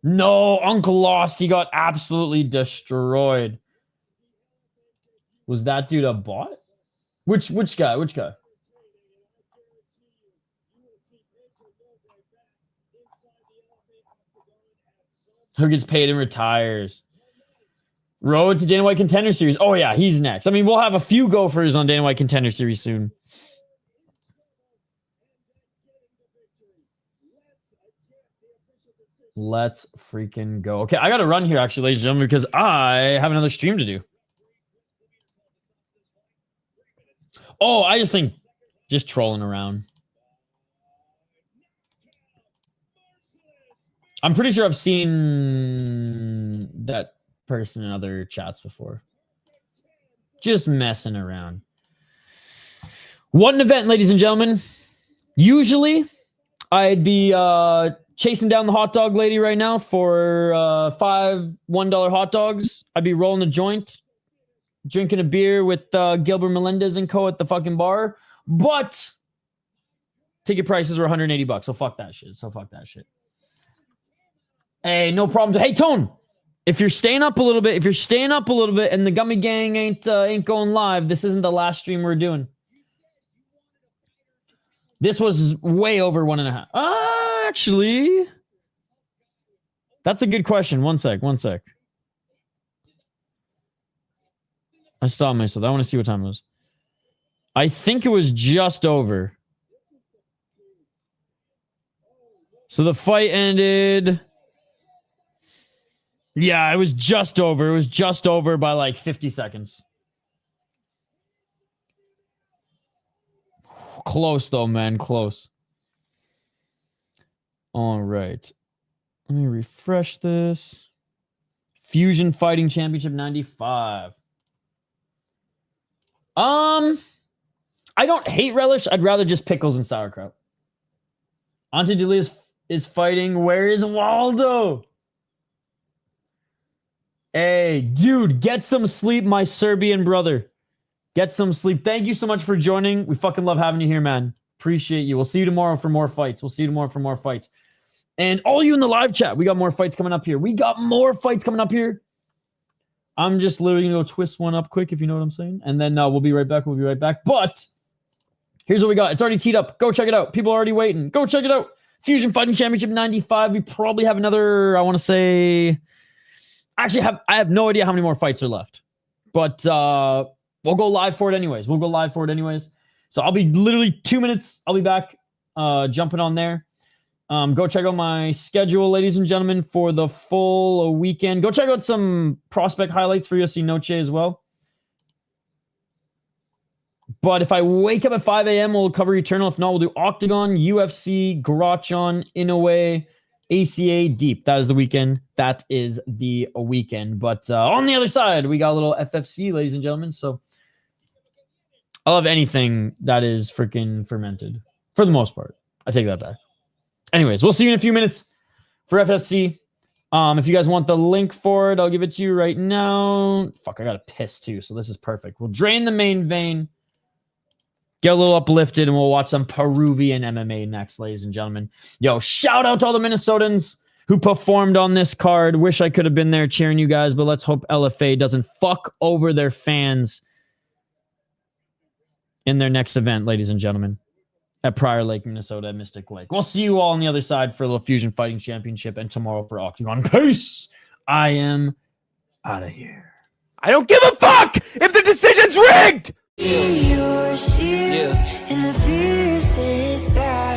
No, Uncle lost. He got absolutely destroyed. Was that dude a bot? Which guy? Which guy? Who gets paid and retires? Road to Dana White Contender Series. Oh, yeah, he's next. I mean, we'll have a few gophers on Dana White Contender Series soon. Let's freaking go. Okay, I got to run here, actually, ladies and gentlemen, because I have another stream to do. Oh, I just think just trolling around. I'm pretty sure I've seen that person in other chats before. Just messing around. What an event, ladies and gentlemen. Usually, I'd be chasing down the hot dog lady right now for 5 $1 hot dogs. I'd be rolling a joint, drinking a beer with Gilbert Melendez and co at the fucking bar. But ticket prices were $180. So fuck that shit. Hey, no problem. Hey, Tone, if you're staying up a little bit, and the Gummy Gang ain't going live, this isn't the last stream we're doing. This was way over 1.5. Actually, that's a good question. One sec. I stopped myself. I want to see what time it was. I think it was just over. So the fight ended. Yeah, it was just over. It was just over by like 50 seconds. Close though, man. Close. All right. Let me refresh this. Fusion Fighting Championship 95. I don't hate relish. I'd rather just pickles and sauerkraut. Auntie Julia is fighting. Where is Waldo? Hey, dude, get some sleep, my Serbian brother. Get some sleep. Thank you so much for joining. We fucking love having you here, man. Appreciate you. We'll see you tomorrow for more fights. And all you in the live chat, we got more fights coming up here. I'm just literally going to go twist one up quick, if you know what I'm saying. And then we'll be right back. But here's what we got. It's already teed up. Go check it out. People are already waiting. Go check it out. Fusion Fighting Championship 95. We probably have another, I want to say... Actually, I have no idea how many more fights are left. But we'll go live for it anyways. So I'll be literally 2 minutes. I'll be back jumping on there. Go check out my schedule, ladies and gentlemen, for the full weekend. Go check out some prospect highlights for UFC Noche as well. But if I wake up at 5 a.m., we'll cover Eternal. If not, we'll do Octagon, UFC, Garachon, Inoue, ACA, Deep. That is the weekend. But on the other side, we got a little FFC, ladies and gentlemen. So I love anything that is freaking fermented. For the most part. I take that back. Anyways, we'll see you in a few minutes for FFC. If you guys want the link for it, I'll give it to you right now. Fuck, I got to piss too, so this is perfect. We'll drain the main vein, get a little uplifted, and we'll watch some Peruvian MMA next, ladies and gentlemen. Yo, shout out to all the Minnesotans who performed on this card. Wish I could have been there cheering you guys, but let's hope LFA doesn't fuck over their fans in their next event, ladies and gentlemen, at Prior Lake, Minnesota, at Mystic Lake. We'll see you all on the other side for a little Fusion Fighting Championship and tomorrow for Octagon. Peace! I am out of here. I don't give a fuck if the decision's rigged! In your shield, and the fiercest battle.